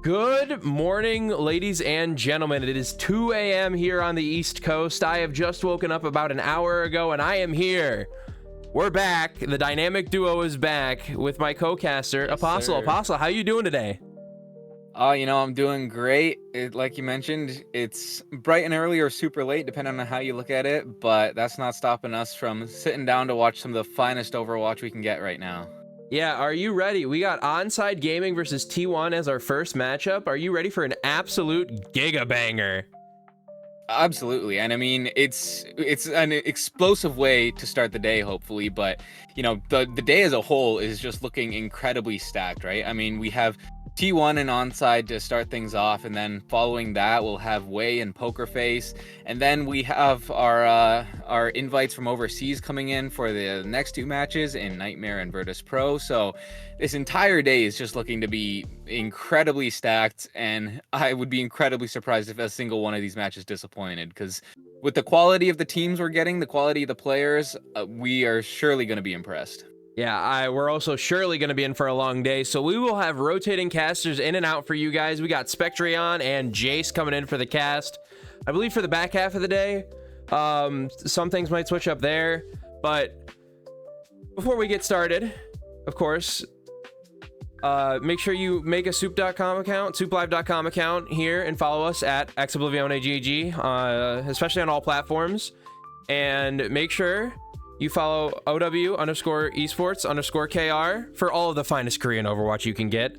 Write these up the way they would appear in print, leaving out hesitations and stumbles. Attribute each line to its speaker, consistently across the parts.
Speaker 1: Good morning, ladies and gentlemen. It is 2 a.m. here on the East Coast. I have just woken up about an hour ago, and I am here. We're back. The dynamic duo is back with my co-caster, yes, Apostle. Sir. Apostle, how you doing today?
Speaker 2: Oh, I'm doing great. Like you mentioned, it's bright and early or super late, depending on how you look at it, but that's not stopping us from sitting down to watch some of the finest Overwatch we can get right now.
Speaker 1: Yeah, are you ready? We got Onside Gaming versus T1 as our first matchup. Are you ready for an absolute giga banger?
Speaker 2: Absolutely. And I mean, it's an explosive way to start the day, hopefully, but the day as a whole is just looking incredibly stacked, right? I mean, we have T1 and Onside to start things off, and then following that we'll have Way and Poker Face, and then we have our invites from overseas coming in for the next two matches in Nightmare and Virtus.Pro. So this entire day is just looking to be incredibly stacked, and I would be incredibly surprised if a single one of these matches disappointed, because with the quality of the teams we're getting, the quality of the players, we are surely going to be impressed.
Speaker 1: Yeah, we're also surely going to be in for a long day, so we will have rotating casters in and out for you guys. We got Spectreon and Jace coming in for the cast. I believe for the back half of the day, some things might switch up there, but before we get started, of course, make sure you make a SOOP.com account, SOOPlive.com account here, and follow us at Ex Oblivione GG, especially on all platforms, and make sure you follow OW_esports_KR for all of the finest Korean Overwatch you can get.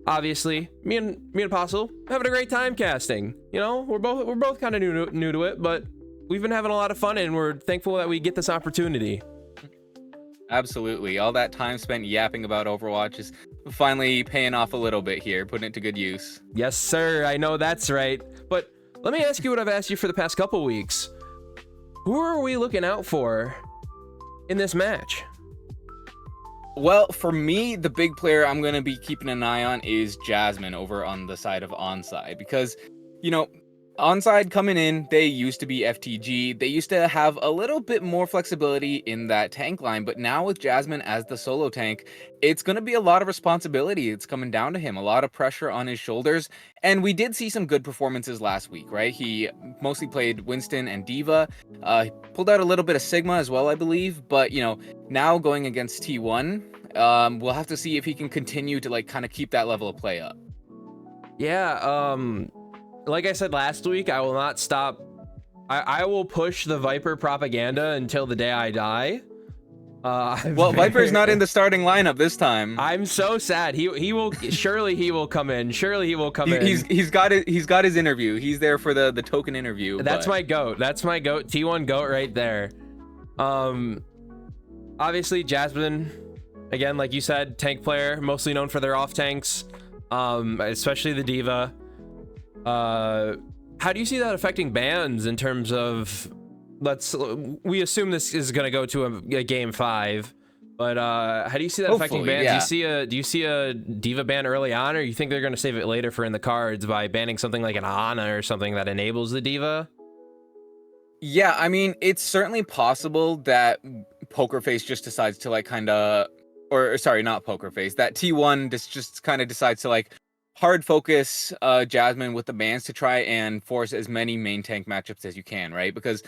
Speaker 1: Obviously, me and Apostle having a great time casting. We're both kind of new to it, but we've been having a lot of fun, and we're thankful that we get this opportunity.
Speaker 2: Absolutely. All that time spent yapping about Overwatch is finally paying off a little bit here, putting it to good use.
Speaker 1: Yes, sir. I know that's right. But let me ask you what I've asked you for the past couple weeks. Who are we looking out for in this match?
Speaker 2: Well, for me, the big player I'm going to be keeping an eye on is Jasmine over on the side of Onside, because, Onside coming in, they used to be FTG. They used to have a little bit more flexibility in that tank line, but now with Jasmine as the solo tank, it's going to be a lot of responsibility. It's coming down to him, a lot of pressure on his shoulders, and we did see some good performances last week, right? He mostly played Winston and Diva, pulled out a little bit of Sigma as well, I believe, but, now going against T1, we'll have to see if he can continue to, kind of keep that level of play up.
Speaker 1: Yeah, like I said last week, I will not stop. I will push the Viper propaganda until the day I die.
Speaker 2: Well, Viper's not in the starting lineup this time.
Speaker 1: I'm so sad. He will surely he will come in. Surely he will come in.
Speaker 2: He's got his interview. He's there for the token interview.
Speaker 1: That's my goat. That's my goat. T1 goat right there. Obviously Jasmine, again, like you said, tank player, mostly known for their off tanks, especially the Diva. How do you see that affecting bans in terms of, we assume this is going to go to a game 5, but how do you see that affecting bans? Yeah. Do you see a Diva ban early on, or you think they're going to save it later for in the cards by banning something like an Ana or something that enables the Diva?
Speaker 2: Yeah, I mean, it's certainly possible that Poker Face just decides to like kind of, or sorry, not Poker Face, that T1 just kind of decides to like hard focus Jasmine with the bans to try and force as many main tank matchups as you can, right? Because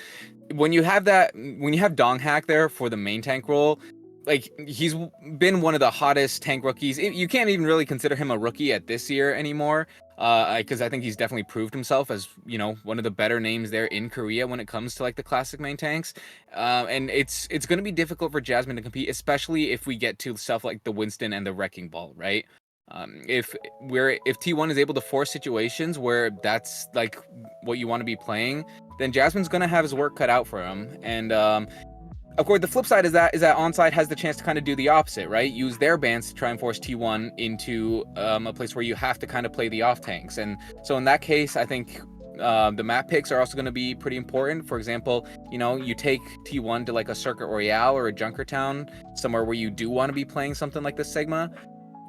Speaker 2: when you have Donghack there for the main tank role, like he's been one of the hottest tank rookies. You can't even really consider him a rookie at this year anymore, because I think he's definitely proved himself as, you know, one of the better names there in Korea when it comes to like the classic main tanks. And it's going to be difficult for Jasmine to compete, especially if we get to stuff like the Winston and the Wrecking Ball, right? If T1 is able to force situations where that's like what you want to be playing, then Jasmine's gonna have his work cut out for him. And of course, the flip side is that Onside has the chance to kind of do the opposite, right? Use their bans to try and force T1 into a place where you have to kind of play the off tanks. And so in that case, I think the map picks are also going to be pretty important. For example, you know, you take T1 to like a Circuit Royale or a Junkertown, somewhere where you do want to be playing something like the Sigma.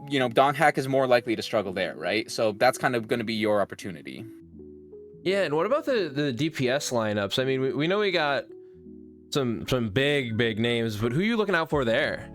Speaker 2: You know, Donghack is more likely to struggle there, right? So that's kind of going to be your opportunity.
Speaker 1: Yeah, and what about the DPS lineups? I mean, we know we got some big names, but who are you looking out for there?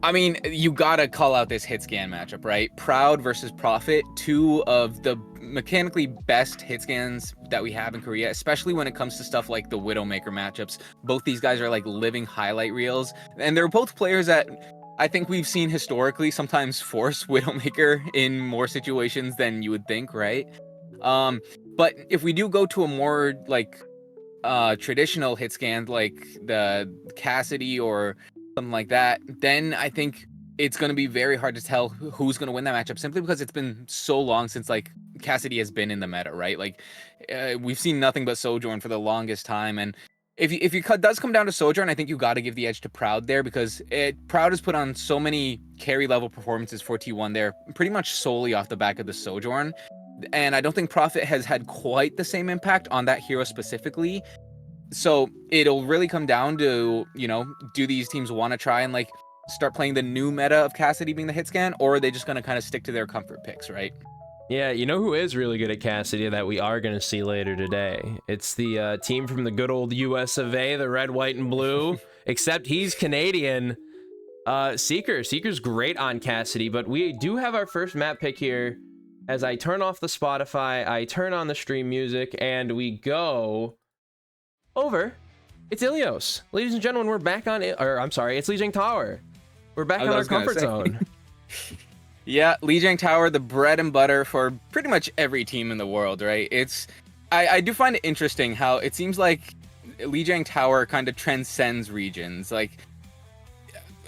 Speaker 2: I mean, you gotta call out this hit scan matchup, right? Proud versus Prophet, two of the mechanically best hit scans that we have in Korea, especially when it comes to stuff like the Widowmaker matchups. Both these guys are like living highlight reels, and they're both players that I think we've seen historically sometimes force Widowmaker in more situations than you would think, right? But if we do go to a more like traditional hit scan like the Cassidy or something like that, then I think it's going to be very hard to tell who's going to win that matchup, simply because it's been so long since like Cassidy has been in the meta, right? Like we've seen nothing but Sojourn for the longest time, and if it does come down to Sojourn, I think you got to give the edge to Proud there, because Proud has put on so many carry level performances for T1 there, pretty much solely off the back of the Sojourn. And I don't think Prophet has had quite the same impact on that hero specifically. So it'll really come down to, you know, do these teams want to try and like start playing the new meta of Cassidy being the hit scan, or are they just going to kind of stick to their comfort picks, right?
Speaker 1: Yeah, you know who is really good at Cassidy that we are going to see later today? It's the team from the good old US of A, the red, white, and blue, except he's Canadian. Seeker. Seeker's great on Cassidy, but we do have our first map pick here. As I turn off the Spotify, I turn on the stream music, and we go over. It's Ilios. Ladies and gentlemen, we're back on, or I'm sorry, it's Lijiang Tower. We're back on our comfort zone.
Speaker 2: Yeah, Lijiang Tower, the bread and butter for pretty much every team in the world, right? I do find it interesting how it seems like Lijiang Tower kind of transcends regions. Like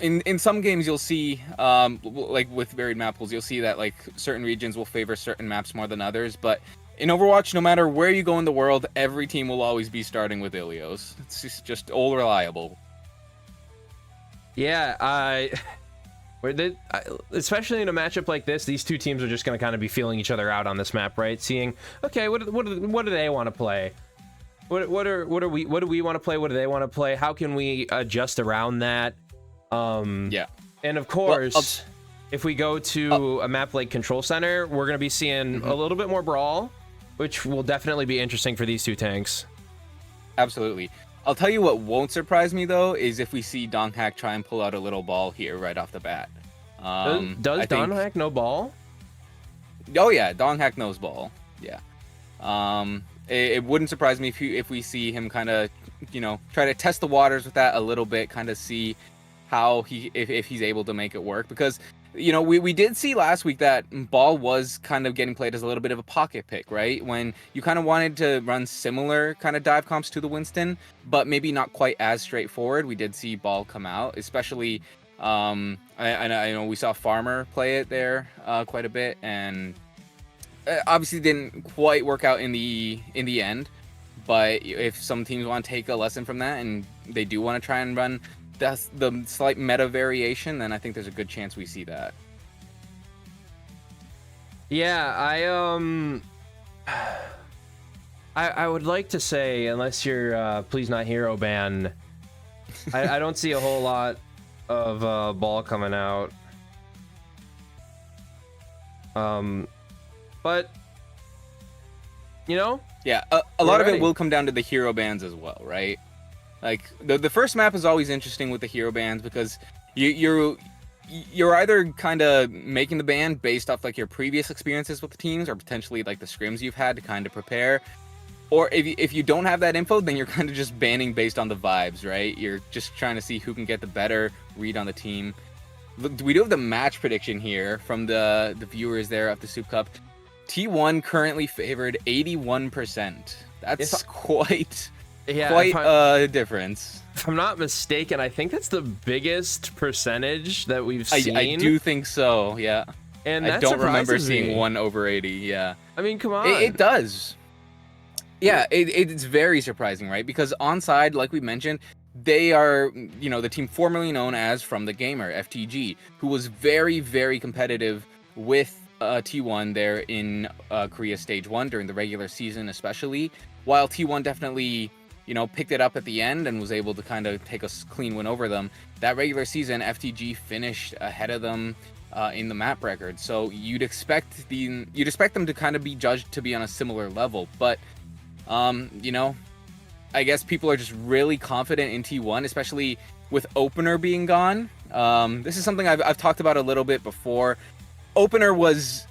Speaker 2: in some games you'll see, like with varied map pools, you'll see that like certain regions will favor certain maps more than others, but in Overwatch, no matter where you go in the world, every team will always be starting with Ilios. It's just all reliable.
Speaker 1: Yeah, especially in a matchup like this, these two teams are just going to kind of be feeling each other out on this map, right? Seeing, okay, what do they want to play? What do we want to play? What do they want to play? How can we adjust around that?
Speaker 2: Yeah.
Speaker 1: And of course, if we go to a map like Control Center, we're going to be seeing a little bit more brawl, which will definitely be interesting for these two tanks.
Speaker 2: Absolutely. I'll tell you what won't surprise me, though, is if we see Donghack try and pull out a little ball here right off the bat.
Speaker 1: Does Donghack know ball?
Speaker 2: Oh, yeah. Donghack knows ball. Yeah. It wouldn't surprise me if we see him kind of, you know, try to test the waters with that a little bit, kind of see how if he's able to make it work. Because, you know, we did see last week that ball was kind of getting played as a little bit of a pocket pick, right? When you kind of wanted to run similar kind of dive comps to the Winston, but maybe not quite as straightforward. We did see ball come out, especially I know we saw Farmer play it there quite a bit, and obviously didn't quite work out in the end. But if some teams want to take a lesson from that and they do want to try and run the slight meta variation, then I think there's a good chance we see that.
Speaker 1: Yeah, I would like to say, unless you're Please Not Hero ban, I don't see a whole lot of ball coming out. But you know,
Speaker 2: yeah, a lot of it will come down to the hero bans as well, right? Like the first map is always interesting with the hero bans because you're either kind of making the ban based off like your previous experiences with the teams or potentially like the scrims you've had to kind of prepare. Or if you don't have that info, then you're kind of just banning based on the vibes, right? You're just trying to see who can get the better read on the team. Look, we do have the match prediction here from the viewers there of the Soup Cup. T1 currently favored 81%. That's quite a difference.
Speaker 1: If I'm not mistaken, I think that's the biggest percentage that we've seen.
Speaker 2: I do think so, yeah.
Speaker 1: And
Speaker 2: I don't remember seeing 1 over 80, yeah.
Speaker 1: I mean, come on.
Speaker 2: It does. Yeah, it's very surprising, right? Because Onside, like we mentioned, they are, the team formerly known as From the Gamer, FTG, who was very, very competitive with T1 there in Korea Stage 1 during the regular season especially, while T1 definitely picked it up at the end and was able to kind of take a clean win over them. That regular season, FTG finished ahead of them in the map record. So you'd expect them to kind of be judged to be on a similar level. But, I guess people are just really confident in T1, especially with Opener being gone. This is something I've talked about a little bit before. Opener was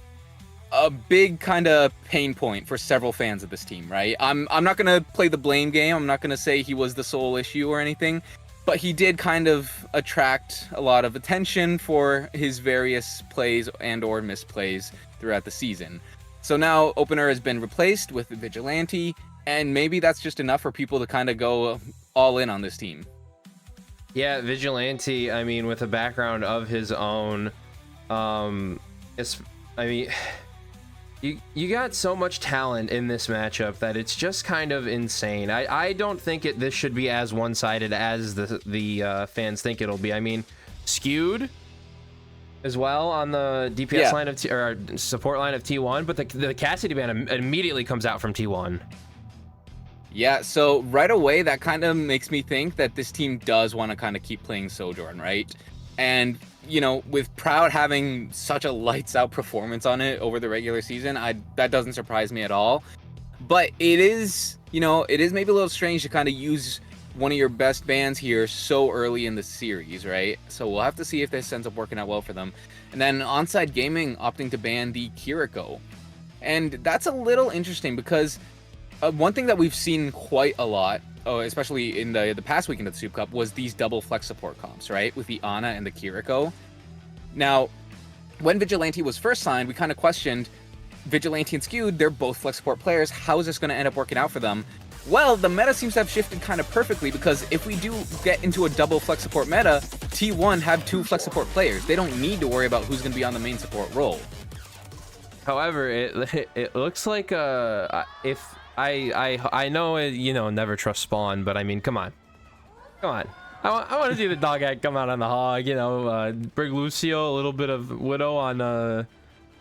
Speaker 2: a big kind of pain point for several fans of this team, right? I'm not going to play the blame game. I'm not going to say he was the sole issue or anything, but he did kind of attract a lot of attention for his various plays and or misplays throughout the season. So now Opener has been replaced with Vigilante, and maybe that's just enough for people to kind of go all in on this team.
Speaker 1: Yeah, Vigilante, I mean, with a background of his own, you got so much talent in this matchup that it's just kind of insane. I don't think this should be as one-sided as the fans think it'll be. I mean, skewed as well on the DPS line of or support line of T1, but the Cassidy ban immediately comes out from T1.
Speaker 2: Yeah, so right away that kind of makes me think that this team does want to kind of keep playing Sojourn, right? And with Proud having such a lights out performance on it over the regular season, that doesn't surprise me at all. But it is maybe a little strange to kind of use one of your best bans here so early in the series, right? So we'll have to see if this ends up working out well for them. And then Onside Gaming opting to ban the Kiriko. And that's a little interesting because one thing that we've seen quite a lot, especially in the past weekend of the Soup Cup, was these double flex support comps, right? With the Ana and the Kiriko. Now, when Vigilante was first signed, we kind of questioned Vigilante and Skewed, they're both flex support players. How is this going to end up working out for them? Well, the meta seems to have shifted kind of perfectly because if we do get into a double flex support meta, T1 have 2 flex support players. They don't need to worry about who's going to be on the main support role.
Speaker 1: However, it looks like if I know never trust Spawn, but I mean, come on. I want to see the dog act come out on the hog. Brig Lucio, a little bit of Widow on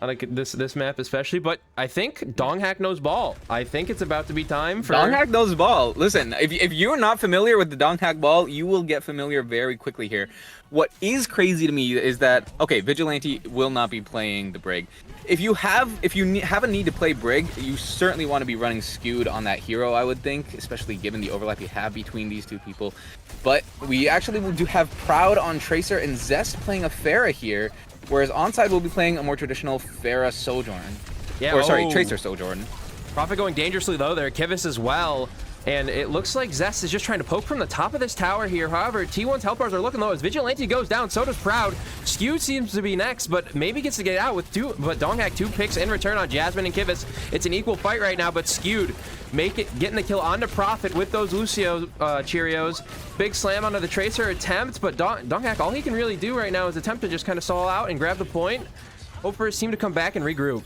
Speaker 1: this map especially, but I think Donghack knows ball. I think it's about to be time for
Speaker 2: Donghack knows ball. Listen, if you're not familiar with the Donghack ball, you will get familiar very quickly here. What is crazy to me is that Vigilante will not be playing the Brig. If you have a need to play Brig, you certainly want to be running Skewed on that hero, I would think, especially given the overlap you have between these two people. But we actually do have Proud on Tracer and Zest playing a Pharah here, whereas Onside will be playing a more traditional Pharah Sojourn.
Speaker 1: Yeah,
Speaker 2: Tracer Sojourn.
Speaker 1: Prophet going dangerously low there, Kivus as well. And it looks like Zest is just trying to poke from the top of this tower here. However, T1's health bars are looking low as Vigilante goes down. So does Proud. Skewed seems to be next, but maybe gets to get out with 2. But Donghack 2 picks in return on Jasmine and Kivus. It's an equal fight right now, but Skewed getting the kill onto Prophet with those Lucio Cheerios. Big slam onto the Tracer attempt, but Donghack, all he can really do right now is attempt to just kind of stall out and grab the point. Hope for his team to come back and regroup.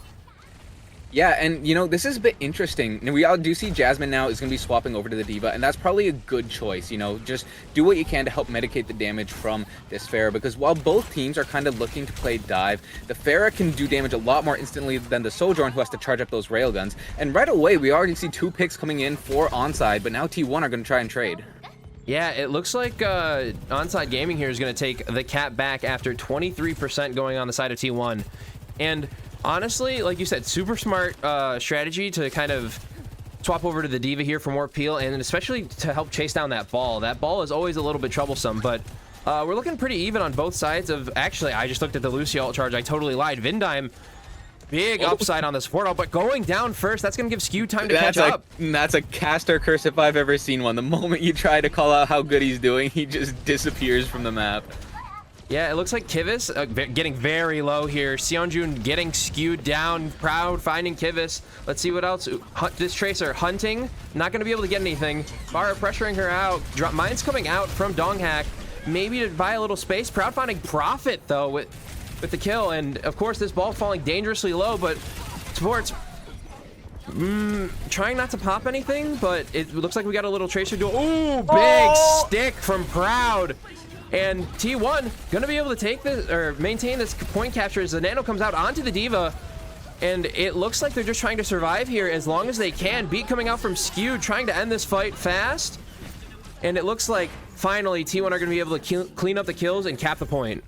Speaker 2: Yeah, and this is a bit interesting. Now, we all do see Jasmine now is going to be swapping over to the D.Va, and that's probably a good choice. Just do what you can to help mitigate the damage from this Pharah, because while both teams are kind of looking to play dive, the Pharah can do damage a lot more instantly than the Sojourn, who has to charge up those railguns. And right away, we already see 2 picks coming in for Onside, but now T1 are going to try and trade.
Speaker 1: Yeah, it looks like Onside Gaming here is going to take the cap back after 23% going on the side of T1. And honestly, like you said, super smart strategy to kind of swap over to the Diva here for more peel, and especially to help chase down that ball. That ball is always a little bit troublesome, but we're looking pretty even on both sides of... Actually, I just looked at the Lucio ult charge. I totally lied. Vindime, big upside on the support ult, but going down first, that's going to give Skew time to catch up.
Speaker 2: That's a caster curse if I've ever seen one. The moment you try to call out how good he's doing, he just disappears from the map.
Speaker 1: Yeah, it looks like Kivis getting very low here. Seonjun getting skewed down. Proud finding Kivis. Let's see what else. This Tracer hunting. Not going to be able to get anything. Bara pressuring her out. Mine's coming out from Donghack. Maybe to buy a little space. Proud finding Profit, though, with the kill. And, of course, this ball falling dangerously low, but Sports trying not to pop anything, but it looks like we got a little Tracer duel. Ooh, big stick from Proud. And T1 gonna be able to take this or maintain this point capture as the Nano comes out onto the Diva, and it looks like they're just trying to survive here as long as they can. Beat coming out from Skew, trying to end this fight fast, and it looks like finally T1 are gonna be able to clean up the kills and cap the point.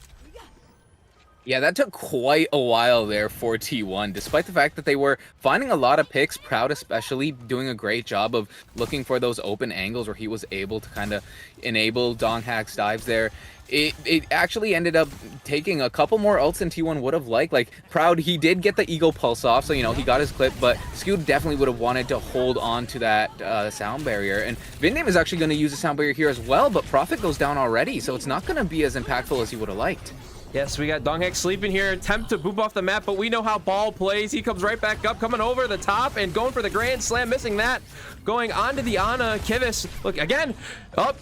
Speaker 2: Yeah, that took quite a while there for T1, despite the fact that they were finding a lot of picks, Proud especially doing a great job of looking for those open angles where he was able to kind of enable Donghack's dives there. It actually ended up taking a couple more ults than T1 would have liked. Like, Proud, he did get the Eagle Pulse off, so, you know, he got his clip, but Skew definitely would have wanted to hold on to that sound barrier. And Vindame is actually going to use the sound barrier here as well, but Profit goes down already, so it's not going to be as impactful as he would have liked.
Speaker 1: Yes, we got Donghack sleeping here, attempt to boop off the map, but we know how Ball plays. He comes right back up, coming over the top and going for the Grand Slam, missing that. Going on to the Ana. Kivis, look, again, up.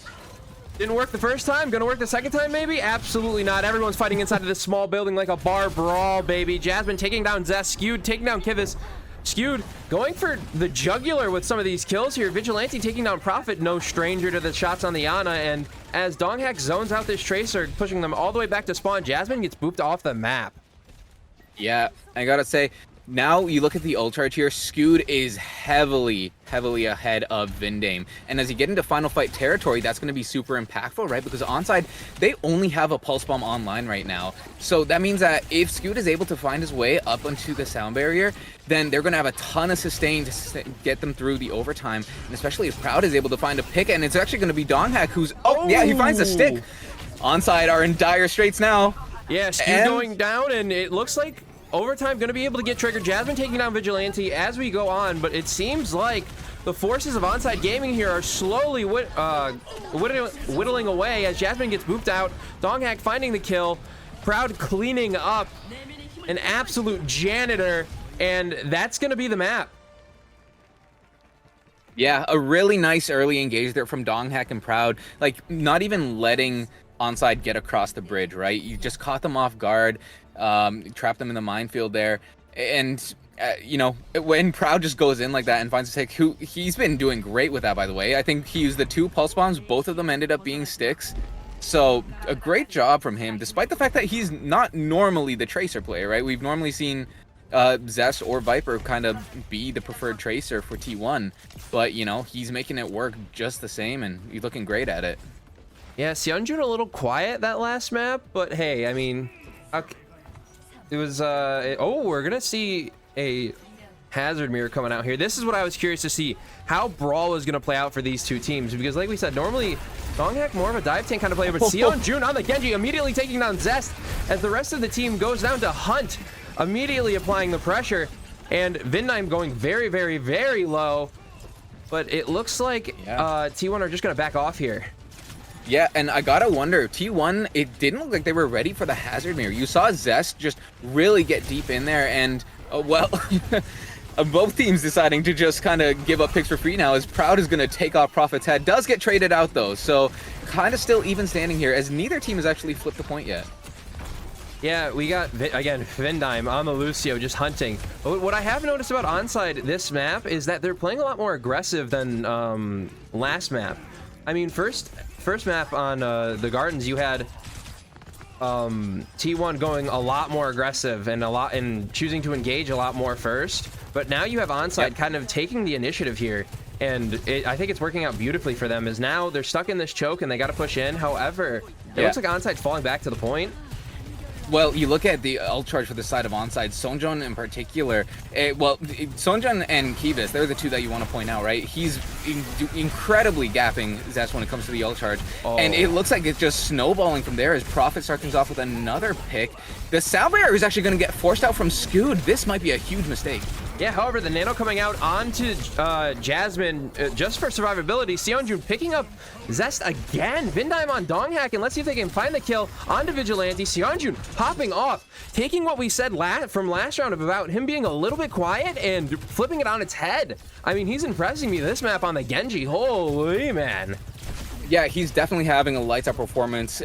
Speaker 1: Didn't work the first time, gonna work the second time maybe? Absolutely not. Everyone's fighting inside of this small building like a bar brawl, baby. Jasmine taking down Zest, Skewed taking down Kivis. Skewed going for the jugular with some of these kills here. Vigilante taking down Profit, no stranger to the shots on the Ana, and as Donghack zones out this Tracer, pushing them all the way back to spawn, Jasmine gets booped off the map.
Speaker 2: Yeah, I gotta say, now you look at the ult charge here, Skewed is heavily ahead of Vindame. And as you get into final fight territory, that's going to be super impactful, right? Because Onside, they only have a Pulse Bomb online right now. So that means that if Skewed is able to find his way up onto the sound barrier, then they're going to have a ton of sustain to get them through the overtime. And especially if Proud is able to find a pick, and it's actually going to be Donghack who's... Oh, yeah, he finds a stick. Onside are in dire straits now.
Speaker 1: Yeah, Skewed going down, and it looks like overtime going to be able to get triggered. Jasmine taking down Vigilante as we go on, but it seems like the forces of Onside Gaming here are slowly whittling away as Jasmine gets booped out. Donghack finding the kill. Proud cleaning up. An absolute janitor, and that's going to be the map.
Speaker 2: Yeah, a really nice early engage there from Donghack and Proud. Like, not even letting Onside get across the bridge, right? You just caught them off guard. Trap them in the minefield there, and you know, when Proud just goes in like that and finds a stick, he's been doing great with that, by the way. I think he used the 2 pulse bombs, both of them ended up being sticks, so a great job from him, despite the fact that he's not normally the Tracer player, right? We've normally seen Zest or Viper kind of be the preferred Tracer for T1, but you know, he's making it work just the same, and he's looking great at it.
Speaker 1: Yeah, Seonjun a little quiet that last map, but hey, I mean, it was oh, we're gonna see a hazard mirror coming out here. This is what I was curious to see, how Brawl is gonna play out for these two teams, because like we said, normally Donghack more of a dive tank kind of player, but Seonjun on the Genji immediately taking down Zest as the rest of the team goes down to Hunt, immediately applying the pressure, and Vindime going very, very, very low, but it looks like T1 are just gonna back off here.
Speaker 2: Yeah, and I gotta wonder, T1, it didn't look like they were ready for the hazard mirror. You saw Zest just really get deep in there, and, well, both teams deciding to just kind of give up picks for free now, as Proud is going to take off Profit's head. Does get traded out, though, so kind of still even standing here, as neither team has actually flipped the point yet.
Speaker 1: Yeah, we got, again, Vindime on the Lucio just hunting. But what I have noticed about Onside this map is that they're playing a lot more aggressive than last map. I mean, first map on the Gardens, you had T1 going a lot more aggressive and choosing to engage a lot more first. But now you have Onside kind of taking the initiative here, and I think it's working out beautifully for them. As now they're stuck in this choke and they got to push in. However, it looks like Onside's falling back to the point.
Speaker 2: Well, you look at the ult charge for the side of Onside, Sonjon in particular. Sonjon and Kivas, they're the two that you want to point out, right? He's incredibly gapping Zest when it comes to the ult charge.
Speaker 1: Oh.
Speaker 2: And it looks like it's just snowballing from there as Prophet starts things off with another pick. The Sound Barrier is actually going to get forced out from Scood. This might be a huge mistake.
Speaker 1: Yeah, however, the nano coming out onto Jasmine just for survivability. Seonjun picking up Zest again. Vindime on Donghack, and let's see if they can find the kill onto Vigilante. Seonjun popping off, taking what we said from last round about him being a little bit quiet and flipping it on its head. I mean, he's impressing me this map on the Genji. Holy man.
Speaker 2: Yeah, he's definitely having a lights out performance,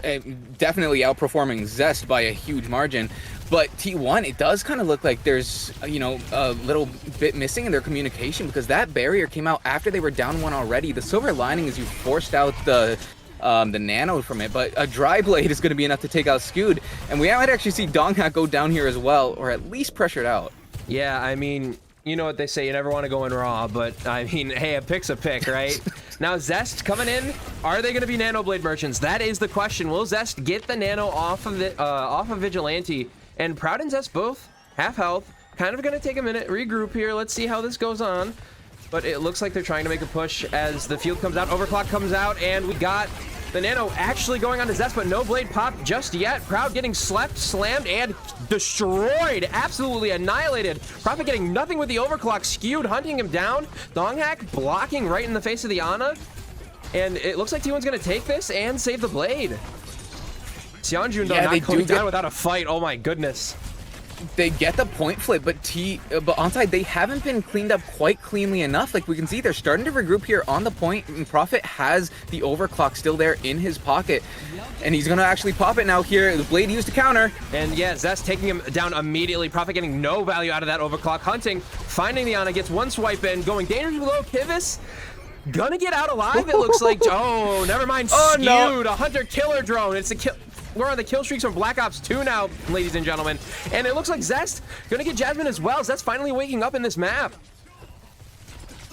Speaker 2: definitely outperforming Zest by a huge margin. But T1, it does kind of look like there's, you know, a little bit missing in their communication, because that barrier came out after they were down one already. The silver lining is you forced out the nano from it, but a dry blade is going to be enough to take out Scood. And we might actually see Donghack go down here as well, or at least pressured out.
Speaker 1: Yeah, I mean, you know what they say, you never want to go in raw, but I mean, hey, a pick's a pick, right? Now Zest coming in, are they going to be Nano Blade merchants? That is the question. Will Zest get the nano off of Vigilante? And Proud and Zest both half health, kind of going to take a minute, regroup here. Let's see how this goes on. But it looks like they're trying to make a push as the field comes out, overclock comes out, and we got the nano actually going on to Zest, but no blade pop just yet. Proud getting slept, slammed, and destroyed, absolutely annihilated. Prophet getting nothing with the overclock, skewed, hunting him down. Donghack blocking right in the face of the Ana. And it looks like T1's gonna take this and save the blade. Seonjun though not going down without a fight, oh my goodness.
Speaker 2: They get the point flip, but Onside, they haven't been cleaned up quite cleanly enough. Like we can see, they're starting to regroup here on the point, and Prophet has the overclock still there in his pocket, and he's gonna actually pop it now here. The blade used to counter,
Speaker 1: and yeah, Zest taking him down immediately. Prophet getting no value out of that overclock, hunting, finding the Ana, gets one swipe in, going dangerously low. Kivas gonna get out alive, it looks like. Oh, never mind.
Speaker 2: Oh,
Speaker 1: skewed
Speaker 2: no.
Speaker 1: A hunter killer drone. It's a kill. We're on the kill streaks from Black Ops 2 now, ladies and gentlemen. And it looks like Zest gonna get Jasmine as well. Zest finally waking up in this map.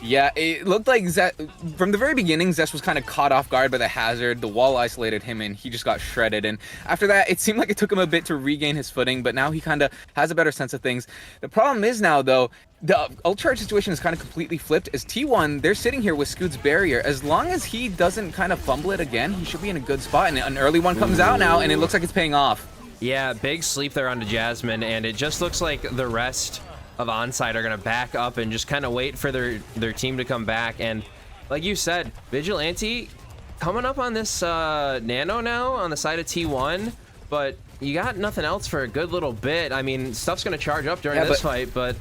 Speaker 2: Yeah, it looked like Zest, from the very beginning, Zest was kind of caught off guard by the hazard. The wall isolated him and he just got shredded. And after that, it seemed like it took him a bit to regain his footing, but now he kind of has a better sense of things. The problem is now, though, the ult charge situation is kind of completely flipped. As T1, they're sitting here with Scoot's barrier. As long as he doesn't kind of fumble it again, he should be in a good spot. And an early one comes out now, and it looks like it's paying off.
Speaker 1: Yeah, big sleep there onto Jasmine, and it just looks like the rest of Onside are gonna back up and just kind of wait for their team to come back. And like you said, Vigilante coming up on this nano now on the side of T1, but you got nothing else for a good little bit. I mean, stuff's gonna charge up during this fight, but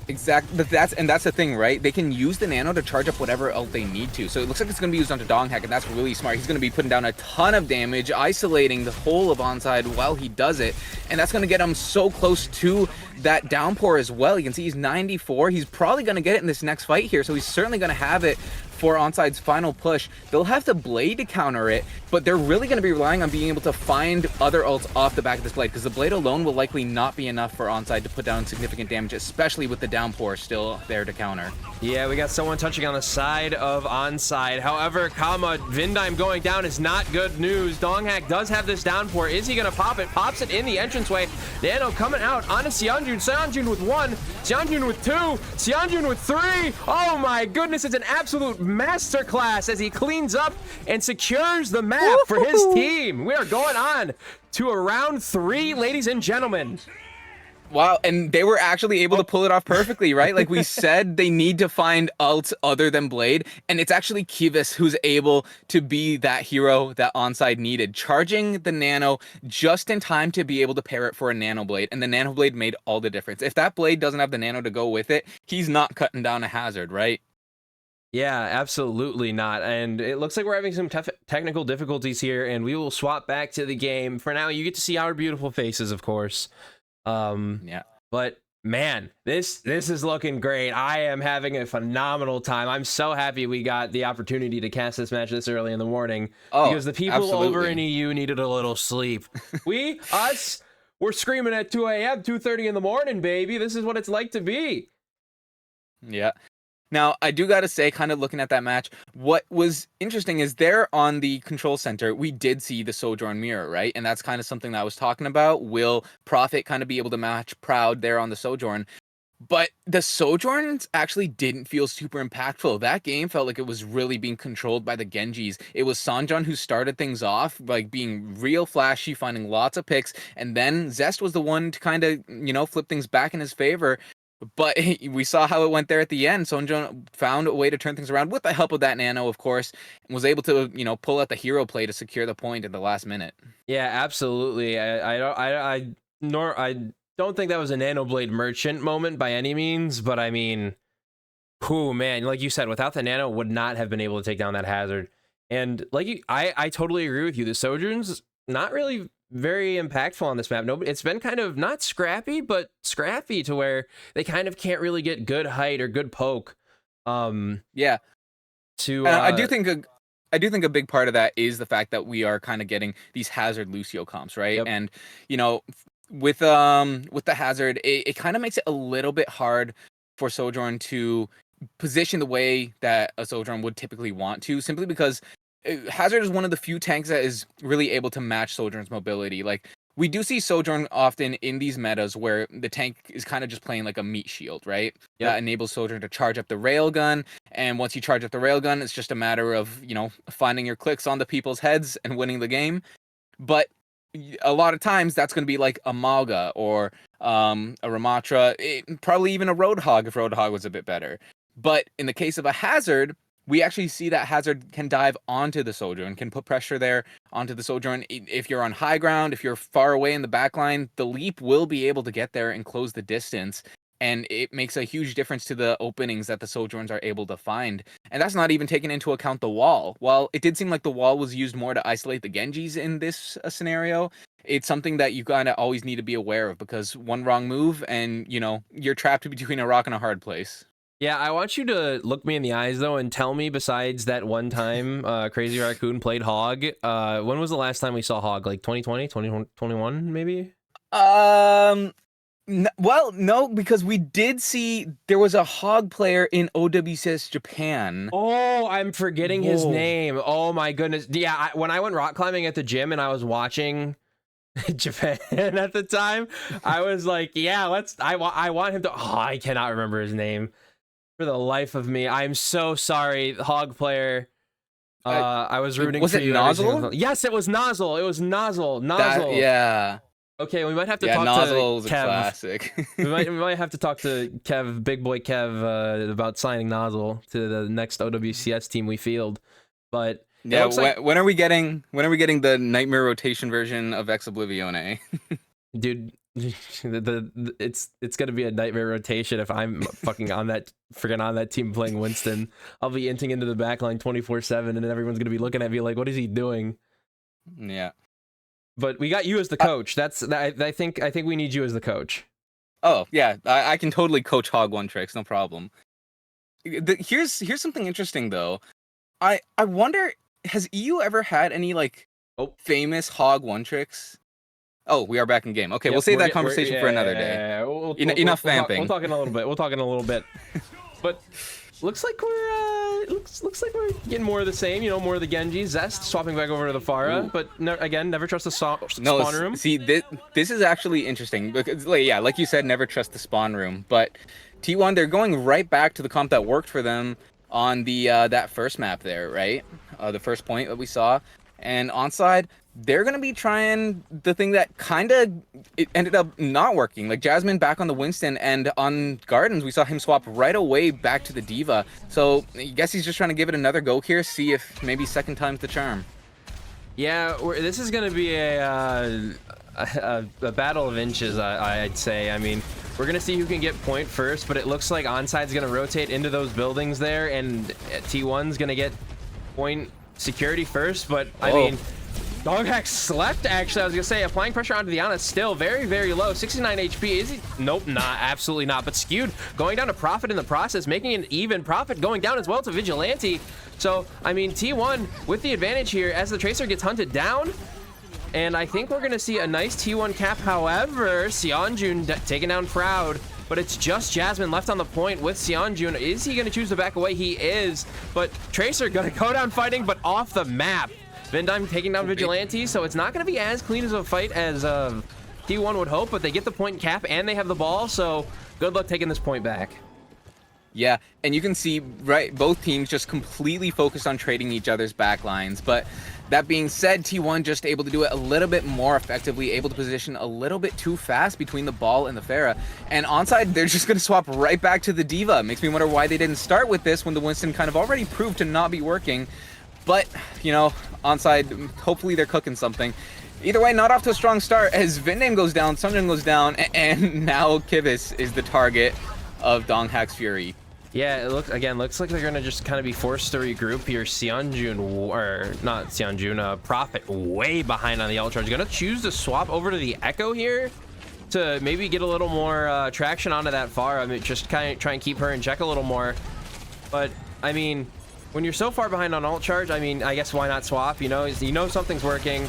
Speaker 2: exactly, but that's the thing, right? They can use the nano to charge up whatever ult they need to. So it looks like it's going to be used onto Donghack, and that's really smart. He's going to be putting down a ton of damage, isolating the whole of Onside while he does it, and that's going to get him so close to that downpour as well. You can see he's 94. He's probably going to get it in this next fight here, so he's certainly going to have it for Onside's final push. They'll have the blade to counter it, but they're really going to be relying on being able to find other ults off the back of this blade, because the blade alone will likely not be enough for Onside to put down significant damage, especially with the downpour still there to counter.
Speaker 1: Yeah, we got someone touching on the side of Onside. However, Vindime going down is not good news. Donghack does have this downpour. Is he going to pop it? Pops it in the entranceway. Nano coming out onto Seonjun. Seonjun with 1, Seonjun with 2, Seonjun with 3. Oh my goodness, it's an absolute masterclass as he cleans up and secures the map for his team. We are going on to a round 3, ladies and gentlemen.
Speaker 2: Wow, and they were actually able to pull it off perfectly, right? Like we said, they need to find ults other than Blade, and it's actually Kivas who's able to be that hero that Onside needed, charging the Nano just in time to be able to pair it for a Nano Blade, and the Nano Blade made all the difference. If that Blade doesn't have the Nano to go with it, he's not cutting down a hazard, right?
Speaker 1: Yeah, absolutely not. And it looks like we're having some technical difficulties here, and we will swap back to the game. For now, you get to see our beautiful faces, of course.
Speaker 2: Yeah.
Speaker 1: But man, this is looking great. I am having a phenomenal time. I'm so happy we got the opportunity to cast this match this early in the morning, because the people over in EU needed a little sleep. We're screaming at 2 a.m., 2:30 in the morning, baby. This is what it's like to be.
Speaker 2: Yeah. Now, I do got to say, kind of looking at that match, what was interesting is there on the control center, we did see the Sojourn mirror, right? And that's kind of something that I was talking about. Will Prophet kind of be able to match Proud there on the Sojourn? But the Sojourns actually didn't feel super impactful. That game felt like it was really being controlled by the Genjis. It was Sanjan who started things off, like being real flashy, finding lots of picks, and then Zest was the one to kind of, flip things back in his favor. But we saw how it went there at the end. Sanjan found a way to turn things around with the help of that Nano, of course, and was able to, pull out the hero play to secure the point at the last minute.
Speaker 1: Yeah, absolutely. I don't think that was a Nano Blade Merchant moment by any means, but I mean, whew, man, like you said, without the Nano, would not have been able to take down that Hazard. And I totally agree with you. The Sojourn's not really very impactful on this map. It's been kind of not scrappy, but scrappy to where they kind of can't really get good height or good poke.
Speaker 2: Yeah. I do think a big part of that is the fact that we are kind of getting these Hazard Lucio comps, right?
Speaker 1: Yep.
Speaker 2: And with the Hazard, it kind of makes it a little bit hard for Sojourn to position the way that a Sojourn would typically want to, simply because Hazard is one of the few tanks that is really able to match Sojourn's mobility. Like, we do see Sojourn often in these metas where the tank is kind of just playing like a meat shield, right?
Speaker 1: Yep.
Speaker 2: That enables Sojourn to charge up the railgun, and once you charge up the railgun, it's just a matter of, finding your clicks on the people's heads and winning the game. But a lot of times that's going to be like a Malga or a Ramatra, probably even a Roadhog if Roadhog was a bit better. But in the case of a Hazard, we actually see that Hazard can dive onto the Sojourn, can put pressure there onto the Sojourn. If you're on high ground, if you're far away in the backline, the Leap will be able to get there and close the distance. And it makes a huge difference to the openings that the Sojourns are able to find. And that's not even taking into account the wall. While it did seem like the wall was used more to isolate the Genjis in this scenario, it's something that you kind of always need to be aware of, because one wrong move and, you're trapped between a rock and a hard place.
Speaker 1: Yeah, I want you to look me in the eyes, though, and tell me, besides that one time Crazy Raccoon played Hog, when was the last time we saw Hog? Like 2020, 2021, maybe?
Speaker 2: Well, no, because we did see there was a Hog player in OWCS Japan.
Speaker 1: Oh, I'm forgetting his name. Oh, my goodness. Yeah, when I went rock climbing at the gym and I was watching Japan at the time, I was like, yeah, I want him to... Oh, I cannot remember his name. For the life of me, I'm so sorry, Hog player. I was rooting for you.
Speaker 2: Was it Nozzle?
Speaker 1: Yes, it was Nozzle. It was Nozzle.
Speaker 2: Yeah.
Speaker 1: Okay, we might have to talk
Speaker 2: Nozzle's
Speaker 1: to Kev.
Speaker 2: A classic.
Speaker 1: we might have to talk to Kev, big boy Kev, about signing Nozzle to the next OWCS team we field. But
Speaker 2: yeah, when are we getting the Nightmare rotation version of Ex Oblivione?
Speaker 1: Dude, it's gonna be a Nightmare rotation if I'm fucking on that team playing Winston. I'll be inting into the backline 24/7, and then everyone's gonna be looking at me like, "What is he doing?"
Speaker 2: Yeah.
Speaker 1: But we got you as the coach. I think we need you as the coach.
Speaker 2: Oh yeah, I can totally coach Hog one tricks, no problem. Here's something interesting though. I wonder, has EU ever had any famous Hog one tricks? Oh, we are back in game. Okay, we'll save that conversation for another day. Enough vamping.
Speaker 1: We'll talk in a little bit. But looks like we're getting more of the same. More of the Genji. Zest swapping back over to the Pharah. Ooh. But never trust the spawn room.
Speaker 2: See, this is actually interesting because, like you said, never trust the spawn room. But T1, they're going right back to the comp that worked for them on the that first map there, right? The first point that we saw. And Onside, they're going to be trying the thing that kind of ended up not working. Like Jasmine back on the Winston, and on Gardens, we saw him swap right away back to the Diva. So I guess he's just trying to give it another go here, see if maybe second time's the charm.
Speaker 1: Yeah, this is going to be a battle of inches, I'd say. I mean, we're going to see who can get point first, but it looks like Onside's going to rotate into those buildings there, and T1's going to get point security first, but I mean, Doghack slept, actually. I was gonna say, applying pressure onto the Ana, still very, very low. 69 HP. Is he? Nope, not, absolutely not. But skewed, going down to Prophet in the process, making an even Prophet going down as well to Vigilante. So, I mean, T1 with the advantage here as the Tracer gets hunted down. And I think we're gonna see a nice T1 cap. However, Seonjun taking down Proud. but it's just Jasmine left on the point with Seonjun. Is he going to choose to back away? He is, but Tracer going to go down fighting, but off the map. Vindime taking down Vigilante, so it's not going to be as clean as a fight as T1 would hope, but they get the point cap and they have the ball, so good luck taking this point back.
Speaker 2: Yeah, and you can see, right, both teams just completely focused on trading each other's backlines. But that being said, T1 just able to do it a little bit more effectively, able to position a little bit too fast between the ball and the Pharah. And Onside, they're just going to swap right back to the Diva. Makes me wonder why they didn't start with this when the Winston kind of already proved to not be working. But, you know, Onside, hopefully they're cooking something. Either way, not off to a strong start as Vindame goes down, Sunjun goes down, and now Kivis is the target of Donghack's Fury.
Speaker 1: Yeah, it looks like they're gonna just kind of be forced to regroup here. Seonjun, or not Seonjun, Prophet way behind on the ult charge. Gonna choose to swap over to the Echo here to maybe get a little more traction onto that far. I mean, just kind of try and keep her in check a little more. But I mean, when you're so far behind on ult charge, I mean, I guess why not swap? You know something's working,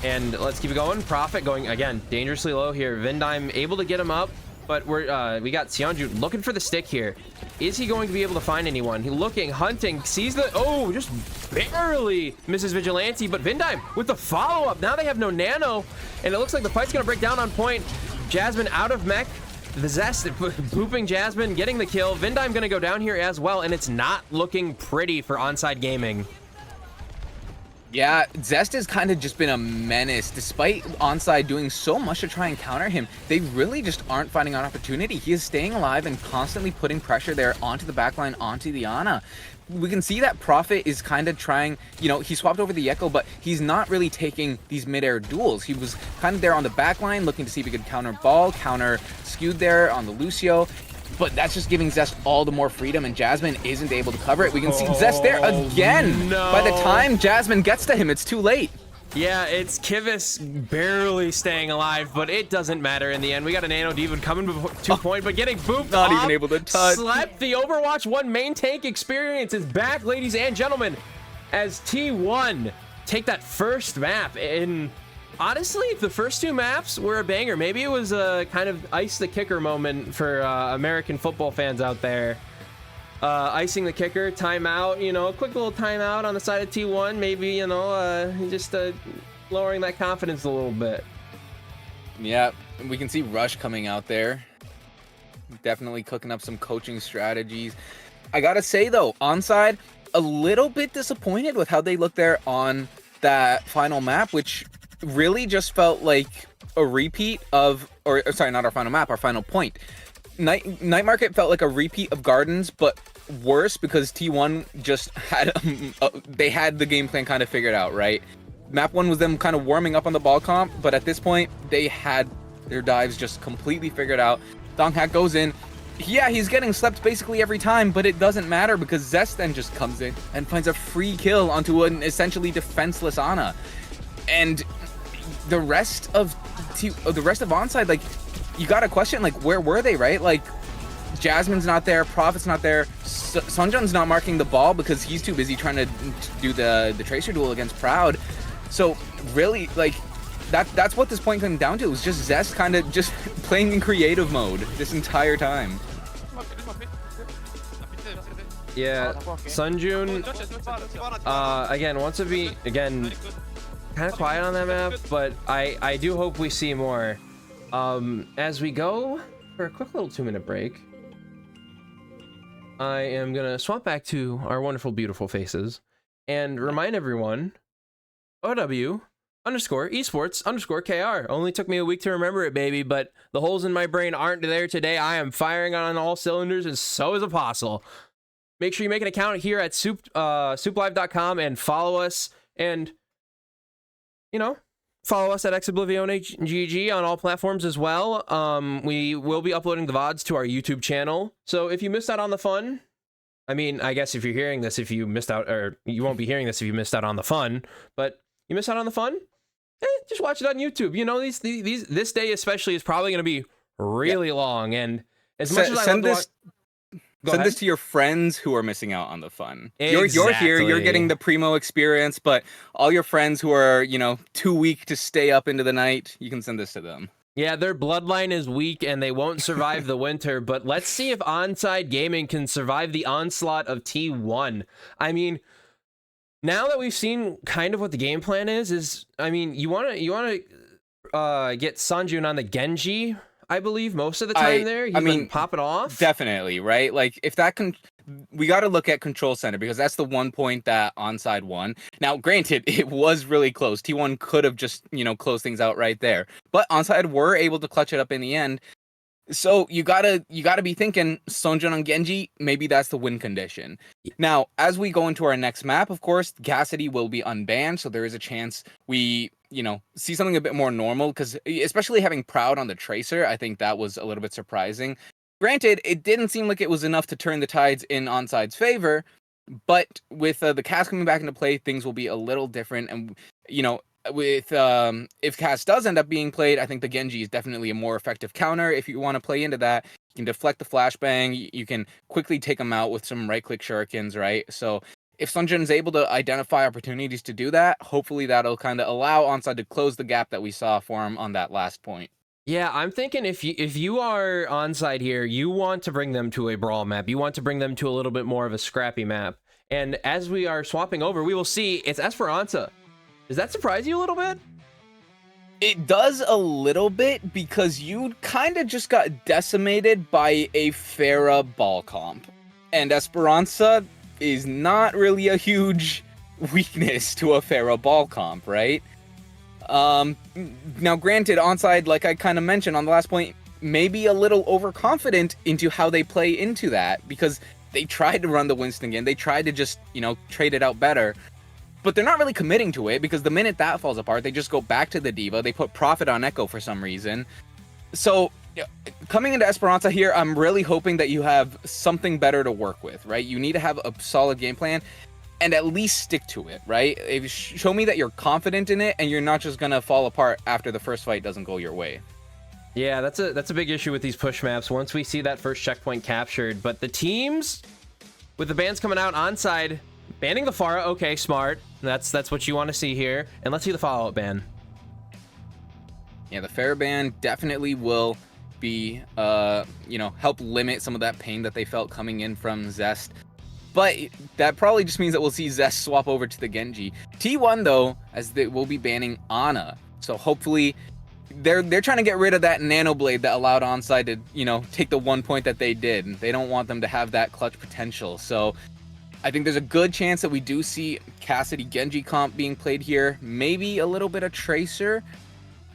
Speaker 1: and let's keep it going. Prophet going again, dangerously low here. Vindime able to get him up. But we got Seonjun looking for the stick here. Is he going to be able to find anyone? He looking, hunting, sees the... Oh, just barely misses Vigilante. But Vindime with the follow-up. Now they have no nano. And it looks like the fight's going to break down on point. Jasmine out of mech. The Zest booping Jasmine, getting the kill. Vindime going to go down here as well. And it's not looking pretty for Onside Gaming.
Speaker 2: Yeah, Zest has kind of just been a menace. Despite Onside doing so much to try and counter him, they really just aren't finding an opportunity. He is staying alive and constantly putting pressure there onto the backline, onto the Ana. We can see that Prophet is kind of trying, you know, he swapped over the Echo, but he's not really taking these mid-air duels. He was kind of there on the backline, looking to see if he could counter ball, counter skewed there on the Lucio. But that's just giving Zest all the more freedom, and Jasmine isn't able to cover it. We can see Zest there again.
Speaker 1: No.
Speaker 2: By the time Jasmine gets to him, it's too late.
Speaker 1: Yeah, it's Kivis barely staying alive, but it doesn't matter in the end. We got a Nano Demon coming to point, but getting booped
Speaker 2: Not
Speaker 1: off.
Speaker 2: even able to touch.
Speaker 1: Slept. The Overwatch 1 main tank experience is back, ladies and gentlemen, as T1 take that first map. And honestly, the first two maps were a banger. Maybe it was a kind of ice the kicker moment for American football fans out there. Icing the kicker, timeout, you know, a quick little timeout on the side of T1, maybe, you know, just lowering that confidence a little bit.
Speaker 2: Yeah, we can see Rush coming out there. Definitely cooking up some coaching strategies. I gotta say, though, Onside, a little bit disappointed with how they looked there on that final map, which really just felt like a repeat of, or sorry, not our final map, our final point. Night Market felt like a repeat of Gardens, but worse because T1 just had they had the game plan kind of figured out, right? Map 1 was them kind of warming up on the ball comp, but at this point they had their dives just completely figured out. Donghack goes in. Yeah, he's getting slept basically every time, but it doesn't matter because Zest then just comes in and finds a free kill onto an essentially defenseless Ana. And the rest of Onside, like, you gotta question, like, where were they, right? Like, Jasmine's not there, Prophet's not there, Sunjun's not marking the ball because he's too busy trying to do the Tracer duel against Proud. So really, like, that's what this point came down to. It was just Zest kind of just playing in creative mode this entire time.
Speaker 1: Yeah, Sunjun, again, kind of quiet on that map, but I do hope we see more. As we go for a quick little 2-minute break, I am gonna swap back to our wonderful, beautiful faces and remind everyone, OW_esports_KR. Only took me a week to remember it, baby, but the holes in my brain aren't there today. I am firing on all cylinders, and so is Apostle. Make sure you make an account here at SOOPlive.com and follow us, and, you know, follow us at Ex Oblivione GG on all platforms as well. We will be uploading the VODs to our YouTube channel. So if you missed out on the fun, I mean, I guess if you're hearing this, if you missed out, or you won't be hearing this if you missed out on the fun, but you missed out on the fun, just watch it on YouTube. You know, this day especially is probably going to be really long. And as much as I love to watch...
Speaker 2: Send this to your friends who are missing out on the fun.
Speaker 1: Exactly.
Speaker 2: You're here, you're getting the primo experience, but all your friends who are, you know, too weak to stay up into the night, you can send this to them.
Speaker 1: Yeah, their bloodline is weak and they won't survive the winter, but let's see if Onside Gaming can survive the onslaught of T1. I mean, now that we've seen kind of what the game plan is I mean, you want to get Sanjun on the Genji, I believe, most of the time there. He's been popping off.
Speaker 2: Definitely, right? Like, if that can... We got to look at control center because that's the one point that Onside won. Now, granted, it was really close. T1 could have just, closed things out right there. But Onside were able to clutch it up in the end. So you gotta be thinking Sonjun on Genji, maybe that's the win condition. Now, as we go into our next map, of course, Cassidy will be unbanned, so there is a chance we, see something a bit more normal, because especially having Proud on the Tracer, I think that was a little bit surprising. Granted, it didn't seem like it was enough to turn the tides in Onside's favor, but with the Cass coming back into play, things will be a little different, and, with if Cass does end up being played, I think the Genji is definitely a more effective counter. If you want to play into that, you can deflect the flashbang, you can quickly take them out with some right-click shurikens, right? So if Sunjun is able to identify opportunities to do that, hopefully that'll kind of allow Onside to close the gap that we saw for him on that last point.
Speaker 1: Yeah, I'm thinking if you are Onside here, you want to bring them to a brawl map. You want to bring them to a little bit more of a scrappy map. And as we are swapping over, we will see it's Esperanza. Does that surprise you a little bit?
Speaker 2: It does a little bit, because you kind of just got decimated by a Pharah ball comp. And Esperanza is not really a huge weakness to a Pharah ball comp, right? Now granted, Onside, like I kind of mentioned on the last point, maybe a little overconfident into how they play into that, because they tried to run the Winston again. They tried to just, trade it out better. But they're not really committing to it, because the minute that falls apart, they just go back to the Diva. They put Prophet on Echo for some reason. So, coming into Esperanza here, I'm really hoping that you have something better to work with, right? You need to have a solid game plan and at least stick to it, right? Show me that you're confident in it and you're not just going to fall apart after the first fight doesn't go your way.
Speaker 1: Yeah, that's a big issue with these push maps once we see that first checkpoint captured. But the teams, with the bans coming out Onside, banning the Pharah, okay, smart. That's what you want to see here. And let's see the follow-up ban.
Speaker 2: Yeah, the Pharah ban definitely will be, help limit some of that pain that they felt coming in from Zest. But that probably just means that we'll see Zest swap over to the Genji. T1, though, as they will be banning Ana. So hopefully they're trying to get rid of that Nano Blade that allowed Onside to, take the 1 point that they did. They don't want them to have that clutch potential. So I think there's a good chance that we do see Cassidy Genji comp being played here. Maybe a little bit of Tracer.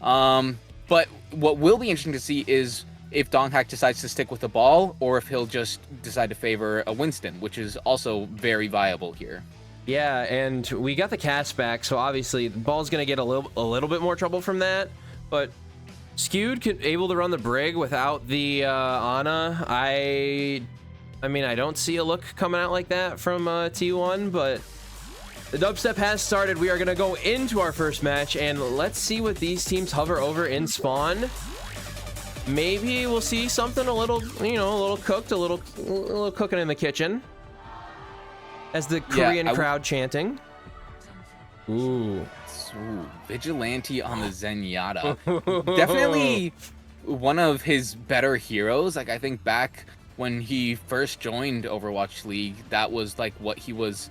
Speaker 2: But what will be interesting to see is if Donghak decides to stick with the ball, or if he'll just decide to favor a Winston, which is also very viable here.
Speaker 1: Yeah, and we got the cast back, so obviously the ball's going to get a little bit more trouble from that. But Skewed able to run the Brig without the Ana. I mean, I don't see a look coming out like that from T1, but the dubstep has started. We are going to go into our first match, and let's see what these teams hover over in spawn. Maybe we'll see something a little cooked, a little cooking in the kitchen. As the Korean crowd chanting. Ooh.
Speaker 2: Vigilante on the Zenyatta. Definitely one of his better heroes. Like, I think back when he first joined Overwatch League, that was like what he was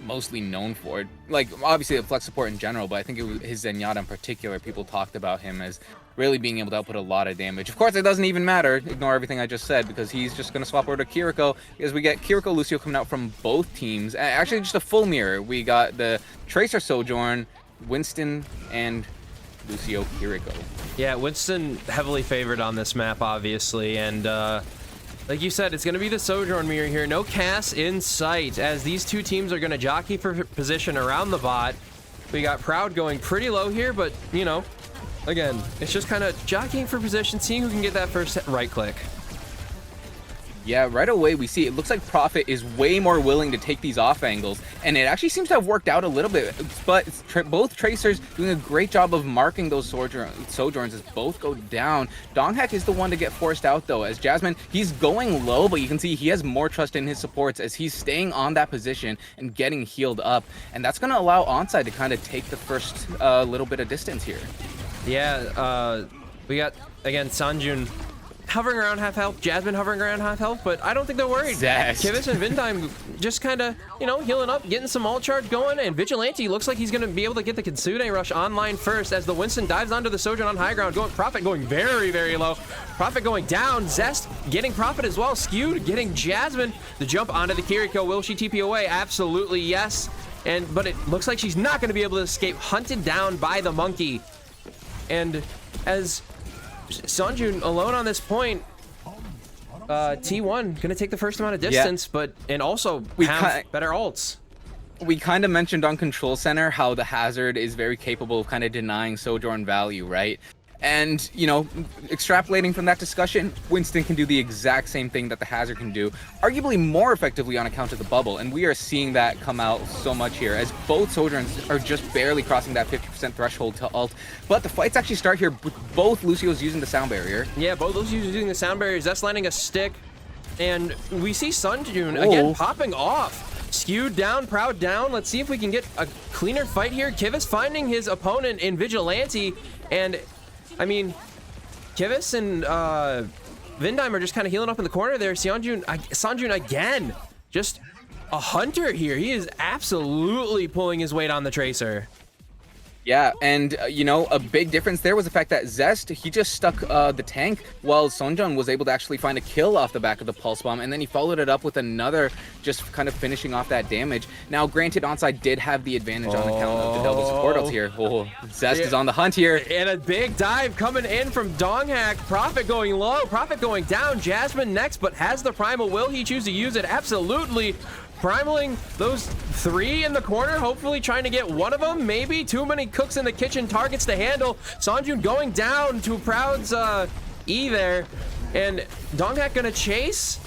Speaker 2: mostly known for. Like, obviously the flex support in general, but I think it was his Zenyatta in particular. People talked about him as really being able to output a lot of damage. Of course, it doesn't even matter. Ignore everything I just said, because he's just going to swap over to Kiriko, because we get Kiriko Lucio coming out from both teams. Actually, just a full mirror. We got the Tracer Sojourn, Winston, and Lucio Kiriko.
Speaker 1: Yeah, Winston heavily favored on this map, obviously, and like you said, it's going to be the Sojourn mirror here. No Cass in sight, as these two teams are going to jockey for position around the bot. We got Proud going pretty low here, but, again, it's just kind of jockeying for position, seeing who can get that first right click.
Speaker 2: Yeah, right away we see it looks like Prophet is way more willing to take these off angles, and it actually seems to have worked out a little bit. But both Tracers doing a great job of marking those Sojourns as both go down. Donghak is the one to get forced out, though, as Jasmine, he's going low, but you can see he has more trust in his supports as he's staying on that position and getting healed up, and that's going to allow Onside to kind of take the first little bit of distance here.
Speaker 1: Yeah, We got, again, Sanjun hovering around half health, Jasmine hovering around half health, but I don't think they're worried. Kivus and Vindime just kind of, you know, healing up, getting some ult charge going, and Vigilante looks like he's going to be able to get the Kitsune rush online first as the Winston dives onto the Sojourn on high ground, Prophet going very, very low. Prophet going down, Zest getting Prophet as well, Skewed getting Jasmine. The jump onto the Kiriko, will she TP away? Absolutely yes. But it looks like she's not going to be able to escape, hunted down by the monkey. And as Sanjun alone on this point, T1 gonna take the first amount of distance, and also have better ults.
Speaker 2: We kind of mentioned on Control Center how the Hazard is very capable of kind of denying Sojourn value, right? And, you know, extrapolating from that discussion, Winston can do the exact same thing that the Hazard can do, arguably more effectively on account of the bubble. And we are seeing that come out so much here, as both Sojourns are just barely crossing that 50% threshold to ult. But the fights actually start here with both Lucio's using the sound barrier.
Speaker 1: Yeah, both Lucio's using the sound barriers. That's landing a stick. And we see Sunjun again popping off. Skewed down, Proud down. Let's see if we can get a cleaner fight here. Kivus finding his opponent in Vigilante, and I mean, Kivus and Vindime are just kind of healing up in the corner there. Sanjun again, just a hunter here. He is absolutely pulling his weight on the Tracer.
Speaker 2: Yeah, and you know, a big difference there was the fact that Zest, he just stuck the tank while Sonjun was able to actually find a kill off the back of the Pulse Bomb, and then he followed it up with another, just kind of finishing off that damage. Now, granted, Onside did have the advantage on account of the double support ults here. Zest is on the hunt here.
Speaker 1: And a big dive coming in from Donghack. Prophet going low, Prophet going down. Jasmine next, but has the Primal. Will he choose to use it? Absolutely. Primaling those three in the corner, hopefully trying to get one of them, maybe. Too many cooks in the kitchen, targets to handle. Sanjun going down to Proud's E there, and Donghack gonna chase.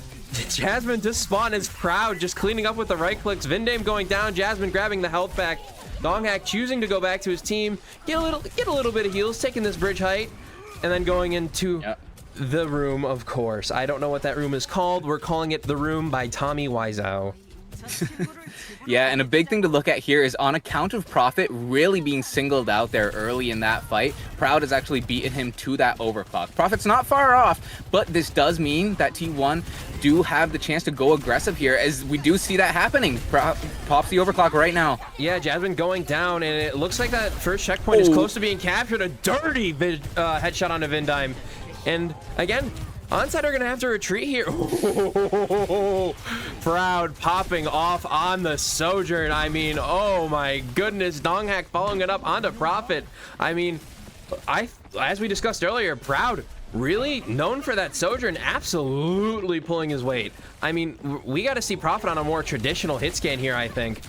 Speaker 1: Jasmine to spawn as Proud, just cleaning up with the right clicks. Vindame going down, Jasmine grabbing the health back. Donghack choosing to go back to his team, get a little bit of heals, taking this bridge height, and then going into the room, of course. I don't know what that room is called. We're calling it The Room by Tommy Wiseau.
Speaker 2: Yeah, and a big thing to look at here is on account of Prophet really being singled out there early in that fight, Proud has actually beaten him to that overclock. Prophet's not far off, but this does mean that T1 do have the chance to go aggressive here, as we do see that happening. Pops the overclock right now.
Speaker 1: Yeah, Jasmine going down, and it looks like that first checkpoint is close to being captured. A dirty headshot onto Vindime. And again, Onside are gonna have to retreat here. Proud popping off on the Sojourn. I mean, oh my goodness. Donghack following it up onto Prophet. I mean, as we discussed earlier, Proud really known for that Sojourn, absolutely pulling his weight. I mean, we got to see Prophet on a more traditional hit scan here, I think.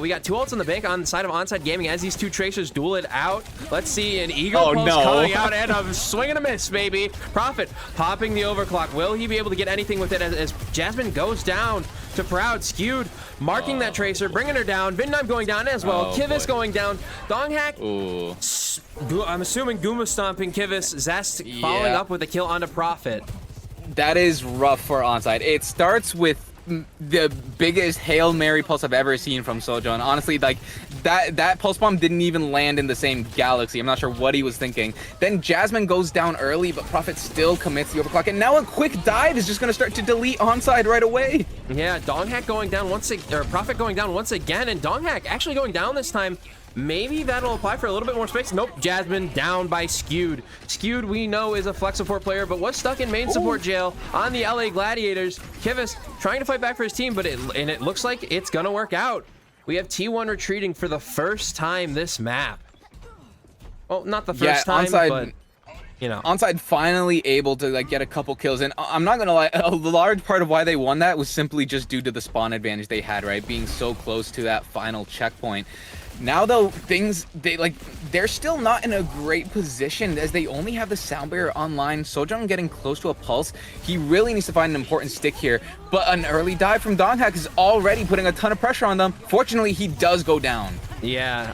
Speaker 1: We got two ults on the bank on the side of Onside Gaming as these two Tracers duel it out. Let's see an Eagle Pulse coming out and a swing and a miss, baby. Prophet popping the overclock. Will he be able to get anything with it as Jasmine goes down to Proud? Skewed, marking that Tracer, bringing her down. Vindime going down as well. Kivus going down. Donghack, I'm assuming Goomba stomping Kivus. Zest following up with a kill onto Prophet.
Speaker 2: That is rough for Onside. It starts with the biggest Hail Mary pulse I've ever seen from Sojourn. Honestly, like that pulse bomb didn't even land in the same galaxy. I'm not sure what he was thinking. Then Jasmine goes down early, but Prophet still commits the overclock, and now a quick dive is just going to start to delete Onside right away.
Speaker 1: Yeah, Donghack going down once again, or Prophet going down once again, and Donghack actually going down this time. Maybe that'll apply for a little bit more space. Nope, Jasmine down by Skewed. Skewed, we know, is a flex support player, but was stuck in main support jail on the LA Gladiators. Kivus trying to fight back for his team, but it looks like it's gonna work out. We have T1 retreating for the first time this map. Well, not the first time,
Speaker 2: Onside,
Speaker 1: but you know.
Speaker 2: Onside finally able to like get a couple kills, and I'm not gonna lie, a large part of why they won that was simply just due to the spawn advantage they had, right? Being so close to that final checkpoint. Now though, they're still not in a great position as they only have the sound barrier online. Sojourn getting close to a pulse. He really needs to find an important stick here, but an early dive from Donghack is already putting a ton of pressure on them. Fortunately, he does go down.
Speaker 1: Yeah,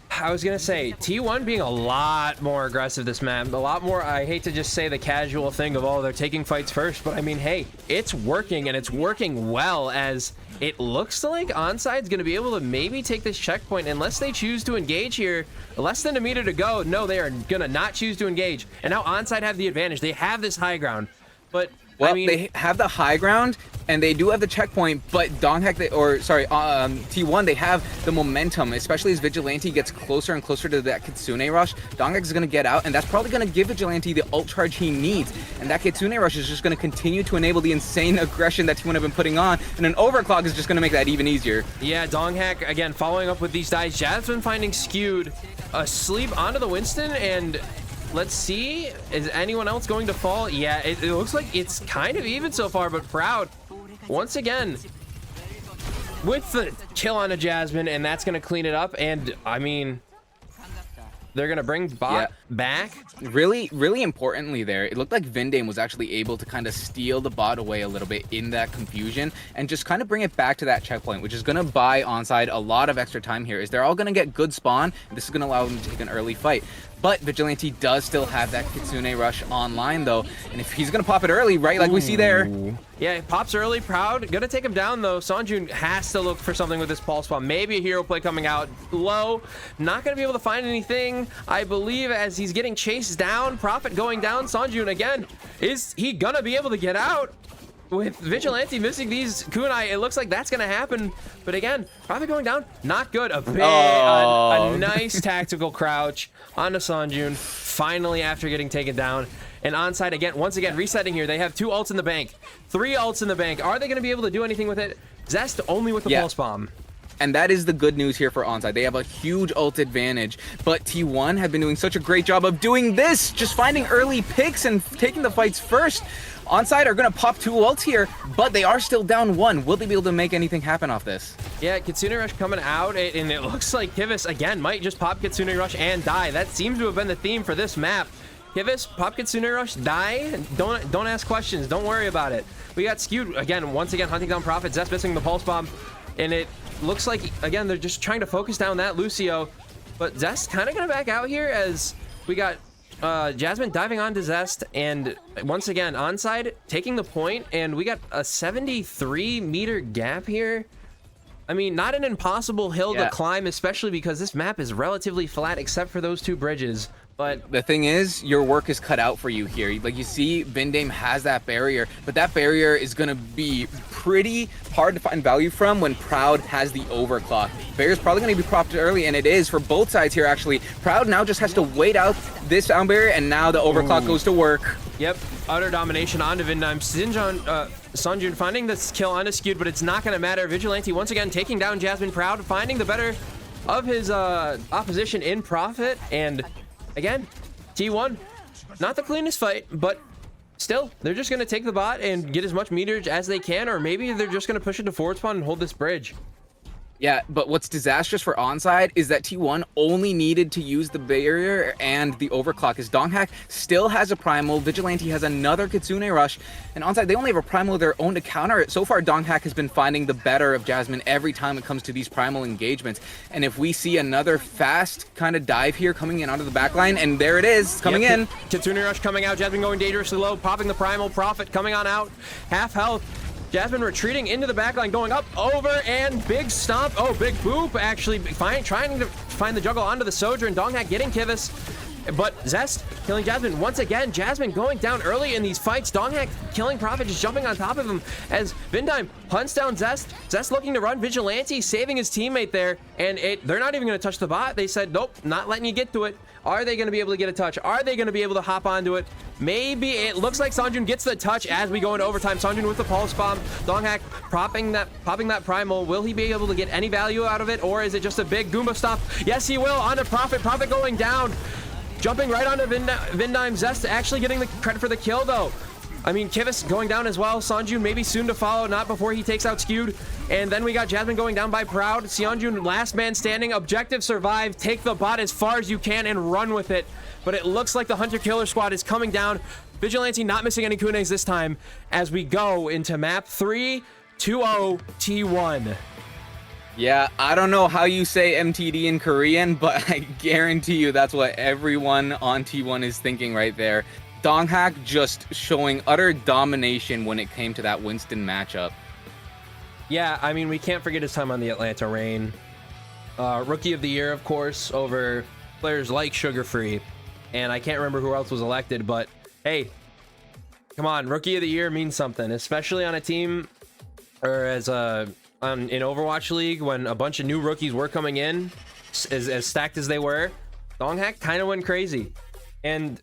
Speaker 1: I was gonna say T1 being a lot more aggressive this map, a lot more. I hate to just say the casual thing of, oh, they're taking fights first, but I mean, hey, it's working, and it's working well, as it looks like Onside's gonna be able to maybe take this checkpoint unless they choose to engage here. Less than a meter to go. No, they are gonna not choose to engage, and now Onside have the advantage. They have this high ground, but
Speaker 2: well,
Speaker 1: I mean,
Speaker 2: they have the high ground and they do have the checkpoint, but T1, they have the momentum, especially as Vigilante gets closer and closer to that Kitsune rush. Donghak is going to get out, and that's probably going to give Vigilante the ult charge he needs, and that Kitsune rush is just going to continue to enable the insane aggression that T1 have been putting on, and an overclock is just going to make that even easier.
Speaker 1: Yeah, Donghak, again, following up with these dives. Jasmine finding skewed asleep onto the Winston, and let's see, is anyone else going to fall? Yeah, it looks like it's kind of even so far, but Proud, once again, with the kill on a Jasmine, and that's going to clean it up. And, I mean, they're going to bring bot back.
Speaker 2: Really, really importantly there, it looked like Vindame was actually able to kind of steal the bot away a little bit in that confusion and just kind of bring it back to that checkpoint, which is going to buy Onside a lot of extra time here, as they're all going to get good spawn, and this is going to allow them to take an early fight. But Vigilante does still have that Kitsune rush online, though, and if he's going to pop it early, right, like we see there.
Speaker 1: Yeah, it pops early. Proud. Gonna take him down, though. Sonjun has to look for something with this pulse bomb. Maybe a hero play coming out low. Not gonna be able to find anything, I believe, as he's getting chased down. Prophet going down. Sonjun again. Is he gonna be able to get out? With Vigilante missing these kunai, it looks like that's gonna happen. But again, Prophet going down, not good. A nice tactical crouch onto Sonjun. Finally, after getting taken down. And Onside again, once again, resetting here. They have 2 ults in the bank, 3 ults in the bank. Are they gonna be able to do anything with it? Zest only with the pulse bomb.
Speaker 2: And that is the good news here for Onside. They have a huge ult advantage, but T1 have been doing such a great job of doing this, just finding early picks and taking the fights first. Onside are going to pop 2 ults here, but they are still down 1. Will they be able to make anything happen off this?
Speaker 1: Yeah, Kitsune Rush coming out, and it looks like Kivas, again, might just pop Kitsune Rush and die. That seems to have been the theme for this map. Kivas, pop Kitsune Rush, die. Don't ask questions. Don't worry about it. We got skewed, again, once again, hunting down Prophet. Zest missing the pulse bomb, and it looks like, again, they're just trying to focus down that Lucio. But Zest kind of going to back out here, as we got Jasmine diving onto Zest, and once again Onside taking the point, and we got a 73-meter gap here. I mean, not an impossible hill to climb, especially because this map is relatively flat except for those 2 bridges. But
Speaker 2: the thing is, your work is cut out for you here. Like, you see, Vindame has that barrier, but that barrier is going to be pretty hard to find value from when Proud has the overclock. Barrier's probably going to be propped early, and it is for both sides here, actually. Proud now just has to wait out this sound barrier, and now the overclock goes to work.
Speaker 1: Yep, utter domination onto Vindame. Sonjun finding this kill on skewed, but it's not going to matter. Vigilante once again taking down Jasmine. Proud finding the better of his opposition in Prophet, and again, T1, not the cleanest fight, but still, they're just going to take the bot and get as much meterage as they can, or maybe they're just going to push it to forward spawn and hold this bridge.
Speaker 2: Yeah, but what's disastrous for Onside is that T1 only needed to use the barrier and the overclock, as Donghak still has a primal, Vigilante has another Kitsune rush, and Onside, they only have a primal of their own to counter it. So far, Donghak has been finding the better of Jasmine every time it comes to these primal engagements. And if we see another fast kind of dive here coming in onto the backline, and there it is, coming in.
Speaker 1: Kitsune rush coming out, Jasmine going dangerously low, popping the primal, Prophet coming on out, half health. Jasmine retreating into the backline, going up, over, and big stomp. Oh, big boop, actually trying to find the juggle onto the Sojourn. Donghak getting Kivas, but Zest killing Jasmine once again. Jasmine going down early in these fights. Donghak killing Prophet, just jumping on top of him as Vindime hunts down Zest. Zest looking to run. Vigilante saving his teammate there, and they're not even going to touch the bot. They said, nope, not letting you get to it. Are they going to be able to get a touch? Are they going to be able to hop onto it? Maybe. It looks like Sonjun gets the touch as we go into overtime. Sonjun with the pulse bomb. Donghak popping that primal. Will he be able to get any value out of it, or is it just a big Goomba stop? Yes, he will. Onto Prophet. Prophet going down. Jumping right onto Vindime. Zest actually getting the credit for the kill, though. I mean, Kivas going down as well. Sonjun maybe soon to follow, not before he takes out Skewed. And then we got Jasmine going down by Proud. Seonjun, last man standing. Objective survive. Take the bot as far as you can and run with it. But it looks like the Hunter-Killer squad is coming down. Vigilante not missing any kunes this time as we go into map 3-2-0 T1.
Speaker 2: Yeah, I don't know how you say MTD in Korean, but I guarantee you that's what everyone on T1 is thinking right there. Donghak just showing utter domination when it came to that Winston matchup.
Speaker 1: Yeah, I mean, we can't forget his time on the Atlanta Reign. Rookie of the Year, of course, over players like Sugar Free. And I can't remember who else was elected, but hey, come on, Rookie of the Year means something, especially on a team or as in Overwatch League when a bunch of new rookies were coming in, as stacked as they were. Donghak kind of went crazy, and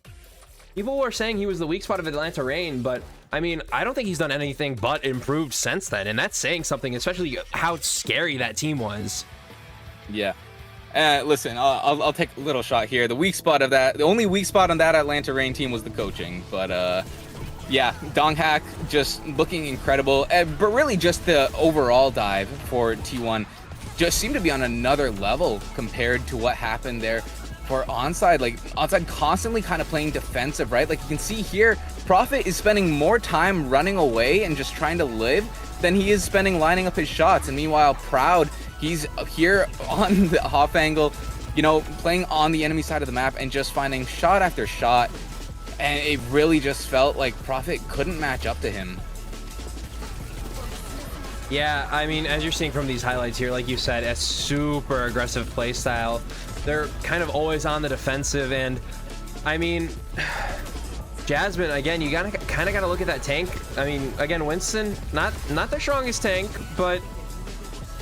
Speaker 1: people were saying he was the weak spot of Atlanta Reign, but I mean, I don't think he's done anything but improved since then, and that's saying something, especially how scary that team was.
Speaker 2: Yeah. Listen, I'll take a little shot here. The weak spot of that, the only weak spot on that Atlanta Reign team was the coaching, but yeah, Donghak just looking incredible, but really just the overall dive for T1 just seemed to be on another level compared to what happened there for Onside. Like, Onside constantly kind of playing defensive, right? Like, you can see here, Prophet is spending more time running away and just trying to live than he is spending lining up his shots. And meanwhile, Proud, he's here on the off angle, you know, playing on the enemy side of the map and just finding shot after shot. And it really just felt like Prophet couldn't match up to him.
Speaker 1: Yeah, I mean, as you're seeing from these highlights here, like you said, a super aggressive play style. They're kind of always on the defensive, and I mean, Jasmine, again, you kind of gotta look at that tank. I mean, again, Winston, not the strongest tank, but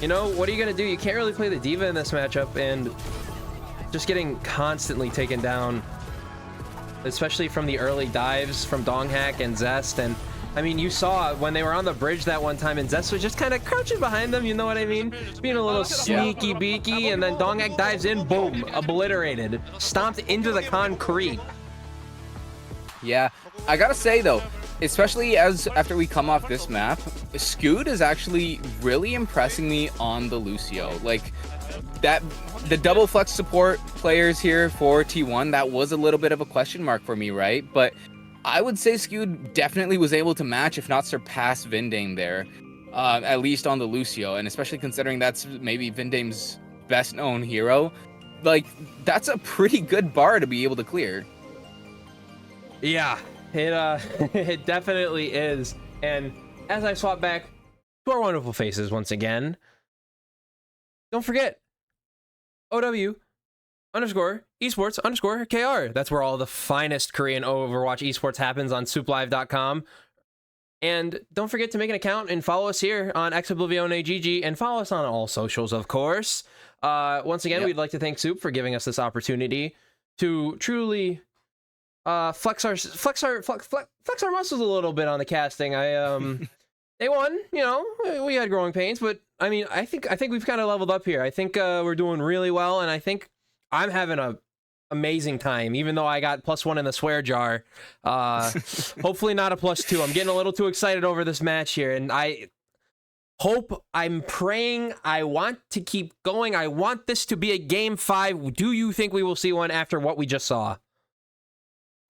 Speaker 1: you know, what are you gonna do? You can't really play the diva in this matchup, and just getting constantly taken down, especially from the early dives from Donghak and Zest. And I mean, you saw when they were on the bridge that one time and Zest was just kind of crouching behind them, you know what I mean? Being a little sneaky beaky, and then Donghak dives in, boom, obliterated, stomped into the concrete.
Speaker 2: Yeah, I gotta say though, especially after we come off this map, Scoot is actually really impressing me on the Lucio. Like, that the double flex support players here for T1, that was a little bit of a question mark for me, right? But I would say Scoot definitely was able to match, if not surpass, Vindame there, at least on the Lucio, and especially considering that's maybe Vindame's best known hero. Like, that's a pretty good bar to be able to clear.
Speaker 1: Yeah, it definitely is. And as I swap back to our wonderful faces once again, don't forget OW_esports_KR. That's where all the finest Korean Overwatch esports happens, on SOOPlive.com. And don't forget to make an account and follow us here on Ex Oblivione GG, and follow us on all socials, of course. Once again, we'd like to thank Soup for giving us this opportunity to truly flex our muscles a little bit on the casting. They won, you know, we had growing pains, but I mean, I think we've kind of leveled up here. I think we're doing really well, and I think I'm having a amazing time, even though I got +1 in the swear jar. Hopefully not a +2. I'm getting a little too excited over this match here, and I'm praying, I want to keep going. I want this to be a game 5. Do you think we will see one after what we just saw?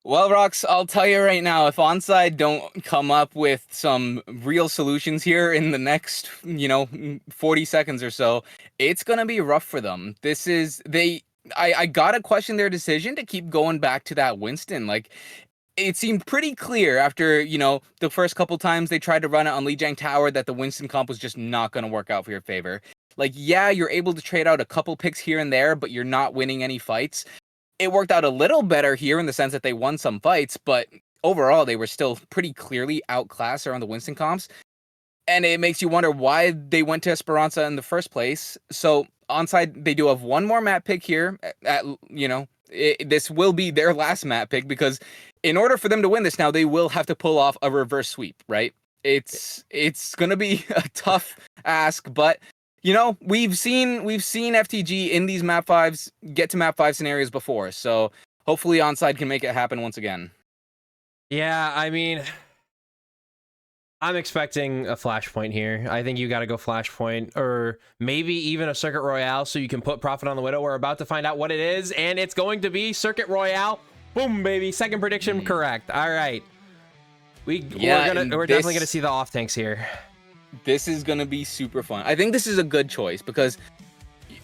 Speaker 2: Well, Rox, I'll tell you right now, if Onside don't come up with some real solutions here in the next, 40 seconds or so, it's going to be rough for them. I gotta question their decision to keep going back to that Winston. Like, it seemed pretty clear after, the first couple times they tried to run it on Lijiang Tower that the Winston comp was just not going to work out for your favor. Like, yeah, you're able to trade out a couple picks here and there, but you're not winning any fights. It worked out a little better here in the sense that they won some fights, but overall they were still pretty clearly outclassed around the Winston comps. And it makes you wonder why they went to Esperanza in the first place. So Onside, they do have one more map pick here. This will be their last map pick, because in order for them to win this now, they will have to pull off a reverse sweep, right? It's going to be a tough ask, but we've seen FTG in these map 5s get to map 5 scenarios before, so hopefully Onside can make it happen once again.
Speaker 1: Yeah, I mean, I'm expecting a flashpoint here. I think you got to go flashpoint, or maybe even a Circuit Royale, so you can put Prophet on the Widow. We're about to find out what it is, and it's going to be Circuit Royale. Boom, baby. Second prediction correct. All right. We're definitely gonna see the off tanks here.
Speaker 2: This is going to be super fun. I think this is a good choice because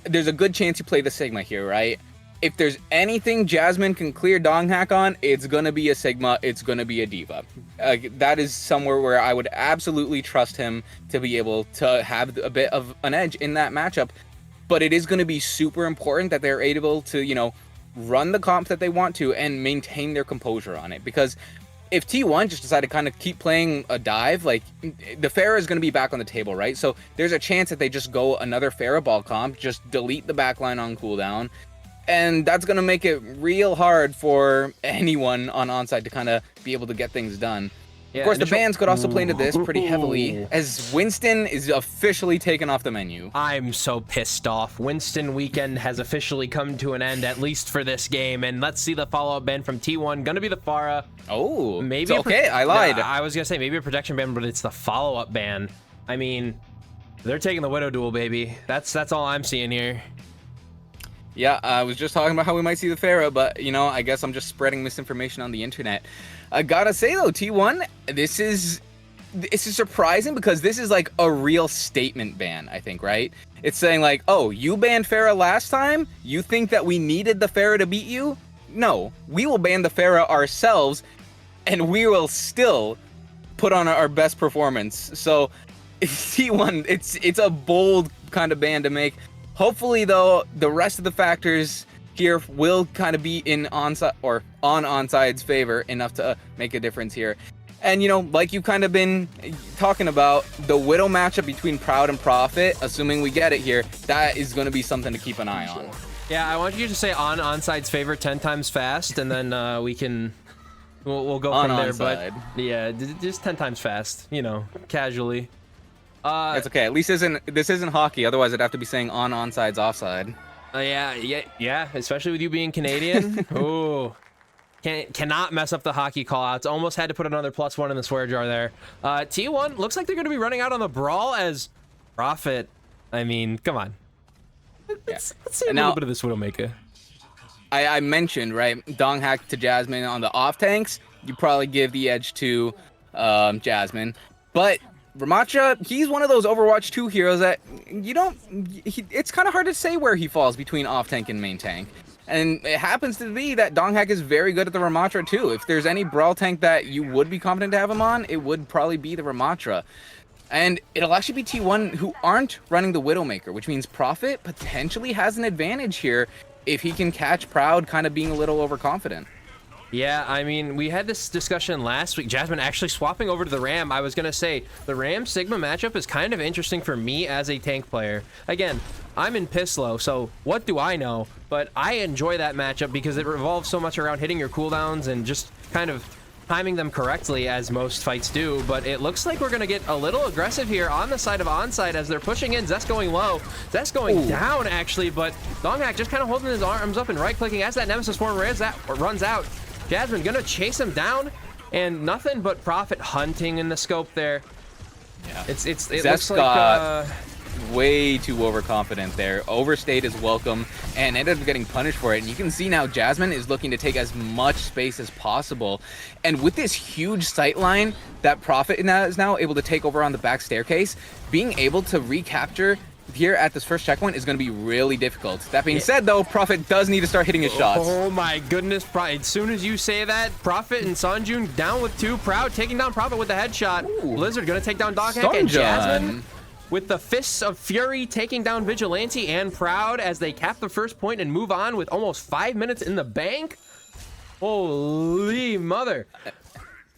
Speaker 2: there's a good chance you play the Sigma here, right? If there's anything Jasmine can clear Donghack on, it's going to be a Sigma, it's going to be a Diva. That is somewhere where I would absolutely trust him to be able to have a bit of an edge in that matchup. But it is going to be super important that they're able to, you know, run the comps that they want to and maintain their composure on it. Because if T1 just decided to kind of keep playing a dive, like, the Pharah is going to be back on the table, right? So there's a chance that they just go another Pharah ball comp, just delete the backline on cooldown. And that's going to make it real hard for anyone on Onside to kind of be able to get things done. Yeah, of course, the bans could also play into this pretty heavily, as Winston is officially taken off the menu.
Speaker 1: I'm so pissed off. Winston weekend has officially come to an end, at least for this game. And let's see the follow-up ban from T1. Gonna be the Pharah.
Speaker 2: Oh,
Speaker 1: maybe
Speaker 2: so, okay, I lied.
Speaker 1: I was gonna say maybe a protection ban, but it's the follow-up ban. I mean, they're taking the Widow duel, baby. That's all I'm seeing here.
Speaker 2: Yeah, I was just talking about how we might see the Pharah, but, you know, I guess I'm just spreading misinformation on the internet. I gotta say, though, T1, this is surprising because this is, like, a real statement ban, I think, right? It's saying, like, oh, you banned Pharah last time? You think that we needed the Pharah to beat you? No, we will ban the Pharah ourselves, and we will still put on our best performance. So, T1, it's a bold kind of ban to make. Hopefully, though, the rest of the factors here will kind of be in Onside or on Onside's favor enough to make a difference here. And, you know, like you've kind of been talking about, the Widow matchup between Proud and Prophet, assuming we get it here, that is going to be something to keep an eye on.
Speaker 1: Yeah, I want you to say on Onside's favor 10 times fast, and then we'll go from there. Onside. But yeah, just 10 times fast, you know, casually.
Speaker 2: It's okay. At least this isn't hockey. Otherwise, I'd have to be saying on Onside's offside.
Speaker 1: Yeah. Especially with you being Canadian. Ooh, cannot mess up the hockey callouts. Almost had to put another +1 in the swear jar there. T1 looks like they're going to be running out on the brawl as Prophet. I mean, come on. Let's see a little bit of this Widowmaker.
Speaker 2: I mentioned, right, Donghack to Jasmine on the off tanks. You probably give the edge to Jasmine, but Ramattra, he's one of those Overwatch 2 heroes that it's kind of hard to say where he falls between off tank and main tank. And it happens to be that Donghack is very good at the Ramattra too. If there's any brawl tank that you would be confident to have him on, it would probably be the Ramattra. And it'll actually be T1 who aren't running the Widowmaker, which means Prophet potentially has an advantage here if he can catch Proud kind of being a little overconfident.
Speaker 1: Yeah, I mean, we had this discussion last week. Jasmine actually swapping over to the Ram. I was going to say, the Ram-Sigma matchup is kind of interesting for me as a tank player. Again, I'm in Pislow, so what do I know? But I enjoy that matchup because it revolves so much around hitting your cooldowns and just kind of timing them correctly, as most fights do. But it looks like we're going to get a little aggressive here on the side of Onside as they're pushing in. Zest going low. Zest going down, actually, but Donghack just kind of holding his arms up and right-clicking as that Nemesis form runs out. Jasmine gonna chase him down, and nothing but Prophet hunting in the scope there.
Speaker 2: Yeah,
Speaker 1: it looks like
Speaker 2: way too overconfident there. Overstayed his welcome and ended up getting punished for it. And you can see now Jasmine is looking to take as much space as possible. And with this huge sight line that Prophet is now able to take over on the back staircase, being able to recapture here at this first checkpoint is going to be really difficult. That being said, though, Prophet does need to start hitting his shots.
Speaker 1: Oh my goodness, as soon as you say that, Prophet and Sunjun down with 2. Proud taking down Prophet with the headshot. Blizzard going to take down Donghack, and Jasmine with the Fists of Fury taking down Vigilante and Proud as they cap the first point and move on with almost 5 minutes in the bank. Holy mother.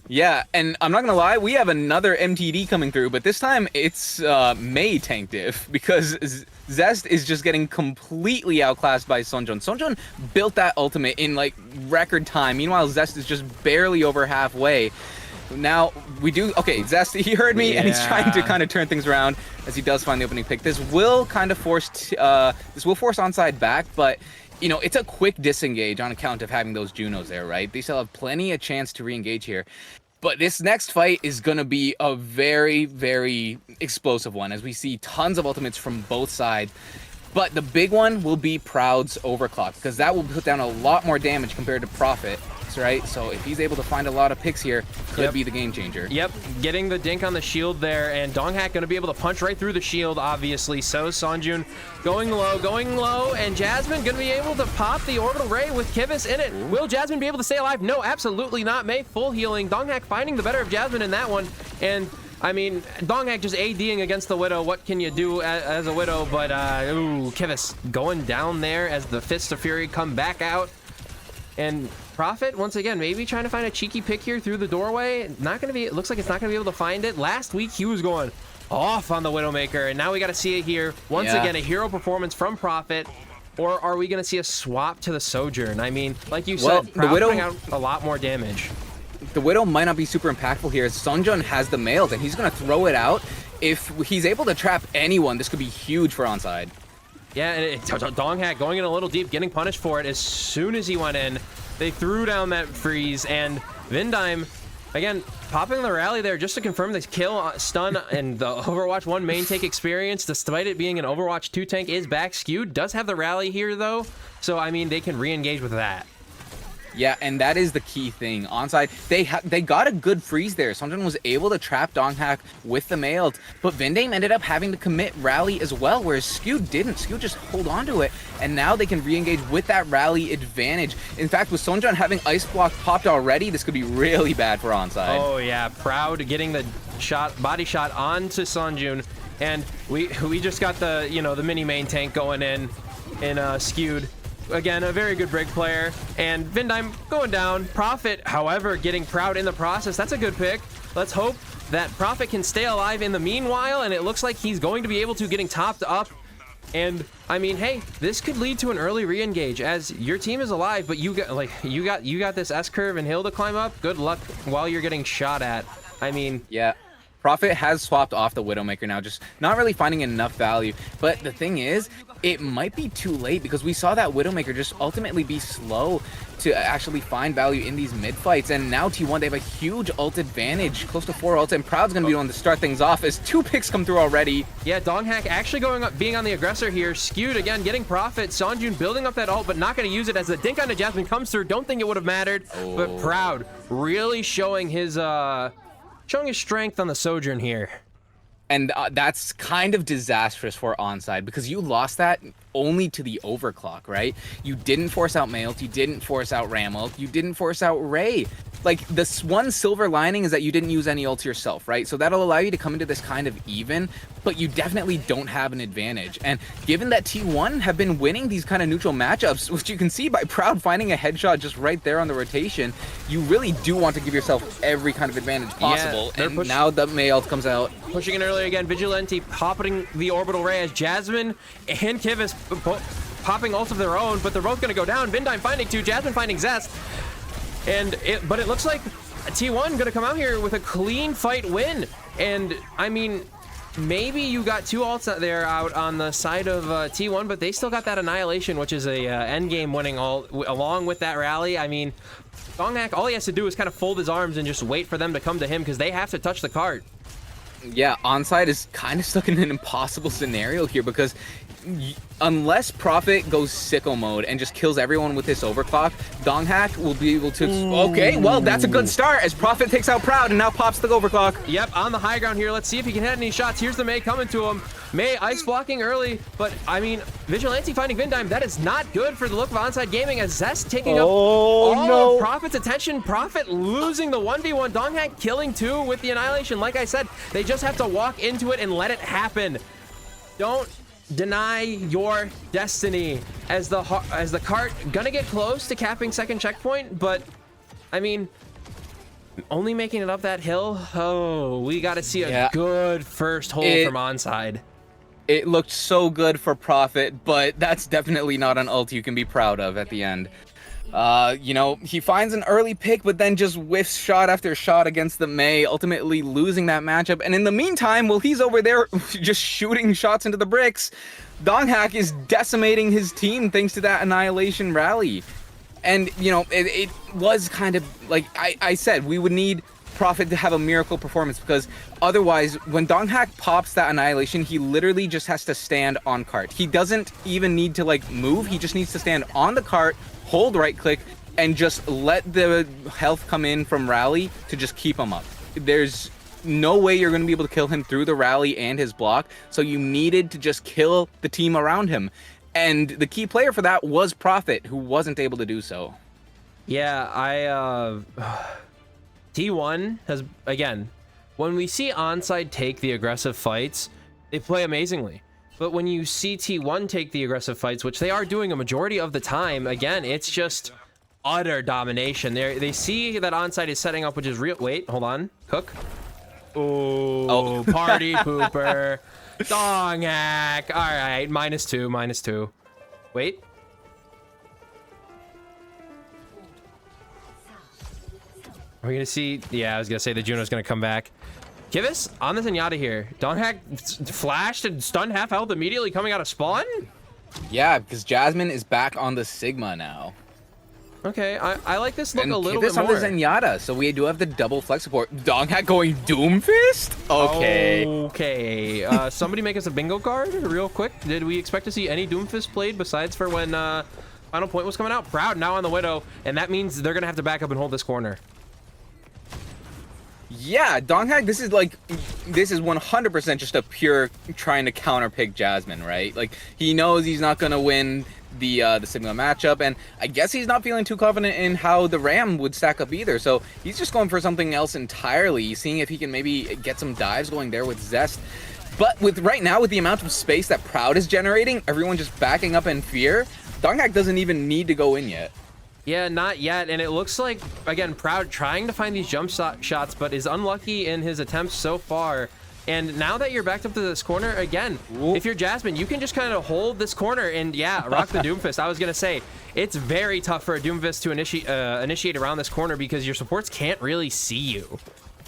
Speaker 2: Yeah, and I'm not gonna lie, we have another MTD coming through, but this time it's Mei tank diff because Zest is just getting completely outclassed by Sunjun. Sunjun built that ultimate in like record time. Meanwhile, Zest is just barely over halfway. Now we do Zest, he heard me, and he's trying to kind of turn things around as he does find the opening pick. This will kind of force Onside back, but you know, it's a quick disengage on account of having those Junos there, right? They still have plenty of chance to re-engage here. But this next fight is going to be a very, very explosive one, as we see tons of ultimates from both sides. But the big one will be Proud's overclock, because that will put down a lot more damage compared to Prophet. picks, right? So if he's able to find a lot of picks here, could be the game changer.
Speaker 1: Yep, getting the dink on the shield there, and Donghack going to be able to punch right through the shield, obviously. So Sonjun going low, and Jasmine going to be able to pop the orbital ray with Kivas in it. Ooh. Will Jasmine be able to stay alive? No, absolutely not. Mei full healing. Donghack finding the better of Jasmine in that one, and I mean, Donghack just ADing against the Widow. What can you do as a Widow? But, ooh, Kivas going down there as the Fists of Fury come back out. And Prophet, once again, maybe trying to find a cheeky pick here through the doorway. Not going to be, it looks like it's not going to be able to find it. Last week, he was going off on the Widowmaker, and now we got to see it here. Once again, a hero performance from Prophet. Or are we going to see a swap to the Sojourn? I mean, like you said,
Speaker 2: the Widow
Speaker 1: putting out a lot more damage.
Speaker 2: The Widow might not be super impactful here as Sonjun has the mails, and he's going to throw it out. If he's able to trap anyone, this could be huge for Onside.
Speaker 1: Yeah, and Donghack going in a little deep, getting punished for it as soon as he went in. They threw down that freeze, and Vindime, again, popping the rally there just to confirm the kill, stun, and the Overwatch 1 main tank experience, despite it being an Overwatch 2 tank, is back skewed. Does have the rally here, though, so, I mean, they can re-engage with that.
Speaker 2: Yeah, and that is the key thing. Onside, they got a good freeze there. Sonjun was able to trap Donghack with the mailed, but Vindame ended up having to commit rally as well, whereas Skew didn't. Skew just hold on to it, and now they can re-engage with that rally advantage. In fact, with Sonjun having Ice Block popped already, this could be really bad for Onside.
Speaker 1: Oh yeah, Proud getting the shot, body shot onto Sonjun, and we just got the, you know, the mini main tank going in Skewed. Again, a very good Brig player, and Vindime going down. Prophet, however, getting Proud in the process. That's a good pick. Let's hope that Prophet can stay alive in the meanwhile, and it looks like he's going to be able to, getting topped up. And I mean, hey, this could lead to an early re-engage as your team is alive, but you got this S curve and hill to climb up. Good luck while you're getting shot at. I mean,
Speaker 2: yeah. Prophet has swapped off the Widowmaker now, just not really finding enough value. But the thing is, it might be too late because we saw that Widowmaker just ultimately be slow to actually find value in these mid fights. And now T1, they have a huge ult advantage, close to 4 ults, and Proud's going to be the one to start things off as 2 picks come through already.
Speaker 1: Yeah, Donghack actually going up, being on the aggressor here. Skewed again, getting Prophet. Sonjun building up that ult, but not going to use it as the dink onto Jasmine comes through. Don't think it would have mattered, but Proud really showing his strength on the Sojourn here.
Speaker 2: And that's kind of disastrous for Onside because you lost that only to the overclock, right? You didn't force out Mailed, you didn't force out Ramult, you didn't force out Ray. Like, this one silver lining is that you didn't use any ults yourself, right? So that'll allow you to come into this kind of even, but you definitely don't have an advantage. And given that T1 have been winning these kind of neutral matchups, which you can see by Proud finding a headshot just right there on the rotation, you really do want to give yourself every kind of advantage possible. Yeah, and now the May ult comes out.
Speaker 1: Pushing in early again, Vigilante popping the orbital ray as Jasmine and Kivas popping ults of their own, but they're both going to go down. Vindime finding 2, Jasmine finding Zest. But it looks like T1 going to come out here with a clean fight win. And I mean, maybe you got 2 ults out there out on the side of T1, but they still got that Annihilation, which is a end game winning ult along with that rally. I mean, Donghack, all he has to do is kind of fold his arms and just wait for them to come to him because they have to touch the cart.
Speaker 2: Yeah, Onside is kind of stuck in an impossible scenario here because unless Prophet goes sicko mode and just kills everyone with this overclock, Donghack will be able to... Okay, well, that's a good start as Prophet takes out Proud and now pops the overclock.
Speaker 1: Yep, on the high ground here. Let's see if he can hit any shots. Here's the Mei coming to him. Mei ice blocking early, but I mean, Vigilante finding Vindime. That is not good for the look of Onside Gaming as Zest taking up all of Prophet's attention. Prophet losing the 1v1. Donghack killing 2 with the Annihilation. Like I said, they just have to walk into it and let it happen. Don't deny your destiny as the cart gonna get close to capping second checkpoint, but I mean, only making it up that hill. Oh, we got to see a good first hole from Onside.
Speaker 2: It looked so good for Prophet, but that's definitely not an ult you can be proud of at the end. You know, he finds an early pick, but then just whiffs shot after shot against the Mei, ultimately losing that matchup. And in the meantime, while he's over there just shooting shots into the bricks, Donghack is decimating his team thanks to that Annihilation rally. And, you know, it was kind of like I said, we would need Prophet to have a miracle performance because otherwise, when Donghack pops that Annihilation, he literally just has to stand on cart. He doesn't even need to, like, move. He just needs to stand on the cart, hold right click, and just let the health come in from rally to just keep him up. There's no way you're going to be able to kill him through the rally and his block, so you needed to just kill the team around him. And the key player for that was Prophet, who wasn't able to do so.
Speaker 1: Yeah, T1 has, again, when we see Onside take the aggressive fights, they play amazingly. But when you see T1 take the aggressive fights, which they are doing a majority of the time, again, it's just utter domination. They see that Onside is setting up, which is real. Wait, hold on. Cook. Oh, party pooper. Dong hack. All right, -2, -2. Wait. Are we gonna see? Yeah, I was gonna say the Juno's gonna come back. Kivus on the Zenyatta here. Dong hack flashed and stunned half health immediately coming out of spawn.
Speaker 2: Yeah, because Jasmine is back on the Sigma now.
Speaker 1: Okay, I like this look
Speaker 2: and
Speaker 1: a little
Speaker 2: Kivus
Speaker 1: bit more.
Speaker 2: on the Zenyatta, so we do have the double flex support. Dong hack going Doomfist? Okay.
Speaker 1: Okay. Somebody make us a bingo card real quick. Did we expect to see any Doomfist played besides for when Final Point was coming out? Proud now on the Widow, and that means they're gonna have to back up and hold this corner.
Speaker 2: Yeah, Dong hack, this is 100% just a pure trying to counterpick Jasmine, right? Like, he knows he's not gonna win the Sigma matchup, and I guess he's not feeling too confident in how the Ram would stack up either, so he's just going for something else entirely, seeing if he can maybe get some dives going there with Zest. But right now, with the amount of space that Proud is generating, everyone just backing up in fear, Dong hack doesn't even need to go in yet.
Speaker 1: Yeah, not yet, and it looks like, again, Proud trying to find these jump shots, but is unlucky in his attempts so far. And now that you're backed up to this corner, again, if you're Jasmine, you can just kind of hold this corner and, yeah, rock the Doomfist. I was going to say, it's very tough for a Doomfist to initiate around this corner because your supports can't really see you.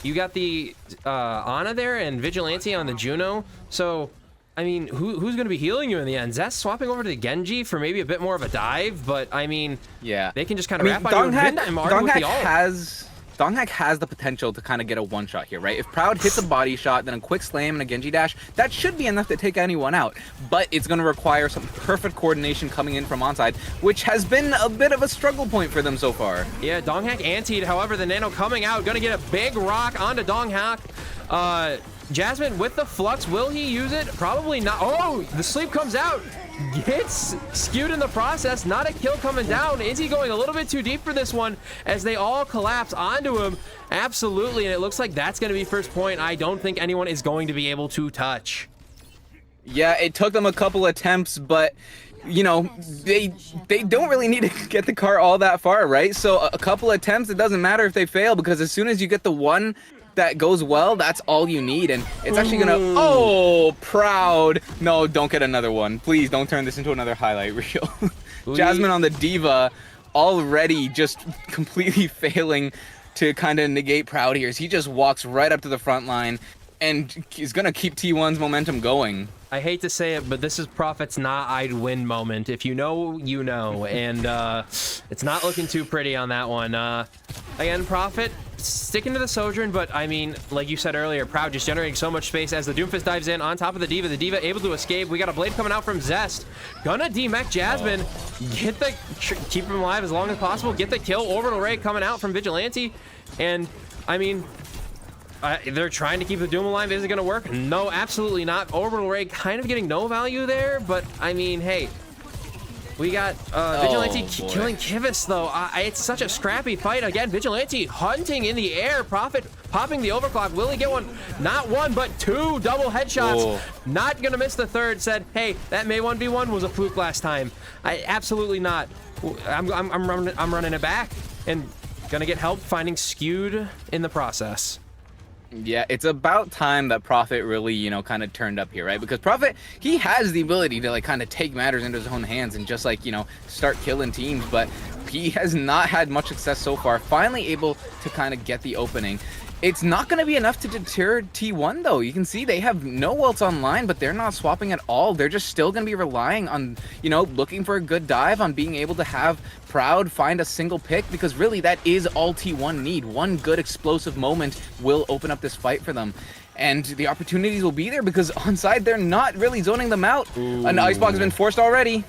Speaker 1: You got the Ana there and Vigilante on the Juno, so... I mean, who's going to be healing you in the end? Zest swapping over to the Genji for maybe a bit more of a dive, but I mean,
Speaker 2: yeah,
Speaker 1: they can just kind of wrap on you with NTMR with the ult.
Speaker 2: Dong hack has the potential to kind of get a one-shot here, right? If Proud hits a body shot, then a quick slam and a Genji dash, that should be enough to take anyone out. But it's going to require some perfect coordination coming in from Onside, which has been a bit of a struggle point for them so far.
Speaker 1: Yeah, Dong hack antied, however, the Nano coming out, going to get a big rock onto Dong hack. Jasmine with the flux, will he use it? Probably not. Oh, the sleep comes out. Gets skewed in the process. Not a kill coming down. Is he going a little bit too deep for this one as they all collapse onto him? Absolutely, and it looks like that's going to be first point. I don't think anyone is going to be able to touch.
Speaker 2: Yeah, it took them a couple attempts, but you know, they don't really need to get the car all that far, right? So a couple attempts, it doesn't matter if they fail, because as soon as you get the one that goes well, that's all you need, and it's actually gonna... Oh, Proud. No, don't get another one. Please don't turn this into another highlight reel. Jasmine on the Diva already just completely failing to kind of negate Proud here. He just walks right up to the front line and is gonna keep T1's momentum going.
Speaker 1: I hate to say it, but this is Prophet's not I'd win moment. If you know, you know, and it's not looking too pretty on that one. Again, Prophet sticking to the Sojourn, but I mean, like you said earlier, Proud just generating so much space as the Doomfist dives in on top of the Diva. The Diva able to escape. We got a blade coming out from Zest. Gonna demech Jasmine. Get the... Keep him alive as long as possible. Get the kill. Orbital Ray coming out from Vigilante. And, I mean... they're trying to keep the Doom alive. Is it going to work? No, absolutely not. Orbital Ray kind of getting no value there, but I mean, hey, we got Vigilante killing Kivus, though. It's such a scrappy fight. Again, Vigilante hunting in the air. Prophet popping the overclock. Will he get one? Not one, but two double headshots.
Speaker 2: Whoa.
Speaker 1: Not going to miss the third. Said, hey, that May 1v1 was a fluke last time. Absolutely not. I'm running it back and going to get help finding skewed in the process.
Speaker 2: Yeah, it's about time that Prophet really, you know, kind of turned up here, right? Because Prophet, he has the ability to, like, kind of take matters into his own hands and just, like, you know, start killing teams, but he has not had much success so far. Finally able to kind of get the opening. It's not going to be enough to deter T1, though. You can see they have no ults online, but they're not swapping at all. They're just still going to be relying on, you know, looking for a good dive, on being able to have Proud find a single pick, because really that is all T1 need. One good explosive moment will open up this fight for them. And the opportunities will be there because Onside, they're not really zoning them out.
Speaker 1: Ooh.
Speaker 2: An icebox has been forced already.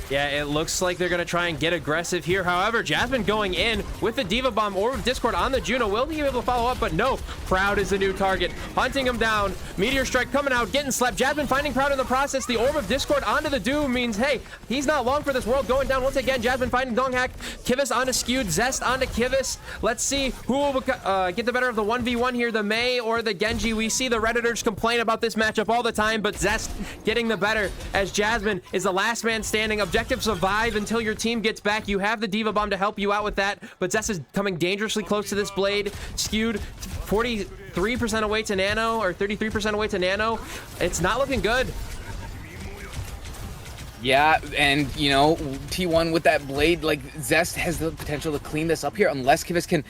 Speaker 1: Yeah, it looks like they're going to try and get aggressive here. However, Jasmine going in with the Diva Bomb, Orb of Discord on the Juno. Will he be able to follow up? But no, Proud is the new target. Hunting him down. Meteor Strike coming out, getting slapped. Jasmine finding Proud in the process. The Orb of Discord onto the Doom means, hey, he's not long for this world. Going down once again. Jasmine finding Donghack. Kivas onto Skewed. Zest onto Kivas. Let's see who will get the better of the 1v1 here, the Mei or the Genji. We see the Redditors complain about this matchup all the time, but Zest getting the better as Jasmine is the last man standing. Objective survive until your team gets back. You have the Diva Bomb to help you out with that, but Zest is coming dangerously close to this blade. Skewed 43% away to Nano, or 33% away to Nano. It's not looking good.
Speaker 2: Yeah, and you know, T1 with that blade, like Zest has the potential to clean this up here unless Kivas can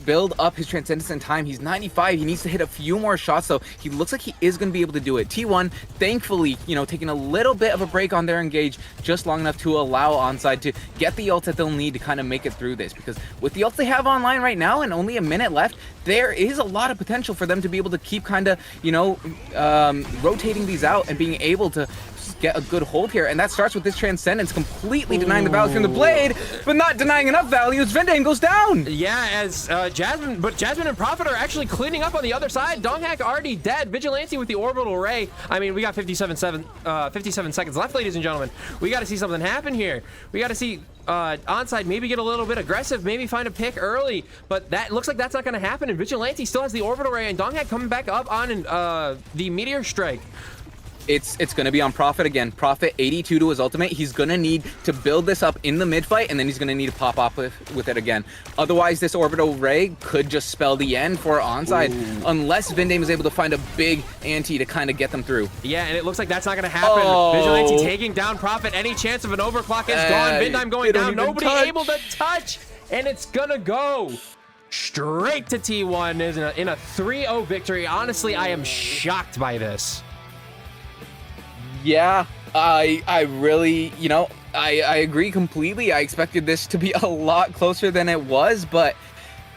Speaker 2: build up his Transcendence in time. He's 95. He needs to hit a few more shots, though. He looks like he is going to be able to do it. T1, thankfully, you know, taking a little bit of a break on their engage, just long enough to allow Onside to get the ult that they'll need to kind of make it through this. Because with the ults they have online right now and only a minute left, there is a lot of potential for them to be able to keep kind of, you know, rotating these out and being able to get a good hold here, and that starts with this Transcendence completely denying the value from the blade, but not denying enough value as Vendame goes down.
Speaker 1: Yeah, as Jasmine and Prophet are actually cleaning up on the other side. Donghack already dead. Vigilante with the orbital ray. I mean, we got 57 seconds left, ladies and gentlemen. We got to see something happen here. We got to see Onside maybe get a little bit aggressive, maybe find a pick early, but that looks like that's not going to happen, and Vigilante still has the orbital ray, and Donghack coming back up on the Meteor Strike.
Speaker 2: It's going to be on Prophet again. Prophet 82 to his ultimate. He's going to need to build this up in the mid fight, and then he's going to need to pop off with it again. Otherwise, this orbital ray could just spell the end for Onside, unless Vendame is able to find a big anti to kind of get them through.
Speaker 1: Yeah, and it looks like that's not going to happen. Vigilante taking down Prophet. Any chance of an overclock is gone. Vendame going down. Nobody able to touch, and it's going to go straight to T1 in a 3-0 victory. Honestly, I am shocked by this.
Speaker 2: Yeah, I really, you know, I agree completely. I expected this to be a lot closer than it was, but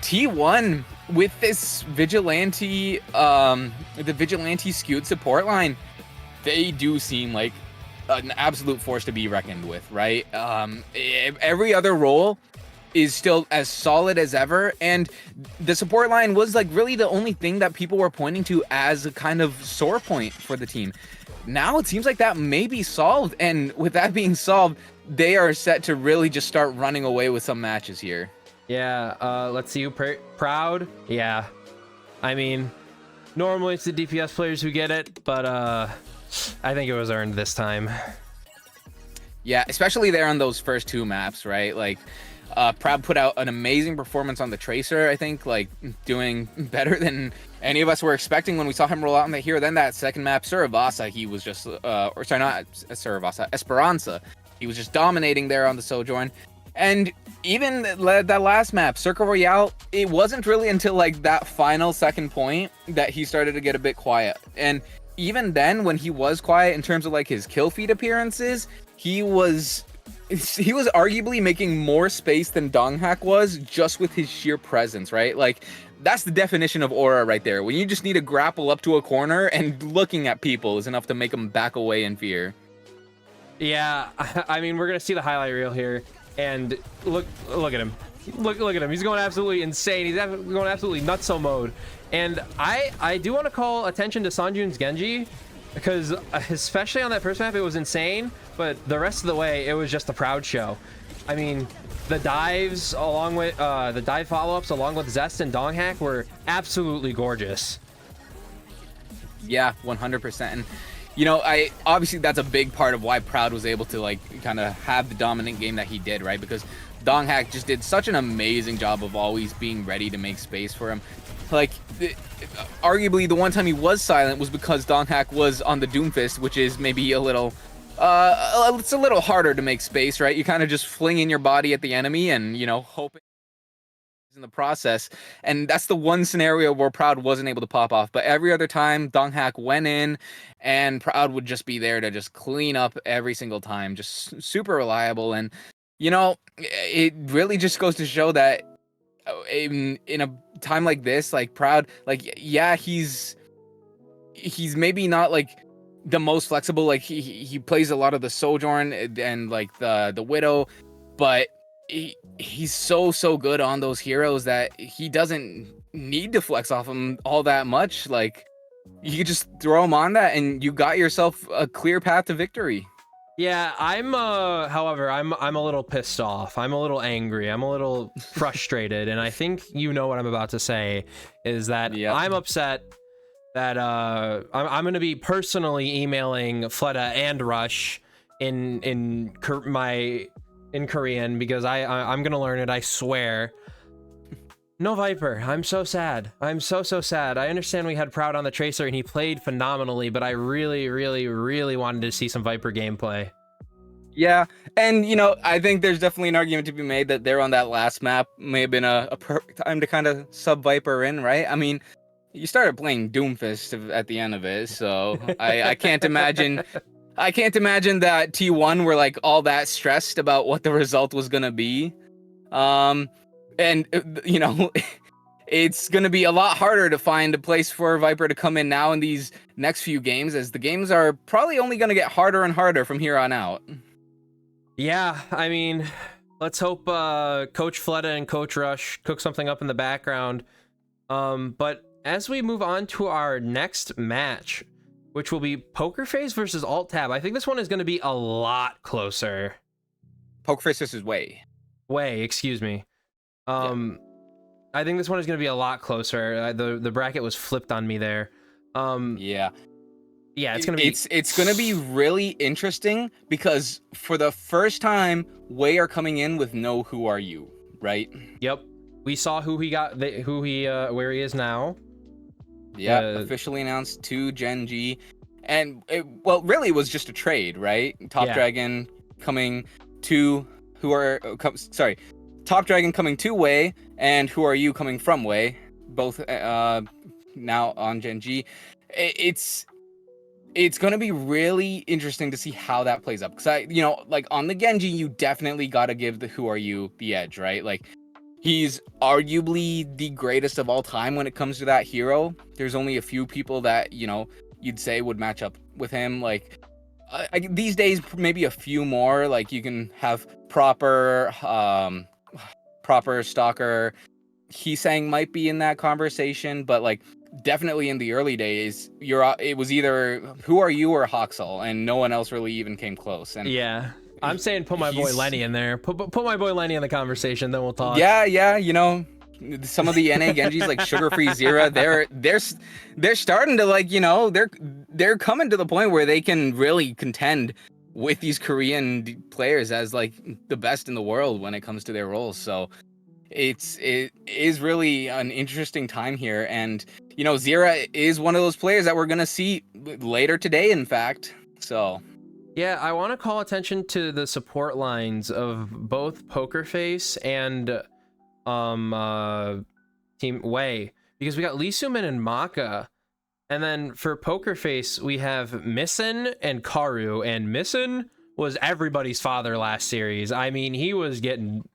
Speaker 2: T1 with this Vigilante, the Vigilante skewed support line, they do seem like an absolute force to be reckoned with, right? Every other role is still as solid as ever, and the support line was like really the only thing that people were pointing to as a kind of sore point for the team. Now it seems like that may be solved, and with that being solved, they are set to really just start running away with some matches here.
Speaker 1: Yeah, let's see who Proud. Yeah, I mean, normally it's the DPS players who get it, but I think it was earned this time.
Speaker 2: Yeah, especially there on those first two maps, right? Like, Proud put out an amazing performance on the Tracer, I think, like doing better than any of us were expecting when we saw him roll out on the hero. Then that second map, Suravasa, he was just, or sorry, not Suravasa, Esperanza. He was just dominating there on the Sojourn. And even that last map, Circle Royale, it wasn't really until like that final second point that he started to get a bit quiet. And even then, when he was quiet in terms of like his kill feed appearances, he was arguably making more space than Donghack was just with his sheer presence, right? Like, that's the definition of aura right there. When you just need to grapple up to a corner and looking at people is enough to make them back away in fear.
Speaker 1: Yeah, I mean, we're going to see the highlight reel here, and look at him. Look at him. He's going absolutely insane. He's going absolutely nutso mode. And I do want to call attention to Sanjun's Genji, because especially on that first map, it was insane, but the rest of the way, it was just a Proud show. I mean, the dives along with the dive follow-ups along with Zest and Donghack were absolutely gorgeous.
Speaker 2: Yeah, 100%. And you know, obviously that's a big part of why Proud was able to like kind of have the dominant game that he did, right? Because Donghack just did such an amazing job of always being ready to make space for him. Like, arguably the one time he was silent was because Donghack was on the Doomfist, which is maybe a little, it's a little harder to make space, right? You kind of just fling in your body at the enemy and, you know, hoping in the process. And that's the one scenario where Proud wasn't able to pop off. But every other time, Donghack went in and Proud would just be there to just clean up every single time. Just super reliable. And, you know, it really just goes to show that in a time like this, like Proud, like, yeah, he's maybe not like the most flexible. Like he plays a lot of the Sojourn and like the Widow, but he's so good on those heroes that he doesn't need to flex off them all that much. Like you could just throw him on that and you got yourself a clear path to victory.
Speaker 1: Yeah, however, I'm a little pissed off. I'm a little angry. I'm a little frustrated, and I think you know what I'm about to say is that
Speaker 2: Yep.
Speaker 1: I'm upset that I'm going to be personally emailing Fleta and Rush in Korean because I'm going to learn it, I swear. No Viper. I'm so sad. I'm so sad. I understand we had Proud on the Tracer and he played phenomenally, but I really wanted to see some Viper gameplay.
Speaker 2: Yeah, and you know, I think there's definitely an argument to be made that they're on that last map may have been a perfect time to kind of sub Viper in, right? I mean, you started playing Doomfist at the end of it, so I can't imagine that T1 were like all that stressed about what the result was gonna be. And you know, it's gonna be a lot harder to find a place for Viper to come in now in these next few games, as the games are probably only gonna get harder and harder from here on out.
Speaker 1: Yeah, I mean, let's hope Coach Fleta and Coach Rush cook something up in the background. But as we move on to our next match, which will be Poker Face versus Alt Tab, I think this one is going to be a lot closer.
Speaker 2: Poker Face versus
Speaker 1: Way, excuse me. I think this one is going to be a lot closer. The bracket was flipped on me there. Yeah, it's
Speaker 2: gonna be really interesting because for the first time, Way are coming in with no "Who are you?" right?
Speaker 1: Yep, we saw who he got, where he is now.
Speaker 2: Yeah, officially announced to Gen G, and really it was just a trade, right? Top Dragon coming to Top Dragon coming to Way, and Who are you coming from Way, both now on Gen G. It's going to be really interesting to see how that plays up. Because like on the Genji, you definitely got to give the Who Are You the edge, right? Like he's arguably the greatest of all time when it comes to that hero. There's only a few people that, you'd say would match up with him. Like these days, maybe a few more. Like you can have proper Stalker. Heesang might be in that conversation, but like definitely in the early days, it was either Who Are You or Hoxel, and no one else really even came close. And
Speaker 1: yeah, I'm saying put my boy Lenny in there. Put my boy Lenny in the conversation, then we'll talk.
Speaker 2: Yeah, some of the NA Genjis like Sugar Free Zera, they're starting to like, they're coming to the point where they can really contend with these Korean players as like the best in the world when it comes to their roles. So it is really an interesting time here, and Zera is one of those players that we're gonna see later today, in fact. So
Speaker 1: yeah, I want to call attention to the support lines of both Poker Face and Team Way, because we got Lee Sumin and Maka, and then for Poker Face we have Missin and Karu, and Missin was everybody's father last series. I mean, he was getting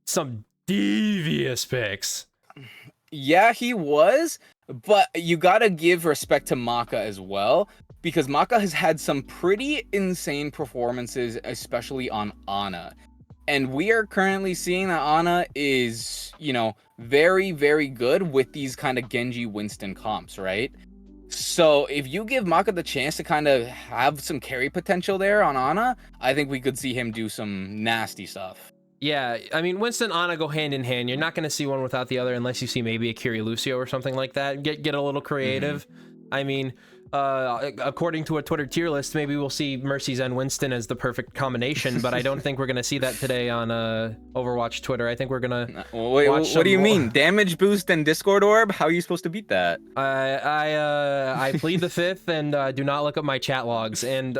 Speaker 1: some devious picks.
Speaker 2: Yeah, he was, but you gotta give respect to Maka as well, because Maka has had some pretty insane performances, especially on Ana. And we are currently seeing that Ana is, very, very good with these kind of Genji Winston comps, right? So if you give Maka the chance to kind of have some carry potential there on Ana, I think we could see him do some nasty stuff.
Speaker 1: Yeah, I mean, Winston and Ana go hand in hand. You're not going to see one without the other unless you see maybe a Kiri Lucio or something like that. Get a little creative. I mean, according to a Twitter tier list, maybe we'll see Mercy's and Winston as the perfect combination, but I don't think we're going to see that today on Overwatch Twitter. I think we're going to
Speaker 2: what do you mean? Damage boost and Discord Orb? How are you supposed to beat that?
Speaker 1: I plead the fifth and do not look up my chat logs. And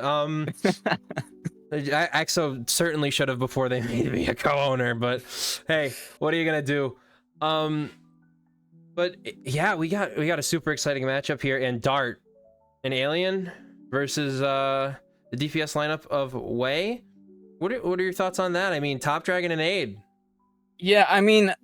Speaker 1: EXO certainly should have before they made me a co-owner, but hey, what are you gonna do? But yeah, we got a super exciting matchup here, and Dart, an alien versus the DPS lineup of Way. What are your thoughts on that? I mean, Top Dragon and Aid.
Speaker 2: Yeah, I mean,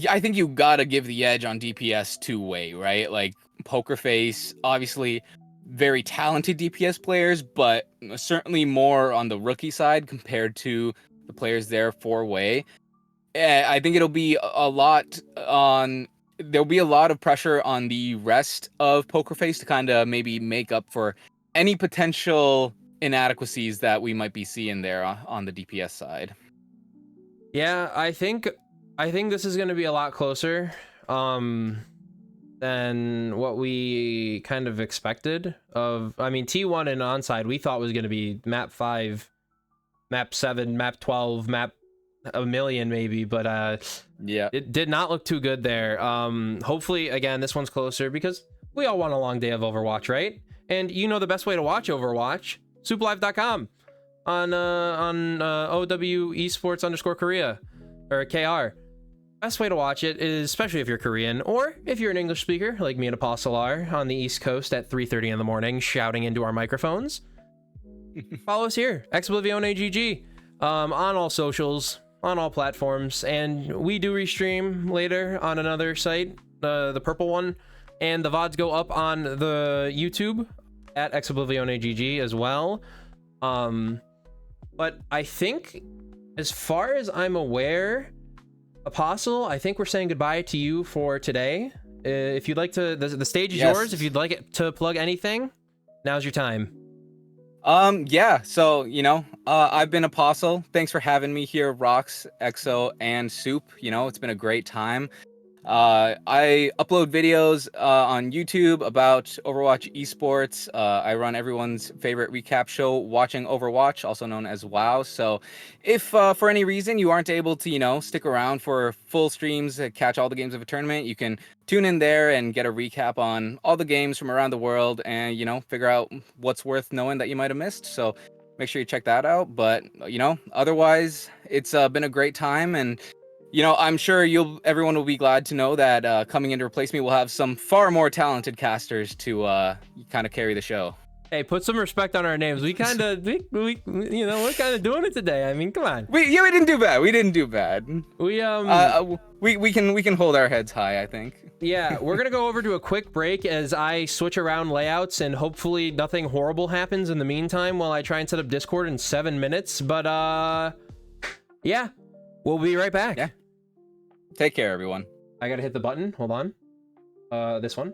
Speaker 2: I think you gotta give the edge on DPS to Way, right? Like Poker Face, obviously very talented DPS players, but certainly more on the rookie side compared to the players there 4-way. I think it'll be a lot on. There'll be a lot of pressure on the rest of Poker Face to kind of maybe make up for any potential inadequacies that we might be seeing there on the DPS side.
Speaker 1: Yeah, I think this is going to be a lot closer than what we kind of expected. I mean, T1 and Onside we thought was going to be map 5, map 7, map 12, map a million maybe, but
Speaker 2: yeah,
Speaker 1: it did not look too good there. Hopefully again this one's closer, because we all want a long day of Overwatch, right? And you know the best way to watch Overwatch, SOOPlive.com on OW esports _ Korea or KR. Best way to watch it is, especially if you're Korean, or if you're an English speaker like me and Apostle are on the East Coast at 3:30 in the morning shouting into our microphones. Follow us here, Ex Oblivione GG, on all socials, on all platforms, and we do restream later on another site, the purple one, and the VODs go up on the YouTube at Ex Oblivione GG as well. But I think, as far as I'm aware, Apostle, I think we're saying goodbye to you for today. If you'd like to, the stage is yours. If you'd like it to plug anything, now's your time.
Speaker 2: Yeah, so, I've been Apostle. Thanks for having me here, Rox, Exo, and Soup. It's been a great time. I upload videos on YouTube about Overwatch esports. I run everyone's favorite recap show, Watching Overwatch, also known as WoW. So if for any reason you aren't able to, stick around for full streams to catch all the games of a tournament, you can tune in there and get a recap on all the games from around the world and, figure out what's worth knowing that you might have missed. So make sure you check that out. But, otherwise, it's been a great time, and I'm sure everyone will be glad to know that coming in to replace me, we'll have some far more talented casters to kind of carry the show.
Speaker 1: Hey, put some respect on our names. We kind of, we're kind of doing it today. I mean, come on.
Speaker 2: We didn't do bad. We didn't do bad. We can hold our heads high, I think.
Speaker 1: Yeah, we're gonna go over to a quick break as I switch around layouts, and hopefully nothing horrible happens in the meantime while I try and set up Discord in 7 minutes. But yeah, we'll be right back.
Speaker 2: Yeah. Take care, everyone.
Speaker 1: I gotta hit the button. Hold on. This one.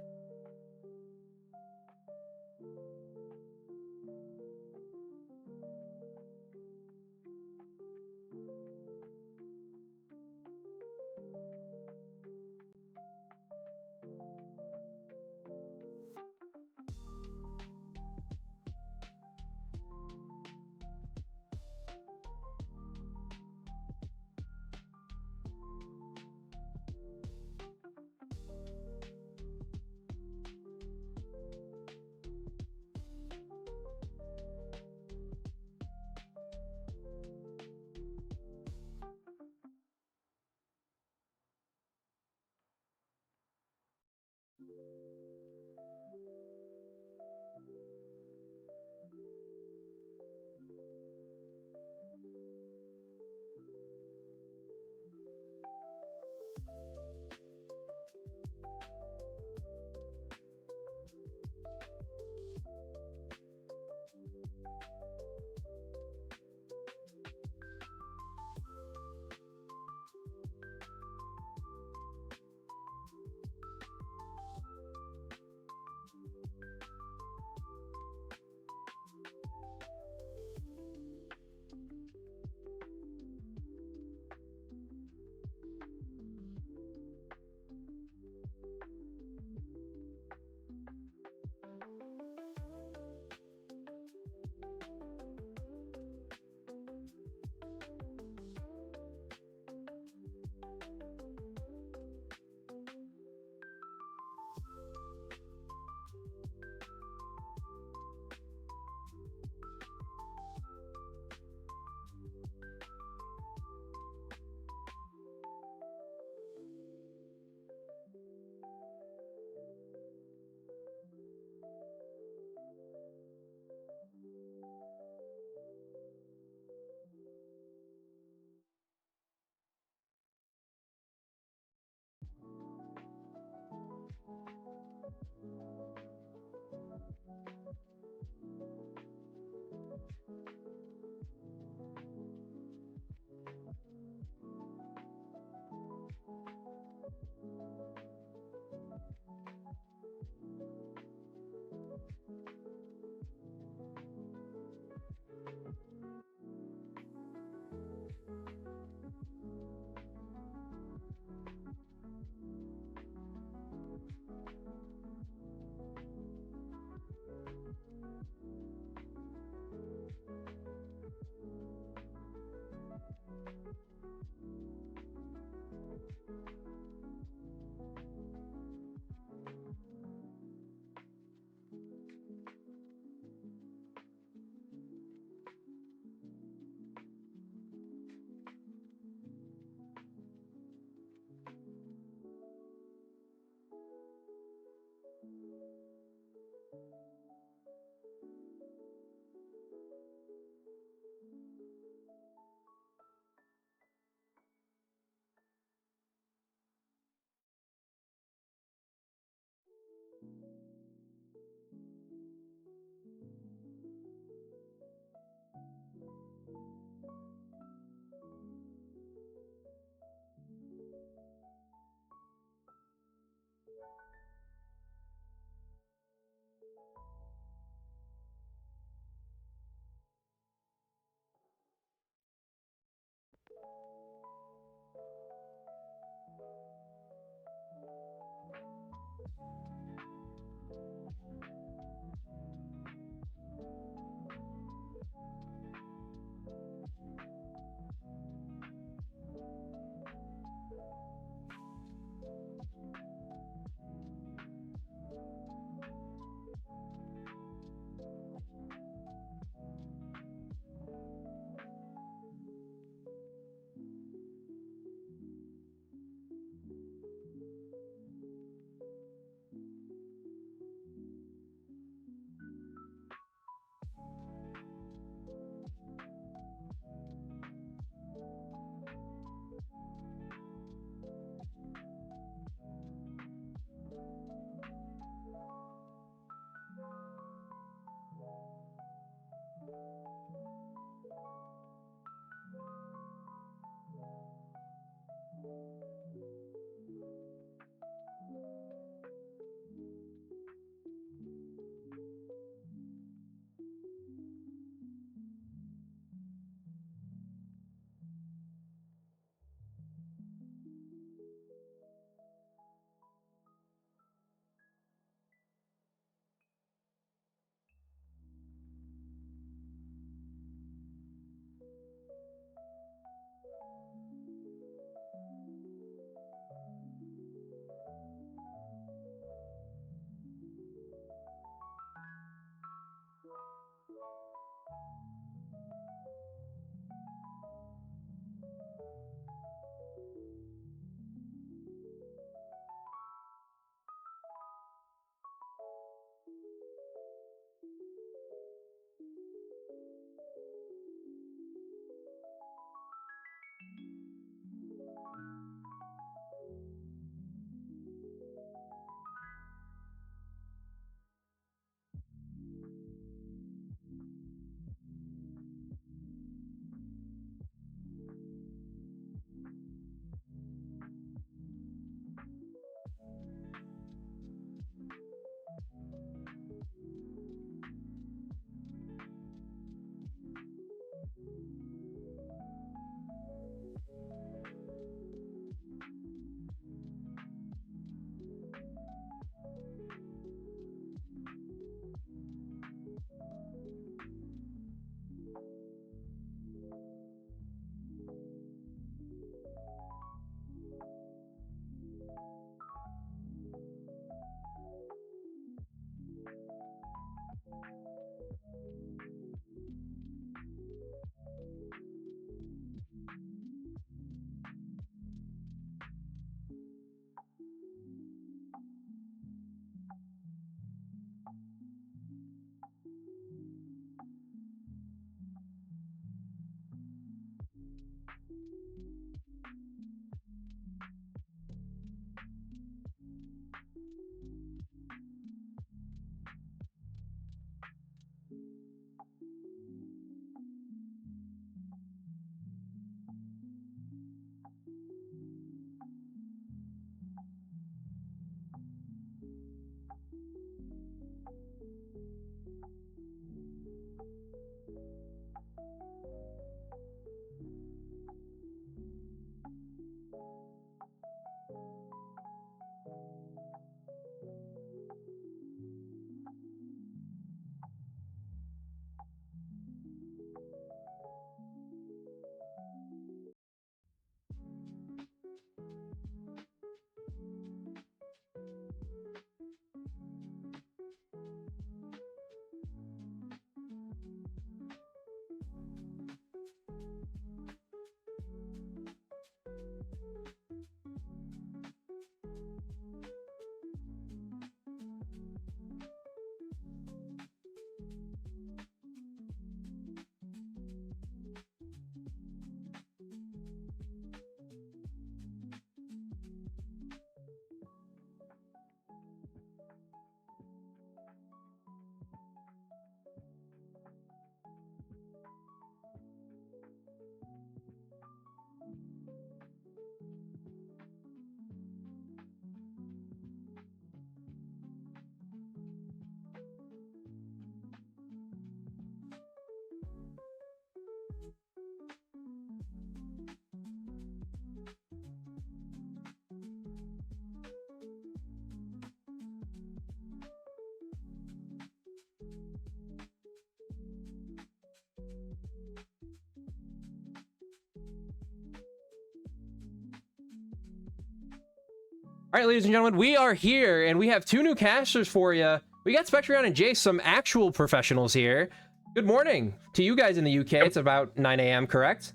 Speaker 1: All right, ladies and gentlemen, we are here, and we have two new casters for you. We got Spectreon and Jace, some actual professionals here. Good morning to you guys in the UK. It's about 9 a.m., correct?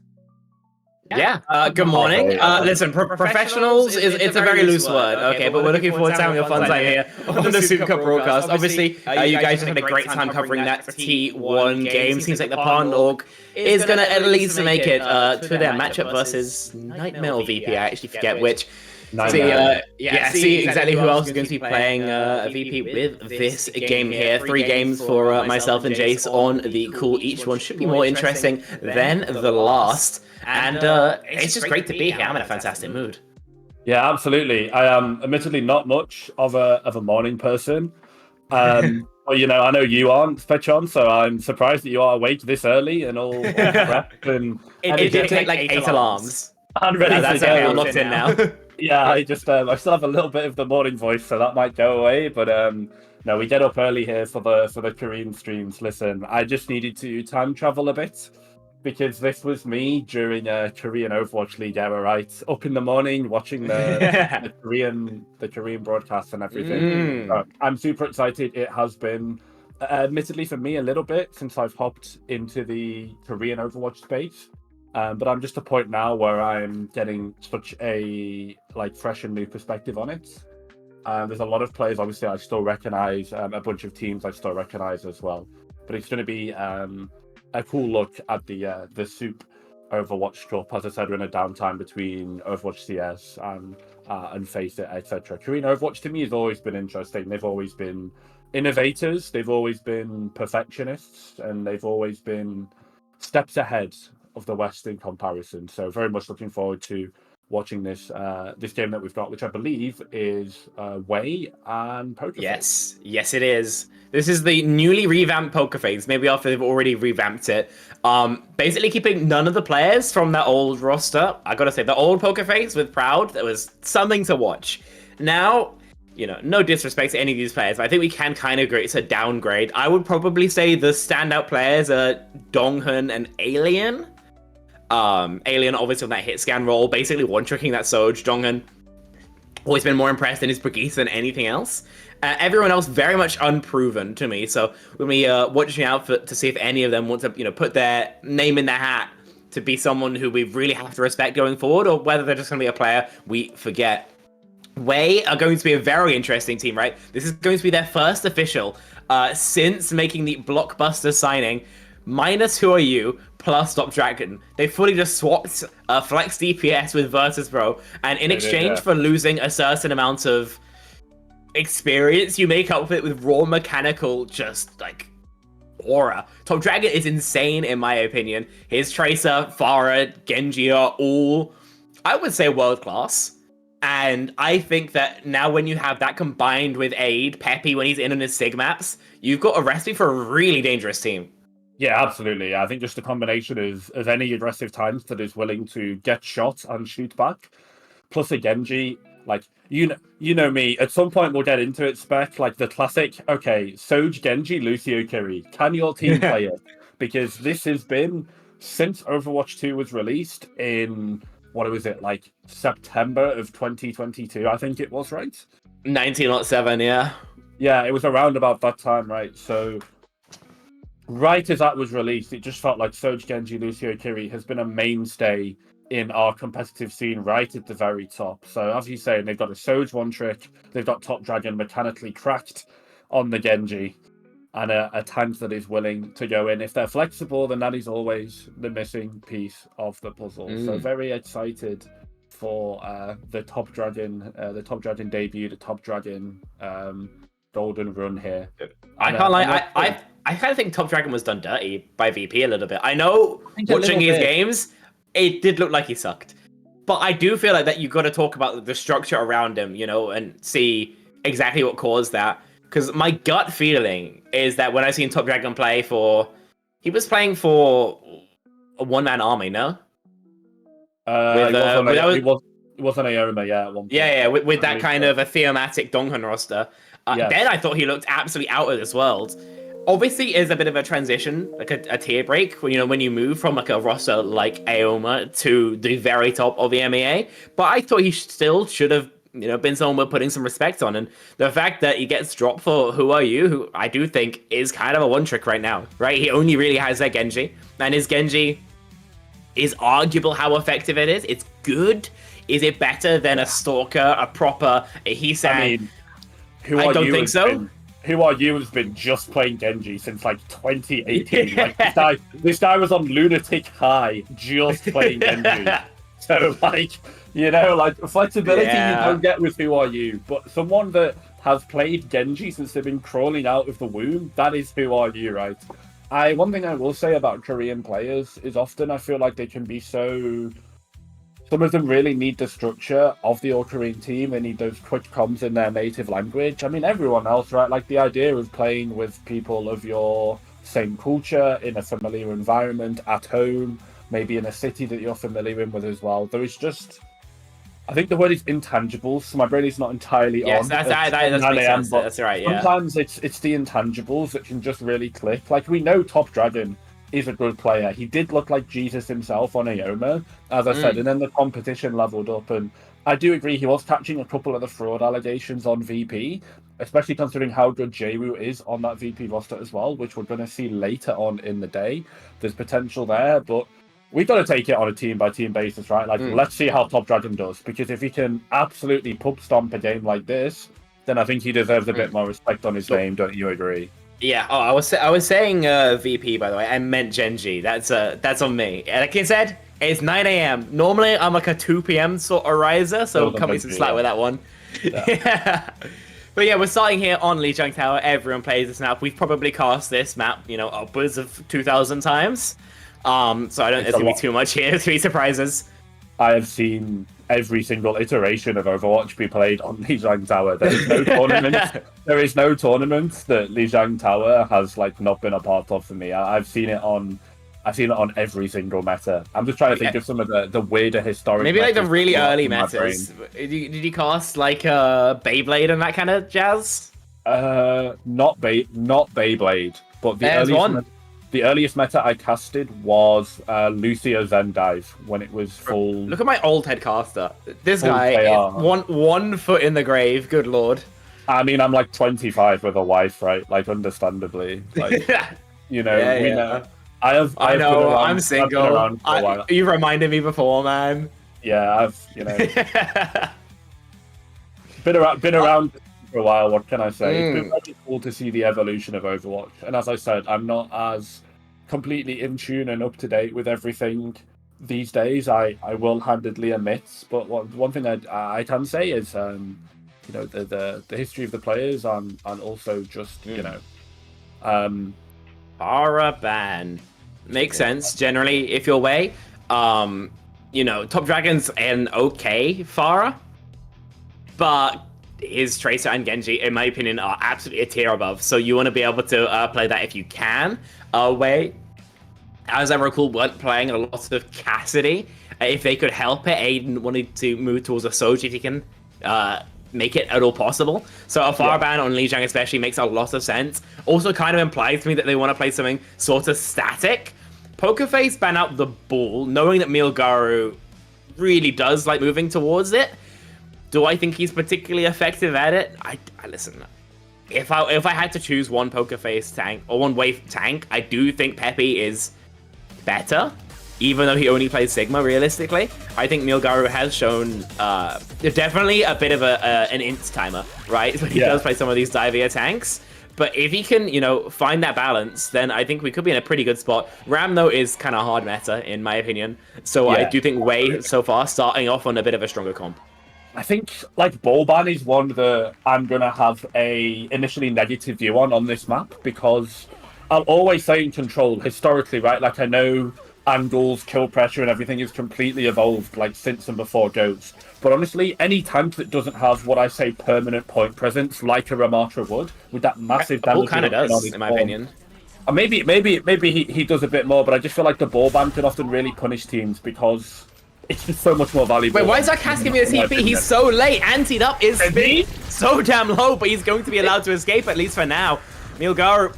Speaker 3: Yeah. Good morning. Listen, professionals it's a very loose word. Okay, but we're looking forward to having a fun time here on the SOOP broadcast. Obviously, you guys just had a great time covering that T1 game. Seems like the Pond Org is gonna at least make it to their matchup versus Nightmare or VP. I actually forget which. See exactly who else is going to be playing a VP with this game here. 3 games for myself and Jace on the call. Each one should be more interesting than the last. And it's just great to be here. I'm in a fantastic mood.
Speaker 4: Yeah, absolutely. I am admittedly not much of a morning person. Well, you know, I know you aren't, Spectreon, so I'm surprised that you are awake this early and all prepped. And
Speaker 3: it did take like 8 alarms.
Speaker 4: I'm ready to
Speaker 3: That's
Speaker 4: go.
Speaker 3: okay, I'm locked in now.
Speaker 4: Yeah, I still have a little bit of the morning voice, so that might go away. But no, we get up early here for the Korean streams. Listen, I just needed to time travel a bit because this was me during a Korean Overwatch League era, right? Up in the morning watching the Korean broadcast and everything. So I'm super excited. It has been, admittedly for me, a little bit since I've hopped into the Korean Overwatch space. But I'm just at a point now where I'm getting such a fresh and new perspective on it. There's a lot of players, obviously, I still recognize, a bunch of teams I still recognize as well. But it's going to be a cool look at the SOOP Overwatch Cup. As I said, we're in a downtime between Overwatch CS and Face It, etc. Korean Overwatch to me has always been interesting. They've always been innovators. They've always been perfectionists, and they've always been steps ahead of the West in comparison. So very much looking forward to watching this game that we've got, which I believe is Wei and Pokerface.
Speaker 3: Yes it is. This is the newly revamped Pokerface, maybe after they've already revamped it. Basically keeping none of the players from that old roster. I gotta say, the old Pokerface with Proud, that was something to watch. Now, you know, no disrespect to any of these players, but I think we can kind of agree it's a downgrade. I would probably say the standout players are Donghun and Alien. Alien obviously on that hit scan role, basically one-tricking that Soj. Donghun always been more impressed in his Brigitte than anything else. Everyone else very much unproven to me, so we'll be watching out to see if any of them want to, you know, put their name in their hat to be someone who we really have to respect going forward, or whether they're just going to be a player we forget. Wei are going to be a very interesting team, right? This is going to be their first official since making the blockbuster signing. Minus Who Are You plus Top Dragon. They fully just swapped Flex DPS with Virtus.Pro, and in exchange for losing a certain amount of experience, you make up for it with raw mechanical, just aura. Top Dragon is insane in my opinion. His Tracer, Pharah, Genji are all, I would say, world class. And I think that now when you have that combined with Aid, Peppy when he's in on his Sig maps, you've got a recipe for a really dangerous team.
Speaker 4: Yeah, absolutely. I think just the combination of any aggressive times that is willing to get shot and shoot back, plus a Genji, you know me. At some point we'll get into it, Spec, the classic. Okay, Soj, Genji, Lucio, Kiri. Can your team play it? Because this has been since Overwatch 2 was released in what was it, September of 2022? I think it was, right?
Speaker 3: 1907, yeah.
Speaker 4: Yeah, it was around about that time, right? So. Right as that was released, it just felt like Soj, Genji, Lucio, Kiri has been a mainstay in our competitive scene right at the very top. So as you say, they've got a Soj one trick, they've got Top Dragon mechanically cracked on the Genji, and a tank that is willing to go in. If they're flexible, then that is always the missing piece of the puzzle. So very excited for the Top Dragon debut, the Top Dragon golden run here.
Speaker 3: I can't lie, I kind of think Top Dragon was done dirty by VP a little bit. I know watching his games, it did look like he sucked. But I do feel like that you've got to talk about the structure around him, you know, and see exactly what caused that. Because my gut feeling is that when I seen Top Dragon play he was playing for a one-man army, no?
Speaker 4: It was an Aoma, yeah. At one point.
Speaker 3: Yeah, with that kind of a thematic Donghun roster. Then I thought he looked absolutely out of this world. Obviously, is a bit of a transition, a tier break, when you move from a roster like Aoma to the very top of the MEA. But I thought he still should have been someone we're putting some respect on. And the fact that he gets dropped for Who Are You, who I do think is kind of a one trick right now, right? He only really has that Genji, and his Genji is arguable how effective it is. It's good. Is it better than a Stalker, a proper, a Heesang?
Speaker 4: I mean,
Speaker 3: I don't think so.
Speaker 4: Who Are You has been just playing Genji since like 2018. Like this guy was on lunatic high just playing Genji. So like, like flexibility you don't get with Who Are You, but someone that has played Genji since they've been crawling out of the womb, that is Who Are You, right? One thing I will say about Korean players is often I feel like they can be so. Some of them really need the structure of the all-Korean team. They need those quick comms in their native language. I mean, everyone else, right? Like the idea of playing with people of your same culture in a familiar environment at home, maybe in a city that you're familiar with as well. There is just, I think the word is intangibles. So my brain is not entirely
Speaker 3: yes,
Speaker 4: on.
Speaker 3: That's right. Yeah.
Speaker 4: Sometimes it's the intangibles that can just really click. Like we know Top Dragon is a good player. He did look like Jesus himself on Aoma, as I said, and then the competition leveled up. And I do agree he was catching a couple of the fraud allegations on VP, especially considering how good Jayru is on that VP roster as well, which we're going to see later on in the day. There's potential there, but we've got to take it on a team-by-team basis, right? Like, let's see how Top Dragon does, because if he can absolutely pub stomp a game like this, then I think he deserves a bit more respect on his name. Don't you agree?
Speaker 3: Yeah. Oh, I was saying VP, by the way. I meant Genji. That's on me. Like I said, it's 9 a.m. Normally I'm like a 2 p.m. sort of riser, so cut me some slack with that one. Yeah. But yeah, we're starting here on Lijiang Tower. Everyone plays this map. We've probably cast this map, upwards of 2,000 times. So I don't think there's gonna be too much here. 3 surprises.
Speaker 4: I have seen every single iteration of Overwatch be played on Lijiang Tower. There is no tournament. There is no tournament that Lijiang Tower has not been a part of for me. I've seen it on every single meta. I'm just trying to think of some of the weirder historic.
Speaker 3: Maybe the really early metas. Did you cast Beyblade and that kind of jazz?
Speaker 4: Not Beyblade, but the earliest meta I casted was Lucio Zendive when it was full.
Speaker 3: Look at my old headcaster. This guy is one foot in the grave. Good lord.
Speaker 4: I mean, I'm 25 with a wife, right? Understandably, we know. I know. I'm
Speaker 3: single. You've reminded me before, man.
Speaker 4: Yeah, I've been around for a while. What can I say? It's been really cool to see the evolution of Overwatch, and as I said, I'm not as completely in tune and up to date with everything these days. I will handedly admit, but one thing I can say is the history of the players and also just
Speaker 3: Pharah ban makes sense generally if you're away. Top Dragon's an okay Pharah, but his Tracer and Genji, in my opinion, are absolutely a tier above. So you want to be able to play that if you can. Away, as I recall, weren't playing a lot of Cassidy. If they could help it, Aiden wanted to move towards a Soji if he can make it at all possible. So a Pharah ban on Lijiang especially makes a lot of sense. Also kind of implies to me that they want to play something sort of static. Pokerface ban out the ball, knowing that Milgaru really does like moving towards it. Do I think he's particularly effective at it? I listen. If I had to choose one Pokerface tank or one wave tank, I do think Peppy is better, even though he only plays Sigma. Realistically, I think Milgaru has shown definitely a bit of an int timer, right? But he does play some of these Divea tanks. But if he can, find that balance, then I think we could be in a pretty good spot. Ram, though, is kind of hard meta, in my opinion. So I do think Wei, so far, starting off on a bit of a stronger comp.
Speaker 4: I think ball ban is one that I'm gonna have a initially negative view on this map, because I'll always say in Control historically, right? I know angles, kill pressure, and everything is completely evolved since and before Goats. But honestly, any tank that doesn't have what I say permanent point presence, like a Ramatra would, with that massive damage,
Speaker 3: kind of does, in my opinion.
Speaker 4: Maybe he does a bit more, but I just feel like the ball ban can often really punish teams because it's just so much more valuable.
Speaker 3: Wait, why is Zach asking me this TP? He's so late. Antied up is so damn low, but he's going to be allowed to escape, at least for now. Milgaru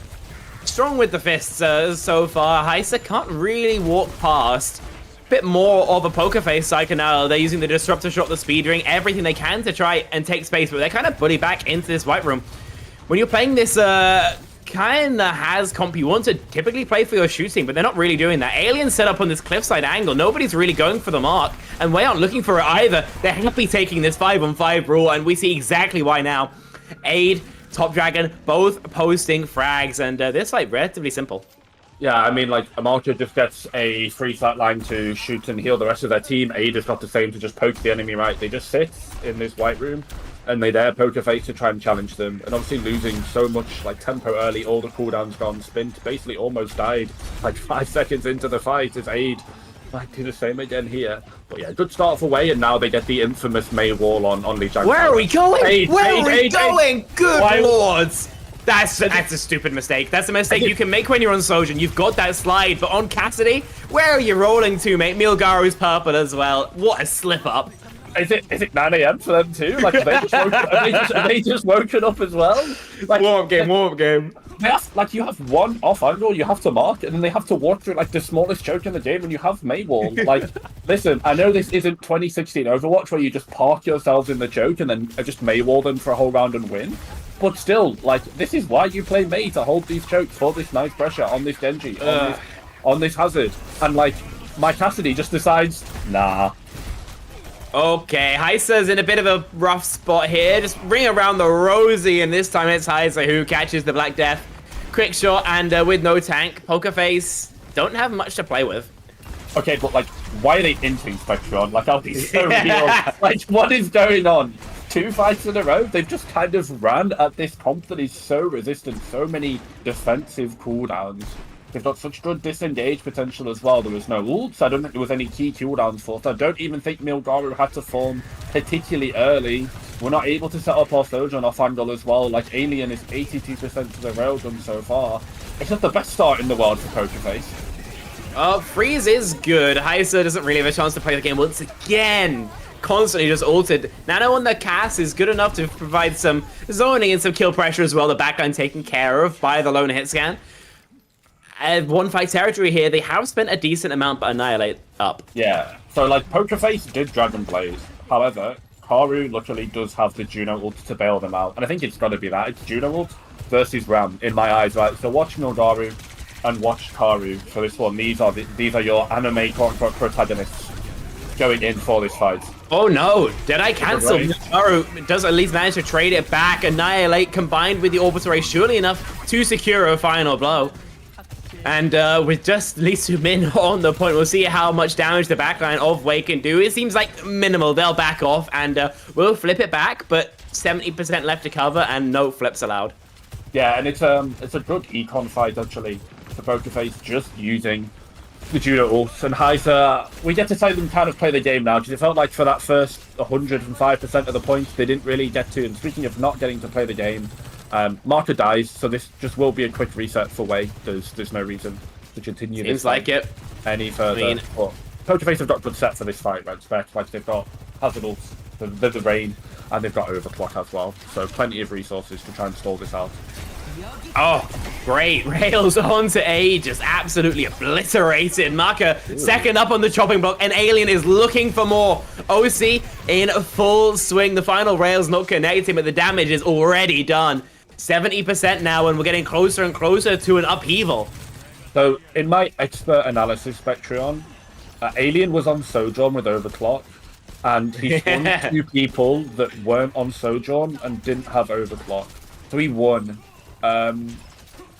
Speaker 3: strong with the fists so far. Heisa can't really walk past bit more of a poker face cycle now. They're using the disruptor shot, the speed ring, everything they can to try and take space, but they're kind of bully back into this white room. When you're playing this kind of has comp, you want to typically play for your shooting, but they're not really doing that. Alien set up on this cliffside angle. Nobody's really going for the mark, and we aren't looking for it either. They're happy taking this 5-on-5 rule, and we see exactly why now. Aid, Top Dragon, both posting frags, and this fight relatively simple.
Speaker 4: Yeah, I mean, like, Amalka just gets a free sight line to shoot and heal the rest of their team. Aid has got the same to just poke the enemy right. They just sit in this white room, and they dare poker face to try and challenge them. And obviously losing so much, like, tempo early, all the cooldowns gone. Spint basically almost died, like, 5 seconds into the fight as Aid might do the same again here. But yeah, good start for Wei, and now they get the infamous Mei wall on Lee Chang.
Speaker 3: Where are we going?
Speaker 4: Aid,
Speaker 3: Where are we going?
Speaker 4: Aid.
Speaker 3: Good lords! That's a stupid mistake. That's a mistake you can make when you're on Sojourn. You've got that slide, but on Cassidy, where are you rolling to, mate? Milgaru's purple as well. What a slip up.
Speaker 4: Is it 9 AM for them too? Like, have they just woken up as well? Like,
Speaker 3: warm up game.
Speaker 4: You have one off angle you have to mark, and then they have to walk through like the smallest choke in the game, and you have Maywall. Like, listen, I know this isn't 2016 Overwatch where you just park yourselves in the choke and then just Maywall them for a whole round and win. But still, like, this is why you play Mei, to hold these chokes for this nice pressure on this Genji, on this Hazard. And, like, my Cassidy just decides, nah.
Speaker 3: Okay, Heiser's in a bit of a rough spot here. Just ring around the rosy, and this time it's Heiser who catches the Black Death. Quick shot, and with no tank, Poker Face don't have much to play with.
Speaker 4: Okay, but, like, why are they inting Spectron? Like, I'll be so real. Like, what is going on? 2 fights in a row, they've just kind of ran at this comp that is so resistant, so many defensive cooldowns. They've got such good disengage potential as well. There was no ults. I don't think there was any key cooldowns for it. I don't even think Milgaru had to form particularly early. We're not able to set up our Sojourn off angle as well. Like, Alien is 82% of the railgun so far. It's not the best start in the world for Poker Face.
Speaker 3: Freeze is good. Heiser doesn't really have a chance to play the game once again. Constantly just ulted. Nano on the cast is good enough to provide some zoning and some kill pressure as well. The backline taken care of by the lone hit scan. One fight territory here. They have spent a decent amount, but Annihilate up.
Speaker 4: Yeah. So, like, Poker Face did Dragon Blaze. However, Karu luckily does have the Juno ult to bail them out. And I think it's got to be that. It's Juno ult versus Ram, in my eyes, right? So watch Milgaru and watch Karu for this one. These are your anime quote-unquote protagonists going in for this fight.
Speaker 3: Oh no, did I cancel? Milgaru does at least manage to trade it back. Annihilate combined with the Orbital Ray, surely enough to secure a final blow. And with just Lee Soo-min on the point, we'll see how much damage the backline of Wei can do. It seems like minimal. They'll back off and we'll flip it back, but 70% left to cover and no flips allowed.
Speaker 4: Yeah, and it's a good econ fight actually for Poker Face, just using the Juno ult. And Heiser, we get to see them kind of play the game now, because it felt like for that first 105% of the points they didn't really get to. And speaking of not getting to play the game, Marker dies, so this just will be a quick reset for Wei. There's no reason to continue
Speaker 3: Seems
Speaker 4: this
Speaker 3: like it
Speaker 4: any further. But Poker Face have got good set for this fight, right? Like, they've got Hazard ult, the Rain, and they've got Overclock as well. So plenty of resources to try and stall this out.
Speaker 3: Oh, great. Rails onto A, just absolutely obliterated. Marker second up on the chopping block, and Alien is looking for more. OC in full swing. The final rail's not connecting, but the damage is already done. 70% now, and we're getting closer and closer to an upheaval.
Speaker 4: So, in my expert analysis, Spectreon, Alien was on Sojourn with Overclock, and he spawned 2 people that weren't on Sojourn and didn't have Overclock. So he won.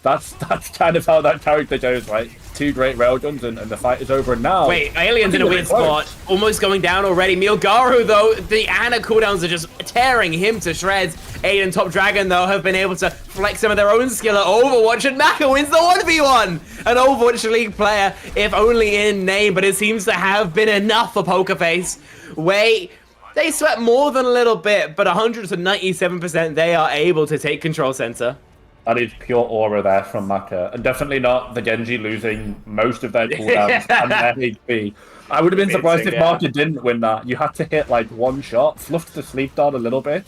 Speaker 4: That's kind of how that character goes, right? 2 great railguns and the fight is over. And now...
Speaker 3: Wait, Alien's in a weird spot. Almost going down already. Milgaru, though, the Ana cooldowns are just tearing him to shreds. Aiden Top Dragon, though, have been able to flex some of their own skill at Overwatch, and Maka wins the 1v1! An Overwatch League player, if only in name, but it seems to have been enough for Poker Face. Wait, they sweat more than a little bit, but 197% they are able to take control center.
Speaker 4: That is pure aura there from Maka, and definitely not the Genji losing most of their cooldowns and their HP. I would have been surprised if Maka didn't win that. You had to hit like 1 shot, fluffed the sleep dart a little bit,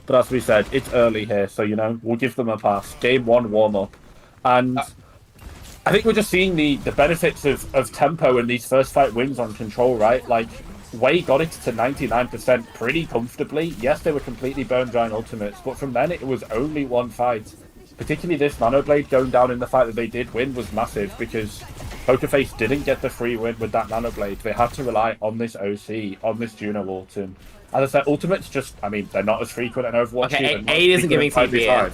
Speaker 4: but as we said, it's early here, so you know, we'll give them a pass. Game 1 warm-up, and I think we're just seeing the benefits of tempo in these first fight wins on control, right? Like, Wei got it to 99% pretty comfortably. Yes, they were completely bone dry ultimates, but from then it was only one fight. Particularly this Nano Blade going down in the fight that they did win was massive, because Pokerface didn't get the free win with that Nano Blade. They had to rely on this OC, on this Juno Autumn. As I said, ultimates just, I mean, they're not as frequent in Overwatch.
Speaker 3: Okay, 8 isn't giving TP.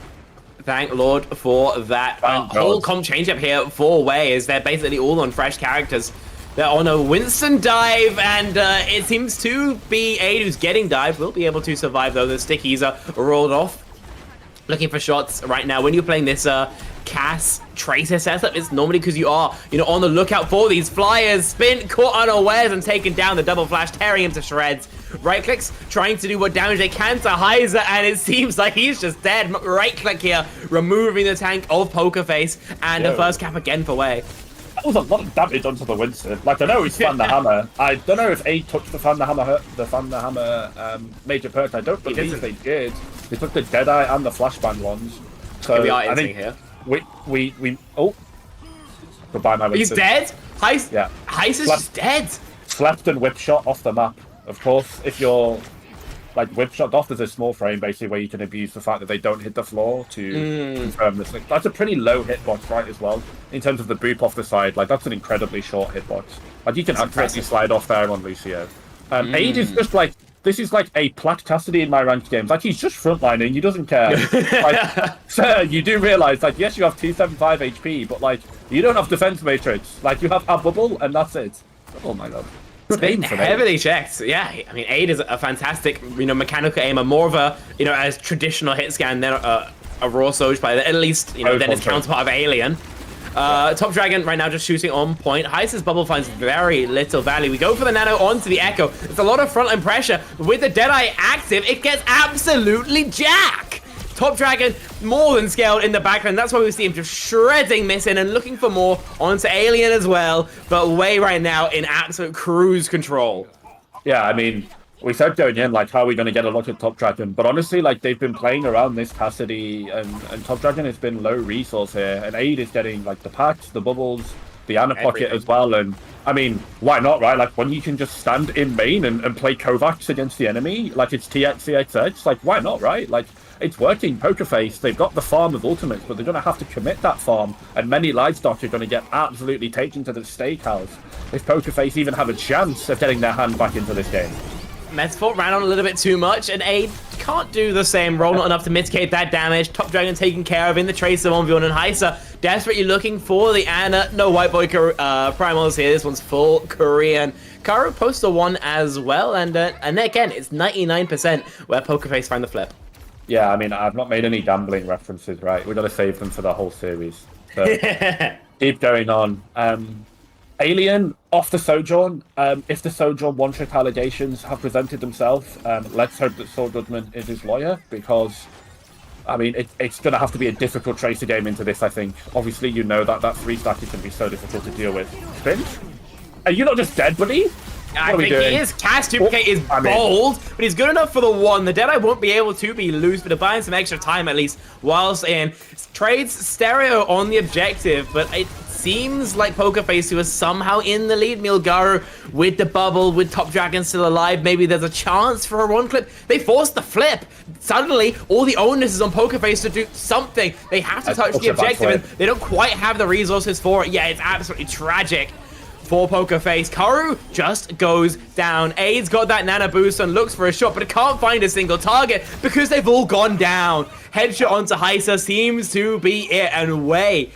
Speaker 3: Thank Lord for that whole comp change up here for Wei, as they're basically all on fresh characters. They're on a Winston dive, and it seems to be Aid who's getting dived. Will be able to survive, though. The stickies are rolled off. Looking for shots right now. When you're playing this Cass Tracer setup, it's normally because you are, on the lookout for these flyers. Spin caught unawares and taken down. The double flash, tearing him to shreds. Right clicks, trying to do what damage they can to Heiser, and it seems like he's just dead. Right click here, removing the tank of Pokerface, and the first cap again for Wei.
Speaker 4: That was a lot of damage onto the Winston. Like, I know he's Fan the Hammer. I don't know if A touched the Fan the Hammer major perk. I don't believe they did. They took the Deadeye and the Flashbang ones. So
Speaker 3: we are
Speaker 4: I think
Speaker 3: here.
Speaker 4: We oh, goodbye my Winston.
Speaker 3: He's dead.
Speaker 4: Yeah,
Speaker 3: Heis is just dead.
Speaker 4: Slept and whip shot off the map. Of course, if you're like whip shot off, there's a small frame basically where you can abuse the fact that they don't hit the floor to confirm this. Like, that's a pretty low hitbox, right, as well, in terms of the boop off the side. Like, that's an incredibly short hitbox. Like, you can accurately slide off there on Lucio. Aid is just like, this is like a Plat Cassidy in my ranked games. Like, he's just frontlining, he doesn't care. Like, sir, you do realize, like, yes, you have 275 HP, but like, you don't have defense matrix. Like, you have a bubble, and that's it. Oh my god.
Speaker 3: Heavily checked. Yeah, I mean, Aid is a fantastic, mechanical aimer, more of a, as traditional hit scan than a raw Soj player, at least, than his counterpart of Alien. Top Dragon right now just shooting on point. Heis's bubble finds very little value. We go for the nano onto the Echo. It's a lot of frontline pressure. With the Deadeye active, it gets absolutely jack. Top Dragon more than scaled in the background. That's why we see him just shredding missing and looking for more onto Alien as well. But Wei right now in absolute cruise control.
Speaker 4: Yeah, I mean, we said going in, like, how are we going to get a look at Top Dragon? But honestly, like, they've been playing around this Cassidy, and Top Dragon has been low resource here. And Aid is getting, like, the packs, the bubbles, the Ana Pocket as well. And, I mean, why not, right? Like, when you can just stand in main and play Kovacs against the enemy, like, it's TXCXX, like, why not, right? Like, it's working. Pokerface, they've got the farm of ultimates, but they're going to have to commit that farm, and many livestock are going to get absolutely taken to the steakhouse if Pokerface even have a chance of getting their hand back into this game.
Speaker 3: Metaphor ran on a little bit too much, and Aid can't do the same. Roll not enough to mitigate that damage. Top Dragon taken care of in the Tracer 1v1, and Heiser desperately looking for the Ana. No white boy primals here. This one's full Korean. Karu posts a 1 as well, and again, it's 99% where Pokerface find the flip.
Speaker 4: Yeah, I mean, I've not made any gambling references, right? We've got to save them for the whole series. So, keep going on. Alien, off the Sojourn. If the Sojourn one-trick allegations have presented themselves, let's hope that Saul Goodman is his lawyer, because, I mean, it's going to have to be a difficult Tracer game into this, I think. Obviously, you know that 3-stack is going to be so difficult to deal with. Spin? Are you not just dead, buddy?
Speaker 3: I think he is. Cast Duplicate is bold, but he's good enough for the 1. The Deadeye won't be able to be loose, but to buy him some extra time at least whilst in. Trades Stereo on the objective, but it seems like Pokerface, who is somehow in the lead. Milgaru with the bubble, with Top Dragon still alive. Maybe there's a chance for a 1-clip. They forced the flip. Suddenly, all the onus is on Pokerface to do something. They have to touch the objective, and they don't quite have the resources for it. Yeah, it's absolutely tragic for Pokerface. Karu just goes down. Aid's got that nano boost and looks for a shot, but it can't find a single target because they've all gone down. Headshot onto Heiser seems to be it, and Wei,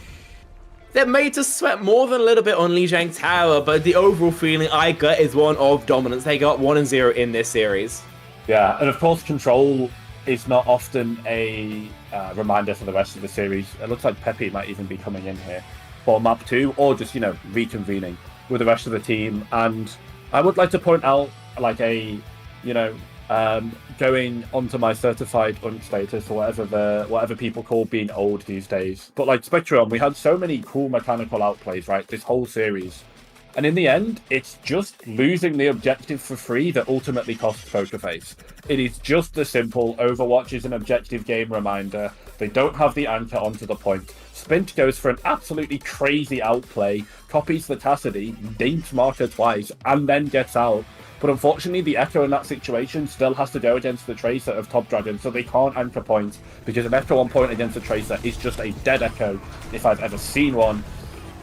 Speaker 3: they're made to sweat more than a little bit on Lijiang Tower, but the overall feeling I get is one of dominance. They got 1-0 in this series.
Speaker 4: Yeah, and of course, control is not often a reminder for the rest of the series. It looks like Pepe might even be coming in here for map 2, or just, reconvening with the rest of the team. And I would like to point out, like, going onto my certified UNT status, or whatever people call being old these days. But like Spectrum, we had so many cool mechanical outplays, right, this whole series. And in the end, it's just losing the objective for free that ultimately costs Pokerface. It is just the simple Overwatch is an objective game reminder. They don't have the anchor onto the point. Spint goes for an absolutely crazy outplay, copies the Cassidy, dinks Marker twice, and then gets out. But unfortunately, the Echo in that situation still has to go against the Tracer of Top Dragon, so they can't anchor points, because an Echo on point against the Tracer is just a dead Echo, if I've ever seen one.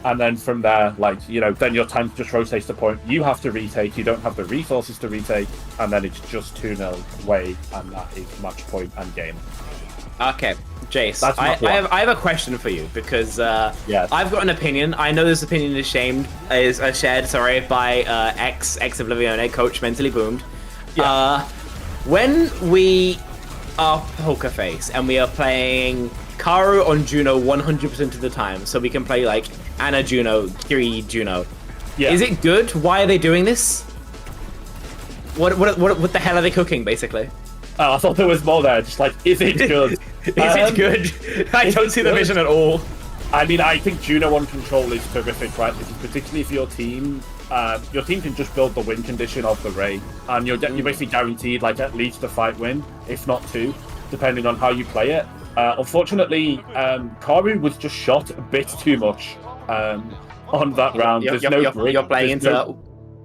Speaker 4: And then from there, then your tank just rotates the point. You have to retake, you don't have the resources to retake, and then it's just 2-0 way, and that is match point and game.
Speaker 3: Okay, Jace, I have a question for you, because
Speaker 4: Yes.
Speaker 3: I've got an opinion. I know this opinion is shared by Ex Oblivione, Coach Mentally Boomed.
Speaker 4: Yeah.
Speaker 3: When we are Pokerface and we are playing Karu on Juno 100% of the time, so we can play like Ana Juno, Kiri Juno.
Speaker 4: Yeah.
Speaker 3: Is it good? Why are they doing this? What the hell are they cooking, basically?
Speaker 4: Oh, I thought there was more there. Just is it good?
Speaker 3: Is it good? I don't see the vision at all.
Speaker 4: I mean, I think Juno on control is terrific, right? Because particularly if your team can just build the win condition of the Ray, and you're basically guaranteed at least a fight win, if not two, depending on how you play it. Unfortunately, Karu was just shot a bit too much on that round.
Speaker 3: You're playing into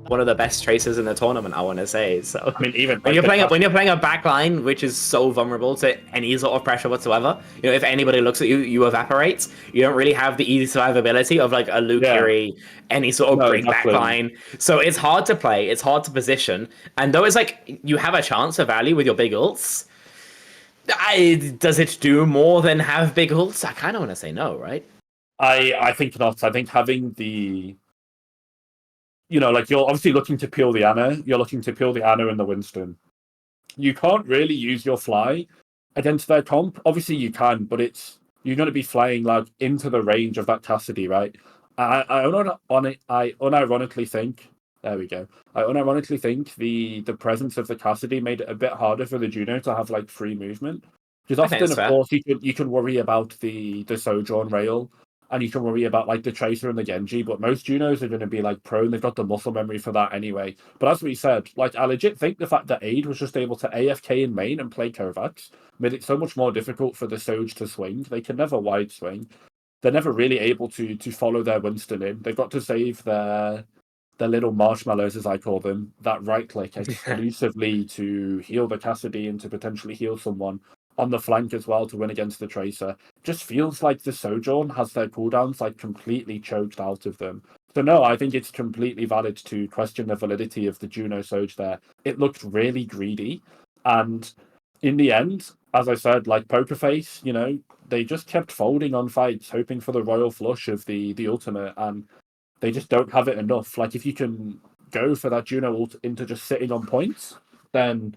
Speaker 3: one of the best tracers in the tournament, I want to say. So
Speaker 4: I mean, even
Speaker 3: when you're playing a backline which is so vulnerable to any sort of pressure whatsoever, if anybody looks at you, you evaporate. You don't really have the easy survivability of a Luke Curie, any sort of great backline. So it's hard to play, it's hard to position, and though it's you have a chance of value with your big ults, does it do more than have big ults? I kind of want to say no, right?
Speaker 4: I think not. I think having the you're obviously looking to peel the Ana. You're looking to peel the Ana and the Winston. You can't really use your fly against their comp. Obviously you can, but you're going to be flying into the range of that Cassidy, right? I unironically think. There we go. I unironically think the presence of the Cassidy made it a bit harder for the Juno to have free movement. Because often, of course, you can worry about the Sojourn rail, and you can worry about the Tracer and the Genji, but most Junos are going to be prone. They've got the muscle memory for that anyway. But as we said, I legit think the fact that Aid was just able to AFK in main and play Kovacs made it so much more difficult for the Soj to swing. They can never wide swing. They're never really able to follow their Winston in. They've got to save their little marshmallows, as I call them, that right click exclusively to heal the Cassidy and to potentially heal someone on the flank as well to win against the Tracer. Just feels like the Sojourn has their cooldowns completely choked out of them. So no, I think it's completely valid to question the validity of the Juno Soj there. It looked really greedy, and in the end, as I said, Pokerface, they just kept folding on fights, hoping for the royal flush of the ultimate, and they just don't have it enough. If you can go for that Juno ult into just sitting on points, then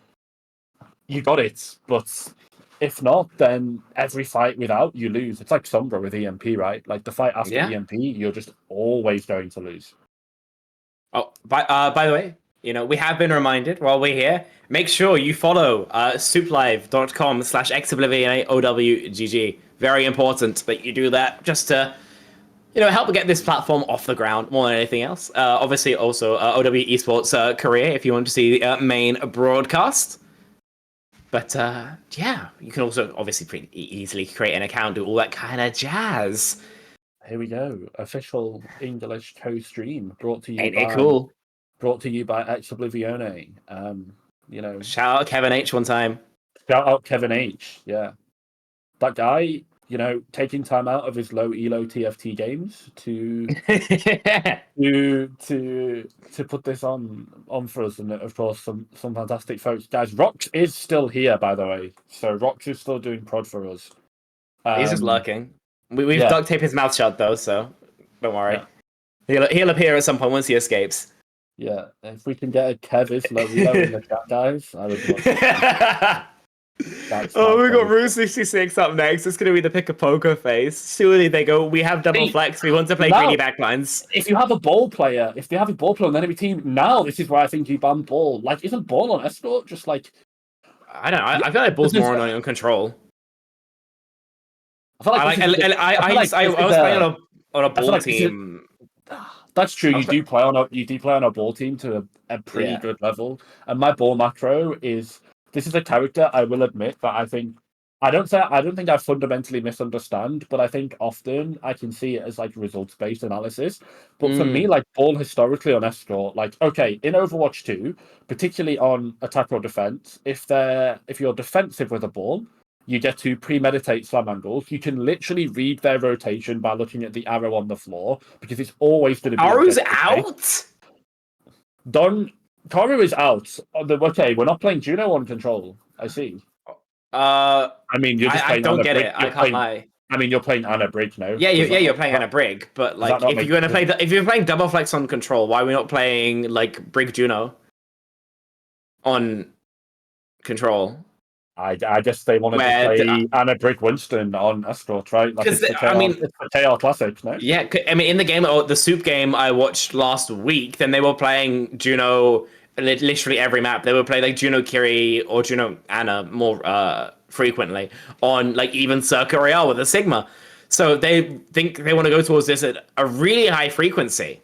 Speaker 4: you got it. But if not, then every fight without, you lose. It's like Sombra with EMP, right? The fight after EMP, you're just always going to lose.
Speaker 3: Oh, by the way, we have been reminded while we're here, make sure you follow souplive.com/xoblivionowgg. Very important that you do that, just to help get this platform off the ground more than anything else. Obviously, also OW Esports career if you want to see the main broadcast. But you can also obviously pretty easily create an account, do all that kind of jazz.
Speaker 4: Here we go. Official English co-stream brought to you.
Speaker 3: Ain't it cool?
Speaker 4: Brought to you by Ex Oblivione.
Speaker 3: Shout out Kevin H one time.
Speaker 4: Shout out Kevin H. Yeah, that guy. Taking time out of his low elo TFT games to put this on for us, and of course some fantastic folks, guys. Rox is still here, by the way, so Rox is still doing prod for us.
Speaker 3: He's just lurking. We've duct taped his mouth shut though, so don't worry. Yeah. He'll appear at some point once he escapes.
Speaker 4: Yeah, if we can get a Kevis low elo in the chat, guys, I would love
Speaker 3: we got Route 66 up next. It's going to be the pick a poker face. Surely they go, we have double flex. We want to play greedy backlines.
Speaker 4: If you have a ball player, on the enemy team, now this is where I think you ban ball. Isn't ball on escort just
Speaker 3: I don't know. I feel like ball's more annoying on control.
Speaker 4: I was playing
Speaker 3: on a ball team.
Speaker 4: That's true.
Speaker 3: Okay.
Speaker 4: You do play on a ball team to a pretty
Speaker 3: Yeah.
Speaker 4: good level. And my ball macro is this is a character I will admit that I don't think I fundamentally misunderstand, but I think often I can see it as like results based analysis. But for me, like ball historically on escort, like okay, in Overwatch 2, particularly on attack or defense, if you're defensive with a ball, you get to premeditate slam angles. You can literally read their rotation by looking at the arrow on the floor because it's always going to be
Speaker 3: Aru's
Speaker 4: objective
Speaker 3: out?
Speaker 4: Karu is out. Okay, we're not playing Juno on control. I see.
Speaker 3: I
Speaker 4: I mean, you're just playing.
Speaker 3: don't
Speaker 4: Anna
Speaker 3: get
Speaker 4: Brig.
Speaker 3: it. I can't lie.
Speaker 4: I mean, you're playing Anna Brig now.
Speaker 3: You're playing Anna Brig, but like
Speaker 4: not
Speaker 3: if
Speaker 4: make
Speaker 3: you're gonna
Speaker 4: sense?
Speaker 3: play if you're playing double flex on control, why are we not playing like Brig Juno on control?
Speaker 4: I guess they wanted to play Anna Brig Winston on Escort, right? Like it's the KR Classic, no?
Speaker 3: Yeah, I mean, in the game, the SOOP game I watched last week, then they were playing Juno literally every map. They would play like Juno Kiri or Juno Anna more frequently on like even Circa Royale with a Sigma. So they think they want to go towards this at a really high frequency.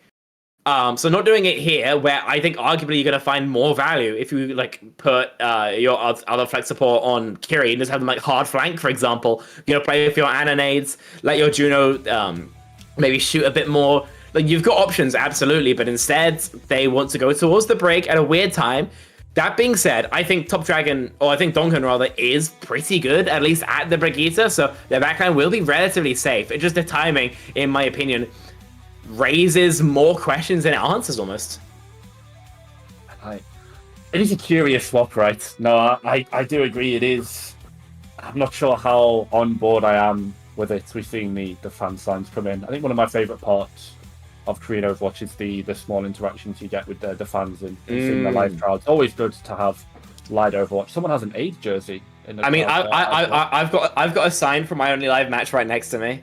Speaker 3: So not doing it here, where I think arguably you're going to find more value if you like put your other flex support on Kiri and just have them like hard flank, for example. Play with your Anna nades, let your Juno maybe shoot a bit more. Like you've got options, absolutely, but instead they want to go towards the break at a weird time. That being said, I think Top Dragon, or I think Donghun rather, is pretty good, at least at the Brigitte, so their backline will be relatively safe. It's just the timing, in my opinion, raises more questions than it answers almost.
Speaker 4: It is a curious swap, right? No, I do agree it is. I'm not sure how on board I am with it. We're seeing the fan signs come in. I think one of my favourite parts of Korean Overwatch is the small interactions you get with the fans and seeing the live crowd. It's always good to have live Overwatch. Someone has an Aid jersey in the
Speaker 3: I mean,
Speaker 4: crowd.
Speaker 3: I've got a sign for my only live match right next to me.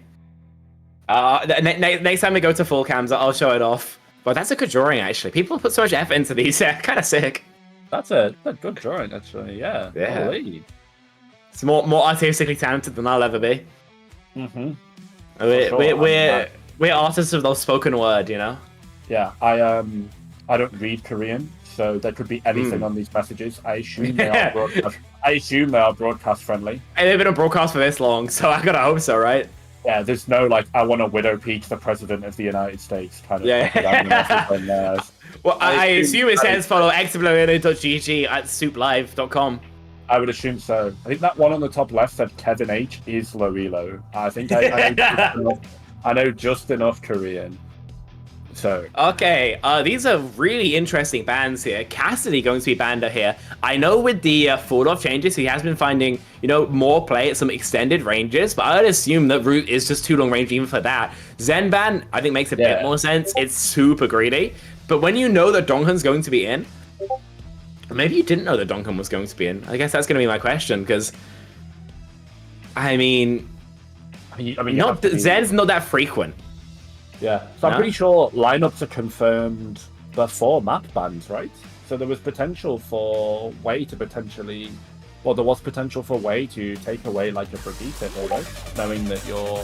Speaker 3: Next time we go to full cams, I'll show it off. But that's a good drawing, actually. People put so much effort into these. Yeah, kind of sick.
Speaker 4: That's a good drawing, actually. Yeah.
Speaker 3: Yeah.
Speaker 4: Holy.
Speaker 3: It's more artistically talented than I'll ever be.
Speaker 4: Mm-hmm.
Speaker 3: We're artists of the spoken word, you know.
Speaker 4: Yeah, I don't read Korean, so there could be anything on these messages. I assume they are broadcast friendly.
Speaker 3: And they've been on broadcast for this long, so I gotta hope so, right?
Speaker 4: Yeah, there's no like I want to widow peak the president of the United States kind of.
Speaker 3: Yeah. Well, I assume it says follow xoblivione.gg at souplive.com.
Speaker 4: I would assume so. I think that one on the top left said Kevin H is Lorilo. I think I know just enough Korean. So
Speaker 3: okay, these are really interesting bans here. Cassidy going to be banned here. I know with the fall-off changes, he has been finding more play at some extended ranges, but I'd assume that Root is just too long range even for that. Zen ban I think makes a bit more sense. It's super greedy, but when you know that Donghun's going to be in, maybe you didn't know that Donghun was going to be in. I guess that's going to be my question because I mean Zen's not that frequent.
Speaker 4: Yeah, so I'm pretty sure lineups are confirmed before map bans, right? So there was potential for Wei to potentially, well, there was potential for Wei to take away like a Brigitte almost, knowing that your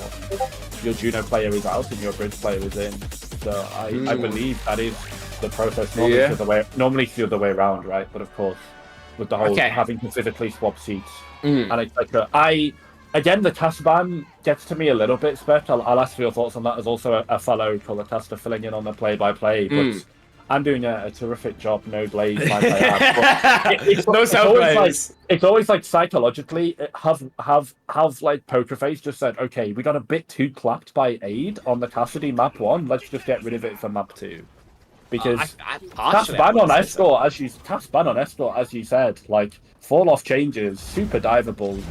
Speaker 4: Juno player is out and your Bridge player is in. So I believe that is the process. Normally it's the other way around, right? But of course, with the whole having to physically swap seats and etc. Again, the cast ban gets to me a little bit, Spec. I'll ask for your thoughts on that as also a fellow color caster filling in on the play-by-play. But I'm doing a terrific job, no blade, it's always like psychologically, have like Pokerface just said, okay, we got a bit too clapped by Aid on the Cassidy map 1, let's just get rid of it for map 2. Because cast ban on Escort, as you said, like fall-off changes, super diveable,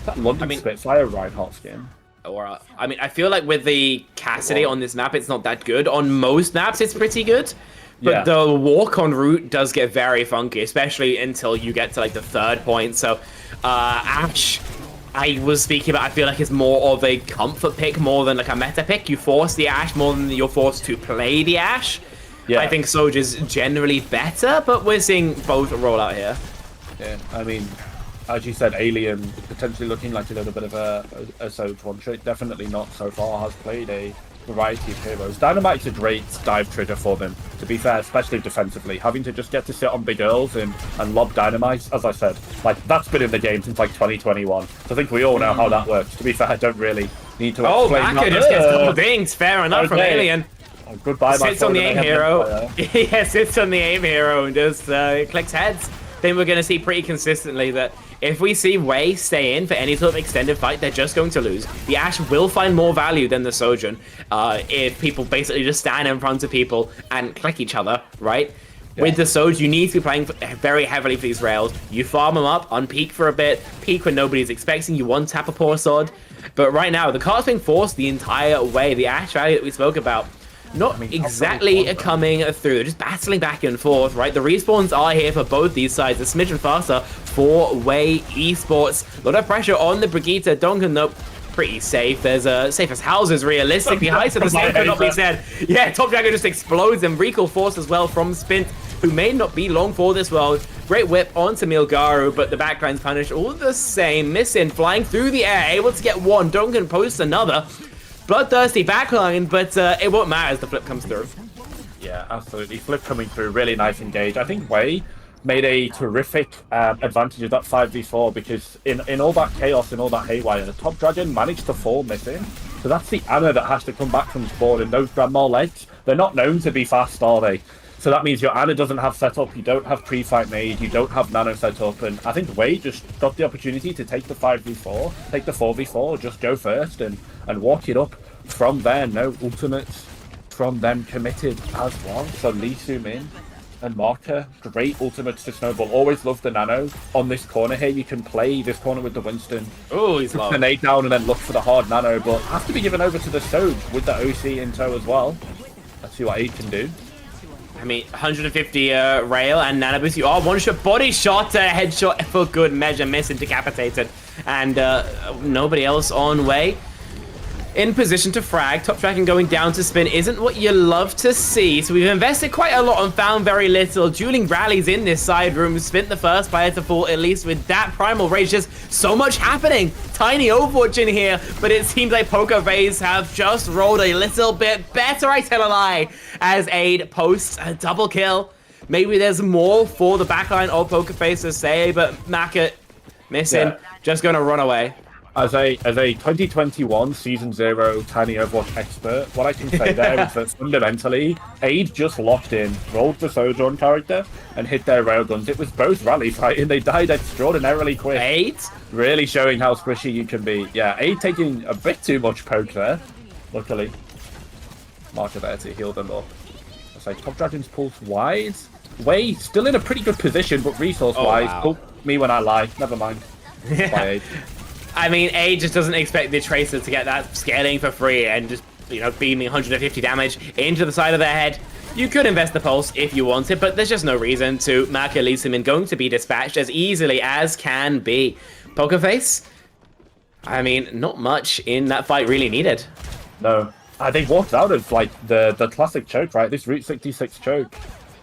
Speaker 4: that London Spitfire Reinhardt skin.
Speaker 3: Or I feel like with the Cassidy on this map, it's not that good. On most maps, it's pretty good. But the walk on route does get very funky, especially until you get to like the third point. So Ashe, I was speaking about, I feel like it's more of a comfort pick more than like a meta pick. You force the Ashe more than you're forced to play the Ashe. Yeah. I think Soldier's generally better, but we're seeing both roll out here.
Speaker 4: Yeah, I mean, as you said, Alien potentially looking like a little bit of a Soldier one trick. Definitely not so far has played a variety of heroes. Dynamite's a great dive trigger for them, to be fair, especially defensively. Having to just get to sit on big earls and lob Dynamite, as I said, like, that's been in the game since, like, 2021. So I think we all know how that works. To be fair, I don't really need to explain that.
Speaker 3: Maka just gets double dings. Fair enough from Alien.
Speaker 4: Oh, goodbye, my
Speaker 3: sits on the aim hero. Yeah, sits on the aim hero and just clicks heads. Then we're going to see pretty consistently that if we see Wei stay in for any sort of extended fight, they're just going to lose. The Ashe will find more value than the Sojourn if people basically just stand in front of people and click each other, right? Yeah. With the Sojourn, you need to be playing very heavily for these rails. You farm them up on peak for a bit, peak when nobody's expecting, you one-tap a poor sword. But right now, the cart's being forced the entire way. The Ashe value that we spoke about, not exactly coming through. They're just battling back and forth, right? The respawns are here for both these sides. A smidgen faster for Wei Esports. A lot of pressure on the Brigitte. Duncan, nope, pretty safe. There's safe as houses, realistically. Heist the same could not be said. Yeah, Top Dragon just explodes and recall force as well from Spint, who may not be long for this world. Great whip onto Milgaru, but the backline's punished all the same. Missing, flying through the air, able to get one. Duncan posts another. Bloodthirsty backline, but it won't matter as the flip comes through.
Speaker 4: Yeah, absolutely. Flip coming through, really nice engage. I think Wei made a terrific advantage of that 5v4 because in all that chaos and all that haywire, the Top Dragon managed to fall missing. So that's the Ana that has to come back from spawn, and those grandma legs, they're not known to be fast, are they? So that means your Ana doesn't have setup, you don't have pre-fight made, you don't have nano setup, and I think Wei just got the opportunity to take the 5v4, take the 4v4, just go first and walk it up from there. No ultimates from them committed as well. So Lee Soo-min and Marker, great ultimates to snowball. Always love the nano on this corner here. You can play this corner with the Winston.
Speaker 3: Oh, he's low.
Speaker 4: The nade down and then look for the hard nano, but have to be given over to the Soj with the OC in tow as well. Let's see what 8 can do.
Speaker 3: I mean, 150 rail and nano boost. You are one shot, body shot, headshot for good measure, missing, decapitated, and nobody else on Wei. In position to frag. Top Dragon going down to spin isn't what you love to see. So we've invested quite a lot and found very little. Dueling rallies in this side room. Spin the first player to fall, at least with that primal rage. Just so much happening. Tiny Overwatch in here, but it seems like Poker Face have just rolled a little bit better, I tell a lie, as Aid posts a double kill. Maybe there's more for the backline of Poker Face to say, but Maka missing, just gonna run away.
Speaker 4: As a 2021 Season 0 Tiny Overwatch expert, what I can say there is that fundamentally, Aid just locked in, rolled the Sojourn character, and hit their railguns. It was both rally fighting. They died extraordinarily quick.
Speaker 3: Aid?
Speaker 4: Really showing how squishy you can be. Yeah, Aid taking a bit too much poke there, luckily. Marker there to heal them up. It's like Top Dragon's pulse wide. Wei still in a pretty good position, but resource-wise, oh, me when I lie. Never mind. By Aid.
Speaker 3: I mean, A just doesn't expect the Tracer to get that scaling for free and just, you know, beaming 150 damage into the side of their head. You could invest the pulse if you wanted, but there's just no reason to. Maka Lee Soo-min going to be dispatched as easily as can be. Poker Face? I mean, not much in that fight really needed.
Speaker 4: No. They walked out of, like, the classic choke, right? This Route 66 choke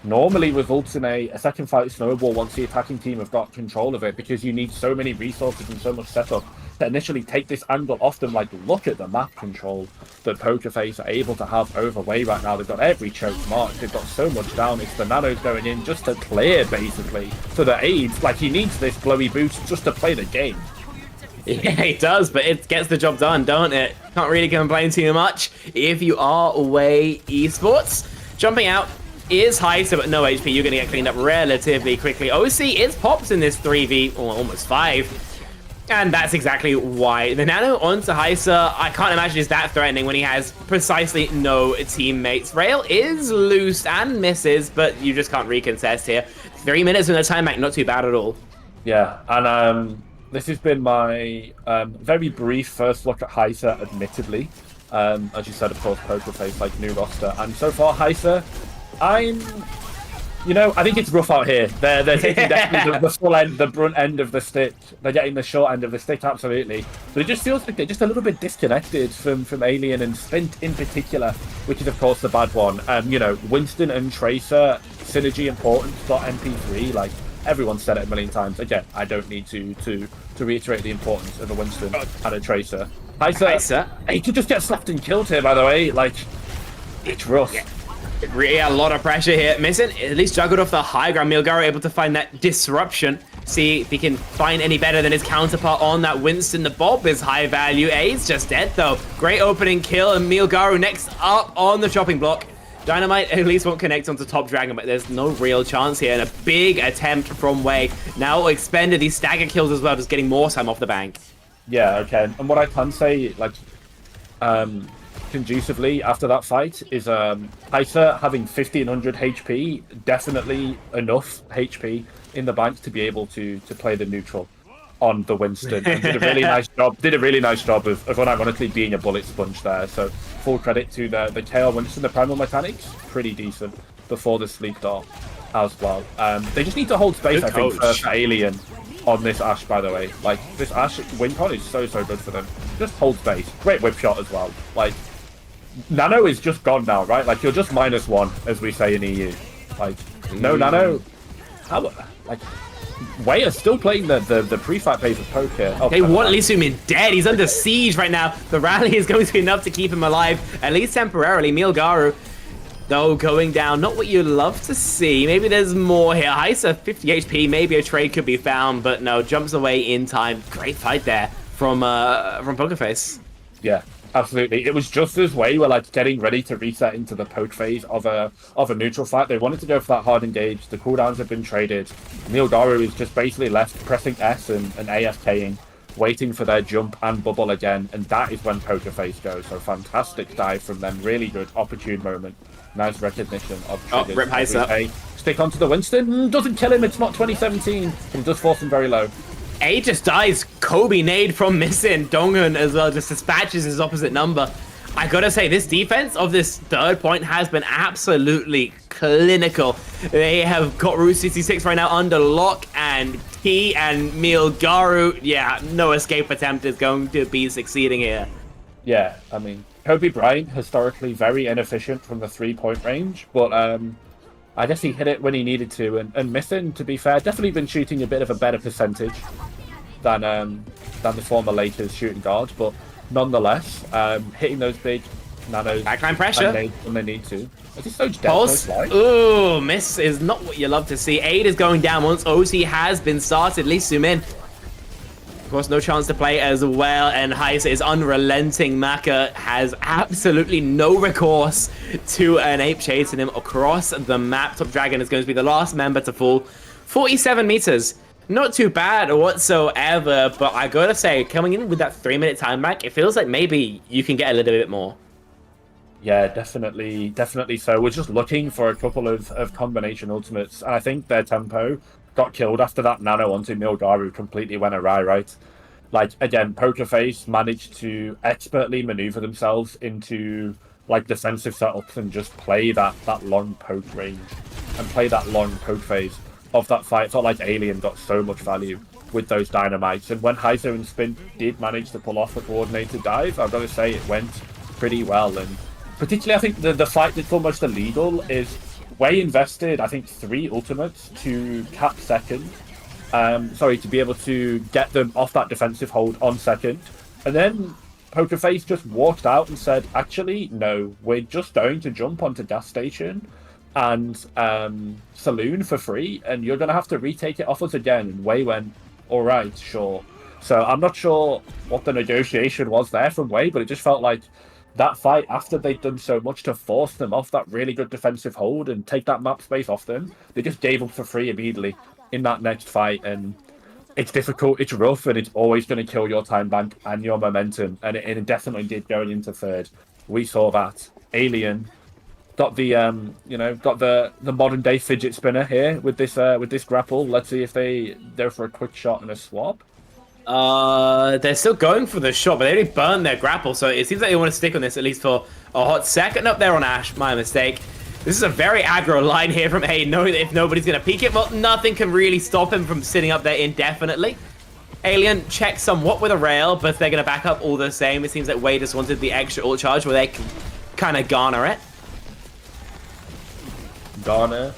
Speaker 4: normally results in a second fight snowball once the attacking team have got control of it, because you need so many resources and so much setup to initially take this angle off them. Like, look at the map control that Poker Face are able to have over Wei right now. They've got every choke marked. They've got so much down. It's the nanos going in just to clear, basically. So the Aids, like, he needs this glowy boost just to play the game.
Speaker 3: Yeah, it does, but it gets the job done, don't it? Can't really complain too much if you are Wei Esports. Jumping out is Heisa, but no HP. You're going to get cleaned up relatively quickly. OC is pops in this 3v, or almost 5. And that's exactly why. The nano onto Heisa, I can't imagine is that threatening when he has precisely no teammates. Rail is loose and misses, but you just can't recontest here. 3 minutes in a timeout, not too bad at all.
Speaker 4: Yeah, and this has been my very brief first look at Heisa, admittedly. As you said, of course, Poker Face, like, new roster. And so far, Heisa, I think it's rough out here. They're taking definitely the full end, the brunt end of the stick. They're getting the short end of the stick, absolutely. But it just feels like they're just a little bit disconnected from Alien and Spint in particular, which is, of course, the bad one. Winston and Tracer, synergy important, got MP3, like, everyone's said it a million times. Again, I don't need to reiterate the importance of a Winston and a Tracer. Heisa, he could just get slapped and killed here, by the way. Like, it's rough.
Speaker 3: Yeah. Really a lot of pressure here. Missing, at least juggled off the high ground. Milgaro able to find that disruption. See if he can find any better than his counterpart on that Winston. The Bob is high value. A's just dead though. Great opening kill, and Milgaro next up on the chopping block. Dynamite at least won't connect onto Top Dragon, but there's no real chance here. And a big attempt from Wei. Now expended these stagger kills as well, just getting more time off the bank.
Speaker 4: Yeah, okay. And what I can say, like, conducively after that fight is Heisa having 1500 HP, definitely enough HP in the bank to be able to play the neutral on the Winston. And did a really nice job. Did a really nice job of unironically being a bullet sponge there. So full credit to the KO Winston. The primal mechanics pretty decent before the sleep dart as well. They just need to hold space.
Speaker 3: Good
Speaker 4: I think
Speaker 3: coach.
Speaker 4: for Alien on this Ashe, by the way. Like, this Ashe win con is so good for them. Just hold space. Great whip shot as well. Like, Nano is just gone now, right? Like, you're just -1, as we say in EU. Like, no Nano. How, like, Wei is still playing the pre-fight phase of poker. Oh,
Speaker 3: They want Lee Soo-min dead. He's under siege right now. The rally is going to be enough to keep him alive, at least temporarily. Milgaro, though, going down. Not what you'd love to see. Maybe there's more here. Heisa, 50 HP. Maybe a trade could be found, but no, jumps away in time. Great fight there from Pokerface.
Speaker 4: Yeah, absolutely. It was just as Wei were like getting ready to reset into the poke phase of a neutral fight. They wanted to go for that hard engage. The cooldowns have been traded. Milgaro is just basically left pressing S and AFKing, waiting for their jump and bubble again, and that is when Pokerface goes. So fantastic dive from them. Really good opportune moment. Nice recognition of triggers.
Speaker 3: Rip Heisa.
Speaker 4: Stick onto the Winston. Doesn't kill him. It's not 2017. It does force him very low.
Speaker 3: A just dies. Kobe nade from Missing. Dongun as well just dispatches his opposite number. I gotta say, this defense of this third point has been absolutely clinical. They have got Route 66 right now under lock, and T and Milgaro, yeah, no escape attempt is going to be succeeding here.
Speaker 4: Yeah, I mean, Kobe Bryant, historically very inefficient from the 3-point range, but I guess he hit it when he needed to. And Missing, to be fair, definitely been shooting a bit of a better percentage than the former Lakers shooting guard, but nonetheless, hitting those big nanos
Speaker 3: Backline pressure
Speaker 4: when they need to. Is he so dead?
Speaker 3: Pulse. Ooh, miss is not what you love to see. Aid is going down once OC has been started. Lee Soo-min, of course, no chance to play as well, and Heisa is unrelenting. Maka has absolutely no recourse to an ape chasing him across the map. Top Dragon is going to be the last member to fall. 47 meters. Not too bad whatsoever, but I gotta say, coming in with that 3-minute time back, it feels like maybe you can get a little bit more.
Speaker 4: Yeah, definitely so. We're just looking for a couple of combination ultimates, and I think their tempo got killed after that nano onto Milgaro completely went awry, right? Like, again, Pokerface managed to expertly maneuver themselves into, like, defensive setups and just play that long poke range and play that long poke phase of that fight. It felt like Alien got so much value with those dynamites, and when Heisa and Spin did manage to pull off a coordinated dive, I've got to say it went pretty well. And particularly, I think the fight that's almost illegal is Wei invested, I think, 3 ultimates to cap second. To be able to get them off that defensive hold on second. And then Pokerface just walked out and said, actually, no, we're just going to jump onto gas station and saloon for free, and you're going to have to retake it off us again. And Wei went, all right, sure. So I'm not sure what the negotiation was there from Wei, but it just felt like that fight, after they'd done so much to force them off that really good defensive hold and take that map space off them, they just gave up for free immediately in that next fight. And it's difficult, it's rough, and it's always going to kill your time bank and your momentum. And it definitely did going into third. We saw that. Alien got the the modern day fidget spinner here with this grapple. Let's see if they go for a quick shot and a swap.
Speaker 3: They're still going for the shot, but they already burned their grapple, so it seems like they want to stick on this at least for a hot second. Up there on Ashe, my mistake. This is a very aggro line here from A, knowing that if nobody's going to peek it, well, nothing can really stop him from sitting up there indefinitely. Alien checks somewhat with a rail, but they're going to back up all the same. It seems like Wei just wanted the extra ult charge where they can kind of garner it.
Speaker 4: Garner.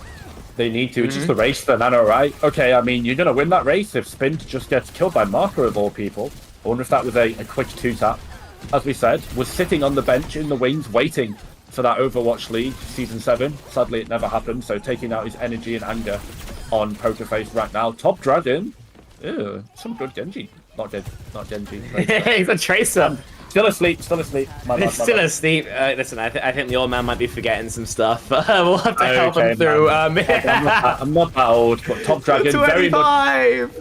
Speaker 4: They need to. It's just the race for Nano, right? Okay, I mean, you're going to win that race if Spin just gets killed by Marker of all people. I wonder if that was a quick 2-tap as we said, was sitting on the bench in the wings waiting for that Overwatch League Season 7. Sadly, it never happened, so taking out his energy and anger on Pokerface right now. Top Dragon. Ew, some good Genji. Not Genji.
Speaker 3: He's a Tracer.
Speaker 4: Still asleep. My bad.
Speaker 3: Asleep. Listen, I think the old man might be forgetting some stuff. We'll have to help him through.
Speaker 4: I'm not that old, but Top Dragon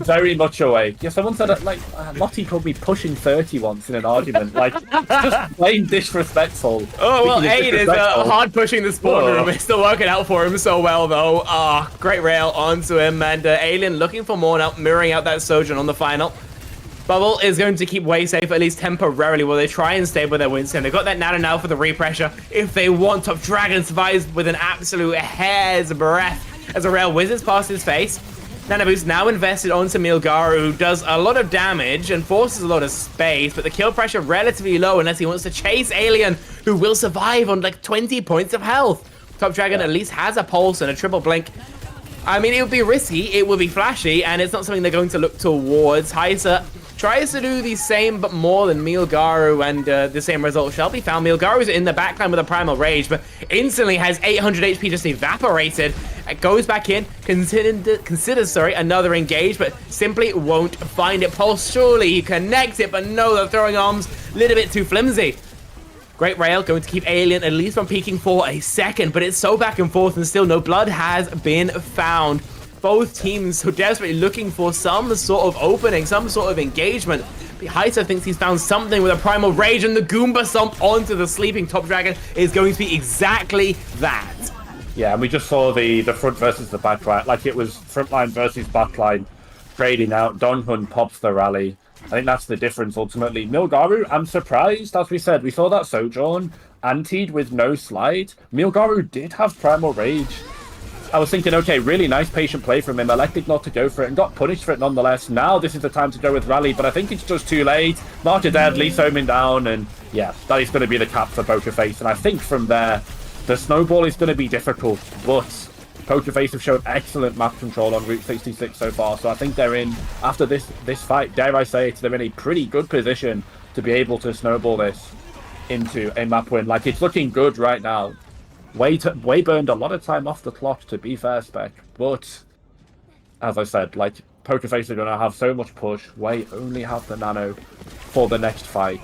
Speaker 4: very much awake. Yeah, someone said that, like, Lottie called me pushing 30 once in an argument. Like, just plain disrespectful.
Speaker 3: Oh, well, Aid is hard pushing the spawn room. It's still working out for him so well, though. Great rail onto him, and Alien looking for more now, mirroring out that Sojourn on the final. Bubble is going to keep way safe, at least temporarily, while they try and stay with their Winston. They've got that nano now for the repressure. If they want, Top Dragon survives with an absolute hair's breadth as a rail whizzes past his face. Nanoboost now invested onto Milgaru, who does a lot of damage and forces a lot of space, but the kill pressure relatively low unless he wants to chase Alien, who will survive on like 20 points of health. Top Dragon at least has a pulse and a triple blink. I mean, it would be risky, it would be flashy, and it's not something they're going to look towards. Heisa tries to do the same, but more than Milgaru, and the same result shall be found. Milgaru's in the backline with a Primal Rage, but instantly has 800 HP just evaporated. It goes back in, considers another engage, but simply won't find it. Pulse, surely he connects it, but no, the throwing arms, a little bit too flimsy. Great rail, going to keep Alien at least from peeking for a second, but it's so back and forth and still no blood has been found. Both teams so desperately looking for some sort of opening, some sort of engagement. Heisa thinks he's found something with a Primal Rage, and the Goomba Stomp onto the sleeping Top Dragon is going to be exactly that.
Speaker 4: Yeah, and we just saw the front versus the backline. Like, it was frontline versus backline trading out. Donghun pops the rally. I think that's the difference ultimately. Milgaru, I'm surprised, as we said, we saw that Sojourn antied with no slide. Milgaru did have Primal Rage. I was thinking, okay, really nice patient play from him, elected not to go for it and got punished for it nonetheless. Now this is the time to go with rally, but I think it's just too late. Martyr dead, Lee Somin down, and yeah, that is going to be the cap for Pokerface. And I think from there, the snowball is going to be difficult, but Pokerface have shown excellent map control on Route 66 so far, so I think they're in, after this fight, dare I say it, they're in a pretty good position to be able to snowball this into a map win. Like, it's looking good right now. Way burned a lot of time off the clock, to be fair, Spec, but as I said, like, Pokerface are going to have so much push. Way only have the nano for the next fight.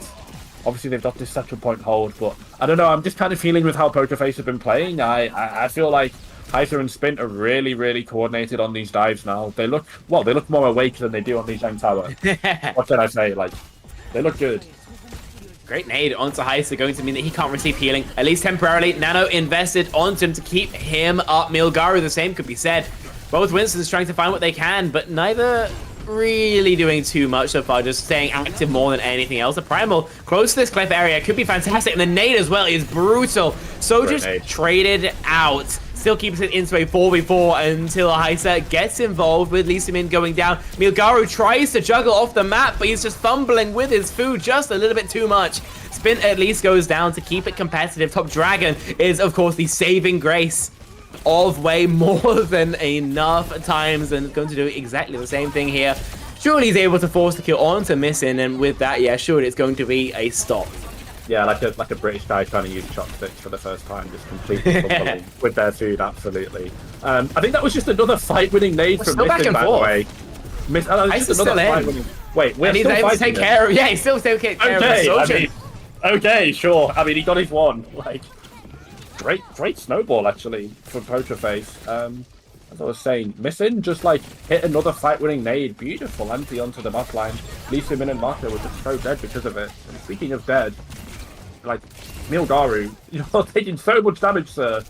Speaker 4: Obviously, they've got this central point hold, but I don't know, I'm just kind of feeling with how Pokerface have been playing. I feel like Heisa and Spint are really, really coordinated on these dives now. They look more awake than they do on the Zhang Tower. What can I say? Like, they look good.
Speaker 3: Great nade onto Heisa, going to mean that he can't receive healing, at least temporarily. Nano invested onto him to keep him up. Milgaru, the same could be said. Both Winstons trying to find what they can, but neither really doing too much so far, just staying active more than anything else. The Primal close to this cliff area could be fantastic, and the nade as well is brutal. So just traded out. Still keeps it into a 4v4 until Heisa gets involved with Lee Min going down. Milgaru tries to juggle off the map, but he's just fumbling with his food just a little bit too much. Spin at least goes down to keep it competitive. Top Dragon is, of course, the saving grace of way more than enough times, and going to do exactly the same thing here. Surely he's able to force the kill onto Missing, and with that, yeah, surely it's going to be a stop.
Speaker 4: Yeah, like a British guy trying to use chopsticks for the first time, just completely fumbling with their food, absolutely. I think that was just another fight-winning nade from Missing, by the way.
Speaker 3: He's still in.
Speaker 4: Wait, we're
Speaker 3: and
Speaker 4: still
Speaker 3: he's able to take care of, yeah, he's still taking care of the soldier.
Speaker 4: Okay, sure. I mean, he got his one. Like, great snowball, actually, from Pokerface. As I was saying, Missing just, like, hit another fight-winning nade. Beautiful empty onto the map line. Lisa Min and Marco were just so dead because of it. And speaking of dead, like, Milgaru, you're taking so much damage, sir.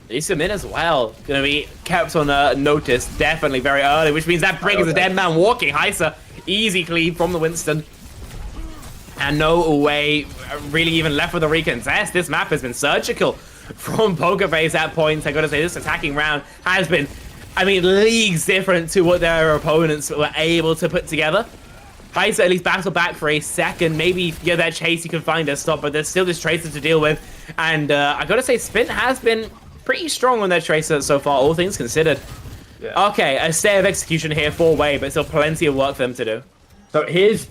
Speaker 3: Lisa Min as well, gonna be kept on notice definitely very early, which means that brings the dead man walking. Heisa, easy cleave from the Winston. And no way really even left with a recontest. This map has been surgical from Pokerface at points. I gotta say, this attacking round has been, I mean, leagues different to what their opponents were able to put together. Heisa at least battle back for a second. Maybe get that chase, you can find a stop, but there's still this Tracer to deal with. And I gotta say, Spin has been pretty strong on their Tracer so far, all things considered. Yeah. Okay, a stay of execution here, 4-way, but still plenty of work for them to do.
Speaker 4: So here's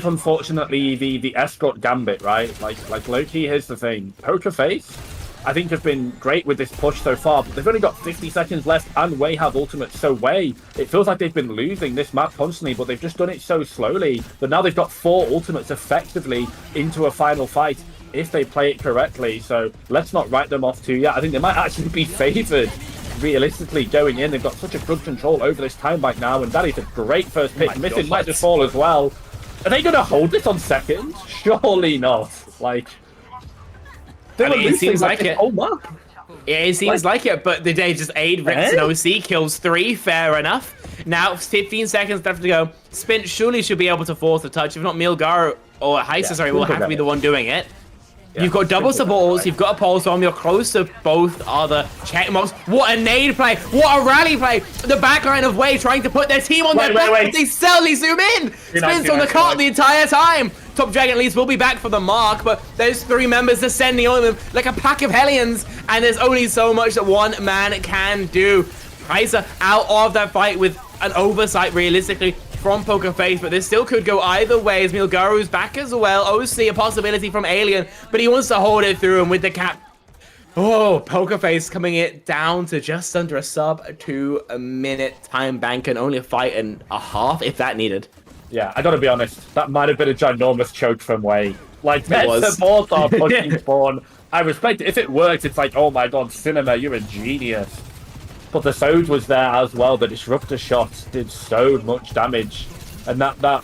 Speaker 4: unfortunately the escort gambit, right? Like Loki, here's the thing. Poker Face, I think have been great with this push so far, but they've only got 50 seconds left and Wei have ultimates. So Wei, it feels like they've been losing this map constantly, but they've just done it so slowly. But now they've got 4 ultimates effectively into a final fight if they play it correctly. So let's not write them off too yet. I think they might actually be favored realistically going in. They've got such a good control over this time right now, and that is a great first pick. Missing might just fall as well. Are they going to hold this on second? Surely not. Like, they were
Speaker 3: it seems like it.
Speaker 4: Oh, map.
Speaker 3: Yeah, it seems like it, but the day just 8 Ricks and OC kills 3, fair enough. Now 15 seconds left to go. Spint surely should be able to force a touch. If not, Milgar or Heisa, sorry, will have to be the one doing it. Yeah, you've got double supports, you've got a pulse bomb, you're close to both other check marks. What a nade play! What a rally play! The backline of Wei trying to put their team on their back, but they suddenly zoom in! Spins on the cart the entire time! Top Dragon at least will be back for the mark, but there's 3 members descending on them like a pack of hellions, and there's only so much that one man can do. Heisa out of that fight with an oversight realistically from Poker Face, but this still could go either way as Milgaru's back as well. OC a possibility from Alien, but he wants to hold it through, and with the cap. Oh, Poker Face coming it down to just under a sub 2 minute time bank and only a fight and a half if that needed.
Speaker 4: Yeah, I gotta be honest, that might have been a ginormous choke from Wei. Like, the both are pushing spawn. I respect it. If it worked, it's like, oh my god, Cinema, you're a genius. But the Sode was there as well. The disruptor shot did so much damage, and that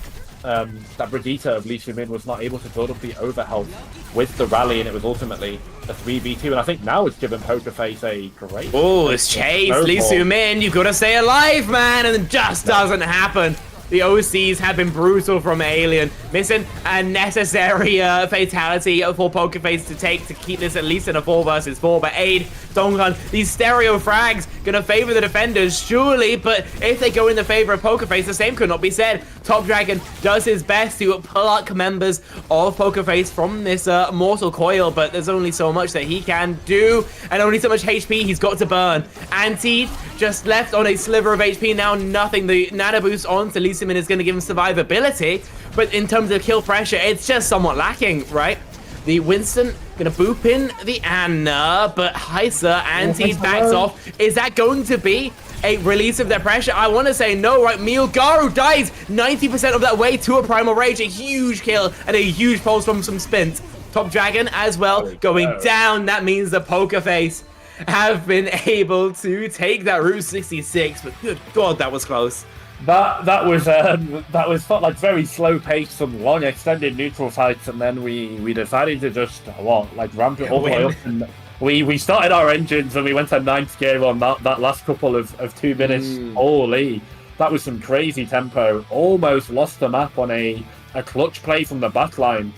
Speaker 4: Brigitte of Lee Min was not able to build up the overhealth with the rally, and it was ultimately a 3v2. And I think now it's given Poker Face a great.
Speaker 3: Oh, it's chase Lee Min. You gotta stay alive, man, and it just doesn't happen. The OCs have been brutal from Alien, missing a necessary fatality for Poker Face to take to keep this at least in a 4 versus 4. But Aid, Donghan, these stereo frags gonna favor the defenders, surely. But if they go in the favor of Poker Face, the same could not be said. Top Dragon does his best to pluck members of Poker Face from this mortal coil, but there's only so much that he can do, and only so much HP he's got to burn. Anti just left on a sliver of HP now, nothing. The nano boost onto Lee Min is going to give him survivability, but in terms of kill pressure, it's just somewhat lacking, right? The Winston gonna boop in the Anna, but Heisa Anti backs off. Is that going to be a release of their pressure? I want to say no, right? Milgaru dies 90% of that way to a Primal Rage, a huge kill and a huge pulse from some spins. Top Dragon as well going down. That means the Poker Face have been able to take that Route 66, but good god, that was close.
Speaker 4: That was felt like very slow paced, some long extended neutral fights, and then we decided to just ramp it all the way up. And we started our engines and we went to 9th gear on that last couple of 2 minutes. Holy, that was some crazy tempo. Almost lost the map on a clutch play from the backline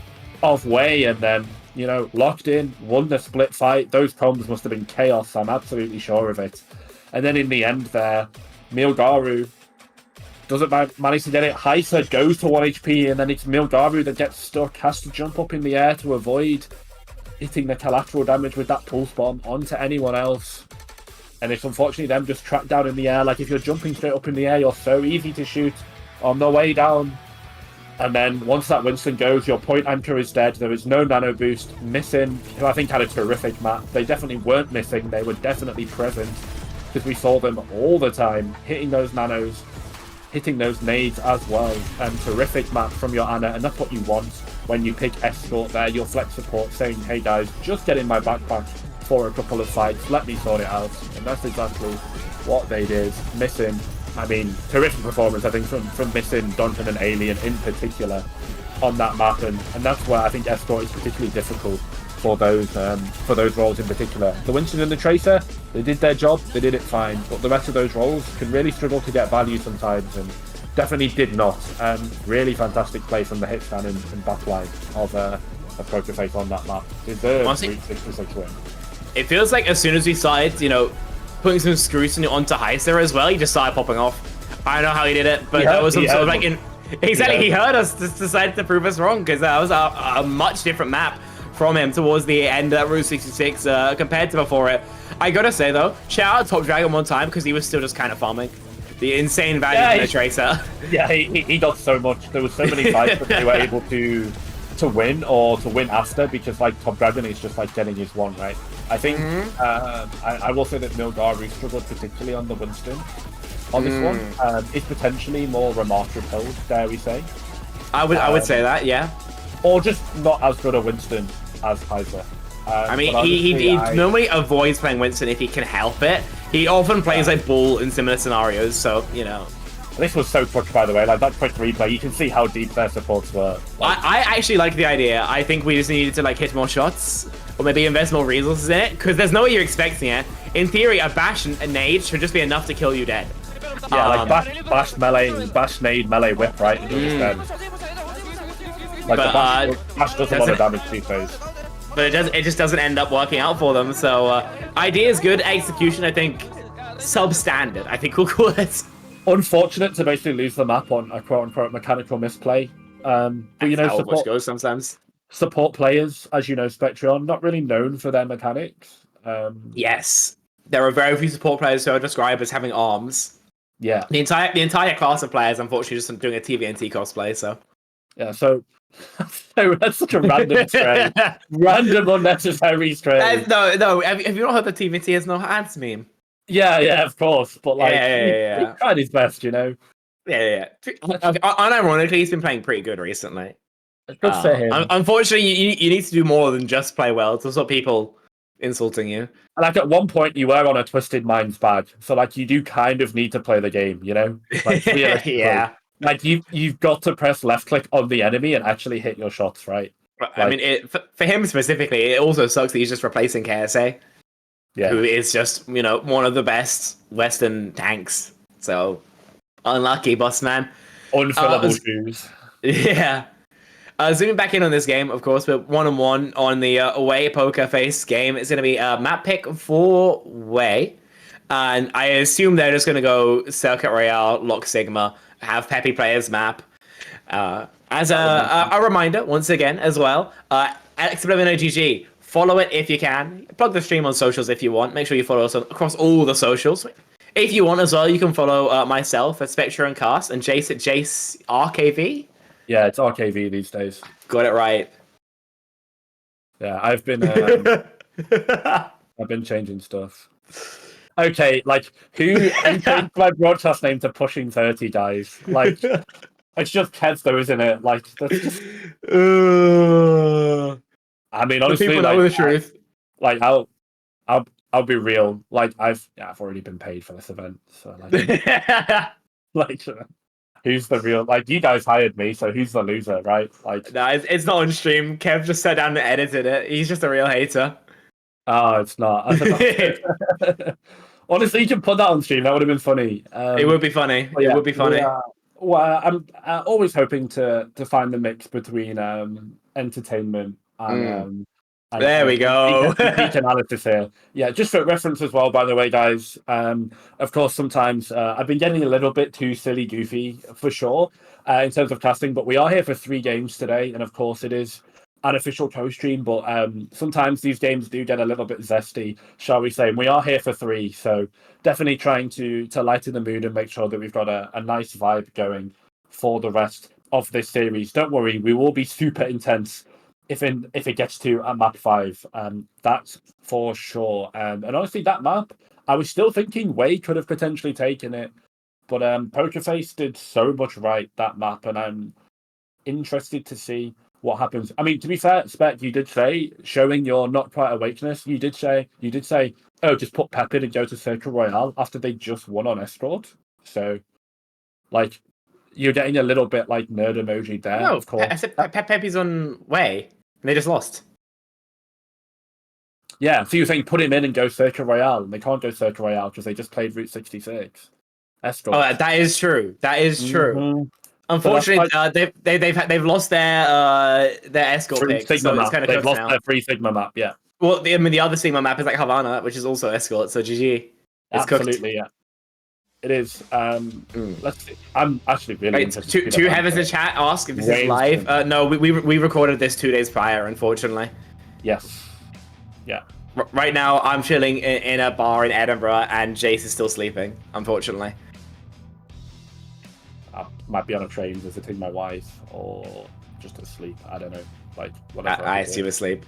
Speaker 4: of Wei, and then locked in, won the split fight. Those combs must have been chaos, I'm absolutely sure of it. And then in the end there, Milgaru doesn't manage to get it. Heisa goes to 1 HP, and then it's Milgaru that gets stuck, has to jump up in the air to avoid hitting the collateral damage with that pulse bomb onto anyone else. And it's unfortunately them just trapped down in the air. Like, if you're jumping straight up in the air, you're so easy to shoot on the way down. And then once that Winston goes, your point anchor is dead. There is no nano boost. Missing, who I think had a terrific map. They definitely weren't missing. They were definitely present, because we saw them all the time hitting those nanos, hitting those nades as well. And terrific map from your Ana, and that's what you want when you pick Escort there, your flex support, saying, hey guys, just get in my backpack for a couple of fights, let me sort it out. And that's exactly what they did. Missing, I mean, terrific performance, I think, from Missing, Donton and Alien in particular on that map, and that's where I think Escort is particularly difficult for those roles in particular. The Winston and the Tracer, they did their job, they did it fine, but the rest of those roles can really struggle to get value sometimes, and definitely did not. Really fantastic play from the Hitman and backline of Poker Face on that map. Deserves 66 win.
Speaker 3: It feels like as soon as we started, putting some scrutiny onto Heisa as well, he just started popping off. I don't know how he did it, but that was some sort of like he heard us, just decided to prove us wrong, because that was a much different map from him towards the end of that Route 66 compared to before it. I gotta say though, shout out Top Dragon one time, because he was still just kind of farming. The insane value
Speaker 4: Yeah,
Speaker 3: of the Tracer.
Speaker 4: Yeah, he does so much. There were so many fights that they were able to win or to win after because like Top Dragon is just like getting his one right. I think I will say that Milgaru struggled particularly on the Winston on this one. It's potentially more Ramatra build, dare we say.
Speaker 3: I would say that, yeah.
Speaker 4: Or just not as good a Winston as Kaiser.
Speaker 3: I mean, he normally avoids playing Winston if he can help it. He often plays like Bull in similar scenarios, so, you know.
Speaker 4: This was so clutch, by the way. Like, that quick replay, you can see how deep their supports were. Like,
Speaker 3: I actually like the idea. I think we just needed to, like, hit more shots, or maybe invest more resources in it, because there's no way you're expecting it. In theory, a bash and a nade should just be enough to kill you dead.
Speaker 4: Yeah, like, bash melee, bash nade, melee whip, right? And you're just dead. Like, the bash does a lot of damage to phase.
Speaker 3: But it just doesn't end up working out for them. So idea is good, execution I think substandard. I think we'll call it.
Speaker 4: Unfortunate to basically lose the map on a quote-unquote mechanical misplay. But you know,
Speaker 3: support goes sometimes.
Speaker 4: Support players, as you know, Spectreon, not really known for their mechanics.
Speaker 3: Yes, there are very few support players who are described as having arms.
Speaker 4: Yeah,
Speaker 3: the entire class of players, unfortunately, just doing a TVNT cosplay. So
Speaker 4: yeah, so that's such a random stray, random unnecessary stray.
Speaker 3: No. Have you not heard the TVNT has no hands meme?
Speaker 4: Yeah, of course. But like,
Speaker 3: he
Speaker 4: tried his best, you know.
Speaker 3: Yeah. Unironically, he's been playing pretty good recently.
Speaker 4: Good for him.
Speaker 3: Unfortunately, you need to do more than just play well to stop people insulting you.
Speaker 4: And like at one point, you were on a Twisted Minds badge, so like you do kind of need to play the game, you know. Like,
Speaker 3: yeah.
Speaker 4: Like you've got to press left click on the enemy and actually hit your shots, right?
Speaker 3: Like, I mean, for him specifically, it also sucks that he's just replacing KSA.
Speaker 4: Yeah.
Speaker 3: Who is just, you know, one of the best Western tanks. So, unlucky, boss man.
Speaker 4: Unfillable shoes.
Speaker 3: Yeah. Zooming back in on this game, of course, we're 1-on-1 on the away poker face game. It's going to be a map pick for Way. And I assume they're just going to go Circuit Royale, Lock Sigma, have Peppy play his map. As a reminder, once again, as well, Ex Oblivione GG. Follow it if you can. Plug the stream on socials if you want. Make sure you follow us across all the socials. If you want as well, you can follow myself at Spectre and Cast and Jace at Jace RKV.
Speaker 4: Yeah, it's RKV these days.
Speaker 3: Got it right.
Speaker 4: Yeah, I've been changing stuff. Okay, like who changed my broadcast name to Pushing 30, guys? Like it's just Keds though, isn't it? Like that's just I mean, honestly,
Speaker 3: people know the truth.
Speaker 4: I'll be real. Like I've already been paid for this event, so like, who's the real? Like you guys hired me, so who's the loser, right? Like,
Speaker 3: no, it's not on stream. Kev just sat down and edited it. He's just a real hater.
Speaker 4: Oh, it's not. Honestly, you can put that on stream. That would have been funny.
Speaker 3: It would be funny. It would be funny.
Speaker 4: Well, I'm always hoping to find the mix between entertainment and
Speaker 3: there we go.
Speaker 4: Peak analysis here. Yeah, just for reference as well, by the way, guys. Of course, sometimes I've been getting a little bit too silly, goofy for sure in terms of casting, but we are here for 3 games today, and of course, it is an official co-stream. But sometimes these games do get a little bit zesty, shall we say? And we are here for 3, so definitely trying to lighten the mood and make sure that we've got a nice vibe going for the rest of this series. Don't worry, we will be super intense if it gets to a map 5, that's for sure. And honestly, that map, I was still thinking Way could have potentially taken it, but Pokerface did so much right that map, and I'm interested to see what happens. I mean, to be fair, Spec, you did say showing your not quite awakeness. You did say, oh, just put Pep in and go to Circle Royale after they just won on Escort. So, like, you're getting a little bit like nerd emoji there.
Speaker 3: No,
Speaker 4: of course.
Speaker 3: I said Pepe's on Way. And they just lost.
Speaker 4: Yeah, so you're saying put him in and go Circle Royale, and they can't go Circle Royale because they just played Route 66. Escort.
Speaker 3: Oh, that is true. That is true. Mm-hmm. Unfortunately, they've lost their Escort pick, so it's kind of
Speaker 4: they've lost
Speaker 3: now.
Speaker 4: their free Sigma map. Yeah.
Speaker 3: Well, the other Sigma map is like Havana, which is also Escort. So GG. It's
Speaker 4: absolutely
Speaker 3: cooked.
Speaker 4: Yeah. It is. Let's see. I'm actually really interested.
Speaker 3: Two heavens in chat ask if this is live. No, we recorded this 2 days prior, unfortunately.
Speaker 4: Yes. Yeah.
Speaker 3: Right now, I'm chilling in a bar in Edinburgh, and Jace is still sleeping, unfortunately.
Speaker 4: I might be on a train visiting my wife or just asleep. I don't know. Like whatever.
Speaker 3: I assume asleep.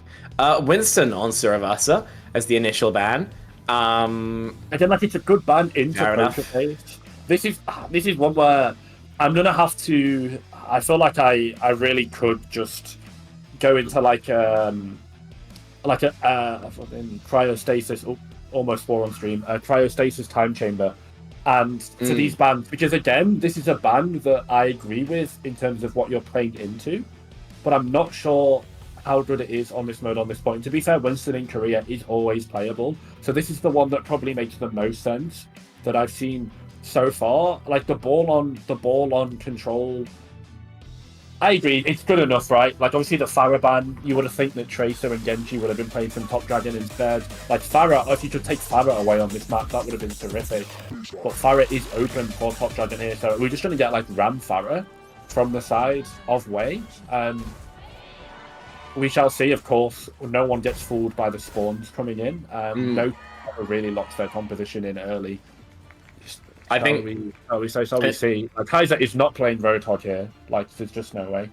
Speaker 3: Winston on Suravasa as the initial ban.
Speaker 4: Again, like it's a good ban into
Speaker 3: Fair enough.
Speaker 4: poker face. This is one where I'm gonna have to. I feel like I really could just go into like a fucking cryostasis. Oh, almost 4 on stream. A cryostasis time chamber. And to these bans, because again, this is a ban that I agree with in terms of what you're playing into, but I'm not sure how good it is on this mode on this point. To be fair, Winston in Korea is always playable, so this is the one that probably makes the most sense that I've seen so far. Like the ball on control, I agree, it's good enough, right? Like obviously the Pharah ban, you would have think that Tracer and Genji would have been playing some Top Dragon instead. Like Pharah, if you could take Pharah away on this map, that would have been terrific. But Pharah is open for Top Dragon here, so we're just going to get like Ram Pharah from the side of Wei. We shall see, of course. No one gets fooled by the spawns coming in. No one really locks their composition in early. Shall we see? Like, Kaiser is not playing Roadhog here. Like, there's just no way.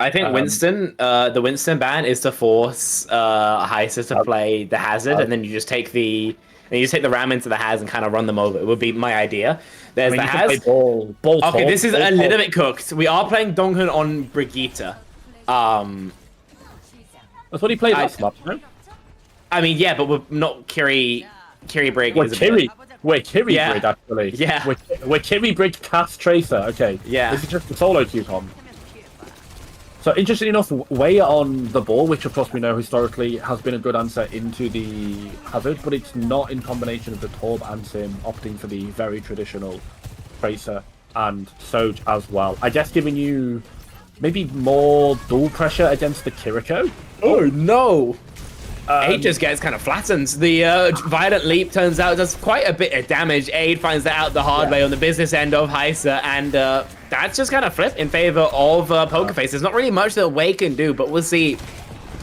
Speaker 3: I think Winston, the Winston ban is to force Heisa to play the Hazard, and then you just take the Ram into the Haz and kind of run them over. It would be my idea. There's the Haz. Okay, this is a little bit cooked. We are playing Donghun on Brigitte.
Speaker 4: That's what he played last map, right?
Speaker 3: I mean, yeah, but we're not Kiri Brig.
Speaker 4: Wait, Kiri Brig, actually.
Speaker 3: Yeah.
Speaker 4: We're Kiri Brig cast Tracer. Okay.
Speaker 3: Yeah.
Speaker 4: This is just the solo queue comp. So, interesting enough, Wei on the ball, which of course we know historically has been a good answer into the Hazard, but it's not in combination of the Torb and Sim, opting for the very traditional Tracer and Soj as well. I guess giving you maybe more dual pressure against the Kiriko.
Speaker 3: Oh, no! Aid just gets kind of flattened. The Violent Leap turns out does quite a bit of damage. Aid finds that out the hard way on the business end of Heisa, and that's just kind of flipped in favor of Poker Face. There's not really much that Wei can do, but we'll see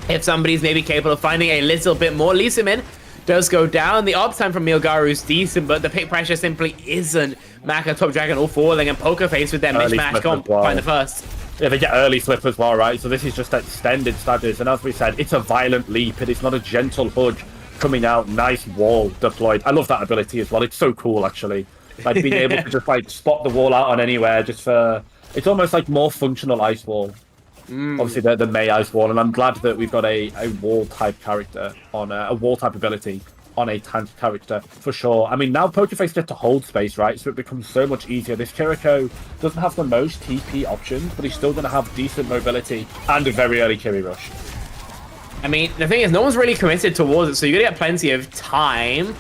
Speaker 3: if somebody's maybe capable of finding a little bit more. Lee Simin does go down. The uptime from Milgaru is decent, but the pick pressure simply isn't. Maka, Top Dragon all falling, and Poker Face with their mishmash can't find the first.
Speaker 4: Yeah, they get early flip as well, right? So this is just extended status, and as we said, it's a violent leap. It is not a gentle hug coming out. Nice wall deployed. I love that ability as well. It's so cool, actually. Like being able to just like spot the wall out on anywhere, just for it's almost like more functional ice wall. Obviously, the Mei ice wall, and I'm glad that we've got a wall type character on a wall type ability on a tank character for sure. I mean, now Pokerface gets to hold space, right? So it becomes so much easier. This Kiriko doesn't have the most TP options, but he's still going to have decent mobility and a very early Kiri rush.
Speaker 3: I mean, the thing is, no one's really committed towards it, so you're going to get plenty of time,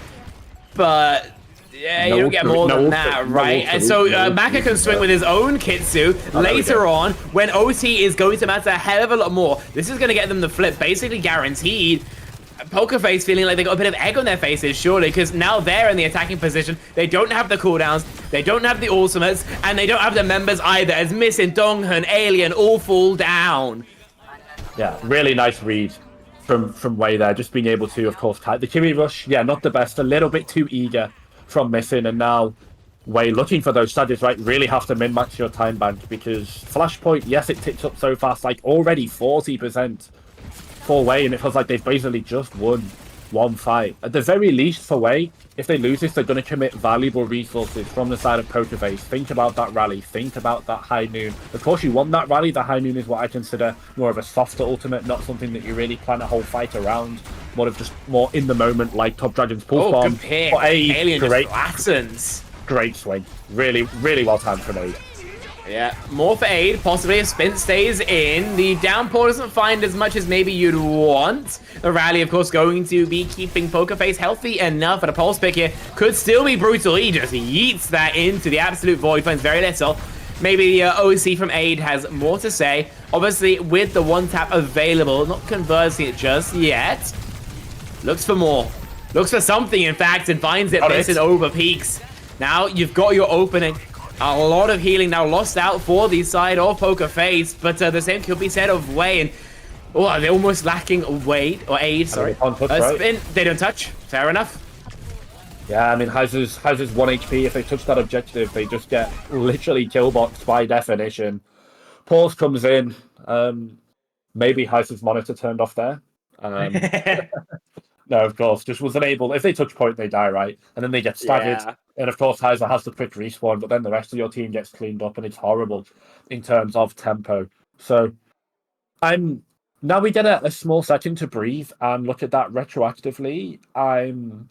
Speaker 3: but yeah, you don't get more than that, right? And so Maka can swing with his own Kitsu later on when OT is going to matter a hell of a lot more. This is going to get them the flip, basically guaranteed. Poker Face feeling like they got a bit of egg on their faces, surely, because now they're in the attacking position. They don't have the cooldowns, they don't have the ultimates, and they don't have the members either, as Missing, Donghun, Alien all fall down.
Speaker 4: Yeah, really nice read from Wei there, just being able to, of course, type the Kiri rush. Yeah, not the best, a little bit too eager from Missing, and now Wei looking for those studies, right? Really have to min-max your time bank, because Flashpoint, yes, it ticks up so fast, like already 40% for Wei, and it feels like they've basically just won one fight. At the very least for Wei, if they lose this, they're going to commit valuable resources from the side of Pokerface. Think about that rally. Think about that High Noon. Of course, you want that rally. The High Noon is what I consider more of a softer ultimate, not something that you really plan a whole fight around. More of just more in the moment, like Top Dragon's Pulse Bomb.
Speaker 3: Good pick. Alien just flattens.
Speaker 4: Great swing. Really, really well timed from Aid.
Speaker 3: Yeah, more for Aid, possibly if Spin stays in. The downpour doesn't find as much as maybe you'd want. The rally, of course, going to be keeping Pokerface healthy enough, but a pulse pick here could still be brutal. He just yeets that into the absolute void, finds very little. Maybe the OC from Aid has more to say. Obviously, with the one tap available, not conversing it just yet. Looks for more. Looks for something, in fact, and finds it missing over peaks. Now you've got your opening. A lot of healing now lost out for the side of Pokerface, but the same could be said of Wei. And they're almost lacking Aid, sorry.
Speaker 4: Spin,
Speaker 3: they don't touch. Fair enough.
Speaker 4: Yeah, I mean, Houses 1 HP. If they touch that objective, they just get literally killboxed by definition. Pause comes in. Maybe Houses monitor turned off there. No, of course, just wasn't able. If they touch point, they die, right? And then they get staggered.
Speaker 3: Yeah.
Speaker 4: And of course, Heiser has the quick respawn, but then the rest of your team gets cleaned up, and it's horrible in terms of tempo. So I'm now we get a small second to breathe and look at that retroactively. I'm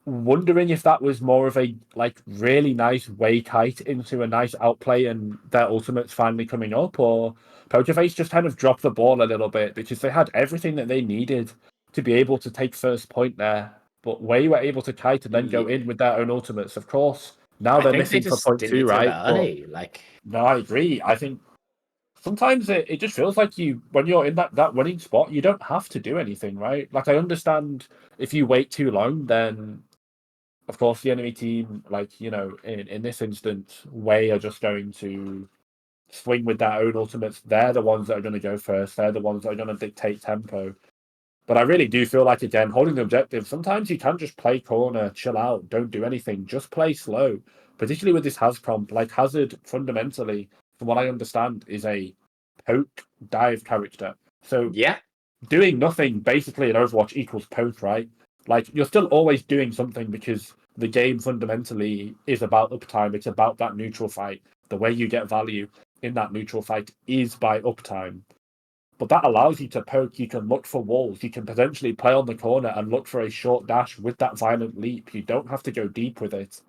Speaker 4: wondering if that was more of a like really nice way kite into a nice outplay and their ultimate's finally coming up, or Pokerface just kind of dropped the ball a little bit because they had everything that they needed to be able to take first point there. But Way were able to kite and then go in with their own ultimates. Of course, now
Speaker 3: I
Speaker 4: they're
Speaker 3: think they
Speaker 4: missing for
Speaker 3: just
Speaker 4: point
Speaker 3: didn't
Speaker 4: two,
Speaker 3: need to
Speaker 4: right?
Speaker 3: that early. Like,
Speaker 4: No, I agree. I think sometimes it just feels like when you're in that winning spot, you don't have to do anything, right? Like I understand if you wait too long, then of course the enemy team, like, you know, in this instance, Way are just going to swing with their own ultimates. They're the ones that are going to go first. They're the ones that are going to dictate tempo. But I really do feel like, again, holding the objective, sometimes you can't just play corner, chill out, don't do anything, just play slow. Particularly with this Haz comp. Like, Hazard, fundamentally, from what I understand, is a poke dive character. So
Speaker 3: yeah,
Speaker 4: doing nothing, basically, in Overwatch equals poke, right? Like, you're still always doing something because the game fundamentally is about uptime. It's about that neutral fight. The way you get value in that neutral fight is by uptime. But that allows you to poke, you can look for walls, you can potentially play on the corner and look for a short dash with that violent leap. You don't have to go deep with it.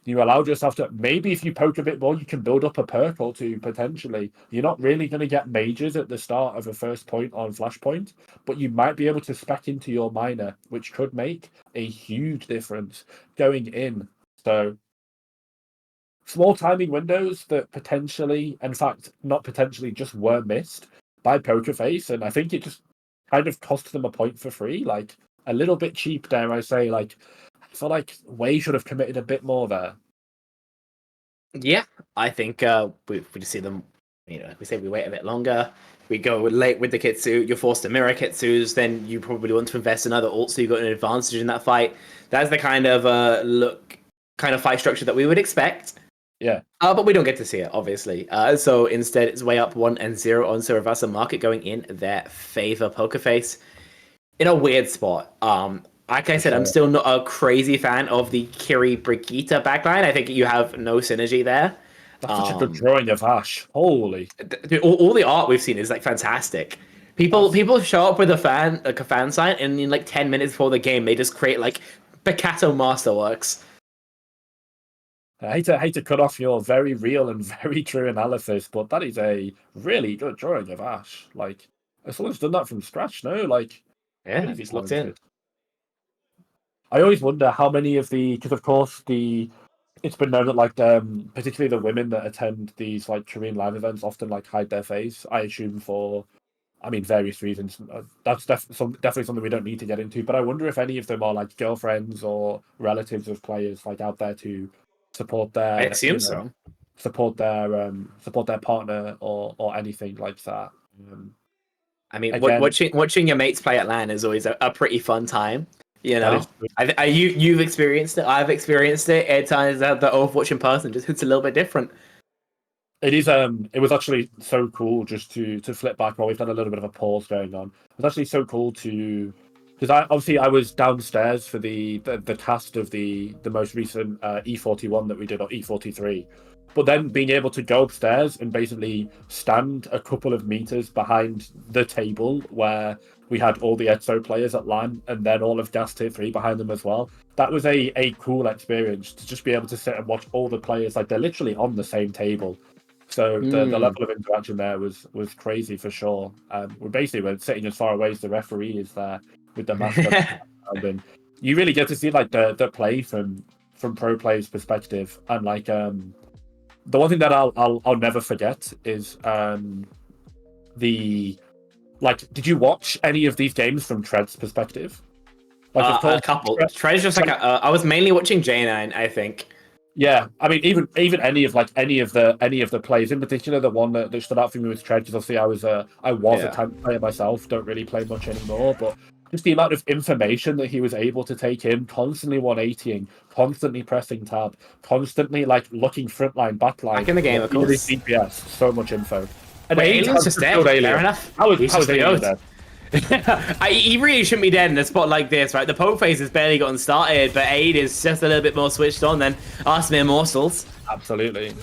Speaker 4: You allow yourself to, maybe if you poke a bit more, you can build up a perk or two potentially. You're not really going to get majors at the start of a first point on Flashpoint, but you might be able to spec into your minor, which could make a huge difference going in. So small timing windows that potentially, in fact, not potentially, just were missed by Pokerface, and I think it just kind of cost them a point for free, like a little bit cheap, dare I say. Like, I feel like Way should have committed a bit more there.
Speaker 3: yeah. I think we just see them. You know, we say we wait a bit longer. We go late with the Kitsu. You're forced to mirror Kitsus. Then you probably want to invest in other ults, so you got an advantage in that fight. That's the kind of kind of fight structure that we would expect.
Speaker 4: Yeah.
Speaker 3: But we don't get to see it, obviously. So instead, it's way up 1-0 on Reversa Market going in their favor. Pokerface in a weird spot. Like I said, I'm still not a crazy fan of the Kiri Brigitte backline. I think you have no synergy there.
Speaker 4: That's such a good drawing of Ash. Holy.
Speaker 3: Dude, all the art we've seen is like fantastic. People show up with a fan sign, and in like 10 minutes before the game, they just create like Picasso masterworks.
Speaker 4: I hate to cut off your very real and very true analysis, but that is a really good drawing of Ash. Like, someone's done that from scratch, no? Like,
Speaker 3: Yeah,
Speaker 4: really
Speaker 3: he's looked in.
Speaker 4: talented. I always wonder how many of because of course it's been known that like particularly the women that attend these like Korean live events often like hide their face. I assume for, I mean, various reasons. That's definitely something we don't need to get into. But I wonder if any of them are like girlfriends or relatives of players like out there to support their.
Speaker 3: I assume so.
Speaker 4: Support their partner or anything like that.
Speaker 3: I mean,
Speaker 4: again,
Speaker 3: watching your mates play at LAN is always a pretty fun time. You
Speaker 4: that
Speaker 3: know,
Speaker 4: is
Speaker 3: you've experienced it. I've experienced it. At times, the Overwatch in person just hits a little bit different.
Speaker 4: It is. It was actually so cool just to flip back while we've had a little bit of a pause going on. It was actually so cool because I was downstairs for the cast of the most recent E41 that we did, or E43. But then being able to go upstairs and basically stand a couple of meters behind the table where we had all the EXO players at LAN and then all of Gas Tier 3 behind them as well. That was a cool experience to just be able to sit and watch all the players, like they're literally on the same table. So the level of interaction there was crazy for sure. We're sitting as far away as the referee is there with the mascot. And you really get to see like the play from pro players' perspective, and like the one thing that I'll never forget is did you watch any of these games from Tread's perspective? Like, of course,
Speaker 3: a couple. Tread's just like I was mainly watching J9, I think.
Speaker 4: Yeah, I mean, even any of the plays, in particular, the one that stood out for me was Tread, because obviously I was a tank player myself. Don't really play much anymore, but just the amount of information that he was able to take in, constantly 180ing, constantly pressing tab, constantly like looking frontline, backline.
Speaker 3: Back in the game, of course.
Speaker 4: DPS, so much info. And
Speaker 3: Wait, Alien's just dead. Fair enough.
Speaker 4: How is Alien dead?
Speaker 3: He really shouldn't be dead in a spot like this, right? The poke phase has barely gotten started, but Aid is just a little bit more switched on than us mere morsels.
Speaker 4: Absolutely.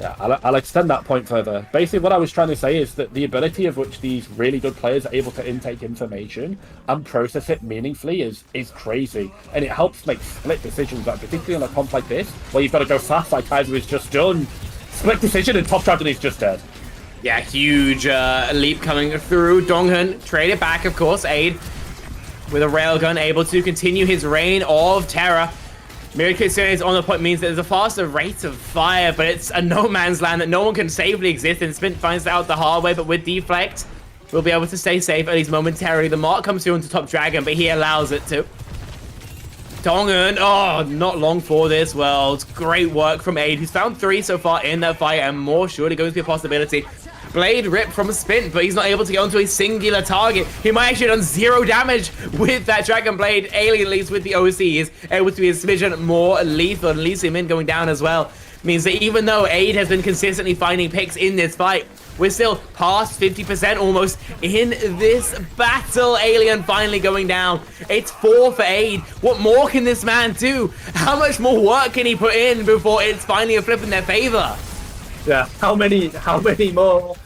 Speaker 4: Yeah, I'll extend that point further. Basically, what I was trying to say is that the ability of which these really good players are able to intake information and process it meaningfully is crazy. And it helps make split decisions, like, particularly on a comp like this, where you've got to go fast like Kaiser has just done. Split decision and Top Dragon is just dead.
Speaker 3: Yeah, huge leap coming through. Donghun traded back, of course. Aid with a railgun, able to continue his reign of terror. Miracle's on the point means that there's a faster rate of fire, but it's a no man's land that no one can safely exist in. Spint finds out the hard way, but with Deflect, we'll be able to stay safe, at least momentarily. The mark comes through into Top Dragon, but he allows it to. Donghun, oh, not long for this world. Great work from Aid, who's found 3 so far in that fight, and more surely going to be a possibility. Blade rip from Spint, but he's not able to get onto a singular target. He might actually have done 0 damage with that Dragon Blade. Alien, at least with the OC, is able to be a smidgen more lethal, and Lee Min going down as well. Means that even though Aid has been consistently finding picks in this fight, we're still past 50% almost in this battle. Alien finally going down. It's 4 for Aid. What more can this man do? How much more work can he put in before it's finally a flip in their favor?
Speaker 4: Yeah, how many more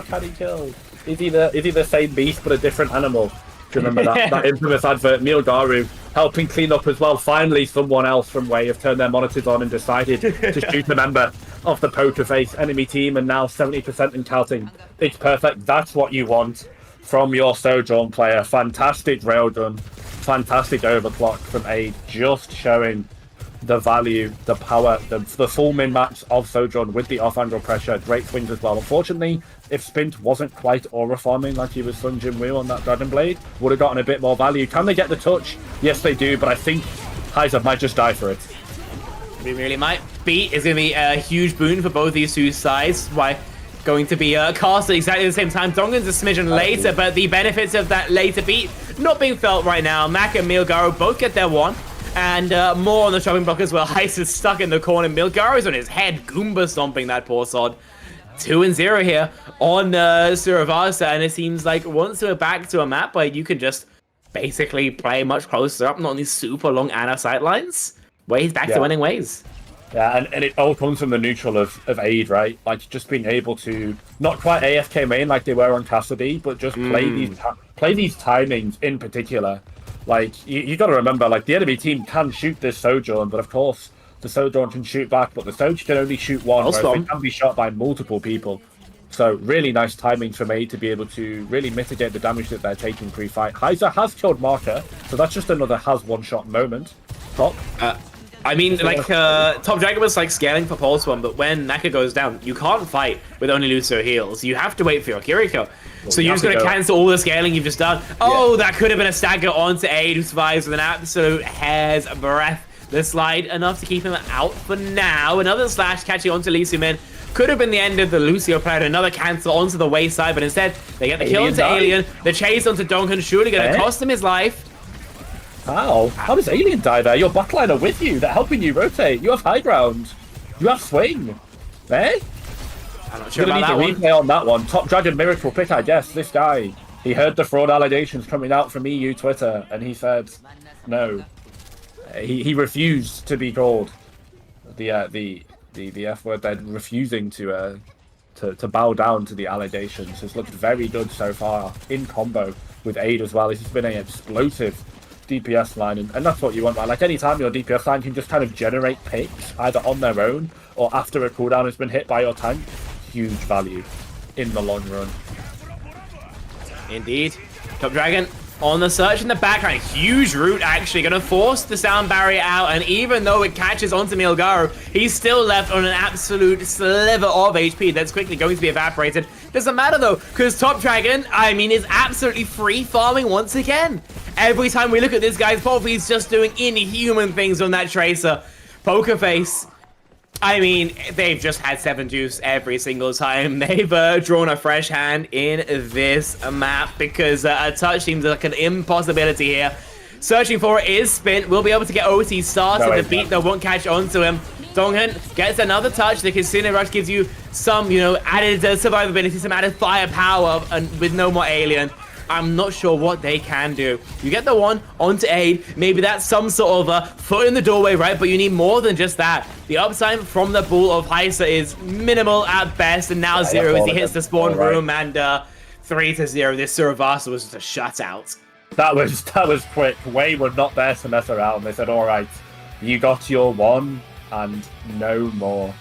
Speaker 4: can he kill? Is he the same beast but a different animal? Do you remember that infamous advert? Milgaru helping clean up as well. Finally, someone else from Way have turned their monitors on and decided to shoot a member of the poker face enemy team, and now 70% and counting. It's perfect. That's what you want from your Sojourn player. Fantastic railgun, fantastic overclock from Aid, just showing the value, the power, the full min-max of Sojourn with the off-angle pressure. Great swings as well. Unfortunately, if Spint wasn't quite aura farming like he was Sun Jin Woo on that Dragon Blade, would have gotten a bit more value. Can they get the touch? Yes, they do, but I think Heiser might just die for it.
Speaker 3: We really might. Beat is going to be a huge boon for both these two sides. Why? Going to be cast at exactly the same time. Dongan's a smidgen later, but the benefits of that later beat not being felt right now. Mac and Milgaru both get their one. And more on the chopping block as well. Heist is stuck in the corner. Milgaru's on his head, Goomba stomping that poor sod. 2-0 here on Suravasa, and it seems like once we're back to a map where you can just basically play much closer up, not on these super long Ana sightlines, Ways back to winning ways.
Speaker 4: Yeah, and it all comes from the neutral of Aid, right? Like, just being able to, not quite AFK main like they were on Cassidy, but just play these timings in particular. Like, you got to remember, like, the enemy team can shoot this Sojourn, but of course, the Sojourn can shoot back, but the Soj can only shoot one, whereas they can be shot by multiple people. So, really nice timing for me to be able to really mitigate the damage that they're taking pre-fight. Heiser has killed Marker, so that's just another has one-shot moment. Top.
Speaker 3: I mean, like, Top Dragon was, like, scaling for Pulse One, but when Naka goes down, you can't fight with only Lucio heals. You have to wait for your Kiriko. So you're just going to cancel all the scaling you've just done. Oh, that could have been a stagger onto Aid, who survives with an absolute hair's breadth. The slide, enough to keep him out for now. Another slash catching onto Lee Min. Could have been the end of the Lucio player. Another cancel onto the wayside, but instead, they get the kill onto Alien. The chase onto Donghun, surely going to cost him his life.
Speaker 4: How? How does Alien die there? Your backline are with you. They're helping you rotate. You have high ground. You have swing. Eh?
Speaker 3: I'm not sure about that one.
Speaker 4: Replay on that one. Top Dragon Miracle pick, I guess. This guy, he heard the fraud allegations coming out from EU Twitter, and he said no. He refused to be called the F word. They're refusing to bow down to the allegations. It's looked very good so far in combo with Aid as well. This has been an explosive DPS line, and that's what you want, right? Like, anytime your DPS line can just kind of generate picks either on their own or after a cooldown has been hit by your tank, huge value in the long run.
Speaker 3: Indeed. Top Dragon on the search in the background. Huge root, actually going to force the sound barrier out, and even though it catches onto Milgaru, he's still left on an absolute sliver of HP that's quickly going to be evaporated. Doesn't matter though, because Top Dragon, I mean, is absolutely free farming once again. Every time we look at this guy's pop, he's just doing inhuman things on that Tracer. Poker Face I mean, they've just had 7 juice every single time they've drawn a fresh hand in this map because a touch seems like an impossibility here. Searching for it is Spin. Will be able to get OT started. The beat that won't catch on to him. Donghan gets another touch. The Casino Rush gives you some, added survivability, some added firepower, and with no more alien. I'm not sure what they can do. You get the one onto aid. Maybe that's some sort of a foot in the doorway, right? But you need more than just that. The uptime from the Bull of Heisa is minimal at best. And now 0 as he hits the spawn room. And 3-0. This Suravasa was just a shutout.
Speaker 4: That was quick. Wei were not there to mess around. They said, all right, you got your one and no more.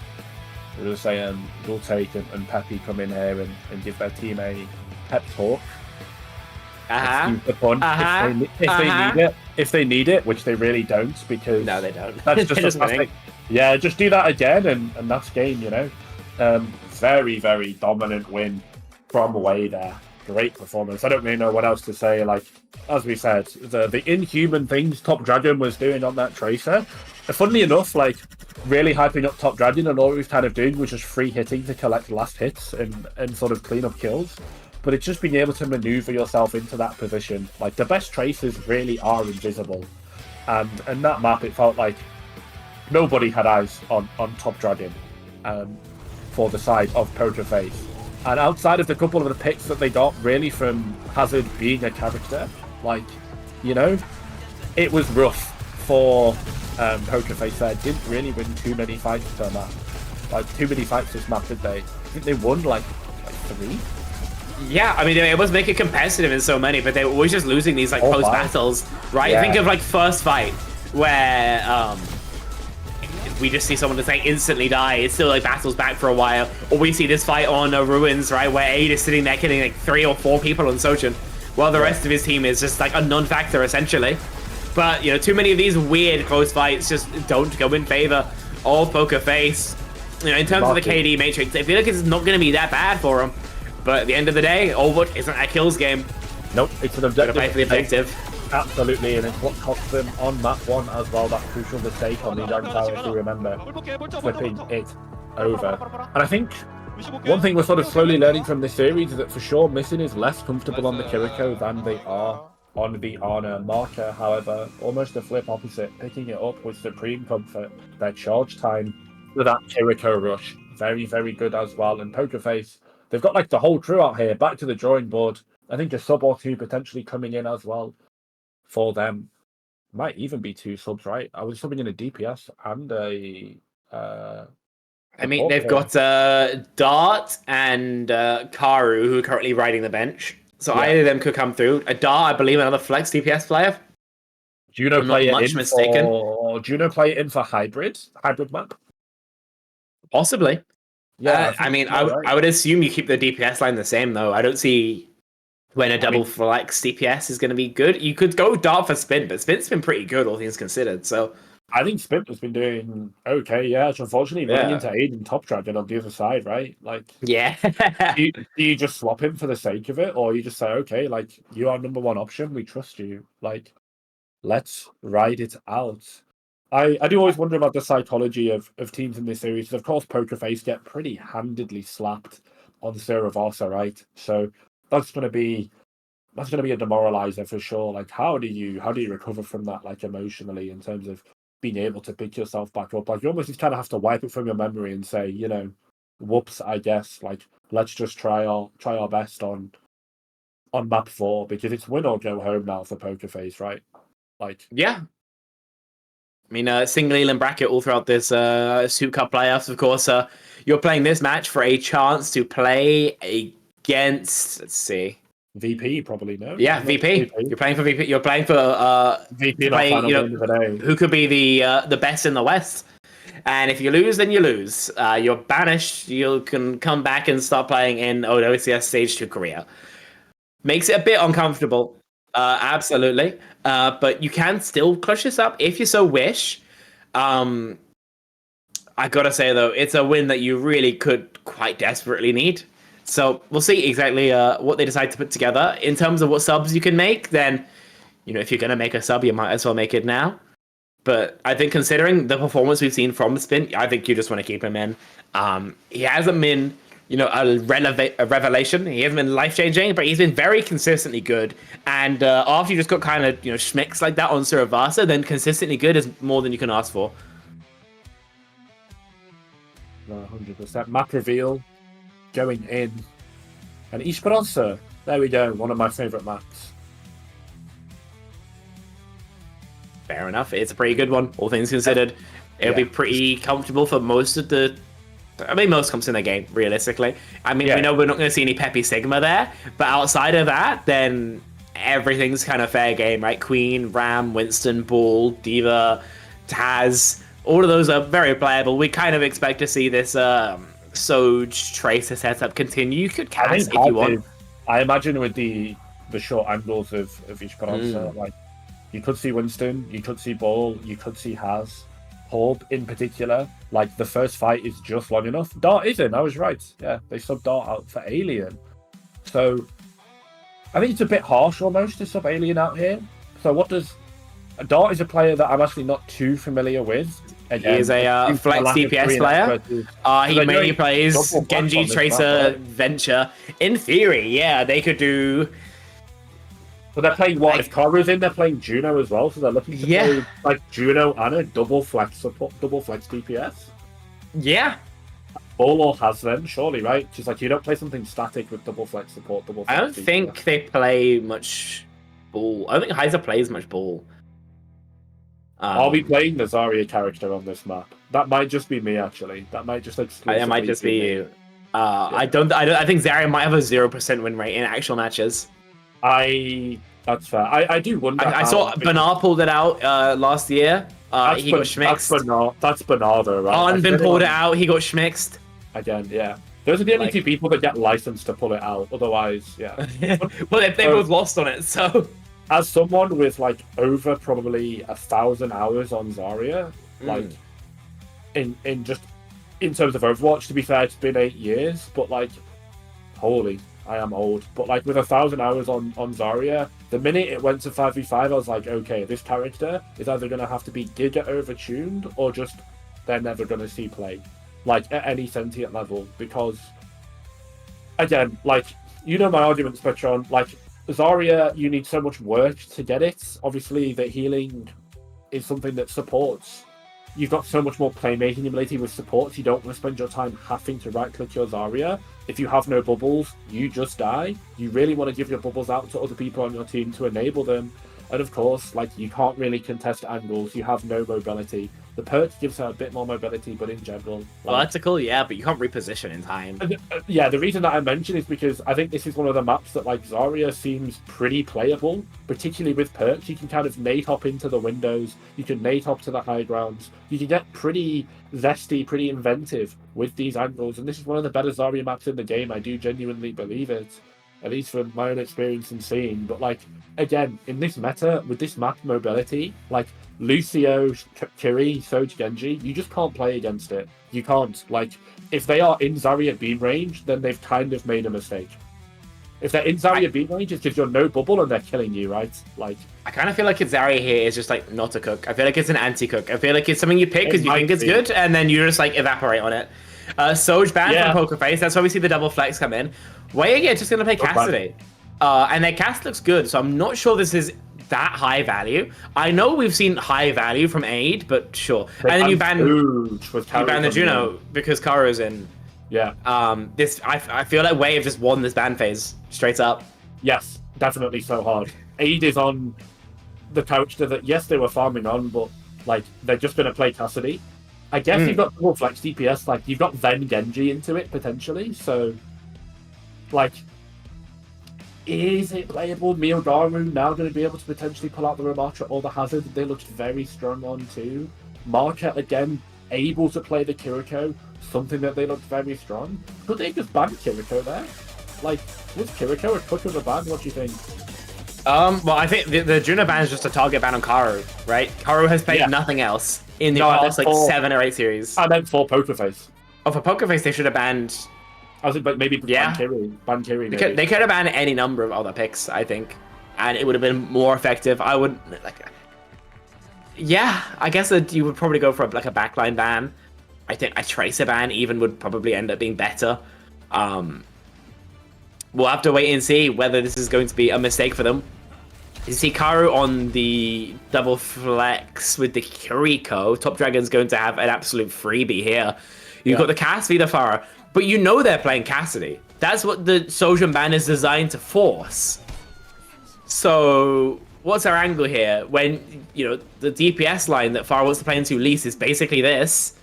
Speaker 4: They were saying, we'll take and Peppy come in here and give their team a pep talk. If they need it, which they really don't, because
Speaker 3: no, they don't.
Speaker 4: That's just classic. Yeah, just do that again, and that's game. Very, very dominant win from Wei there. Great performance. I don't really know what else to say. Like as we said, the inhuman things Top Dragon was doing on that Tracer. Funnily enough, like really hyping up Top Dragon, and all he was kind of doing was just free hitting to collect last hits and sort of clean up kills. But it's just being able to maneuver yourself into that position. Like the best Tracers really are invisible, and that map it felt like nobody had eyes on Top Dragon for the side of Pokerface. And outside of the couple of the picks that they got really from Hazard being a character, it was rough for Pokerface there. Didn't really win too many fights per map. Like too many fights this map, did they? I think they won like 3.
Speaker 3: Yeah, I mean, they were able to make it competitive in so many, but they were always just losing these post battles, right? Yeah. Think of first fight where we just see someone just instantly die. It's still battles back for a while, or we see this fight on Ruins, right, where Aid is sitting there killing 3 or 4 people on Sochin, while the rest of his team is just a non-factor essentially. But too many of these weird close fights just don't go in favor of Pokerface. In terms of the KD matrix, I feel like it's not going to be that bad for him. But at the end of the day, Overwatch isn't a kills game.
Speaker 4: Nope, it's an objective.
Speaker 3: Play for the objective.
Speaker 4: Absolutely, and it's what cost them on map 1 as well, that crucial mistake on the Young Tower, if you remember, flipping it over. And I think one thing we're sort of slowly learning from this series is that for sure Missing is less comfortable on the Kiriko than they are on the Ana marker. However, almost the flip opposite, picking it up with supreme comfort. Their charge time for that Kiriko rush, very, very good as well. And Pokerface, they've got the whole crew out here, back to the drawing board. I think a sub or 2 potentially coming in as well for them. Might even be 2 subs, right? I was subbing in a DPS and a...
Speaker 3: they've got Dart and Karu, who are currently riding the bench. So either of them could come through. Dart, I believe, another flex DPS player.
Speaker 4: Juno play it in for hybrid map?
Speaker 3: Possibly.
Speaker 4: Yeah,
Speaker 3: I would assume you keep the DPS line the same, though. I don't see when a double flex DPS is going to be good. You could go Dart for Spin, but Spin's been pretty good, all things considered. So
Speaker 4: I think Spin has been doing okay. Yeah, it's unfortunately running into Aiden Top Dragon on the other side, right? Do you just swap him for the sake of it, or you just say, okay, you are number 1 option, we trust you. Let's ride it out. I do always wonder about the psychology of teams in this series. Of course, Pokerface get pretty handedly slapped on Suravasa, right? So that's going to be a demoralizer for sure. How do you recover from that, emotionally, in terms of being able to pick yourself back up? You almost just kind of have to wipe it from your memory and say, whoops, I guess. Let's just try our best on map 4, because it's win or go home now for Pokerface, right?
Speaker 3: Yeah. I mean, single elim bracket all throughout this SOOP Cup playoffs, of course. You're playing this match for a chance to play against, let's see.
Speaker 4: VP, probably, no?
Speaker 3: Yeah, VP. You're playing for VP. You're playing for
Speaker 4: VP,
Speaker 3: who could be the best in the West. And if you lose, then you lose. You're banished. You can come back and start playing in OCS Stage 2 Korea. Makes it a bit uncomfortable. Absolutely. But you can still clutch this up if you so wish. I gotta say, though, it's a win that you really could quite desperately need. So we'll see exactly what they decide to put together. In terms of what subs you can make, then, if you're going to make a sub, you might as well make it now. But I think considering the performance we've seen from Spin, I think you just want to keep him in. He hasn't been, a revelation. He hasn't been life-changing, but he's been very consistently good. And after you just got kind of, schmicks like that on Suravasa, then consistently good is more than you can ask for.
Speaker 4: No, 100%. Map reveal going in. And Esperanza. There we go. One of my favourite maps.
Speaker 3: Fair enough. It's a pretty good one, all things considered. It'll be pretty comfortable for most of the... most comps in the game, realistically. We know we're not going to see any Peppy Sigma there, but outside of that, then everything's kind of fair game, right? Queen, Ram, Winston, Bull, Diva, Taz, all of those are very playable. We kind of expect to see this Soj Tracer setup continue. You could cast if you want.
Speaker 4: I imagine with the short angles of Esperanza, you could see Winston, you could see Bull, you could see Haz. Horde in particular, the first fight is just long enough. Dart isn't, I was right. Yeah, they subbed Dart out for Alien. So, I think it's a bit harsh almost to sub Alien out here. So what does... Dart is a player that I'm actually not too familiar with. Again,
Speaker 3: he is a flex DPS player. He mainly plays Genji, Tracer, Venture. In theory, yeah, they could do...
Speaker 4: But they're playing what? If Kara's in, they're playing Juno as well, so they're looking to play Juno and a double flex support, double flex DPS.
Speaker 3: Yeah.
Speaker 4: Bull has them, surely, right? Just you don't play something static with double flex support, double flex
Speaker 3: I don't
Speaker 4: DPS.
Speaker 3: think they play much Bull. I don't think Heiser plays much Bull.
Speaker 4: Are we playing the Zarya character on this map? That might just be me, actually. That might just
Speaker 3: It might just be you. I think Zarya might have a 0% win rate in actual matches.
Speaker 4: That's fair. I do wonder.
Speaker 3: I saw Bernard pulled it out last year. He got schmixed.
Speaker 4: That's Bernard, though, right?
Speaker 3: Arnvin pulled it out. He got schmixed.
Speaker 4: Again, yeah. Those are the only two people that get licensed to pull it out. Otherwise, yeah.
Speaker 3: Well, they both lost on it, so.
Speaker 4: As someone with over probably 1,000 hours on Zarya, in terms of Overwatch, to be fair, it's been 8 years, but holy. I am old, but with 1,000 hours on Zarya, the minute it went to 5v5, I was like, okay, this character is either going to have to be giga overtuned or just they're never going to see play, at any sentient level. Because, again, my argument, Spectron, Zarya, you need so much work to get it. Obviously, the healing is something that supports. You've got so much more playmaking ability with supports. You don't want to spend your time having to right-click your Zarya. If you have no bubbles, you just die. You really want to give your bubbles out to other people on your team to enable them. And of course, you can't really contest angles. You have no mobility. The perk gives her a bit more mobility, but in general...
Speaker 3: Vertical, yeah, but you can't reposition in time.
Speaker 4: Yeah, the reason that I mention is because I think this is one of the maps that, Zarya seems pretty playable, particularly with perks. You can kind of nade hop into the windows, you can nade hop to the high grounds, you can get pretty zesty, pretty inventive with these angles, and this is one of the better Zarya maps in the game. I do genuinely believe it, at least from my own experience and seeing. But, again, in this meta, with this map mobility, Lucio, Kiri, Soj, Genji, you just can't play against it. You can't. If they are in Zarya beam range, then they've kind of made a mistake. If they're in Zarya beam range, it's because you're no bubble and they're killing you, right?
Speaker 3: I kind of feel like Zarya here is just not a cook. I feel like it's an anti-cook. I feel like it's something you pick because you think it's good, and then you just evaporate on it. Soj banned from Poker Face. That's why we see the double flex come in. Wei just going to play Cassidy. And their cast looks good, so I'm not sure this is that high value. I know we've seen high value from Aid, but sure. And then you ban the Juno because Karu's in.
Speaker 4: Yeah.
Speaker 3: I feel like Wei have just won this ban phase straight up.
Speaker 4: Yes, definitely so hard. Aid is on the character that, yes, they were farming on, but they're just going to play Cassidy. I guess you've got double flex DPS, you've got Ven Genji into it potentially, so is it playable? Miodaru now going to be able to potentially pull out the Ramatra or the Hazard that they looked very strong on too. Market again able to play the Kiriko, something that they looked very strong. Could they just ban Kiriko there? Was Kiriko a quick of a ban? What do you think?
Speaker 3: Well, I think the Juno ban is just a target ban on Karu, right? Karu has played nothing else in the past 7 or 8 series.
Speaker 4: I meant for Poker Face.
Speaker 3: Oh, for Poker Face, they should have banned.
Speaker 4: I was like, maybe ban Kiri.
Speaker 3: They could have banned any number of other picks, I think, and it would have been more effective. I would Yeah, I guess that you would probably go for like a backline ban. I think a tracer ban even would probably end up being better. We'll have to wait and see whether this is going to be a mistake for them. You see Karu on the double flex with the Kiriko. Top Dragon's going to have an absolute freebie here. You've got the Cassidy, the Farah, but you know they're playing Cassidy. That's what the Sojourn ban is designed to force. So what's our angle here? When, you know, the DPS line that Farah wants to play into least is basically this.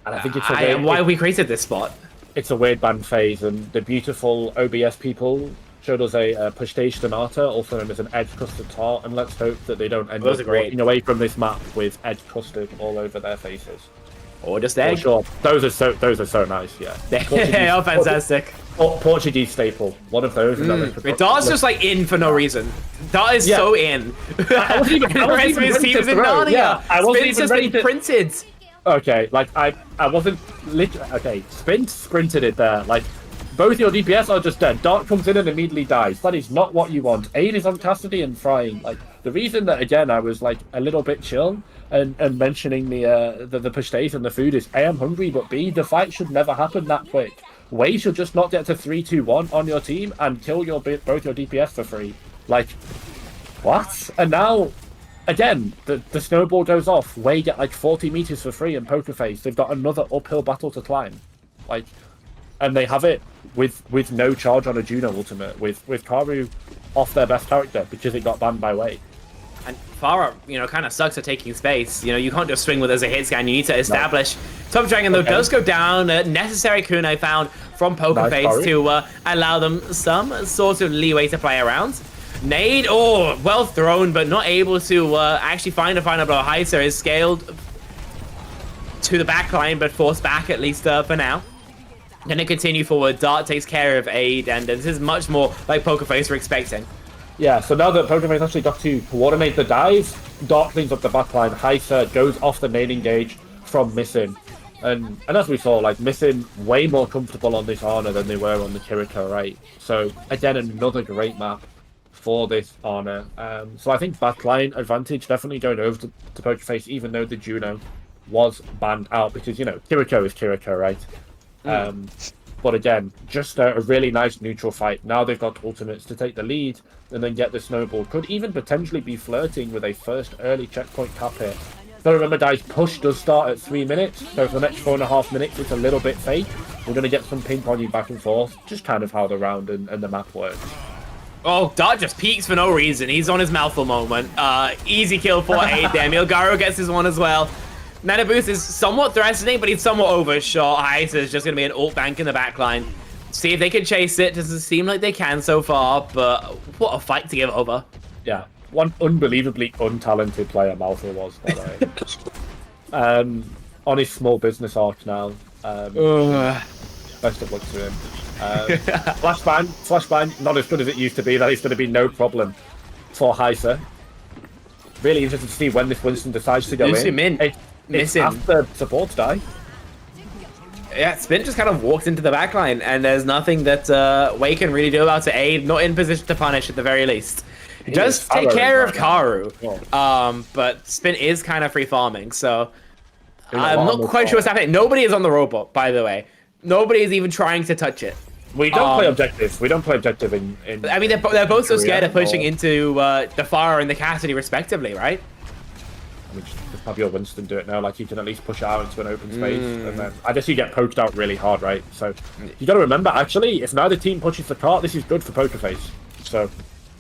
Speaker 4: And I think it's
Speaker 3: why we created this spot.
Speaker 4: It's a weird ban phase, and the beautiful OBS people showed us a push stage Sonata, also known as an edge custard tart, and let's hope that they don't end up walking away from this map with edge custard all over their faces.
Speaker 3: Or just egg.
Speaker 4: Sure. Those are so nice, yeah.
Speaker 3: Oh, fantastic.
Speaker 4: Portuguese staple. One of those.
Speaker 3: Dart's just like in for no reason. Dart is so in.
Speaker 4: I wasn't even ready to throw. Yeah, I wasn't even ready to...
Speaker 3: printed.
Speaker 4: Okay, like I wasn't literally. Okay, sprinted it there. Like both your DPS are just dead. Dart comes in and immediately dies. That is not what you want. Aid is on Cassidy and frying. Like the reason that again I was like a little bit chill and mentioning the push days and the food is A, I'm hungry, but B, the fight should never happen that quick. Wei should just not get to 3-2-1 on your team and kill both your DPS for free. Like what? And now. Again, the snowball goes off. Wei get like 40 meters for free in Poker Face. They've got another uphill battle to climb, like, and they have it with no charge on a Juno ultimate, with Karu off their best character because it got banned by Wei.
Speaker 3: And Farah, you know, kind of sucks at taking space. You know, you can't just swing with as a hit scan. You need to establish. No. Top Dragon though does go down. Necessary kunai found from Poker Face to allow them some sort of leeway to play around. Nade, well thrown, but not able to actually find a final blow. Heiser is scaled to the back line, but forced back at least for now. Gonna continue forward. Dart takes care of Aid, and this is much more like Poker Face were expecting.
Speaker 4: Yeah, so now that Poker Face actually got to coordinate the dive, Dart cleans up the back line. Heiser goes off the nade engage from Missing. And as we saw, like Missing way more comfortable on this Ana than they were on the Kiriko, right? So again, another great map for this Ana. So I think backline advantage definitely going over to Poker Face, even though the Juno was banned out because, you know, Kiriko is Kiriko, right? But again, just a really nice neutral fight. Now they've got ultimates to take the lead and then get the snowball. Could even potentially be flirting with a first early checkpoint cap here. So remember, guys, push does start at 3 minutes. So for the next 4.5 minutes, it's a little bit fake. We're going to get some ping-ponging back and forth. Just kind of how the round and the map works.
Speaker 3: Oh, Dart just peeks for no reason. He's on his mouthful moment. Easy kill for Aid there. Milgaro gets his one as well. Nana Boost is somewhat threatening, but he's somewhat overshot. Heiser is just going to be an ult bank in the backline. See if they can chase it. Doesn't seem like they can so far, but what a fight to give over.
Speaker 4: Yeah, one unbelievably untalented player Malfoy was, by the way. On his small business arc now. Best of luck to him. Flashbang, not as good as it used to be. That is going to be no problem for Heiser. Really interested to see when this Winston decides to go in. It's after supports die.
Speaker 3: Yeah, Spin just kind of walked into the backline, and there's nothing that Wei can really do about it. Aid not in position to punish at the very least. He does take care of Karu, but Spin is kind of free farming, so I'm not quite sure what's happening. Nobody is on the robot, by the way. Nobody is even trying to touch it.
Speaker 4: We don't play objective. We don't play objective in
Speaker 3: I mean, they're both so scared of pushing into the Farah and the Cassidy, respectively, right?
Speaker 4: I mean, just have your Winston do it now. Like, you can at least push out into an open space, and then I guess you get poked out really hard, right? So you got to remember, actually, if neither team pushes the cart, this is good for Poker Face. So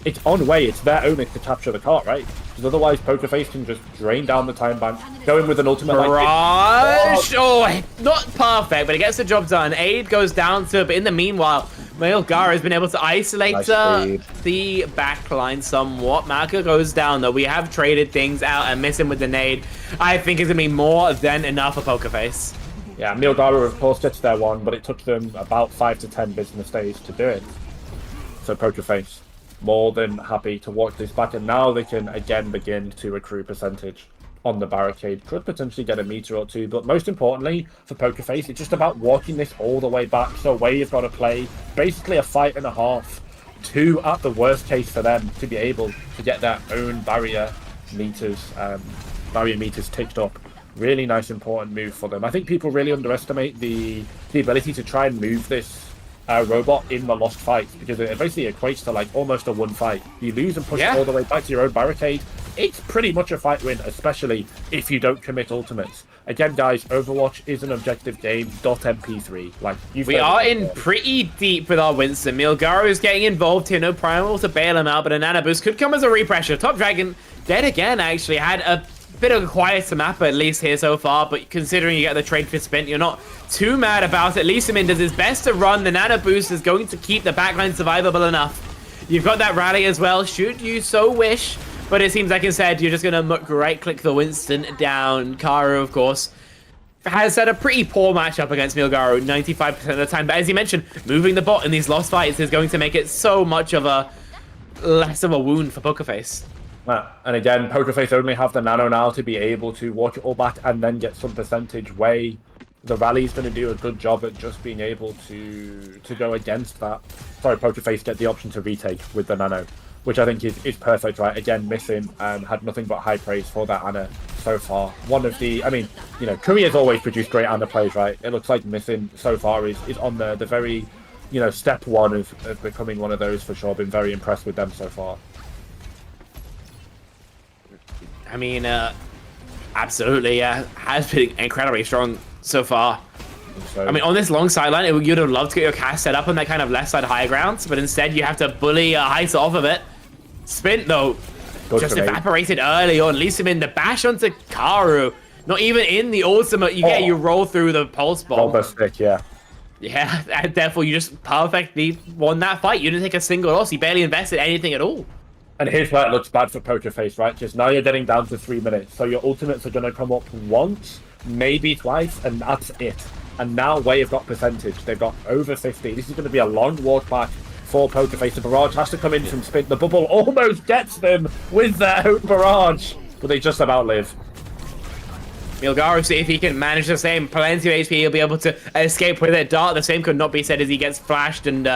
Speaker 4: it's on Wei. It's their onus to capture the cart, right? Because otherwise, Poker Face can just drain down the time bank, go in with an ultimate
Speaker 3: Rush! Oh, not perfect, but it gets the job done. Aid goes down to it, but in the meanwhile, Milgaro has been able to isolate the backline somewhat. Maka goes down, though. We have traded things out and missing with the nade. I think it's going to be more than enough for Poker Face.
Speaker 4: Yeah, Milgaro, of course, gets their one, but it took them about 5 to 10 business days to do it. So Poker Face, more than happy to walk this back, and now they can again begin to accrue percentage on the barricade. Could potentially get a meter or two, but most importantly for Poker Face, it's just about walking this all the way back. So Wei have got to play basically a fight and a half, 2 at the worst case for them to be able to get their own barrier meters, barrier meters ticked up. Really nice, important move for them. I think people really underestimate the ability to try and move this robot in the lost fights, because it basically equates to like almost a one fight. You lose and push it all the way back to your own barricade. It's pretty much a fight win, especially if you don't commit ultimates. Again, guys, Overwatch is an objective game. .mp3. Like
Speaker 3: we are in pretty deep with our Winston. Milgaro is getting involved here. No Primal to bail him out, but a Nana boost could come as a repressure. Top Dragon dead again. Actually had a bit of a quieter map at least here so far, but considering you get the trade for Spint, you're not too mad about it. Lisamin does his best to run. The Nana boost is going to keep the backline survivable enough. You've got that rally as well, should you so wish. But it seems like instead you're just going to right-click the Winston down. Karu, of course, has had a pretty poor matchup against Milgaro 95% of the time. But as you mentioned, moving the bot in these lost fights is going to make it so much of a less of a wound for Pokerface.
Speaker 4: And again, Pokerface only have the Nano now to be able to watch it all back and then get some percentage. Way the rally's going to do a good job at just being able to go against that. Sorry, Pokerface get the option to retake with the Nano, which I think is perfect, right? Again, missing and had nothing but high praise for that Ana so far. One of the, I mean, you know, Korea's always produced great Ana plays, right? It looks like missing so far is on the very, you know, step one of becoming one of those for sure. Been very impressed with them so far.
Speaker 3: I mean, absolutely, yeah. Has been incredibly strong so far.
Speaker 4: So,
Speaker 3: I mean, on this long sideline, you'd have loved to get your cast set up on that kind of left side high ground, but instead you have to bully Heights off of it. Spint, though, just evaporated early on. Lisamin, the bash onto Karu. Not even in the ultimate, you roll through the pulse bomb.
Speaker 4: Roll the stick, yeah.
Speaker 3: Yeah, and therefore you just perfectly won that fight. You didn't take a single loss. You barely invested anything at all.
Speaker 4: And here's where it looks bad for Pokerface, right? Just now you're getting down to 3 minutes. So your ultimates are going to come up once, maybe twice, and that's it. And now Way have got percentage. They've got over 50. This is going to be a long walk back for Pokerface. The barrage has to come in from Spin. The bubble almost gets them with their own barrage, but they just about live.
Speaker 3: Milgaro, see if he can manage the same. Plenty of HP, he'll be able to escape with it. Dart, the same could not be said as he gets flashed and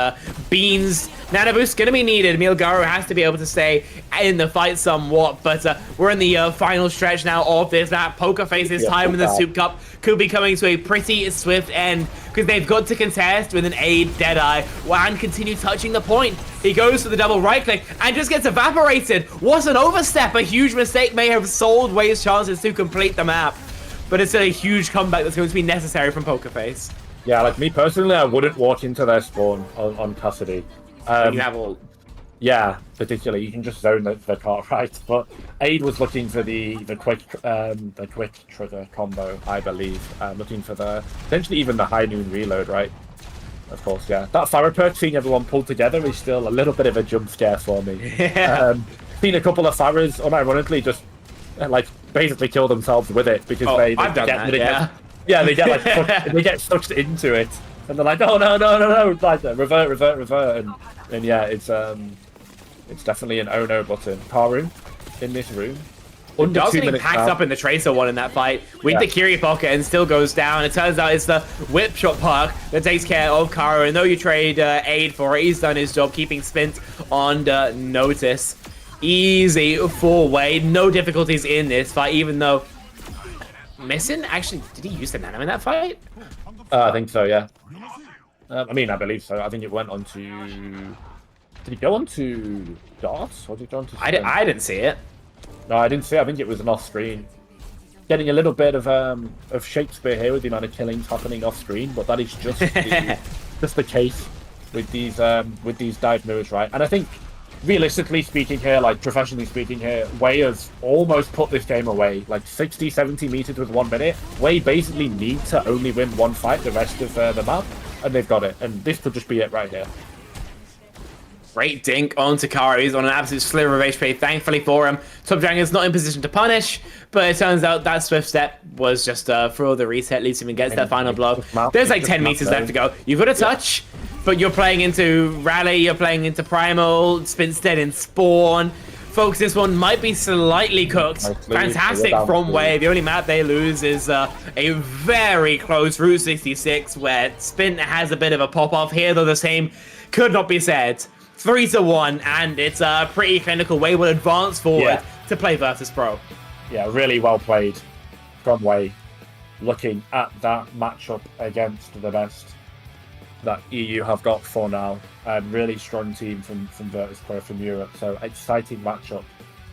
Speaker 3: beans. Nano boost gonna be needed. Milgaro has to be able to stay in the fight somewhat, but we're in the final stretch now of this map. Pokerface's time in the Soup Cup could be coming to a pretty swift end because they've got to contest with an aid Deadeye and continue touching the point. He goes for the double right click and just gets evaporated. What an overstep. A huge mistake may have sold Way's chances to complete the map. But it's a huge comeback that's going to be necessary from Pokerface.
Speaker 4: Yeah, like me personally, I wouldn't walk into their spawn on Cassidy.
Speaker 3: You have all...
Speaker 4: Yeah, particularly. You can just zone the cart right. But Aid was looking for the quick trigger combo, I believe. Looking for potentially even the high noon reload, right? Of course, yeah. That Farah perk, seeing everyone pulled together, is still a little bit of a jump scare for me.
Speaker 3: Yeah.
Speaker 4: Seen a couple of Farahs, unironically, just like basically kill themselves with it because they get sucked into it, and they're like, oh no, like revert, and yeah, it's definitely an oh no button. Karu in this room.
Speaker 3: Under 2 minutes packed up in the Tracer one in that fight with the Kiri pocket and still goes down. It turns out it's the whip shot perk that takes care of Karu, and though you trade Aid for it, he's done his job keeping Spint on notice. Easy for Wade, no difficulties in this fight, even though missing. Actually, did he use the Nano in that fight?
Speaker 4: I think so, yeah. I mean, I believe so. I think it went on to... Did he go on to Darts? Or did he go on to...
Speaker 3: I didn't see it.
Speaker 4: No, I didn't see it. I think it was an off-screen. Getting a little bit of Shakespeare here with the amount of killings happening off-screen, but that is just just the case with these dive moves, right? And I think... Realistically speaking here, like professionally speaking here, Way has almost put this game away. Like 60, 70 meters with 1 minute. Way basically need to only win one fight the rest of the map, and they've got it. And this could just be it right here.
Speaker 3: Great dink on Karu. He's on an absolute sliver of HP, thankfully for him. Top Dragon's not in position to punish, but it turns out that swift step was just for the reset. Leads him and gets that final blow. There's like 10 meters left to go. You've got to touch. But you're playing into Rally, you're playing into Primal, Spinstead in Spawn. Folks, this one might be slightly cooked. Fantastic from Way. The only map they lose is a very close Route 66 where Spin has a bit of a pop-off. Here, though, the same could not be said. 3-1, and it's a pretty clinical. Way will advance forward to play Virtus.Pro.
Speaker 4: Yeah, really well played from Wei. Looking at that matchup against the best that EU have got for now, and really strong team from Virtus.Pro from Europe. So exciting matchup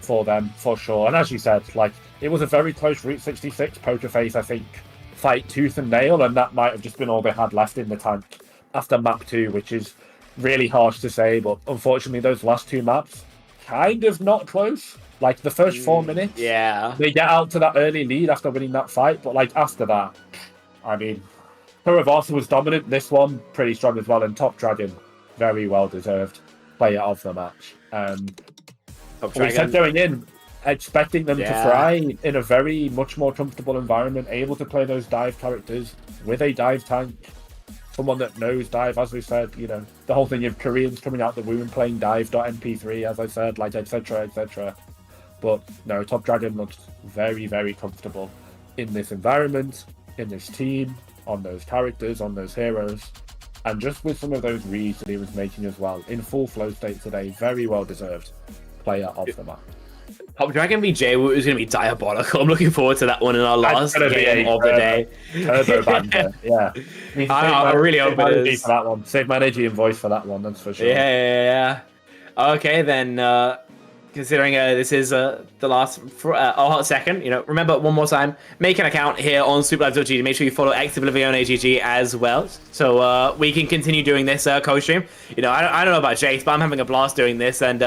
Speaker 4: for them for sure. And as you said, like it was a very close Route 66 Poker Face, I think, fight tooth and nail, and that might have just been all they had left in the tank after map 2, which is really harsh to say, but unfortunately those last 2 maps kind of not close. Like the first 4 minutes,
Speaker 3: Yeah.
Speaker 4: they get out to that early lead after winning that fight, but like after that, I mean, Kuravasa was dominant. This one pretty strong as well, and Top Dragon, very well deserved player of the match. We said going in, expecting them to fry in a very much more comfortable environment, able to play those dive characters with a dive tank, someone that knows dive, as we said, you know, the whole thing of Koreans coming out the womb playing dive.mp3, as I said, like etc. etc. But no, Top Dragon looks very, very comfortable in this environment, in this team, on those characters, on those heroes, and just with some of those reads that he was making as well, in full flow state today, very well deserved player of the match.
Speaker 3: Top Dragon v J-Woot is going to be diabolical. I'm looking forward to that one in our last game of the day.
Speaker 4: Turbo banter, yeah.
Speaker 3: I really hope it is.
Speaker 4: For that one. Save my energy and voice for that one, that's for sure.
Speaker 3: Yeah. Okay, then, considering this is the last for a hot second, you know, remember one more time, make an account here on SoopLive.gg. Make sure you follow Ex Oblivione GG as well, so we can continue doing this co-stream. You know, I don't know about Jace, but I'm having a blast doing this, and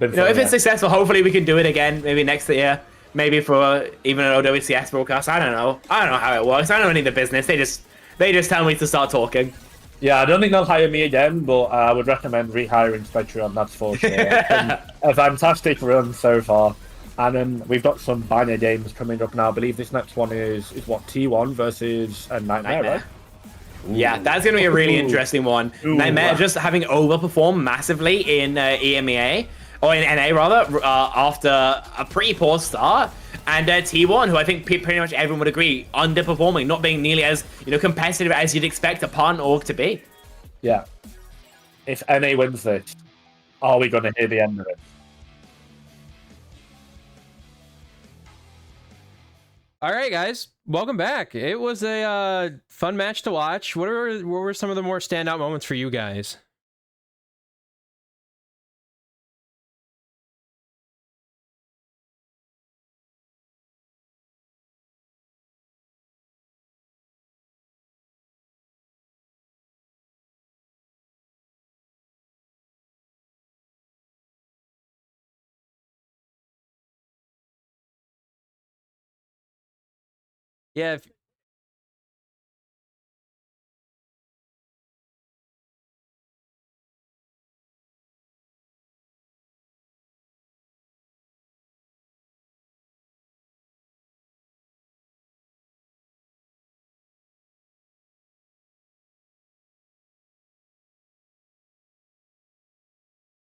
Speaker 3: you know, if it's successful, hopefully we can do it again, maybe next year, maybe for even an OWCS broadcast. I don't know how it works. I don't know any of the business. They just tell me to start talking.
Speaker 4: Yeah, I don't think they'll hire me again, but I would recommend rehiring Spectrum, that's for sure. A fantastic run so far. And then we've got some banger games coming up now. I believe this next one is what, T1 versus Nightmare, right?
Speaker 3: Yeah, that's going to be a really interesting one. Nightmare just having overperformed massively in EMEA, or in NA rather, after a pretty poor start. And T1, who I think pretty much everyone would agree, underperforming, not being nearly as, you know, competitive as you'd expect a partner org to be.
Speaker 4: Yeah. If NA wins this, are we going to hear the end of it?
Speaker 1: All right, guys, welcome back. It was a fun match to watch. What were some of the more standout moments for you guys? Yeah,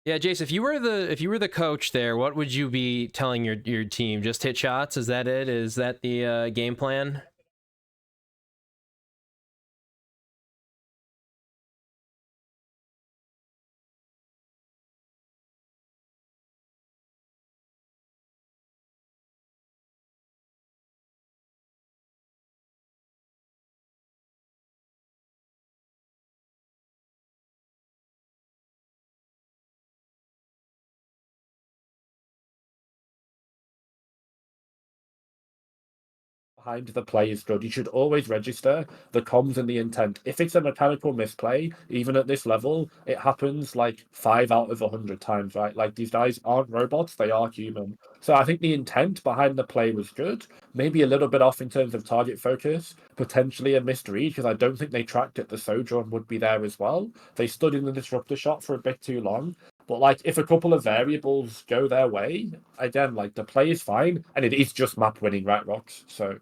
Speaker 1: yeah, Jace, if you were the coach there, what would you be telling your team? Just hit shots? Is that it? Is that the game plan?
Speaker 4: Behind the play is good. You should always register the comms and the intent. If it's a mechanical misplay, even at this level, it happens like 5 out of 100 times, right? Like these guys aren't robots, they are human. So I think the intent behind the play was good. Maybe a little bit off in terms of target focus, potentially a missed read, because I don't think they tracked it. The Sojourn would be there as well. They stood in the disruptor shot for a bit too long. But like, if a couple of variables go their way, again, like the play is fine, and it is just map winning, right, Rocks? So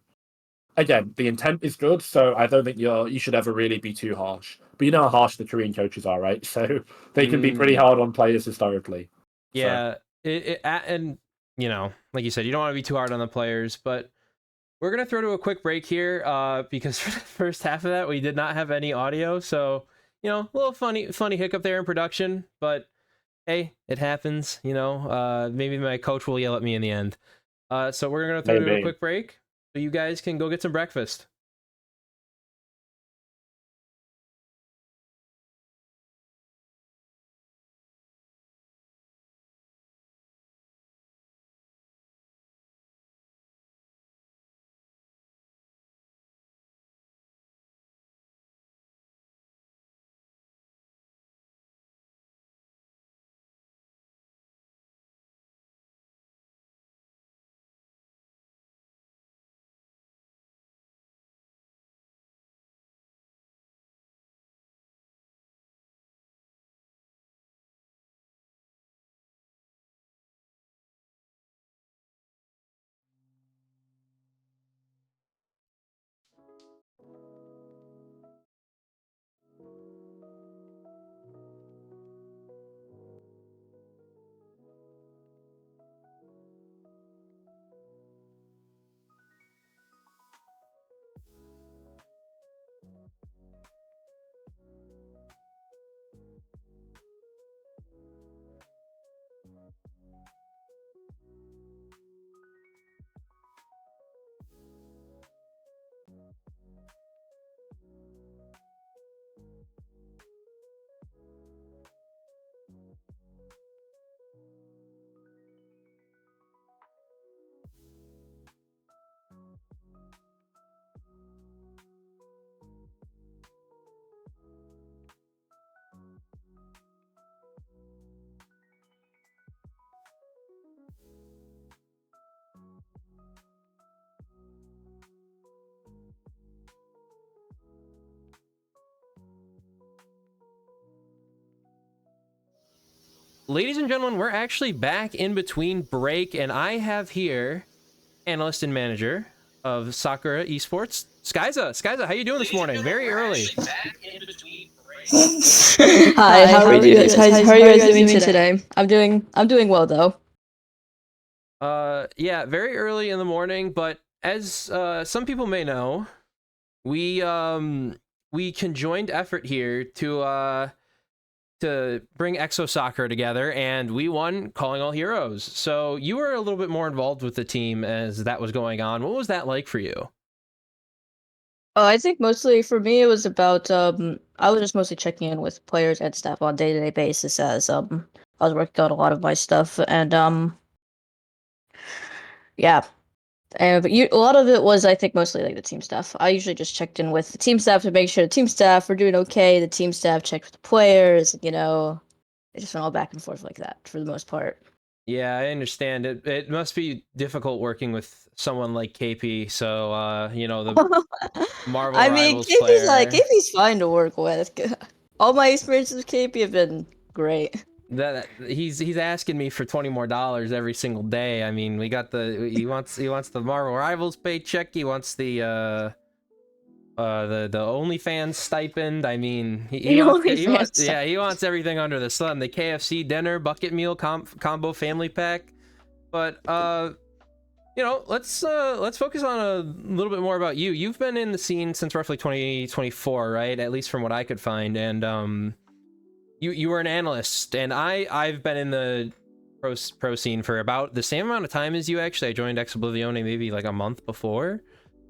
Speaker 4: again, the intent is good, so I don't think you should ever really be too harsh. But you know how harsh the Korean coaches are, right? So they can be pretty hard on players historically.
Speaker 1: Yeah, and you know, like you said, you don't want to be too hard on the players, but we're gonna throw to a quick break here, because for the first half of that we did not have any audio, so you know, a little funny hiccup there in production, but hey, it happens, you know. Maybe my coach will yell at me in the end. So we're gonna throw to a
Speaker 4: Maybe.
Speaker 1: quick break so you guys can go get some breakfast. Ladies and gentlemen, we're actually back in between break, and I have here analyst and manager of Sakura Esports, Skyza. Skyza, how you doing this morning? Very early.
Speaker 5: Hi, how are you guys? How are you guys doing today? I'm doing well though.
Speaker 1: Yeah, very early in the morning, but as some people may know, we conjoined effort here to bring Exo Soccer together, and we won Calling All Heroes. So you were a little bit more involved with the team as that was going on. What was that like for you?
Speaker 5: I think mostly for me it was about I was just mostly checking in with players and staff on day-to-day basis as I was working on a lot of my stuff and yeah. But a lot of it was, I think, mostly like the team staff. I usually just checked in with the team staff to make sure the team staff were doing okay. The team staff checked with the players, you know. It just went all back and forth like that for the most part.
Speaker 1: Yeah, I understand. It must be difficult working with someone like KP. So, you know, the Marvel
Speaker 5: I mean,
Speaker 1: Rivals player.
Speaker 5: KP's fine to work with. All my experiences with KP have been great.
Speaker 1: That he's asking me for $20 more every single day. I mean, we got he wants the Marvel Rivals paycheck. He wants the OnlyFans stipend. I mean,
Speaker 5: The OnlyFans
Speaker 1: yeah, he wants everything under the sun. The KFC dinner, bucket meal combo family pack. But you know, let's focus on a little bit more about you. You've been in the scene since roughly 2024, right? At least from what I could find. And you were an analyst, and I've been in the pro scene for about the same amount of time as you. Actually, I joined Ex Oblivione maybe like a month before,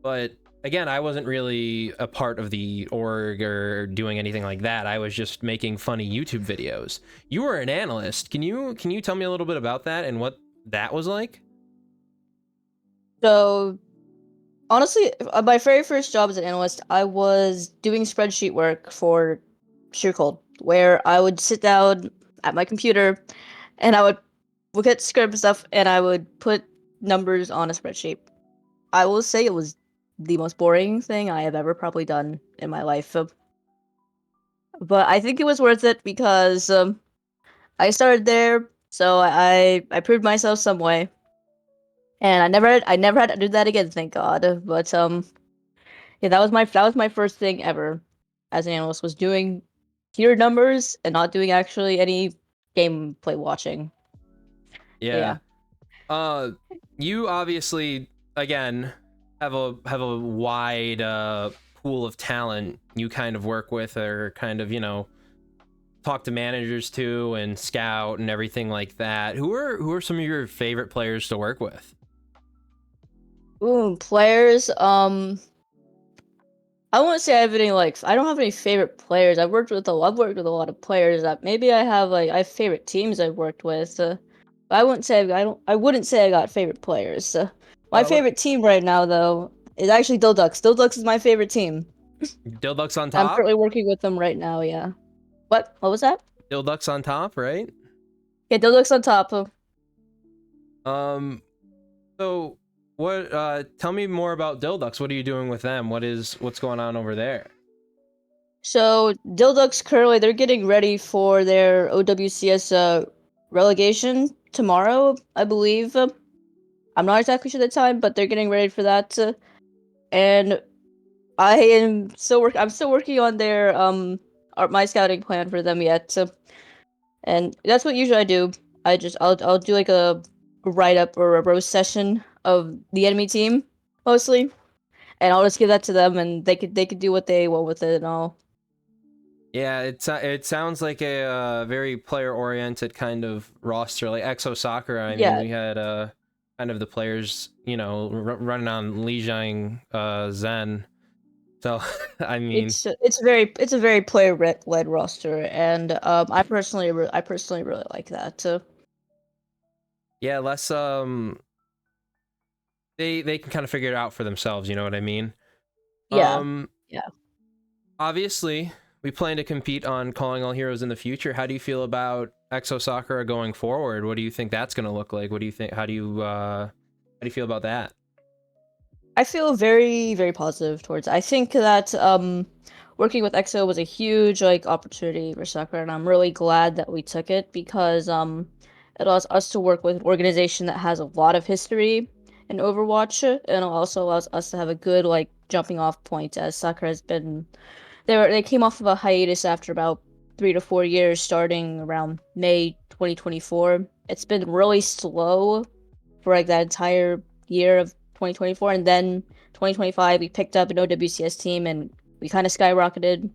Speaker 1: but again, I wasn't really a part of the org or doing anything like that. I was just making funny YouTube videos. You were an analyst. Can you tell me a little bit about that and what that was like?
Speaker 5: So, honestly, my very first job as an analyst, I was doing spreadsheet work for Sheer Cold, where I would sit down at my computer and I would look at script and stuff and I would put numbers on a spreadsheet. I will say it was the most boring thing I have ever probably done in my life. But I think it was worth it because I started there, so I proved myself some way. And I never had to do that again, thank God. But yeah, that was my first thing ever as an analyst, was doing pure numbers and not doing actually any gameplay watching.
Speaker 1: Yeah. You obviously again have a wide pool of talent you kind of work with, or kind of, you know, talk to managers too and scout and everything like that. Who are some of your favorite players to work with?
Speaker 5: Ooh, players. I won't say I have any I don't have any favorite players. I've worked with a lot of players. That maybe I have I have favorite teams I've worked with. But I wouldn't say I wouldn't say I got favorite players. My favorite team right now though is actually Dildux. Dildux is my favorite team.
Speaker 1: Dildux on
Speaker 5: I'm
Speaker 1: top.
Speaker 5: currently working with them right now. Yeah. What? What was that?
Speaker 1: Dildux on top, right?
Speaker 5: Yeah, Dildux on top.
Speaker 1: So what? Tell me more about Dildux. What are you doing with them? What's going on over there?
Speaker 5: So Dildux currently they're getting ready for their OWCS relegation tomorrow, I believe. I'm not exactly sure the time, but they're getting ready for that. And I'm still working on their my scouting plan for them yet. And that's what usually I do. I'll do like a write up or a roast session of the enemy team mostly, and I'll just give that to them, and they could do what they want with it and all.
Speaker 1: Yeah, it sounds like a very player-oriented kind of roster, like Exo Soccer. I mean,
Speaker 5: Yeah.
Speaker 1: we had kind of the players, running on Lijiang Zen. So, I mean,
Speaker 5: It's a very player led roster, and I personally really like that.
Speaker 1: yeah, less they can kind of figure it out for themselves. You know what I mean?
Speaker 5: Yeah.
Speaker 1: Um,
Speaker 5: Yeah.
Speaker 1: Obviously, we plan to compete on Calling All Heroes in the future. How do you feel about Exo Sakura going forward? What do you think that's going to look like? What do you think? How do you feel about that?
Speaker 5: I feel very, very positive towards it. I think that working with EXO was a huge opportunity for Sakura, and I'm really glad that we took it because it allows us to work with an organization that has a lot of history in Overwatch, and it also allows us to have a good jumping off point as Sakura has been they came off of a hiatus after about 3 to 4 years, starting around May 2024. It's been really slow for that entire year of 2024, and then 2025 we picked up an OWCS team and we kind of skyrocketed.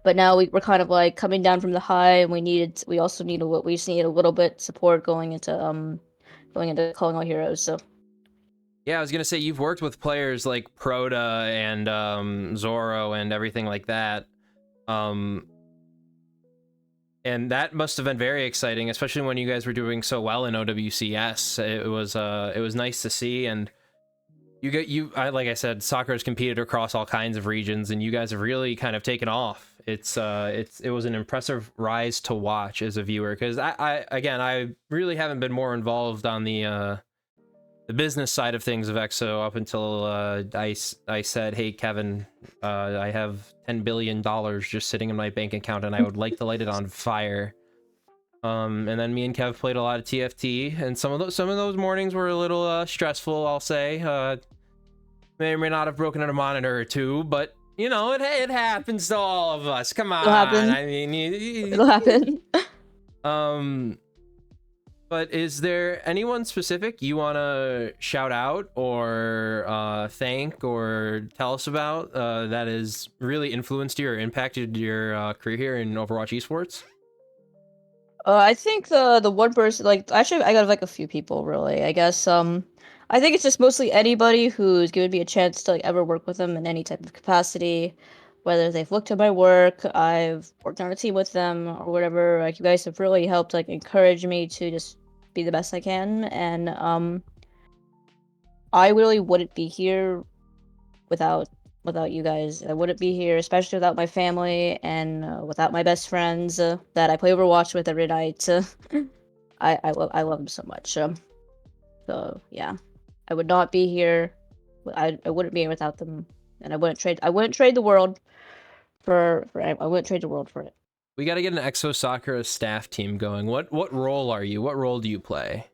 Speaker 5: But now we're kind of coming down from the high, and we also need we just need a little bit support going into Calling All Heroes. So
Speaker 1: Yeah, I was gonna say you've worked with players like Proda and Zoro and everything like that. And that must have been very exciting, especially when you guys were doing so well in OWCS. It was nice to see, and like I said, soccer has competed across all kinds of regions, and you guys have really kind of taken off. It was an impressive rise to watch as a viewer, because I really haven't been more involved on the business side of things of EXO up until I said, hey Kevin, I have $10 billion just sitting in my bank account and I would like to light it on fire. And then me and Kev played a lot of TFT, and some of those mornings were a little stressful, I'll say. May or may not have broken a monitor or two, but it happens to all of us. Come on,
Speaker 5: it'll happen.
Speaker 1: I mean,
Speaker 5: It'll happen.
Speaker 1: But is there anyone specific you want to shout out or thank or tell us about that has really influenced you or impacted your career here in Overwatch esports?
Speaker 5: I think the one person actually I got a few people really. I guess I think it's just mostly anybody who's given me a chance to ever work with them in any type of capacity, whether they've looked at my work, I've worked on a team with them or whatever. You guys have really helped encourage me to just be the best I can, and I really wouldn't be here without you guys. I wouldn't be here, especially without my family and without my best friends that I play Overwatch with every night. I love them so much. So yeah, I would not be here. I wouldn't be here without them, and I wouldn't trade the world I wouldn't trade the world for it.
Speaker 1: We got to get an Exo Sakura staff team going. What role are you? What role do you play?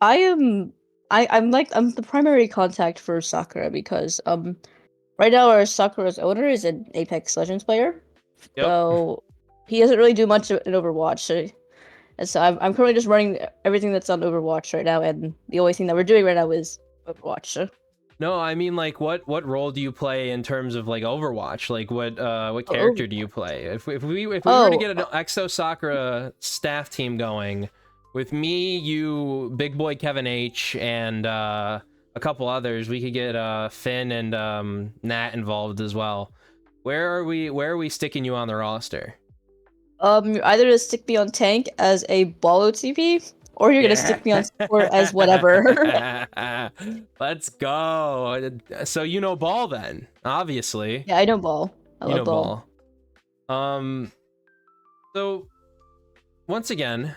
Speaker 5: I'm the primary contact for Sakura because right now our Sakura's owner is an Apex Legends player.
Speaker 1: Yep.
Speaker 5: So he doesn't really do much in Overwatch. So I'm currently just running everything that's on Overwatch right now, and the only thing that we're doing right now is Overwatch.
Speaker 1: No, I mean, like, what role do you play in terms of like Overwatch? Like, what
Speaker 5: Oh,
Speaker 1: character do you play? If we were to
Speaker 5: oh,
Speaker 1: get an Exo Sakura staff team going, with me, you, Big Boy Kevin H, and a couple others, we could get Finn and Nat involved as well. Where are we sticking you on the roster?
Speaker 5: you're either gonna stick me on tank as a ball OTP, or you're gonna
Speaker 3: Yeah.
Speaker 5: stick me on support as whatever.
Speaker 1: Let's go. So you know ball then, obviously.
Speaker 5: Yeah, I know ball. I
Speaker 1: You
Speaker 5: love
Speaker 1: know
Speaker 5: ball.
Speaker 1: ball. So once again,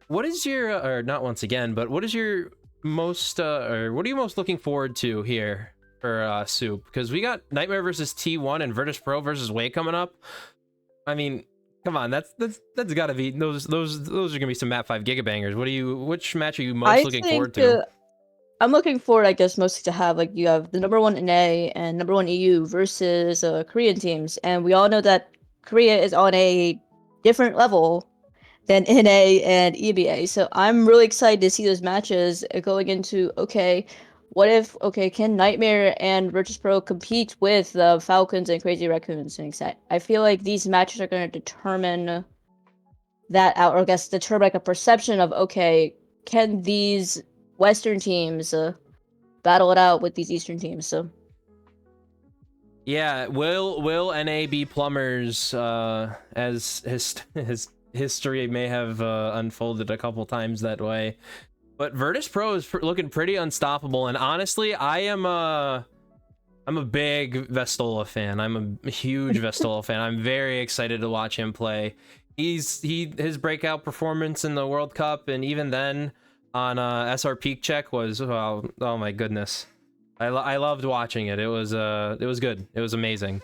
Speaker 1: what is your or not once again, but what is your most or what are you most looking forward to here for Soup? Because we got Nightmare versus T1 and Virtus.Pro versus Way coming up. I mean, come on, that's got to be those are gonna be some Map 5 gigabangers. Which match are you most
Speaker 5: I
Speaker 1: looking
Speaker 5: think
Speaker 1: forward to?
Speaker 5: I'm looking forward, I guess, mostly to have like you have the number one NA and number one EU versus Korean teams, and we all know that Korea is on a different level than NA and EBA. So I'm really excited to see those matches going into can Nightmare and Virtus.Pro compete with the Falcons and Crazy Raccoons? And I feel like these matches are going to determine that out, or I guess determine like a perception of can these Western teams battle it out with these Eastern teams? So
Speaker 1: Yeah, will NA be plumbers as his history may have unfolded a couple times that way. But Virtus.Pro is looking pretty unstoppable, and honestly, I'm a big Vestola fan. I'm a huge Vestola fan. I'm very excited to watch him play. His breakout performance in the World Cup, and even then on SR Peak Check was, oh my goodness. I loved watching it. It was good. It was amazing.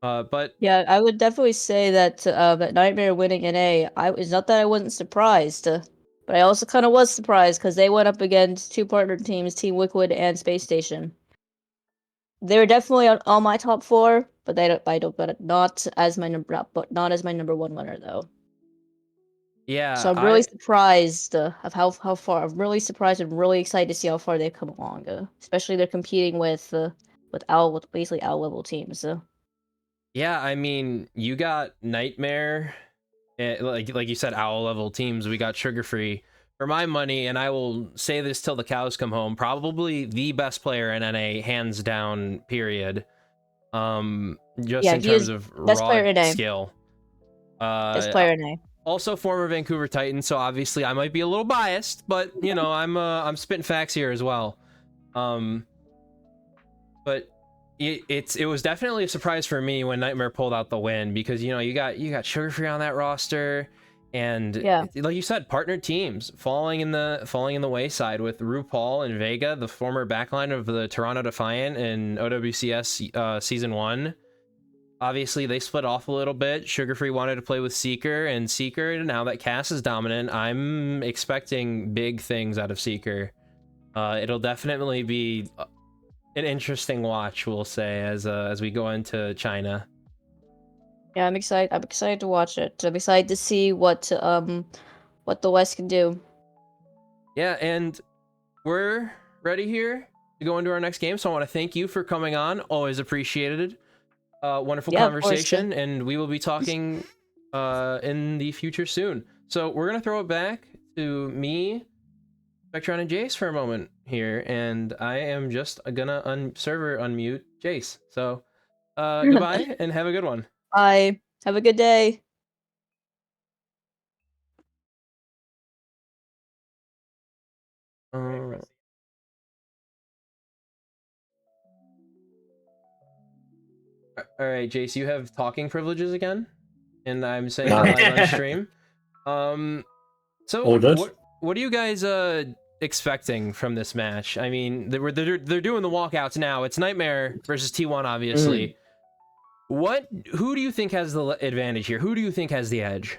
Speaker 1: But
Speaker 5: yeah, I would definitely say that that Nightmare winning NA, it's not that I wasn't surprised, but I also kind of was surprised because they went up against two partner teams, Team Liquid and Space Station. They were definitely on my top four, but but not as my number one winner though.
Speaker 1: yeah,
Speaker 5: So I'm really surprised of how far. I'm really surprised and really excited to see how far they've come along. Especially they're competing with basically owl level teams.
Speaker 1: yeah, I mean, you got Nightmare, like you said, owl level teams. We got Sugar Free. For my money, and I will say this till the cows come home, probably the best player in NA, hands down, period. Just
Speaker 5: Yeah,
Speaker 1: in
Speaker 5: he
Speaker 1: terms
Speaker 5: is
Speaker 1: of
Speaker 5: best
Speaker 1: raw
Speaker 5: player in A.
Speaker 1: skill.
Speaker 5: Best player in A.
Speaker 1: Also former Vancouver Titan, so obviously I might be a little biased, but you know, I'm spitting facts here as well. But it was definitely a surprise for me when Nightmare pulled out the win, because you know, you got Sugar Free on that roster, and
Speaker 5: Yeah.
Speaker 1: like you said, partner teams falling in the wayside with RuPaul and Vega, the former backline of the Toronto Defiant in OWCS season 1. Obviously, they split off a little bit. Sugar Free wanted to play with Seeker, and Seeker, now that Cass is dominant, I'm expecting big things out of Seeker. It'll definitely be an interesting watch, we'll say, as we go into China.
Speaker 5: Yeah, I'm excited. I'm excited to watch it. I'm excited to see what the West can do.
Speaker 1: Yeah, and we're ready here to go into our next game, so I want to thank you for coming on. Always appreciated. Wonderful
Speaker 5: Yeah, of course,
Speaker 1: conversation, and we will be talking in the future soon. So we're gonna throw it back to me, Spectron, and Jace for a moment here, and I am just gonna server unmute Jace. So goodbye and have a good one.
Speaker 5: Bye. Have a good day.
Speaker 1: All right, Jace, you have talking privileges again, and I'm saying that live on stream. So
Speaker 4: All good.
Speaker 1: what are you guys expecting from this match? I mean, they're doing the walkouts now. It's Nightmare versus T1, obviously. Who do you think has the advantage here? Who do you think has the edge?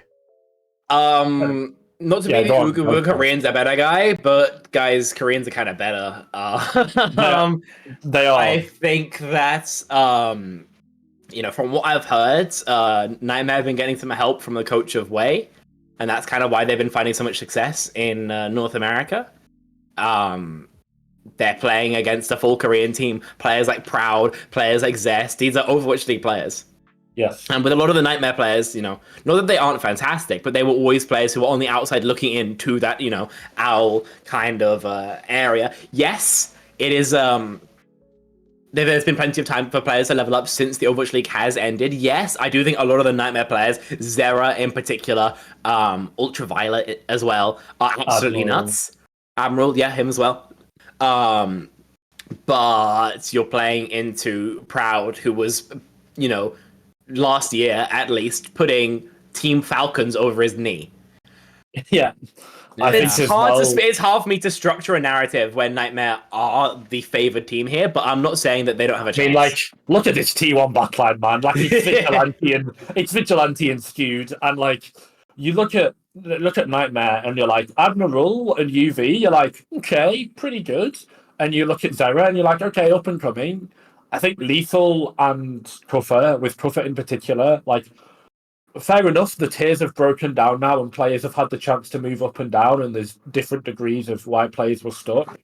Speaker 3: Not to
Speaker 4: Yeah,
Speaker 3: be
Speaker 4: go on,
Speaker 3: the
Speaker 4: go on.
Speaker 3: Koreans a better guy, but guys, Koreans are kind of better.
Speaker 4: They are.
Speaker 3: I think that's you know, from what I've heard, Nightmare have been getting some help from the coach of Way, and that's kind of why they've been finding so much success in North America. They're playing against a full Korean team. Players like Proud, players like Zest. These are Overwatch League players.
Speaker 4: Yes.
Speaker 3: And with a lot of the Nightmare players, not that they aren't fantastic, but they were always players who were on the outside looking into that, owl kind of area. Yes, it is. There's been plenty of time for players to level up since the Overwatch League has ended. Yes, I do think a lot of the Nightmare players, Zera in particular, Ultraviolet as well, are absolutely nuts. Admiral, yeah, him as well. But you're playing into Proud, who was, last year at least, putting Team Falcons over his knee.
Speaker 4: Yeah.
Speaker 3: It's hard for me to structure a narrative when Nightmare are the favored team here, but I'm not saying that they don't have a chance.
Speaker 4: I mean, look at this T1 backline, man. It's vigilante and skewed, and you look at Nightmare and you're like Admiral and UV, you're like, okay, pretty good. And you look at Zera and you're like, okay, up and coming. I think Lethal and Kuffer, with Kuffer in particular, fair enough, the tiers have broken down now and players have had the chance to move up and down, and there's different degrees of why players were stuck.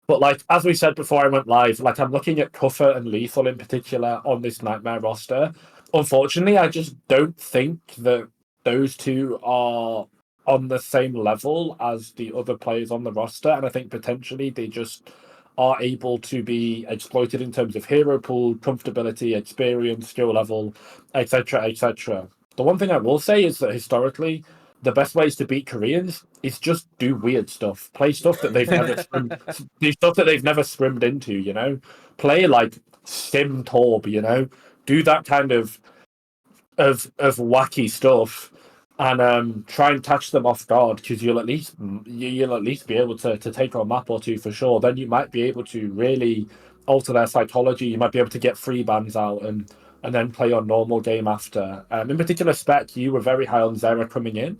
Speaker 4: But as we said before I went live, I'm looking at Kuffer and Lethal in particular on this Nightmare roster. Unfortunately, I just don't think that those two are on the same level as the other players on the roster, and I think potentially they just are able to be exploited in terms of hero pool, comfortability, experience, skill level, etc., etc. The one thing I will say is that historically, the best ways to beat Koreans is just do weird stuff. Play stuff that they've never do stuff that they've never scrimmed into, Play Sim Torb, Do that kind of wacky stuff and try and catch them off guard, because you'll at least be able to take a map or two for sure. Then you might be able to really alter their psychology. You might be able to get free bans out and then play on normal game after. In particular, Spec, you were very high on Zera coming in.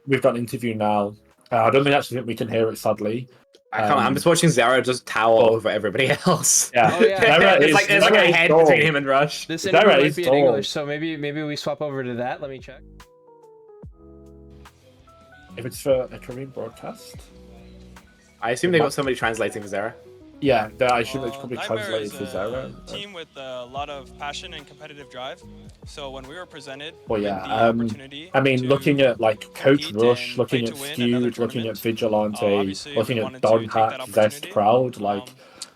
Speaker 4: We've got an interview now. I don't think we can hear it, sadly.
Speaker 3: I can't. I'm just watching Zera just tower over everybody else.
Speaker 4: Yeah,
Speaker 3: it's like a head between him and Rush.
Speaker 1: This interview might be in English, so maybe we swap over to that. Let me check.
Speaker 4: If it's for a Korean broadcast,
Speaker 3: I assume they got somebody translating for Zera.
Speaker 4: Yeah, I assume it's probably translated for Zera.
Speaker 6: Team with a lot of passion and competitive drive. So when we were presented,
Speaker 4: I mean, looking at Coach Rush, looking at Skewed, looking at Vigilante, looking at Don Hack, Zest Proud,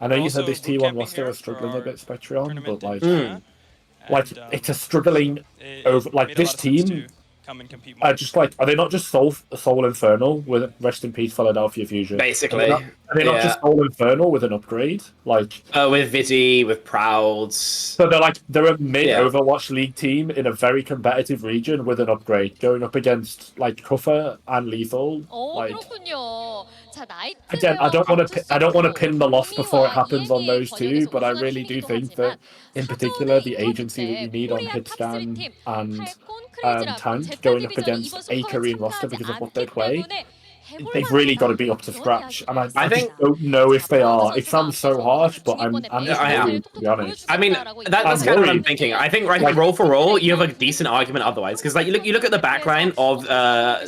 Speaker 4: I know you said this T1 roster is struggling a bit, Spectreon, but it's a struggling over this team.
Speaker 6: Come and compete
Speaker 4: more. Are they not just Soul Infernal with Rest in Peace Philadelphia Fusion?
Speaker 3: Basically,
Speaker 4: are they not just Soul Infernal with an upgrade?
Speaker 3: With Vigi, with Prouds.
Speaker 4: So they're a mid Overwatch League team in a very competitive region with an upgrade, going up against Kuffer and Lethal. Again, I don't want to pin the loss before it happens on those two, but I really do think that in particular the agency that you need on Hitscan and Tank going up against a Korean roster because of what they play, they've really got to be up to scratch. And I just don't know if they are. It sounds so harsh, but I'm just worried, to be honest.
Speaker 3: I mean, that's kind of what I'm thinking. I think roll for roll, you have a decent argument otherwise, because you look at the backline of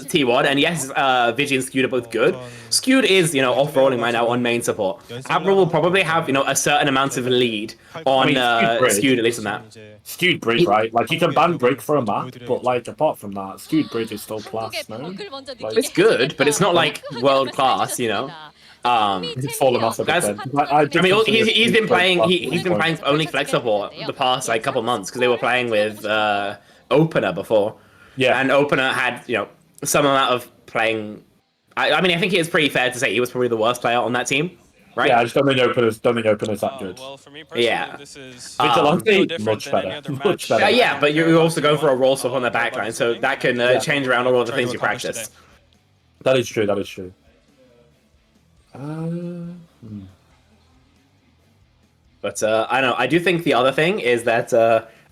Speaker 3: T1, and yes, Vigi and Skewed are both good. Skewed is off-rolling right now on main support. Admiral will probably have a certain amount of lead on Skewed, at least in that.
Speaker 4: Skewed Bridge, right? You can ban Break for a map, but apart from that, Skewed Bridge is still class, no?
Speaker 3: It's good, but it's not world class,
Speaker 4: It's fallen off a bit.
Speaker 3: He's been playing only flex support the past couple months because they were playing with Opener before.
Speaker 4: Yeah,
Speaker 3: and Opener had some amount of playing. I think it is pretty fair to say he was probably the worst player on that team. Right?
Speaker 4: Yeah, I just don't think Opener's that good.
Speaker 6: Well, for me personally, this is
Speaker 4: much better.
Speaker 3: Yeah, but you're also going for a roll swap on the backline, so that can change around all of the things you practice.
Speaker 4: That is true.
Speaker 3: But I don't know. I do think the other thing is that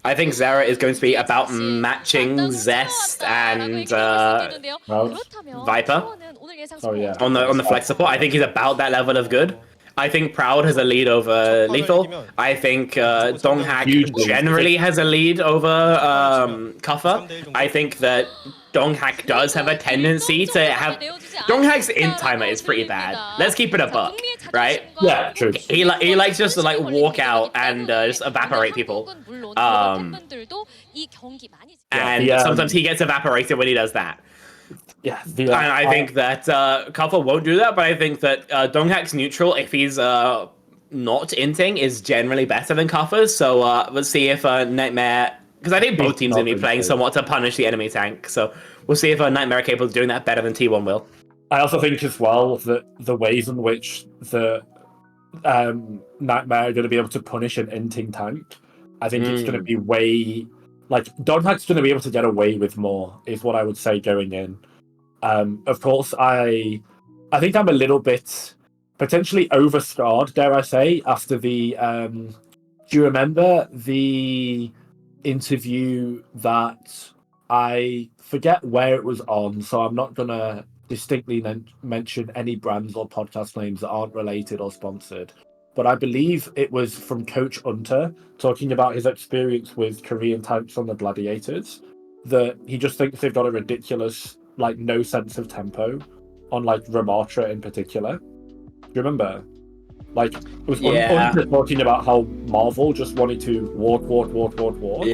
Speaker 3: I think Zera is going to be about matching Zest and Viper.
Speaker 4: Oh yeah.
Speaker 3: On the flex support, I think he's about that level of good. I think Proud has a lead over Lethal. I think Donghak generally has a lead over Kuffer. I think that Donghack does have a tendency to have. Donghack's int timer is pretty bad. Let's keep it a buck, right?
Speaker 4: Yeah, true.
Speaker 3: He likes just to like walk out and just evaporate people. And sometimes he gets evaporated when he does that.
Speaker 4: Yeah,
Speaker 3: And I think that Kuffer won't do that, but I think that Donghack's neutral, if he's not inting, is generally better than Kuffer's. So let's see if Nightmare, because I think both teams will be playing somewhat to punish the enemy tank. So we'll see if Nightmare are capable of doing that better than T1 will.
Speaker 4: I also think as well that the ways in which the Nightmare are going to be able to punish an inting tank, I think it's going to be way... Like, Donghack's going to be able to get away with more, is what I would say going in. Of course, I think I'm a little bit potentially overscarred, dare I say, after the... do you remember the interview that I forget where it was on, so I'm not going to distinctly mention any brands or podcast names that aren't related or sponsored. But I believe it was from Coach Hunter talking about his experience with Korean tanks on the Gladiators, that he just thinks they've got a ridiculous, like, no sense of tempo on, like, Ramatra in particular. Do you remember? Like, it was Hunter talking about how Marvel just wanted to walk.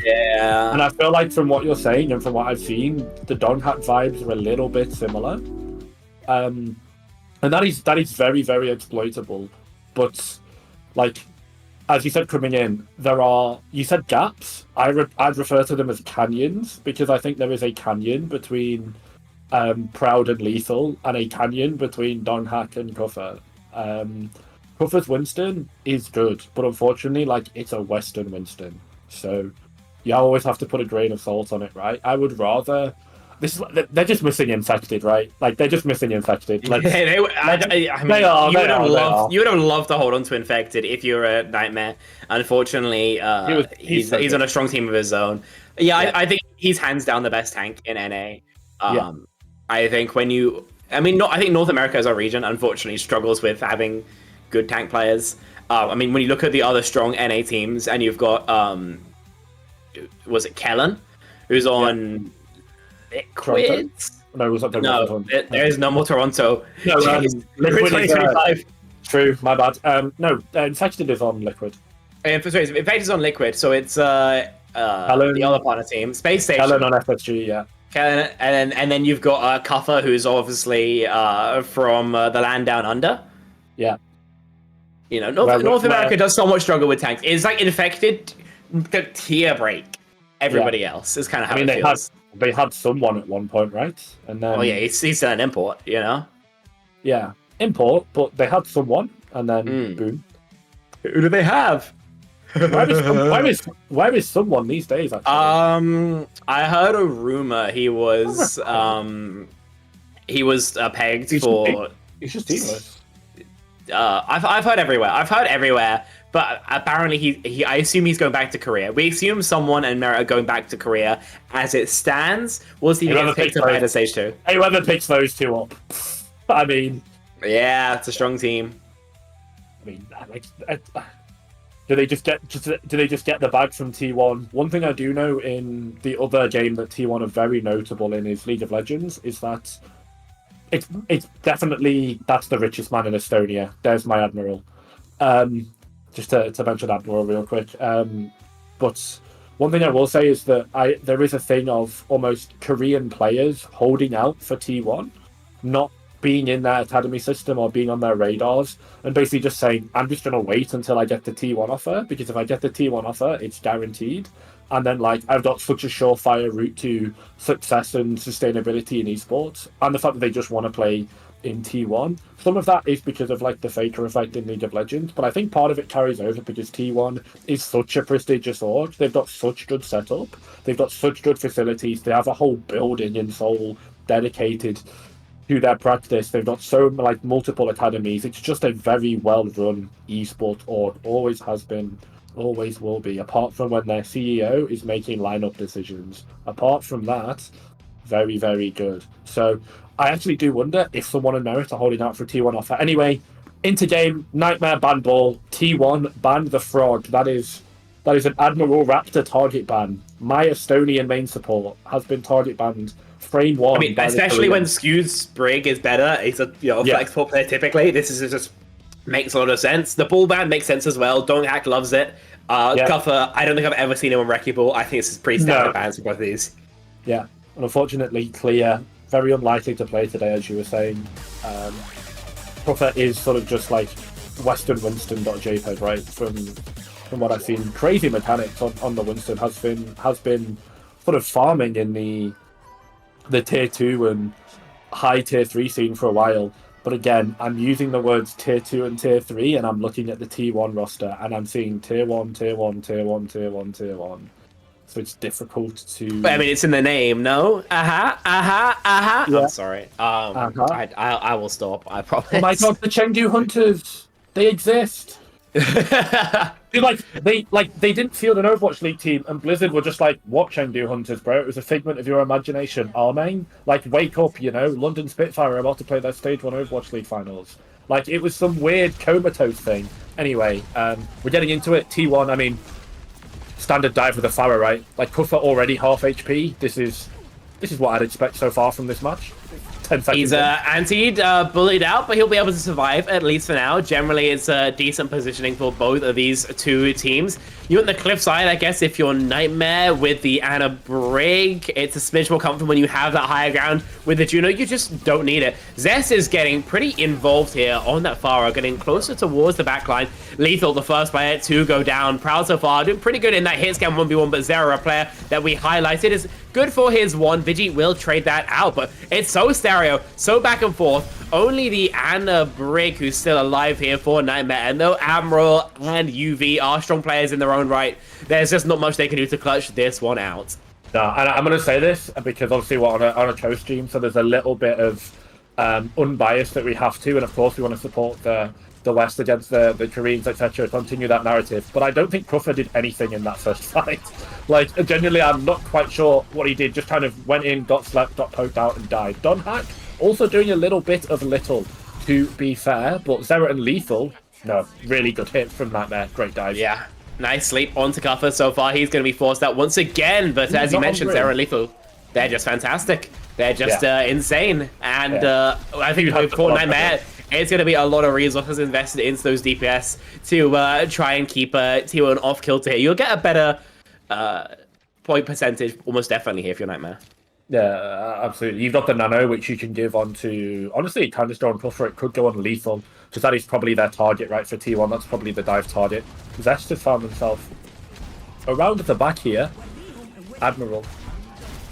Speaker 3: Yeah.
Speaker 4: And I feel like from what you're saying and from what I've seen, the Donghack vibes are a little bit similar. And that is very, very exploitable. But... like, as you said coming in, you said gaps. I'd refer to them as canyons, because I think there is a canyon between Proud and Lethal, and a canyon between Donghack and Kuffer. Kuffer's Winston is good, but unfortunately, like, it's a Western Winston. So you always have to put a grain of salt on it, right? I would rather... they're just missing Infected, right? Like, they're just missing Infected.
Speaker 3: You would have loved to hold on to Infected if you're a Nightmare. Unfortunately, he's on a strong team of his own. I think he's hands down the best tank in NA. I think I think North America as a region, unfortunately, struggles with having good tank players. When you look at the other strong NA teams, and you've got, was it Kellen, who's on... Liquid?
Speaker 4: No, was that
Speaker 3: there is no more Toronto.
Speaker 4: No, Liquid
Speaker 3: 2025.
Speaker 4: True, my bad. Infected is on Liquid.
Speaker 3: Infected is on Liquid, so it's the other partner team, Space Station.
Speaker 4: Kellen on FSG, yeah.
Speaker 3: Kellen, and then you've got Kuffer, who's obviously from the land down under.
Speaker 4: Yeah.
Speaker 3: You know, North America does somewhat struggle with tanks. It's like Infected, the tier break. Everybody else is kind of how it feels.
Speaker 4: They had someone at one point, right? And then,
Speaker 3: he's still an import, you know?
Speaker 4: Yeah, import, but they had someone, and then boom.
Speaker 3: Who do they have?
Speaker 4: Where is someone these days, actually?
Speaker 3: I heard a rumor he was pegged for...
Speaker 4: He's just teamless.
Speaker 3: I've heard everywhere. But apparently I assume he's going back to Korea. We assume someone and Merit are going back to Korea. As it stands, we'll see who picks up at stage 2.
Speaker 4: Whoever picks those two up. I mean...
Speaker 3: yeah, it's a strong team.
Speaker 4: I mean, do they just get the bag from T1? One thing I do know in the other game that T1 are very notable in is League of Legends, is that it's definitely, that's the richest man in Estonia. There's my Admiral. Just to mention Admiral real quick. But one thing I will say is that there is a thing of almost Korean players holding out for T1, not being in their academy system or being on their radars, and basically just saying, I'm just going to wait until I get the T1 offer, because if I get the T1 offer, it's guaranteed. And then, like, I've got such a surefire route to success and sustainability in esports, and the fact that they just want to play in T1. Some of that is because of, like, the Faker effect in League of Legends, but I think part of it carries over because T1 is such a prestigious org. They've got such good setup. They've got such good facilities. They have a whole building in Seoul dedicated to their practice. They've got multiple academies. It's just a very well-run esports org. Always has been, always will be, apart from when their CEO is making lineup decisions. Apart from that, very, very good. So I actually do wonder if someone in Merit are holding out for a T1 offer. Anyway, into game, Nightmare ban ball, T1 ban the frog. That is an Admiral Raptor target ban. My Estonian main support has been target banned frame one.
Speaker 3: I mean, especially when Skew's Brig is better. He's a flexible player typically. This is just makes a lot of sense. The ball ban makes sense as well. Don't Hack loves it. Cuffer, I don't think I've ever seen him on Wreckable. I think this is pretty standard bans for both of these.
Speaker 4: Yeah, and unfortunately, Clear, very unlikely to play today, as you were saying. Cuffer is sort of just like Western Winston.jpg, right? From what I've seen, crazy mechanics on the Winston has been sort of farming in the tier 2 and high tier 3 scene for a while. But again, I'm using the words tier 2 and tier 3, and I'm looking at the T1 roster, and I'm seeing tier 1, tier 1, tier 1, tier 1, tier 1. So it's difficult to...
Speaker 3: But, I mean, it's in the name, no? Yeah. I'm sorry. I will stop, I promise.
Speaker 4: Oh my god, the Chengdu Hunters! They exist! They didn't field an Overwatch League team, and Blizzard were just like, what Chengdu Hunters, bro? It was a figment of your imagination. Armane? Like, wake up, you know? London Spitfire are about to play their Stage 1 Overwatch League finals. Like, it was some weird comatose thing. Anyway, we're getting into it. T1, I mean, standard dive with a Farah, right? Like, Kuffa already half HP. This is what I'd expect so far from this match. 10 seconds.
Speaker 3: He's antied, bullied out, but he'll be able to survive, at least for now. Generally, it's decent positioning for both of these two teams. You're on the cliff side, I guess, if you're Nightmare with the Anna Brig. It's a smidge more comfortable when you have that higher ground. With the Juno, you just don't need it. Zest is getting pretty involved here on that Farah, getting closer towards the backline. Lethal, the first player to go down. Proud so far, doing pretty good in that hit scan 1v1, but Zera, a player that we highlighted, is good for his one. Vigi will trade that out, but it's so stereo, so back and forth. Only the Anna Brig who's still alive here for Nightmare, and though Admiral and UV are strong players in their own right, there's just not much they can do to clutch this one out.
Speaker 4: No, and I'm going to say this because obviously we're on a Cho stream, so there's a little bit of unbiased that we have to, and of course we want to support the West against the Koreans, etc., continue that narrative. But I don't think Kuffa did anything in that first fight. Like, genuinely, I'm not quite sure what he did. Just kind of went in, got slept, got poked out, and died. Don Hack also doing a little bit of little, to be fair. But Zera and Lethal, no, really good hit from Nightmare. Great dive.
Speaker 3: Yeah, nice sleep onto Kuffa so far. He's going to be forced out once again. But as you mentioned, Zera and Lethal, they're just fantastic. They're just insane. And I think for Nightmare, it's going to be a lot of resources invested into those DPS to try and keep T1 off kill to hit. You'll get a better point percentage almost definitely here if you're Nightmare.
Speaker 4: Yeah, absolutely. You've got the Nano, which you can give onto... Honestly, it can just go on Puffer. It could go on Lethal, because that is probably their target, right, for T1. That's probably the dive target. Zest has found himself around at the back here. Admiral.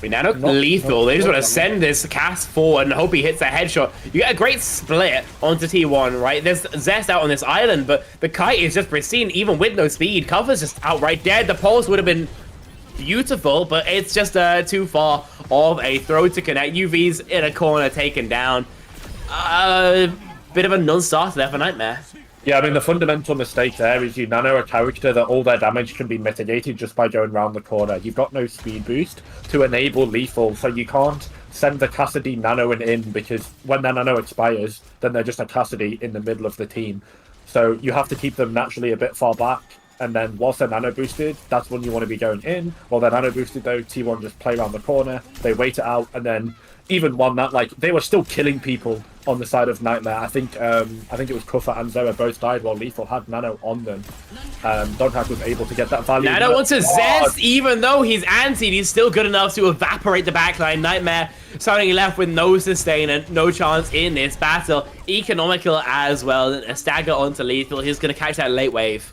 Speaker 3: Nano Lethal, they just want to send this cast forward and hope he hits a headshot. You get a great split onto T1, right? There's Zest out on this island, but the kite is just pristine, even with no speed. Cover's just outright dead. The pulse would have been beautiful, but it's just too far of a throw to connect. UV's in a corner, taken down. Bit of a non-starter there for Nightmare.
Speaker 4: Yeah, I mean, the fundamental mistake there is you nano a character that all their damage can be mitigated just by going around the corner. You've got no speed boost to enable Lethal, so you can't send the Cassidy nano in because when their nano expires, then they're just a Cassidy in the middle of the team. So you have to keep them naturally a bit far back, and then whilst they're nano boosted, that's when you want to be going in. While they're nano boosted though, T1 just play around the corner, they wait it out, and then even one that, like, they were still killing people on the side of Nightmare. I think it was Kuffa and Zera both died while Lethal had Nano on them. Don Hack was able to get that value.
Speaker 3: Nano wants to Zest, even though he's antied, he's still good enough to evaporate the backline. Nightmare suddenly left with no sustain and no chance in this battle. Economical as well, a stagger onto Lethal. He's going to catch that late wave.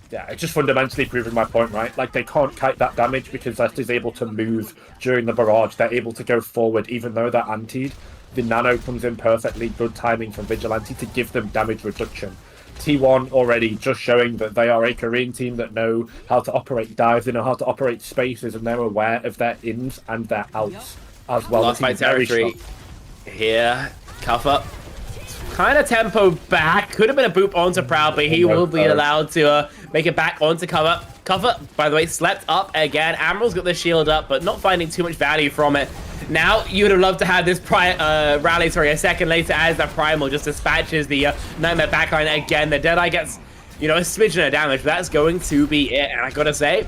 Speaker 4: Yeah, it's just fundamentally proving my point, right? Like, they can't kite that damage because Zest is able to move during the barrage. They're able to go forward even though they're antied. The Nano comes in perfectly, good timing from Vigilante to give them damage reduction. T1 already just showing that they are a Korean team that know how to operate dives, they know how to operate spaces, and they're aware of their ins and their outs as well.
Speaker 3: Lost by territory here. Cuff up. Kind of tempo back. Could have been a boop onto Proud, but he will be allowed to make it back onto cover. Cover, by the way, slept up again. Admiral's got the shield up, but not finding too much value from it. Now, you would have loved to have this rally, a second later as the Primal just dispatches the Nightmare backline again. The Deadeye gets, a smidgen of damage, but that's going to be it. And I gotta say,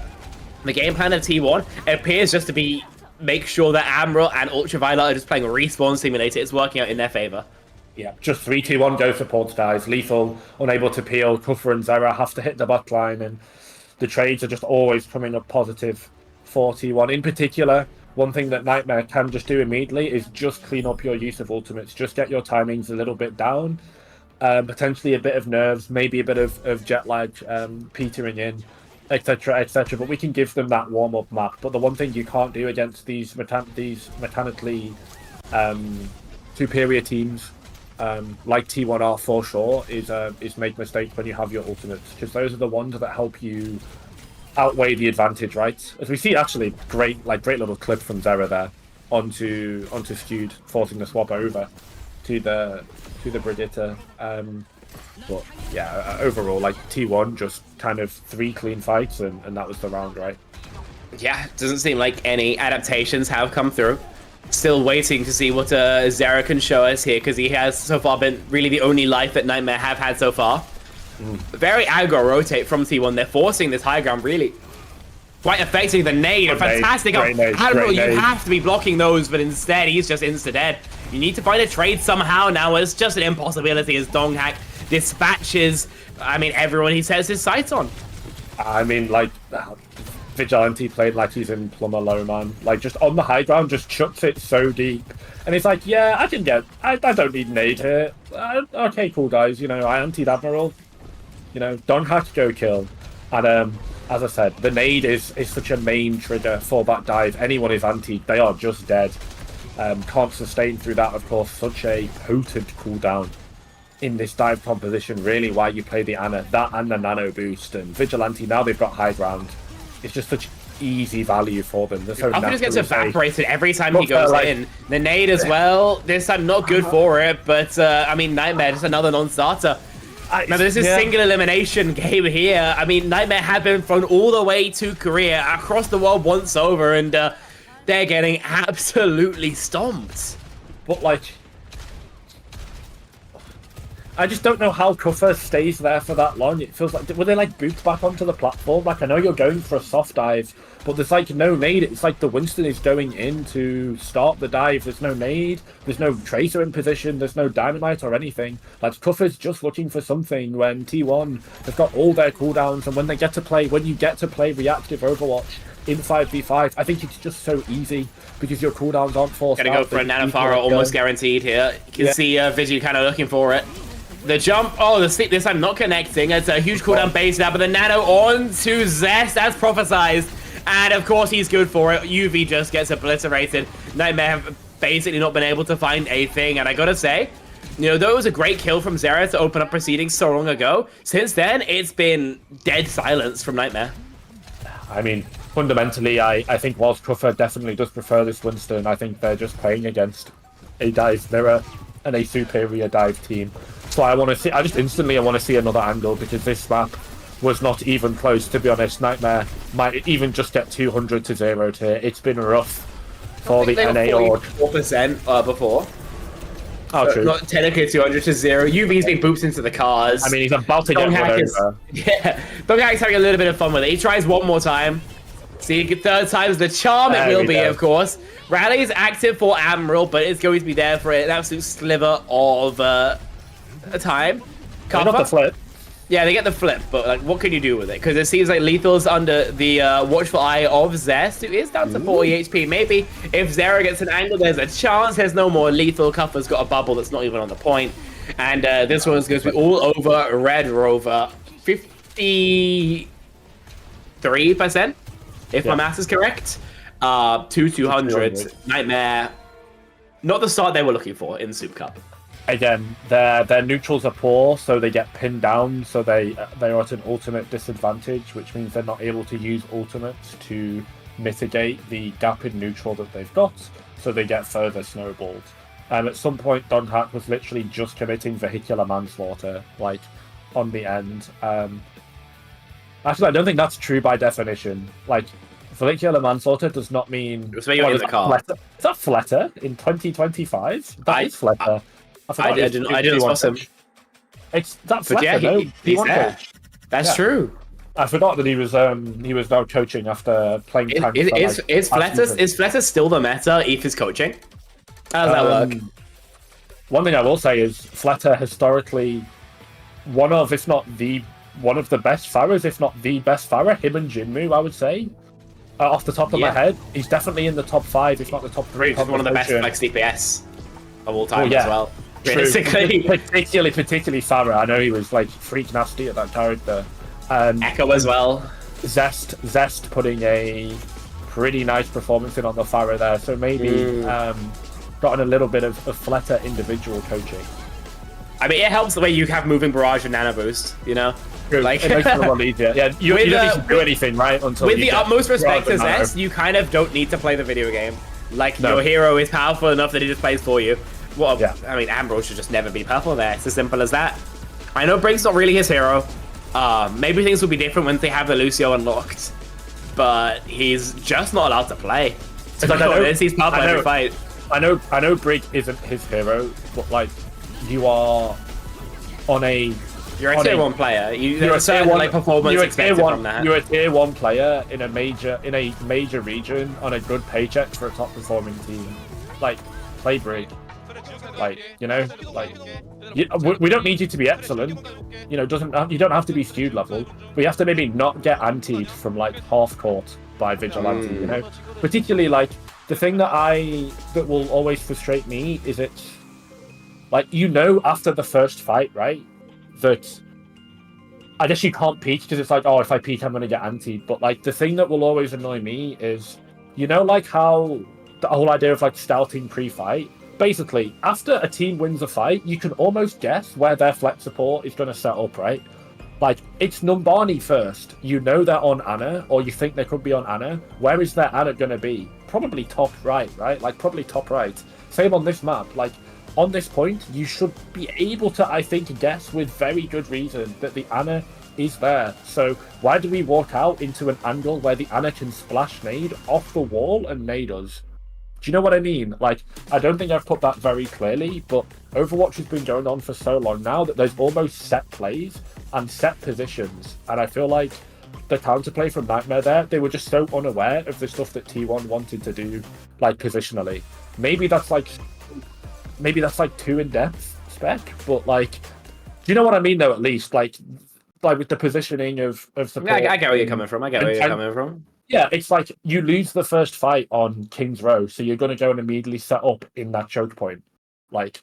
Speaker 3: the game plan of T1 appears just to be make sure that Admiral and Ultraviolet are just playing Respawn Simulator. It's working out in their favor.
Speaker 4: Yeah, just 3-2-1 go supports, guys. Lethal, unable to peel. Kufra and Zera have to hit the bot line, and the trades are just always coming up positive. 4-T1. In particular, one thing that Nightmare can just do immediately is just clean up your use of ultimates. Just get your timings a little bit down. Potentially a bit of nerves, maybe a bit of jet lag petering in, etc., etc. But we can give them that warm-up map. But the one thing you can't do against these mechanically superior teams like T1R for sure is make mistakes when you have your ultimates, because those are the ones that help you outweigh the advantage, right? As we see, actually, great little clip from Zera there onto Skewed, forcing the swap over to the Brigitte. But yeah, overall, like T1 just kind of 3 clean fights, and that was the round, right?
Speaker 3: Yeah, doesn't seem like any adaptations have come through. Still waiting to see what Zera can show us here, because he has so far been really the only life that Nightmare have had so far. Very aggro rotate from T1. They're forcing this high ground really quite effectively. The nade, fantastic. Admiral, you have to be blocking those, but instead he's just insta-dead. You need to find a trade somehow now. It's just an impossibility as Donghack dispatches, I mean, everyone he sets his sights on. I mean,
Speaker 4: like, Vigilante played like he's in Plumber Low, man. Like, just on the high ground, just chucks it so deep. And it's like, yeah, I don't need nade here. Okay, cool, guys. You know, I antied Admiral. You know, Donghack go kill. And as I said, the nade is such a main trigger for that dive. Anyone is antied, they are just dead. Can't sustain through that, of course. Such a potent cooldown in this dive composition, really, why you play the Ana. That and the nano boost. And Vigilante, now they've got high ground. It's just such easy value for them.
Speaker 3: Confidence gets evaporated every time he goes in. The nade as well. This time not good for it, but I mean, Nightmare, just another non-starter. Now, this is single elimination game here. I mean, Nightmare have been thrown all the way to Korea, across the world once over, and they're getting absolutely stomped.
Speaker 4: But, like, I just don't know how Kufra stays there for that long. It feels like, were they like booped back onto the platform? Like, I know you're going for a soft dive, but there's like no nade. It's like the Winston is going in to start the dive. There's no nade. There's no tracer in position. There's no dynamite or anything. Like, Kufra's just looking for something when T1 have got all their cooldowns, and when you get to play reactive Overwatch in 5v5, I think it's just so easy because your cooldowns aren't forced.
Speaker 3: Gonna go for a Nanofara almost guaranteed here. You can see Vigi kind of looking for it. The jump, oh, the sleep this time not connecting. It's a huge cooldown base now, but the nano on to Zest as prophesized. And of course he's good for it. UV just gets obliterated. Nightmare have basically not been able to find a thing. And I gotta say, you know, that was a great kill from Zera to open up proceedings so long ago. Since then, it's been dead silence from Nightmare.
Speaker 4: I mean, fundamentally, I think whilst Kufra definitely does prefer this Winston, I think they're just playing against a dive mirror and a superior dive team. So I want to see. I want to see another angle, because this map was not even close. To be honest, Nightmare might even just get 200 to 0 here. It's been rough for the NA org.
Speaker 3: 4% before.
Speaker 4: Oh, true.
Speaker 3: Not technically 200 to 0. UV's been booped into the cars.
Speaker 4: I mean, he's about to get one over.
Speaker 3: Yeah, Donghack's having a little bit of fun with it. He tries one more time. See, third time's the charm. It will be, of course. Rally is active for Admiral, but it's going to be there for an absolute sliver of a time.
Speaker 4: Not the flip.
Speaker 3: Yeah, they get the flip, but like, what can you do with it? Because it seems like Lethal's under the watchful eye of Zest, who is down to 40 HP. Maybe if Zera gets an angle, there's a chance. There's no more Lethal. Kufra's got a bubble that's not even on the point. And this one's going to be all over Red Rover. 53%, if my math is correct. 200. Nightmare. Not the start they were looking for in Soup Cup.
Speaker 4: Again, their neutrals are poor, so they get pinned down, so they are at an ultimate disadvantage, which means they're not able to use ultimates to mitigate the gap in neutral that they've got, so they get further snowballed. At some point, Donghack was literally just committing vehicular manslaughter, like, on the end. Actually, I don't think that's true by definition. Like, vehicular manslaughter does not mean...
Speaker 3: It's when you're in the car.
Speaker 4: Is that Fletter in 2025? That is Fletter.
Speaker 3: I didn't spot him.
Speaker 4: It's that Fletter,
Speaker 3: he's there. That's true.
Speaker 4: I forgot that he was now coaching after playing tank.
Speaker 3: Is Fletter still the meta if he's coaching? How does that work?
Speaker 4: One thing I will say is Fletter historically one of the best Pharahs, if not the best Pharah. Him and Jinmu, I would say. Off the top of my head, he's definitely in the top 5, if not the top 3.
Speaker 3: He's one of the best like DPS of all time as well.
Speaker 4: Realistically, particularly Pharah. I know he was like freak nasty at that character.
Speaker 3: Echo as well.
Speaker 4: Zest putting a pretty nice performance in on the Pharah there. So maybe gotten a little bit of Fletter individual coaching.
Speaker 3: I mean, it helps the way you have moving barrage and nano boost, you know?
Speaker 4: True. Like, it makes it a lot easier. Yeah, you don't need to do anything, right? Until
Speaker 3: with the utmost respect to Zest, you kind of don't need to play the video game. Like, your hero is powerful enough that he just plays for you. Well, I mean, Ambrose should just never be powerful there. It's as simple as that. I know Brink's not really his hero. Maybe things will be different once they have the Lucio unlocked. But he's just not allowed to play. He's powerful every fight.
Speaker 4: I know Brig isn't his hero, but like you are on a
Speaker 3: you're a tier 1 player. You're a certain like performance expected from that.
Speaker 4: You're a tier 1 player in a major region on a good paycheck for a top performing team. Like play Brig. Like, you know, like we don't need you to be excellent. You know, you don't have to be skewed level. We have to maybe not get antied from like half court by Vigilante, you know? Particularly like the thing that will always frustrate me is it's like, you know, after the first fight, right? That I guess you can't peek because it's like, oh, if I peek, I'm going to get antied. But like the thing that will always annoy me is, you know, like how the whole idea of like stealthing pre-fight. Basically, after a team wins a fight, you can almost guess where their flex support is going to set up, right? Like, it's Numbani first. You know they're on Ana, or you think they could be on Ana. Where is their Ana going to be? Probably top right, right? Like, probably top right. Same on this map. Like, on this point, you should be able to, I think, guess with very good reason that the Ana is there. So why do we walk out into an angle where the Ana can splash nade off the wall and nade us? Do you know what I mean? Like, I don't think I've put that very clearly, but Overwatch has been going on for so long now that there's almost set plays and set positions. And I feel like the counterplay from Nightmare there, they were just so unaware of the stuff that T1 wanted to do, like, positionally. Maybe that's like too in-depth spec, but, like, do you know what I mean, though, at least? Like with the positioning of support.
Speaker 3: Yeah, I get where you're coming from.
Speaker 4: Yeah, it's like you lose the first fight on King's Row, so you're going to go and immediately set up in that choke point. Like,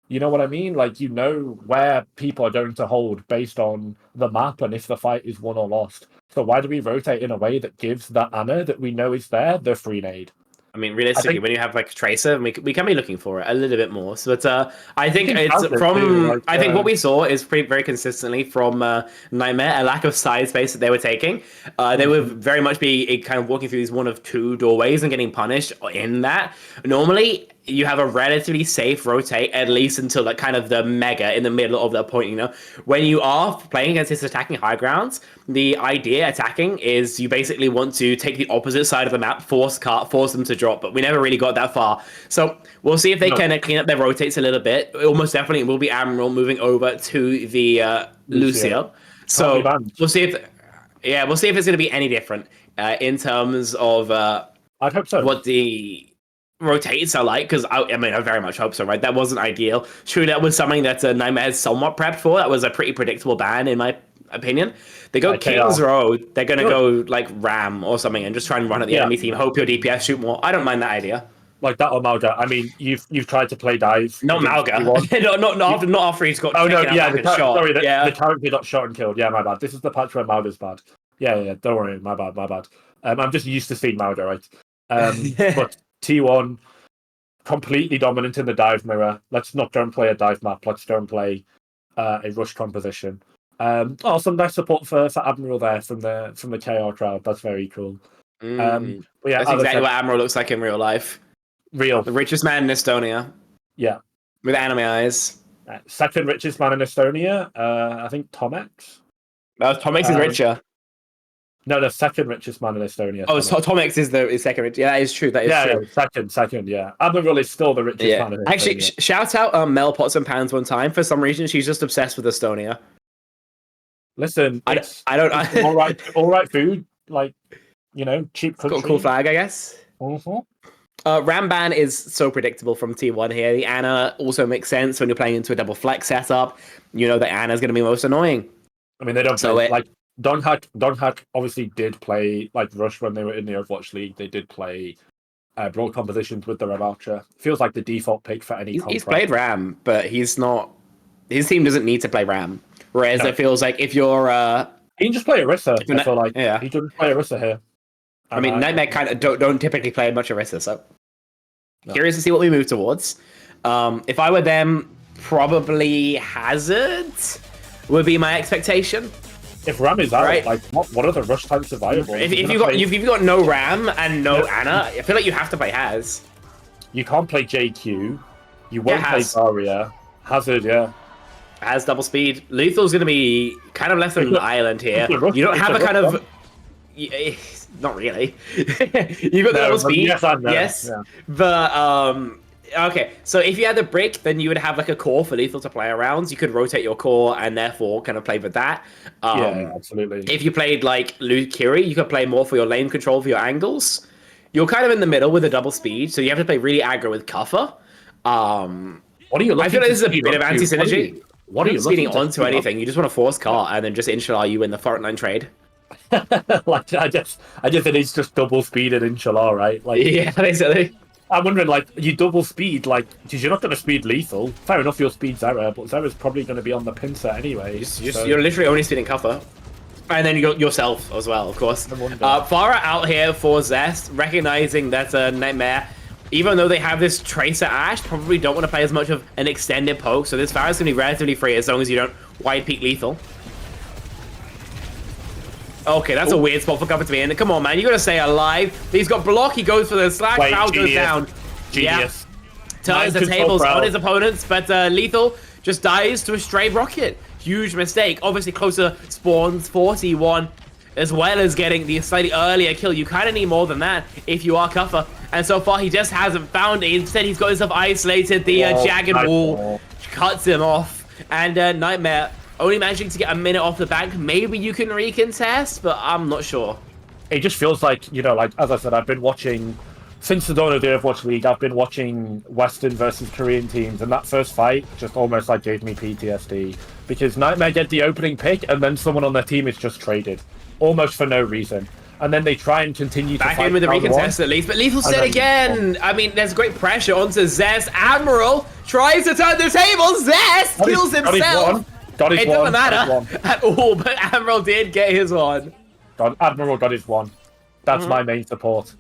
Speaker 4: you know what I mean? Like, you know where people are going to hold based on the map and if the fight is won or lost. So why do we rotate in a way that gives that Ana that we know is there the free nade?
Speaker 3: I mean, realistically, when you have like Tracer, we can be looking for it a little bit more. So, but I think it's from. I think what we saw is very consistently from Nightmare a lack of side space that they were taking. They would very much be kind of walking through these 1 of 2 doorways and getting punished in that. Normally, you have a relatively safe rotate, at least until like kind of the mega in the middle of that point, you know. When you are playing against this attacking high grounds, the idea attacking is you basically want to take the opposite side of the map, force them to drop, but we never really got that far. So we'll see if they can clean up their rotates a little bit. It almost definitely will be Admiral moving over to the Lucio. So we'll see if it's going to be any different in terms of
Speaker 4: I'd hope so.
Speaker 3: What the rotates are like, because I mean, I very much hope so, right? That wasn't ideal. True, that was something that Nightmare has somewhat prepped for. That was a pretty predictable ban, in my opinion. They go King's Road, they're going to go like Ram or something and just try and run at the enemy team, hope your DPS shoot more. I don't mind that idea.
Speaker 4: Like that or Malga. I mean, you've tried to play dive.
Speaker 3: Not Malga. not after he's got
Speaker 4: shot.
Speaker 3: Sorry,
Speaker 4: the character got shot and killed. Yeah, my bad. This is the patch where Malga's bad. Yeah, don't worry. My bad. I'm just used to seeing Malga, right? But T1 completely dominant in the dive mirror. Let's not go and play a dive map. Let's go and play a rush composition. Some nice support for Admiral there from the KR crowd. That's very cool.
Speaker 3: But yeah, that's exactly what Admiral looks like in real life. The richest man in Estonia.
Speaker 4: Yeah,
Speaker 3: with anime eyes.
Speaker 4: Second richest man in Estonia. I think Tomex.
Speaker 3: Tomex is richer.
Speaker 4: No, the second richest man in Estonia.
Speaker 3: Oh, so Tomex is second richest. Yeah, that is true. True.
Speaker 4: Yeah, second. Yeah, Admiral is still the richest man in Estonia.
Speaker 3: Actually, shout out Mel Pots and Pans one time. For some reason, she's just obsessed with Estonia.
Speaker 4: Listen,
Speaker 3: I
Speaker 4: it's
Speaker 3: don't.
Speaker 4: all right food, like, you know, cheap country.
Speaker 3: Got a cool flag, I guess.
Speaker 4: Mhm.
Speaker 3: Ramban is so predictable from T1 here. The Ana also makes sense when you're playing into a double flex setup. You know that Ana's going to be most annoying.
Speaker 4: I mean, they don't
Speaker 3: So
Speaker 4: play,
Speaker 3: it-
Speaker 4: like Donhack obviously did play like Rush when they were in the Overwatch League. They did play broad compositions with the Red Archer. Feels like the default pick for any
Speaker 3: He's
Speaker 4: contract.
Speaker 3: played Ram, but he's not. His team doesn't need to play Ram. Whereas
Speaker 4: No.
Speaker 3: it feels like if you're,
Speaker 4: He can just play Orisa. I feel like
Speaker 3: yeah.
Speaker 4: he doesn't play Orisa here.
Speaker 3: I mean, Nightmare kind of don't typically play much Orisa, so
Speaker 4: No.
Speaker 3: curious to see what we move towards. If I were them, probably Hazard would be my expectation.
Speaker 4: If Ram is out,
Speaker 3: Right.
Speaker 4: like what other Rush types are viable?
Speaker 3: If
Speaker 4: You're
Speaker 3: you've
Speaker 4: gonna
Speaker 3: got
Speaker 4: play-
Speaker 3: if you've got no Ram and no
Speaker 4: Yeah.
Speaker 3: Ana, I feel like you have to play Haz.
Speaker 4: you can't play JQ. You won't
Speaker 3: Yeah,
Speaker 4: play
Speaker 3: Haz.
Speaker 4: Zarya. Hazard, yeah.
Speaker 3: Haz double speed. Lethal's going to be kind of left on an island here.
Speaker 4: it's a rough-
Speaker 3: You don't
Speaker 4: it's
Speaker 3: have
Speaker 4: a
Speaker 3: a kind
Speaker 4: rough
Speaker 3: of. Not really. You've got the double speed.
Speaker 4: Yes, and no.
Speaker 3: Yes.
Speaker 4: Yeah.
Speaker 3: But okay, so if you had the brick, then you would have like a core for Lethal to play around. You could rotate your core and therefore kind of play with that.
Speaker 4: Yeah, absolutely.
Speaker 3: If you played like Luke Curie, you could play more for your lane control for your angles. You're kind of in the middle with a double speed, so you have to play really aggro with Cuffer.
Speaker 4: What are you?
Speaker 3: I feel like this is a
Speaker 4: looking
Speaker 3: bit
Speaker 4: to
Speaker 3: of
Speaker 4: speed up to?
Speaker 3: anti-synergy.
Speaker 4: What are you
Speaker 3: speeding
Speaker 4: looking to
Speaker 3: onto
Speaker 4: speed up?
Speaker 3: anything? You just want to force cart and then just inshallah you win the frontline trade.
Speaker 4: Like I just it is just double speeded inshallah, right? Like
Speaker 3: Yeah, basically.
Speaker 4: I'm wondering, like, you double speed, like, because you're not going to speed Lethal. Fair enough, you'll speed Zera, but Zera's probably going to be on the pincer anyway. So-
Speaker 3: You're literally only speeding Cuffer. And then you got yourself as well, of course.
Speaker 4: No wonder.
Speaker 3: Farah out here for Zest, recognizing that Nightmare, even though they have this Tracer Ash, probably don't want to play as much of an extended poke, so this Farah's going to be relatively free as long as you don't wide peak Lethal. Okay, that's a weird spot for Cuffer to be in. Come on, man, you got to stay alive. He's got block, he goes for the slash,
Speaker 4: Wait,
Speaker 3: crowd goes
Speaker 4: genius.
Speaker 3: down.
Speaker 4: Genius.
Speaker 3: Turns the
Speaker 4: Mind control
Speaker 3: tables
Speaker 4: Prowl.
Speaker 3: on his opponents, but Lethal just dies to a stray rocket. Huge mistake. Obviously, closer spawns 41, as well as getting the slightly earlier kill. You kind of need more than that if you are Cuffer. And so far, he just hasn't found it. Instead, he's got himself isolated. The jagged wall cuts him off. And Nightmare only managing to get a minute off the bank. Maybe you can recontest, but I'm not sure.
Speaker 4: It just feels like, you know, like, as I said, I've been watching, since the dawn of the Overwatch League, I've been watching Western versus Korean teams, and that first fight just almost, like, gave me PTSD. Because Nightmare get the opening pick, and then someone on their team is just traded. Almost for no reason. And then they try and continue to
Speaker 3: Back
Speaker 4: fight
Speaker 3: in with the
Speaker 4: round one.
Speaker 3: recontest at least, but Lethal's dead
Speaker 4: then-
Speaker 3: again. I mean, there's great pressure onto Zest. Admiral tries to turn the table. Zest kills himself.
Speaker 4: Got his
Speaker 3: It
Speaker 4: one.
Speaker 3: doesn't matter at all, but Admiral did get his one.
Speaker 4: Admiral got his one. That's my main support.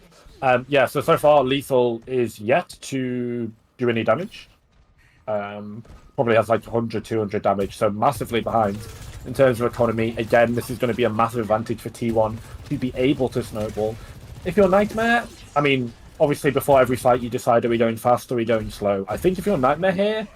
Speaker 4: Yeah, so far Lethal is yet to do any damage. Probably has like 100, 200 damage, so massively behind in terms of economy. Again, this is going to be a massive advantage for T1 to be able to snowball. If you're Nightmare, I mean, obviously before every fight you decide, are we going fast or are we going slow? I think if you're Nightmare here,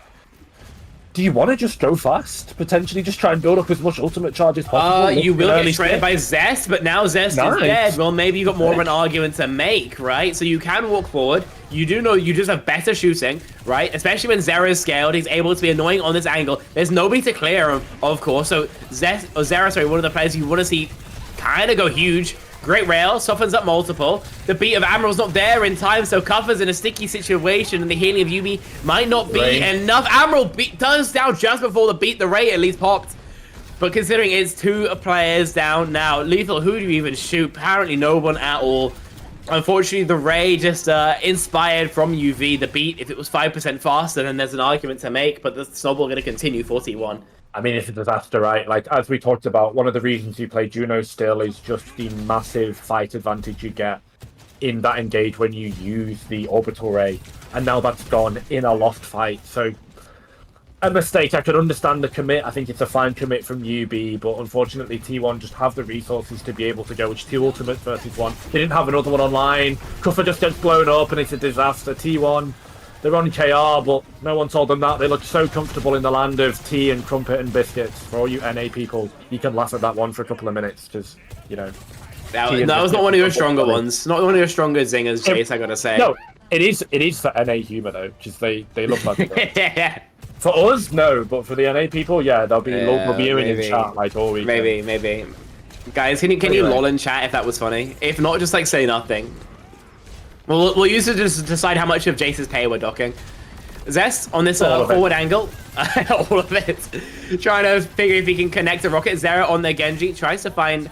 Speaker 4: do you want to just go fast? Potentially just try and build up as much ultimate charge as possible?
Speaker 3: You will
Speaker 4: Early
Speaker 3: get shredded
Speaker 4: step?
Speaker 3: by Zest, but now Zest
Speaker 4: Nice.
Speaker 3: is dead. Well, maybe you got more of an argument to make, right? So you can walk forward. You do know you just have better shooting, right? Especially when Zera is scaled, he's able to be annoying on this angle. There's nobody to clear him, of course. So Zera, one of the players you want to see kind of go huge. Great rail, softens up multiple. The beat of Admiral's not there in time, so Cuffer's in a sticky situation, and the healing of Yubi might not be enough. Admiral turns down just before the beat. The Ray at least popped. But considering it's 2 players down now, Lethal, who do you even shoot? Apparently no one at all. Unfortunately, the Ray just inspired from UV. The beat, if it was 5% faster, then there's an argument to make, but the snowball going to continue 41.
Speaker 4: I mean, it's a disaster, right? Like, as we talked about, one of the reasons you play Juno still is just the massive fight advantage you get in that engage when you use the orbital ray. And now that's gone in a lost fight. So, a mistake. I could understand the commit. I think it's a fine commit from UB, but unfortunately T1 just have the resources to be able to go. It's 2 ultimates versus 1. They didn't have another one online. Cuffer just gets blown up and it's a disaster. T1... they're on KR, but no one told them that. They look so comfortable in the land of tea and crumpet and biscuits. For all you NA people, you can laugh at that one for a couple of minutes, because, you know...
Speaker 3: That was not one of your stronger ones. Not one of your stronger zingers, Jace, I gotta say.
Speaker 4: No, it is for NA humour, though, because they look like it.
Speaker 3: Yeah.
Speaker 4: For us, no, but for the NA people, yeah, they'll be viewing in chat like all week.
Speaker 3: Maybe. Guys, can you lol in chat if that was funny? If not, just like say nothing. We'll use it to just decide how much of Jace's pay we're docking. Zest on this forward angle, all of it. Trying to figure if he can connect a rocket. Zera on the Genji tries to find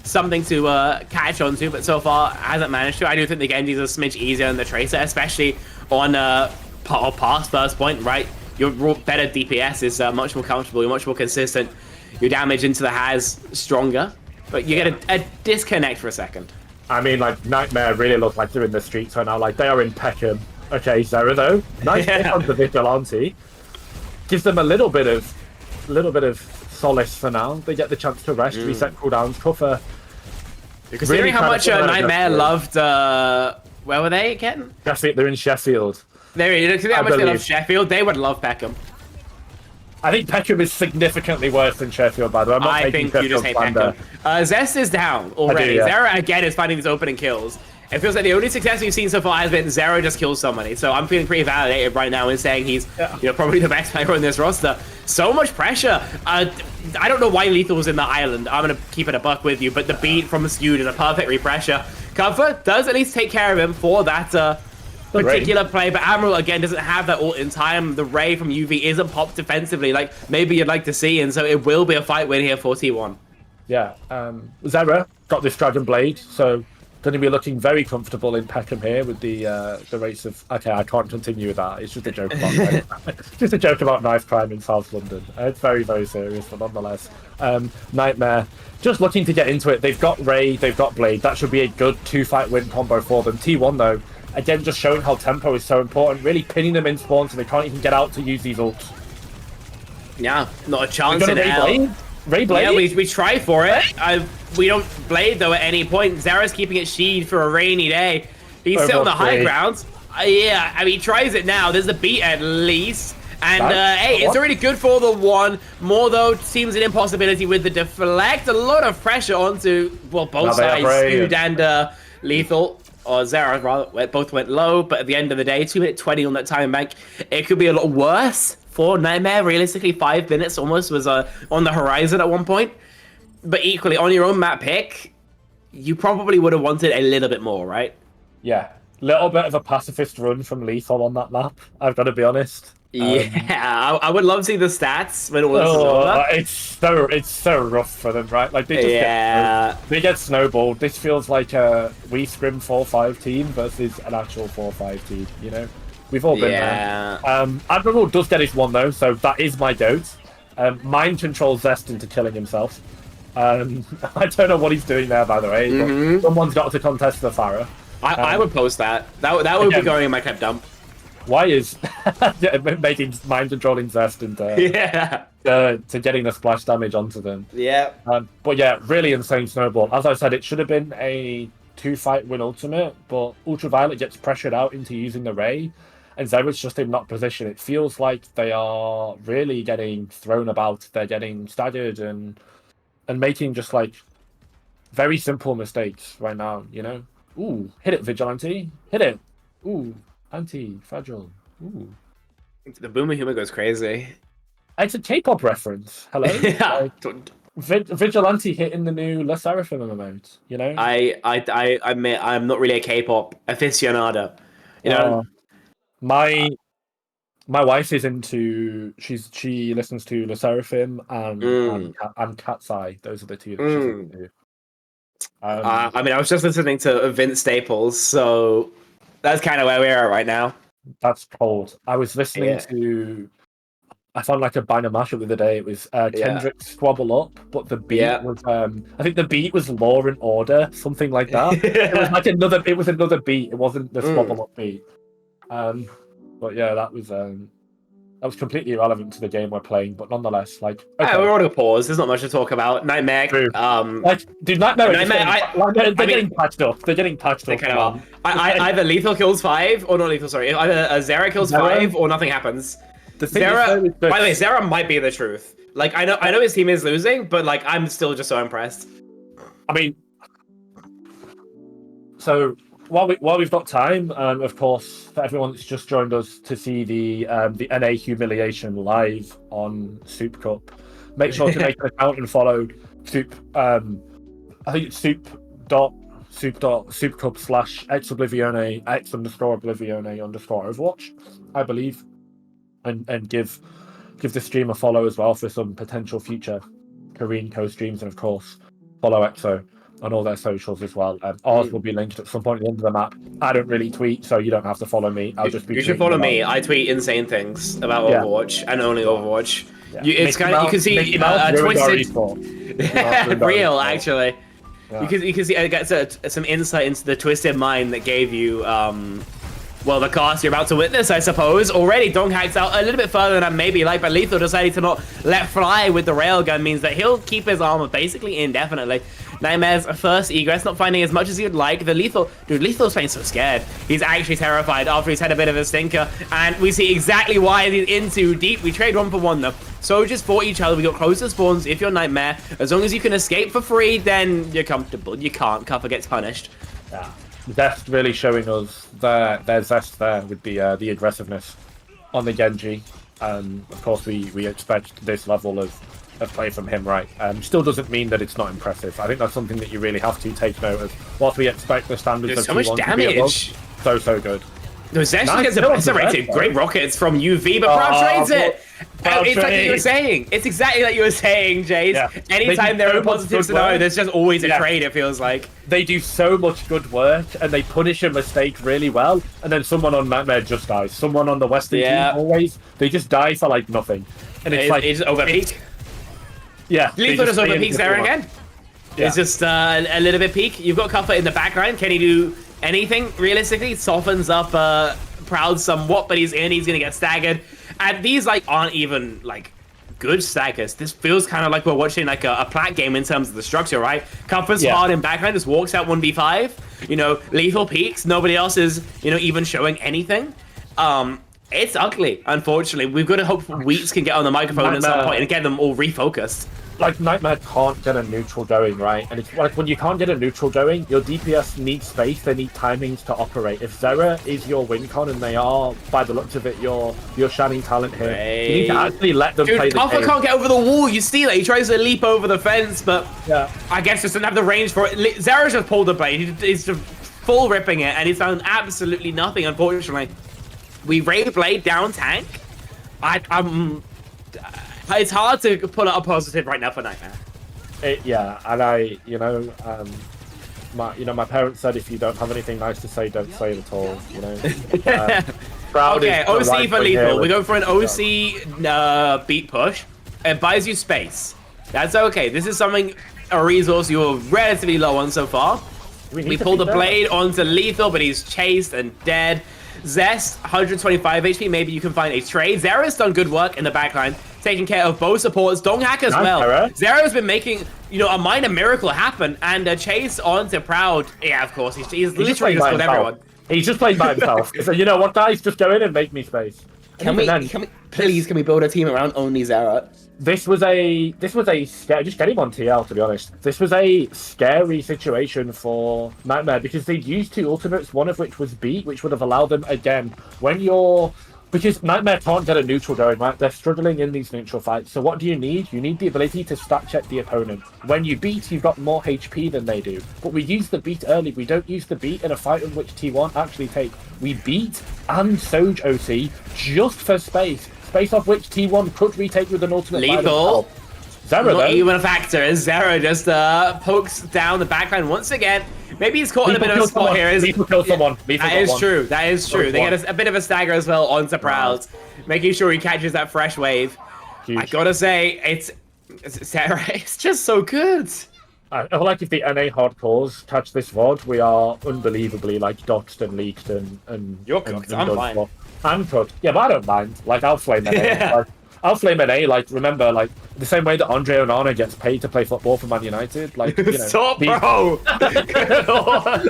Speaker 3: something to catch onto, but so far hasn't managed to. I do think the Genji's a smidge easier than the Tracer, especially on past first point, right? Your better DPS is much more comfortable, you're much more consistent. Your damage into the has stronger, but you get a disconnect for a second.
Speaker 4: I mean, like, Nightmare really look like they're in the streets right now. Like, they are in Peckham. Okay, Zera, though. Nice pick on the Vigilante. Gives them a little bit of solace for now. They get the chance to rest, reset cooldowns, cover.
Speaker 3: Considering really how much Nightmare loved, where were they again?
Speaker 4: Sheffield, they're in Sheffield.
Speaker 3: Considering how much they love Sheffield, they would love Peckham.
Speaker 4: I think Peckham is significantly worse than Sheffield, by the way.
Speaker 3: I think you just hate Peckham. Zest is down already. Zera, again, is finding these opening kills. It feels like the only success we've seen so far has been Zera just kills somebody. So I'm feeling pretty validated right now in saying he's probably the best player on this roster. So much pressure. I don't know why Lethal was in the island. I'm going to keep it a buck with you, but the beat from Skewed is a perfect repressure. Comfort does at least take care of him for that particular play, but Admiral again doesn't have that ult in time. The Ray from UV isn't popped defensively like maybe you'd like to see, and so it will be a fight win here for T1.
Speaker 4: Yeah, Zera got this Dragon Blade, so going to be looking very comfortable in Peckham here with the rates of. Okay, I can't continue with that. It's just a joke about just a joke about knife crime in South London. It's very, very serious, but nonetheless, Nightmare just looking to get into it. They've got Ray, they've got Blade. That should be a good 2-fight win combo for them. T1 though. Again, just showing how tempo is so important, really pinning them in spawn so they can't even get out to use these ults.
Speaker 3: Yeah, not a chance in hell.
Speaker 4: Ray Blade?
Speaker 3: Yeah, we try for it. We don't Blade, though, at any point. Zera's keeping it sheathed for a rainy day. He's still on the high ground. Yeah, I mean, he tries it now. There's a beat at least. And, hey, it's already good for the one. More, though, seems an impossibility with the deflect. A lot of pressure onto, well, both sides, Skewed and Lethal. Or Zera, rather, both went low, but at the end of the day, 2:20 on that time bank. It could be a lot worse for Nightmare. Realistically, 5 minutes almost was on the horizon at one point. But equally, on your own map pick, you probably would have wanted a little bit more, right?
Speaker 4: Yeah. Little bit of a pacifist run from Lethal on that map, I've got to be honest.
Speaker 3: Yeah, I would love to see the stats when all this is over.
Speaker 4: It's so rough for them, right? Like they just get snowballed. This feels like a we scrim 4-5 team versus an actual 4-5 team. You know, we've all been there. Admiral does get his one though, so that is my goat. Mind controls Zest into killing himself. I don't know what he's doing there, by the way. But someone's got to contest the Pharah.
Speaker 3: I would post that. That would be going in my clip dump.
Speaker 4: Why is making mind controlling Zest into to getting the splash damage onto them?
Speaker 3: Yeah.
Speaker 4: But yeah, really insane snowball. As I said, it should have been a 2-fight win ultimate, but Ultraviolet gets pressured out into using the Ray, and Zera's just in that position. It feels like they are really getting thrown about. They're getting staggered and making just like very simple mistakes right now. You know, ooh, hit it, Vigilante, hit it, ooh. Anti-fragile. Ooh.
Speaker 3: The boomer humor goes crazy.
Speaker 4: It's a K-pop reference. Hello. Vigilante hitting the new La Seraphim emote. You know.
Speaker 3: I admit I'm not really a K-pop aficionado. You know.
Speaker 4: My wife is into. She listens to La Seraphim and Cat's Eye. Those are the two that she's into.
Speaker 3: I mean, I was just listening to Vince Staples, so. That's kind of where we are right now.
Speaker 4: That's cold. I was listening to. I found like a binary mashup the other day. It was Kendrick Squabble Up, but the beat was. I think the beat was Law and Order, something like that. It was like another. It was another beat. It wasn't the Squabble Up beat. But yeah, that was completely irrelevant to the game we're playing. But nonetheless, like
Speaker 3: we're on a pause. There's not much to talk about. Nightmare.
Speaker 4: Dude, Nightmare. They're getting patched up. They're getting patched up.
Speaker 3: They kind of are. Either Lethal kills 5 or not Lethal. Sorry, either Zera kills 5 or nothing happens. Zera. By the way, Zera might be the truth. Like I know his team is losing, but like I'm still just so impressed.
Speaker 4: I mean, so while we've got time, of course, for everyone that's just joined us to see the NA humiliation live on Soup Cup, make sure to make an account and follow Soup. I think it's soup.cup/Ex Oblivione X_Oblivione_Overwatch, I believe, and give the stream a follow as well for some potential future Korean co-streams, and of course follow EXO on all their socials as well. Ours will be linked at some point at the end of the map. I don't really tweet, so you don't have to follow me. I'll just be.
Speaker 3: You should follow me. I tweet insane things about Overwatch and only Overwatch.
Speaker 4: Yeah.
Speaker 3: It's kind of, you can see twisted. Real, actually. Yeah. You can see it gets some insight into the twisted mind that gave you well, the cast you're about to witness, I suppose. Already, Donghack's out a little bit further than I maybe like, but Lethal deciding to not let fly with the railgun means that he'll keep his armor basically indefinitely. Nightmare's first egress, not finding as much as he would like. The Lethal, dude, Lethal's playing so scared. He's actually terrified after he's had a bit of a stinker, and we see exactly why he's in too deep. We trade 1 for 1 though. Soldiers for each other. We got closer spawns. If you're Nightmare, as long as you can escape for free, then you're comfortable. You can't. Cover gets punished.
Speaker 4: Yeah. Zest really showing us their zest there with the aggressiveness on the Genji. Of course, we expect this level of play from him, right? Still doesn't mean that it's not impressive. I think that's something that you really have to take note of. Whilst we expect the standards
Speaker 3: There's
Speaker 4: of
Speaker 3: so much damage.
Speaker 4: So good.
Speaker 3: No, Zest gets eviscerated. Great rockets from UV, but Proud trades it. It's like you were saying. It's exactly like you were saying, Jace. Yeah. Anytime they're in a positive scenario, there's just always a trade, it feels like.
Speaker 4: They do so much good work, and they punish a mistake really well, and then someone on Nightmare just dies. Someone on the Western team, always, they just die for, like, nothing. And it's like...
Speaker 3: It's overpeak.
Speaker 4: Yeah.
Speaker 3: Lethal just overpeaks there again. Yeah. It's just a little bit peak. You've got Cuthbert in the background. Can he do anything realistically? It softens up Proud somewhat, but he's gonna get staggered. And these like aren't even like good staggers. This feels kind of like we're watching like a plat game in terms of the structure, right? Cuthbert's hard in background, just walks out 1v5. You know, Lethal peaks. Nobody else is even showing anything. It's ugly, unfortunately. We've got to hope Wheats can get on the microphone at some point and get them all refocused.
Speaker 4: Like, Nightmare can't get a neutral going, right? And it's like, when you can't get a neutral going, your DPS needs space, they need timings to operate. If Zera is your win con, and they are, by the looks of it, your shining talent here, you need to actually let them play the game.
Speaker 3: Alpha can't get over the wall, you see that. He tries to leap over the fence, but I guess just doesn't have the range for it. Zera's just pulled the blade, he's just full ripping it, and he's done absolutely nothing, unfortunately. We raid blade down tank. It's hard to put out a positive right now for Nightmare.
Speaker 4: And my parents said if you don't have anything nice to say, don't say it at all. Proud
Speaker 3: okay, OC for Lethal. We go for an OC beat push. It buys you space. That's okay. This is a resource you're relatively low on so far. We pull the blade onto Lethal, but he's chased and dead. Zest, 125 HP. Maybe you can find a trade. Zera's done good work in the backline, taking care of both supports. Donghack as well. Zera's been making, a minor miracle happen, and a chase onto Proud. Yeah, of course. He's literally just killed everyone.
Speaker 4: He's just playing by himself. So you know what, guys? Just go in and make me space.
Speaker 3: Can we build a team around only Zera?
Speaker 4: This was a scary, just get him on TL, to be honest. This was a scary situation for Nightmare because they'd used 2 ultimates, one of which was beat, which would have allowed them again because Nightmare can't get a neutral going, right? They're struggling in these neutral fights. So what do you need? You need the ability to stat check the opponent. When you beat, you've got more HP than they do. But we use the beat early. We don't use the beat in a fight in which T1 actually take. We beat and Soj OC just for space. Space off which T1 could retake with an ultimate.
Speaker 3: Lethal.
Speaker 4: Zera,
Speaker 3: not even a factor. Zera just pokes down the backline once again. Maybe he's caught in a bit of a spot here.
Speaker 4: Lethal kill someone.
Speaker 3: That is true. That is true. They get a bit of a stagger as well onto Proud, making sure he catches that fresh wave. Huge. I gotta say, Zera. It's just so good.
Speaker 4: I feel like if the NA hardcores catch this VOD, we are unbelievably doxed and leaked and
Speaker 3: you're cooked. I'm fine.
Speaker 4: I'm cooked. Yeah, but I don't mind. I'll flame NA. I'll flame NA. Remember, the same way that Andre Onana gets paid to play football for Man United.
Speaker 3: Stop, bro. Good lord.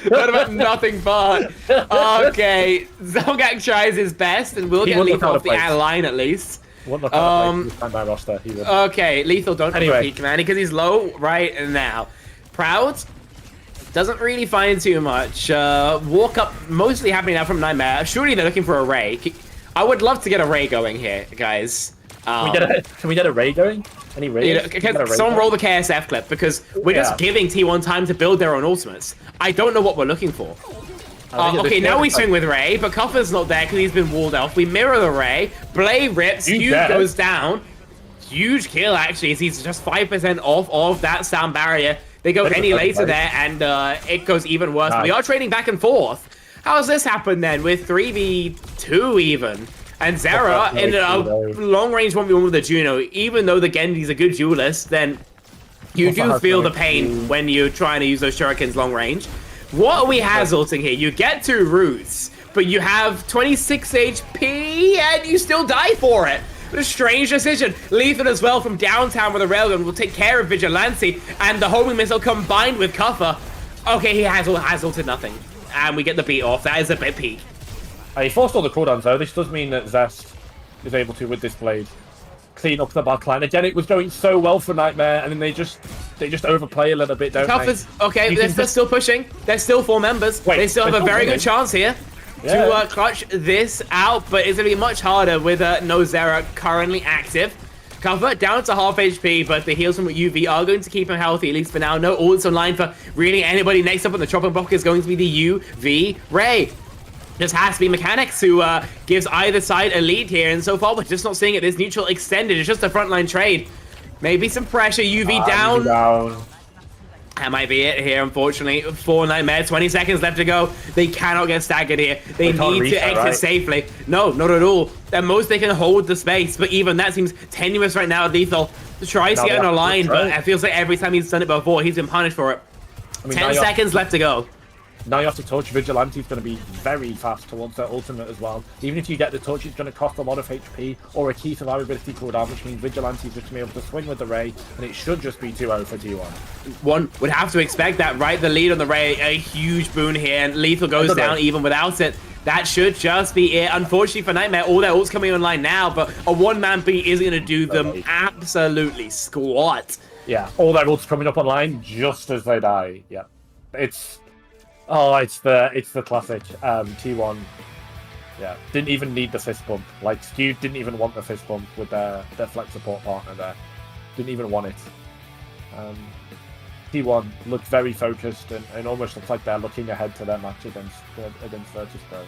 Speaker 3: What about nothing but? Okay, Zongak tries his best and will get Lethal off the line at least.
Speaker 4: Roster,
Speaker 3: okay, Lethal don't peek, man, because he's low right now. Proud doesn't really find too much. Walk up mostly happening now from Nightmare. Surely they're looking for a Ray. I would love to get a Ray going here, guys.
Speaker 4: Can we get a Ray going? Any Ray?
Speaker 3: Someone roll the KSF clip, because we're just giving T1 time to build their own ultimates. I don't know what we're looking for. Okay, now we swing with Ray, but Cuffer's not there because he's been walled off. We mirror the Ray. Blade rips. Hugh goes down. Huge kill, actually, as he's just 5% off of that sound barrier. They go any later there, and it goes even worse. Nice. We are trading back and forth. How's this happen then with 3v2 even? And Zera in a long-range 1v1 with the Juno. Even though the Genji's a good duelist, then you do feel the pain when you're trying to use those shurikens long range. What are we hazulting here? You get 2 roots, but you have 26 HP, and you still die for it. What a strange decision. Lethal as well from downtown with a railgun will take care of Vigilante, and the homing missile combined with Cuffer. Okay, he hazulted nothing, and we get the beat off. That is a bit peak.
Speaker 4: He forced all the cooldowns though. This does mean that Zest is able to, with this blade, clean up the backline. Again, it was going so well for Nightmare, and then they just overplay a little bit, don't they?
Speaker 3: Okay, they're still pushing. They're still 4 members. They still have a very good chance here to clutch this out, but it's going to be much harder with no Zera currently active. Cover down to half HP, but the heals from UV are going to keep him healthy, at least for now. No ults online for really anybody. Next up on the chopping block is going to be the UV Ray. Just has to be Mechanics who gives either side a lead here, and so far we're just not seeing it. This neutral extended. It's just a frontline trade. Maybe some pressure. UV down. That might be it here, unfortunately. 4 Nightmare, 20 seconds left to go. They cannot get staggered here. They need to exit safely. No, not at all. At most, they can hold the space, but even that seems tenuous right now. Lethal tries to get on a line, but it feels like every time he's done it before, he's been punished for it. 10 seconds left to go.
Speaker 4: Now you have to touch. Vigilante's going to be very fast towards their ultimate as well. Even if you get the touch, it's going to cost a lot of HP or a key survivability cooldown, which means Vigilante's just going to be able to swing with the Ray, and it should just be 2-0 for T1.
Speaker 3: One would have to expect that, right? The lead on the Ray, a huge boon here, and Lethal goes down even without it. That should just be it. Unfortunately for Nightmare, all their ults coming online now, but a one-man beat is going to do them absolutely squat.
Speaker 4: Yeah, all their ults coming up online just as they die. Yeah, it's the classic T1. Yeah, didn't even need the fist bump. Like Stu didn't even want the fist bump with their flex support partner there. Didn't even want it. T1 looked very focused and almost looks like they're looking ahead to their match against Virtus.Pro.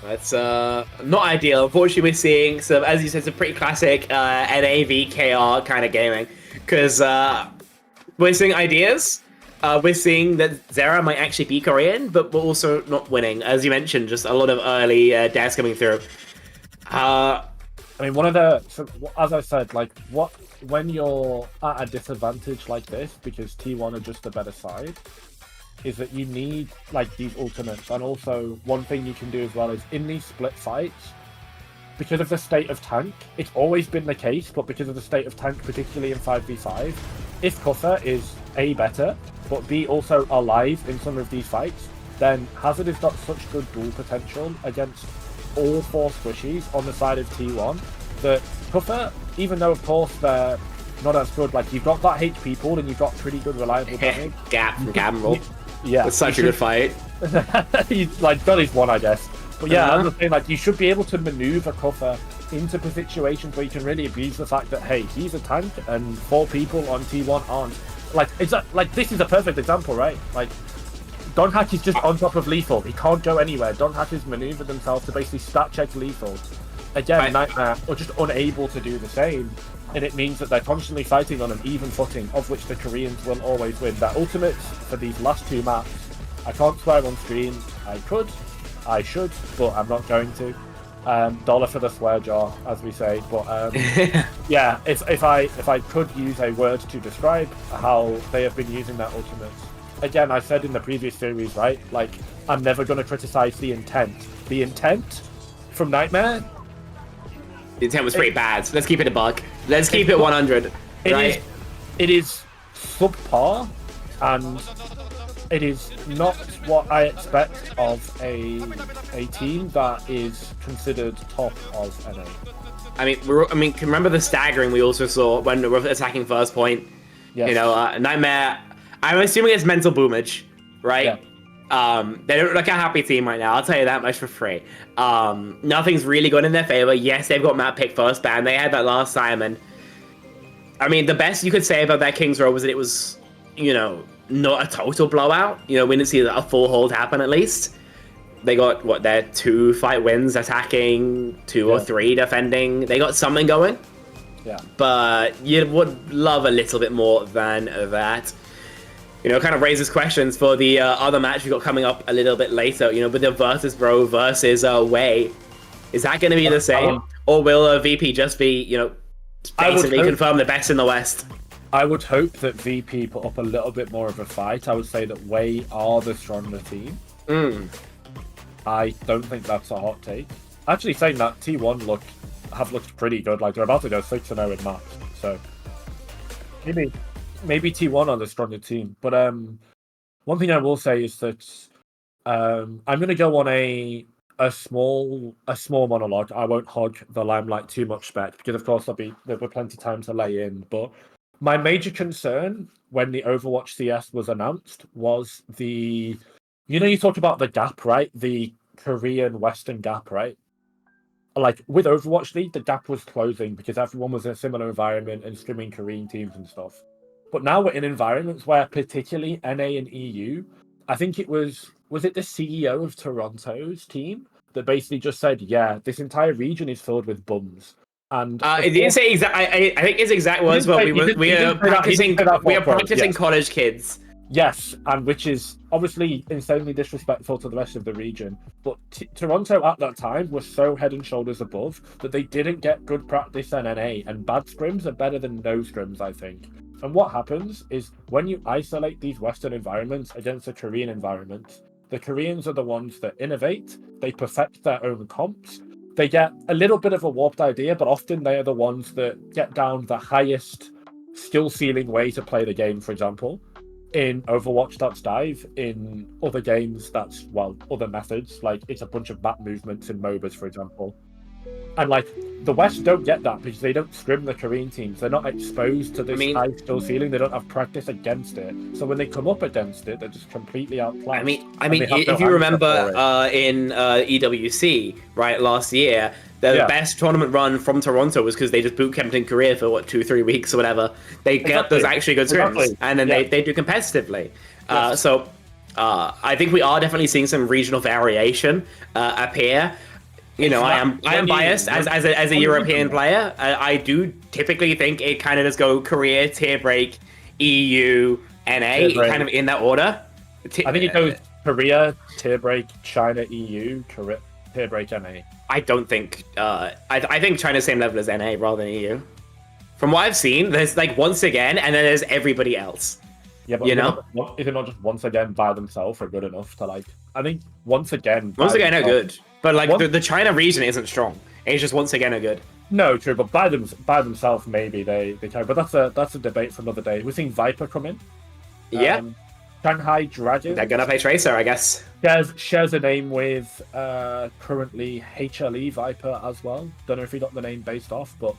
Speaker 3: That's not ideal. Unfortunately, we're seeing some, as you said, some pretty classic NAV KR kind of gaming, because we're seeing ideas. We're seeing that Zera might actually be Korean, but we're also not winning. As you mentioned, just a lot of early deaths coming through.
Speaker 4: I mean, as I said, like, when you're at a disadvantage like this, because T1 are just a better side, is that you need, like, these ultimates. And also, one thing you can do as well is, in these split fights, because of the state of tank, it's always been the case, but because of the state of tank, particularly in 5v5, if Cuffer is A, better, but B, also alive in some of these fights, then Hazard has got such good duel potential against all 4 squishies on the side of T1 that Cuffer, even though of course they're not as good, like, you've got that HP pool and you've got pretty good reliable damage.
Speaker 3: Gap from Gamble.
Speaker 4: Yeah.
Speaker 3: It's such a good fight.
Speaker 4: He's like got his one, I guess. But yeah, I'm just saying, like, you should be able to maneuver Cuffer into situations where you can really abuse the fact that, hey, he's a tank and 4 people on T1 aren't. Like, this is a perfect example, right? Like, Don Hack is just on top of Lethal. He can't go anywhere. Don Hack has maneuvered themselves to basically stat check Lethal. Again, Nightmare are just unable to do the same. And it means that they're constantly fighting on an even footing, of which the Koreans will always win. Their ultimates for these last 2 maps, I can't swear on screen. I should, but I'm not going to. Dollar for the swear jar, as we say. But yeah, if I could use a word to describe how they have been using their ultimates. Again, I said in the previous series, right? Like, I'm never going to criticize the intent. The intent from Nightmare.
Speaker 3: The intent was pretty bad. So let's keep it a buck. Let's keep it 100. Right?
Speaker 4: It is subpar, and it is not what I expect of a team that is considered top of NA.
Speaker 3: I mean, remember the staggering we also saw when we were attacking first point?
Speaker 4: Yes.
Speaker 3: You know, Nightmare. I'm assuming it's mental boomage, right?
Speaker 4: Yeah.
Speaker 3: They don't look like a happy team right now. I'll tell you that much for free. Nothing's really gone in their favor. Yes, they've got Matt picked first ban. They had that last Simon. I mean, the best you could say about that King's Row was that it was, not a total blowout. We didn't see a full hold happen at least. They got, their 2 fight wins attacking, 2 or 3 defending. They got something going.
Speaker 4: Yeah. But
Speaker 3: you would love a little bit more than that. Kind of raises questions for the other match we got coming up a little bit later. With the Virtus.Pro versus Way. Is that going to be the same? Or will VP just be, basically confirm the best in the West?
Speaker 4: I would hope that VP put up a little bit more of a fight. I would say that Way are the stronger team. I don't think that's a hot take. Actually, saying that, T1 have looked pretty good. Like, they're about to go 6-0 in maps. So, maybe T1 are the stronger team. But one thing I will say is that I'm going to go on a small monologue. I won't hog the limelight too much, Spec, because of course there'll be plenty of time to lay in. But my major concern when the Overwatch CS was announced was you talked about the gap, right? The Korean Western gap, right? Like with Overwatch League, the gap was closing because everyone was in a similar environment and streaming Korean teams and stuff. But now we're in environments where, particularly NA and EU, I think it was it the CEO of Toronto's team that basically just said, yeah, this entire region is filled with bums. And
Speaker 3: it didn't say exact. I think his exact words were we are practicing college kids.
Speaker 4: Yes, and which is obviously insanely disrespectful to the rest of the region. But Toronto at that time was so head and shoulders above that they didn't get good practice in NA, and bad scrims are better than no scrims, I think. And what happens is when you isolate these Western environments against the Korean environments, the Koreans are the ones that innovate, they perfect their own comps, they get a little bit of a warped idea, but often they are the ones that get down the highest skill ceiling way to play the game, for example. In Overwatch, that's dive. In other games, that's, other methods. Like, it's a bunch of map movements in MOBAs, for example. And, the West don't get that because they don't scrim the Korean teams. They're not exposed to this high skill ceiling. They don't have practice against it. So when they come up against it, they're just completely outclassed.
Speaker 3: If you remember in EWC, right, last year, the best tournament run from Toronto was because they just bootcamped in Korea for 2-3 weeks or whatever. They get those actually good scrims, and then they do competitively. Yes. I think we are definitely seeing some regional variation appear. I am biased as a European player. I do typically think it kind of does go Korea, tier break, EU, NA, kind of in that order.
Speaker 4: I think it goes Korea, tier break, China, EU, Korea, tier break, NA.
Speaker 3: I don't think. I think China's same level as NA rather than EU. From what I've seen, there's once again, and then there's everybody else.
Speaker 4: Yeah, but is it not just once again by themselves are good enough to I think once again
Speaker 3: are good. But the China region isn't strong. It's just once again are good.
Speaker 4: No, true, but by themselves maybe they can. But that's a debate for another day. We're seeing Viper come in.
Speaker 3: Yeah.
Speaker 4: Shanghai Dragon.
Speaker 3: They're gonna play Tracer, I guess.
Speaker 4: Shares a name with currently HLE Viper as well. Don't know if he got the name based off, but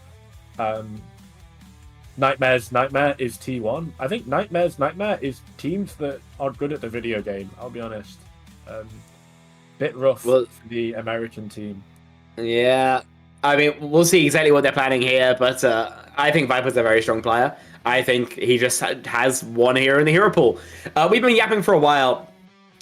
Speaker 4: Nightmare is T1. I think Nightmare is teams that are good at the video game, I'll be honest. Bit rough for the American team.
Speaker 3: Yeah. I mean, we'll see exactly what they're planning here, but I think Viper's a very strong player. I think he just has one hero in the hero pool. We've been yapping for a while.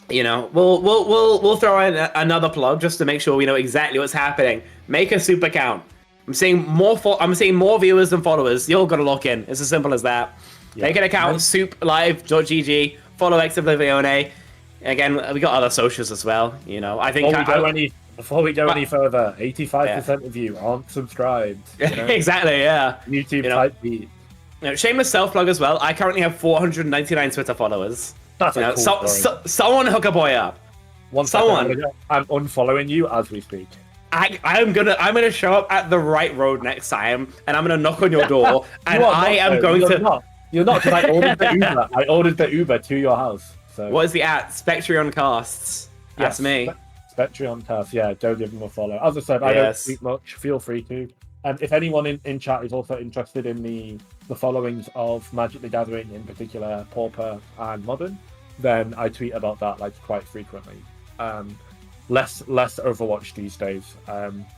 Speaker 3: We'll throw in another plug just to make sure we know exactly what's happening. Make a SOOP account. I'm seeing more viewers than followers. You're gonna lock in. It's as simple as that. Yeah. Make an account, SOOPlive.gg. Follow Ex Oblivione. Again, we got other socials as well. I think
Speaker 4: before we go any further, 85% of you aren't subscribed.
Speaker 3: Exactly. Yeah.
Speaker 4: YouTube type beat.
Speaker 3: Shameless self plug as well. I currently have 499 Twitter followers.
Speaker 4: That's a cool story.
Speaker 3: Someone hook a boy up.
Speaker 4: Someone. I'm unfollowing you as we speak.
Speaker 3: I'm gonna show up at the right road next time, and I'm gonna knock on your door, and
Speaker 4: You're not, because I ordered the Uber. I ordered the Uber to your house. So.
Speaker 3: What is the @ Spectrion Casts? That's me.
Speaker 4: Spectrion Casts. Yeah, go give them a follow. As I said, I don't tweet much. Feel free to. And if anyone in chat is also interested in the followings of Magic the Gathering, in particular Pauper and Modern, then I tweet about that like quite frequently. Less Overwatch these days,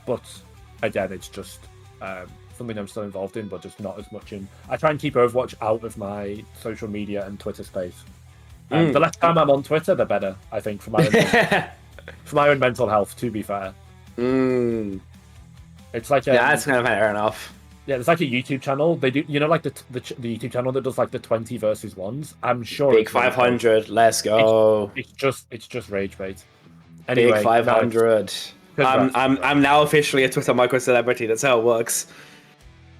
Speaker 4: but again, it's just something I'm still involved in, but just not as much in. I try and keep Overwatch out of my social media and Twitter space. The less time I'm on Twitter, the better, I think, for my own mental health, to be fair. It's like
Speaker 3: that's kind of fair enough.
Speaker 4: Yeah, there's like a YouTube channel. They do, like the YouTube channel that does like the 20 versus ones. I'm sure
Speaker 3: Big 500. Let's go.
Speaker 4: It's just rage bait. Anyway,
Speaker 3: Big 500. I'm now officially a Twitter micro celebrity. That's how it works.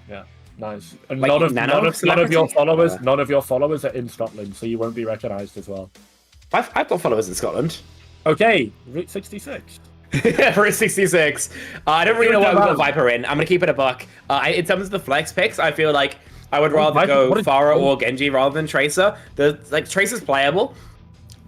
Speaker 4: Yeah, nice. And
Speaker 3: Like
Speaker 4: none of your followers are in Scotland, so you won't be recognised as well.
Speaker 3: I've got followers in Scotland.
Speaker 4: Okay, Route 66.
Speaker 3: For a 66. I don't really know why we got Viper in. I'm going to keep it a buck. In terms of the flex picks, I feel like I would rather go Pharah or Genji rather than Tracer. Tracer's playable.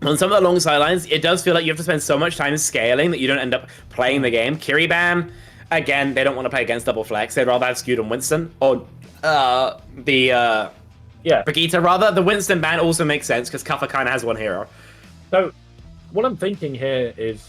Speaker 3: On some of the long sidelines, it does feel like you have to spend so much time scaling that you don't end up playing the game. Kiriban, again, they don't want to play against double flex. They'd rather have Skewed and Winston. Or Brigitte, rather. The Winston ban also makes sense because Kuffer kind of has one hero.
Speaker 4: So, what I'm thinking here is,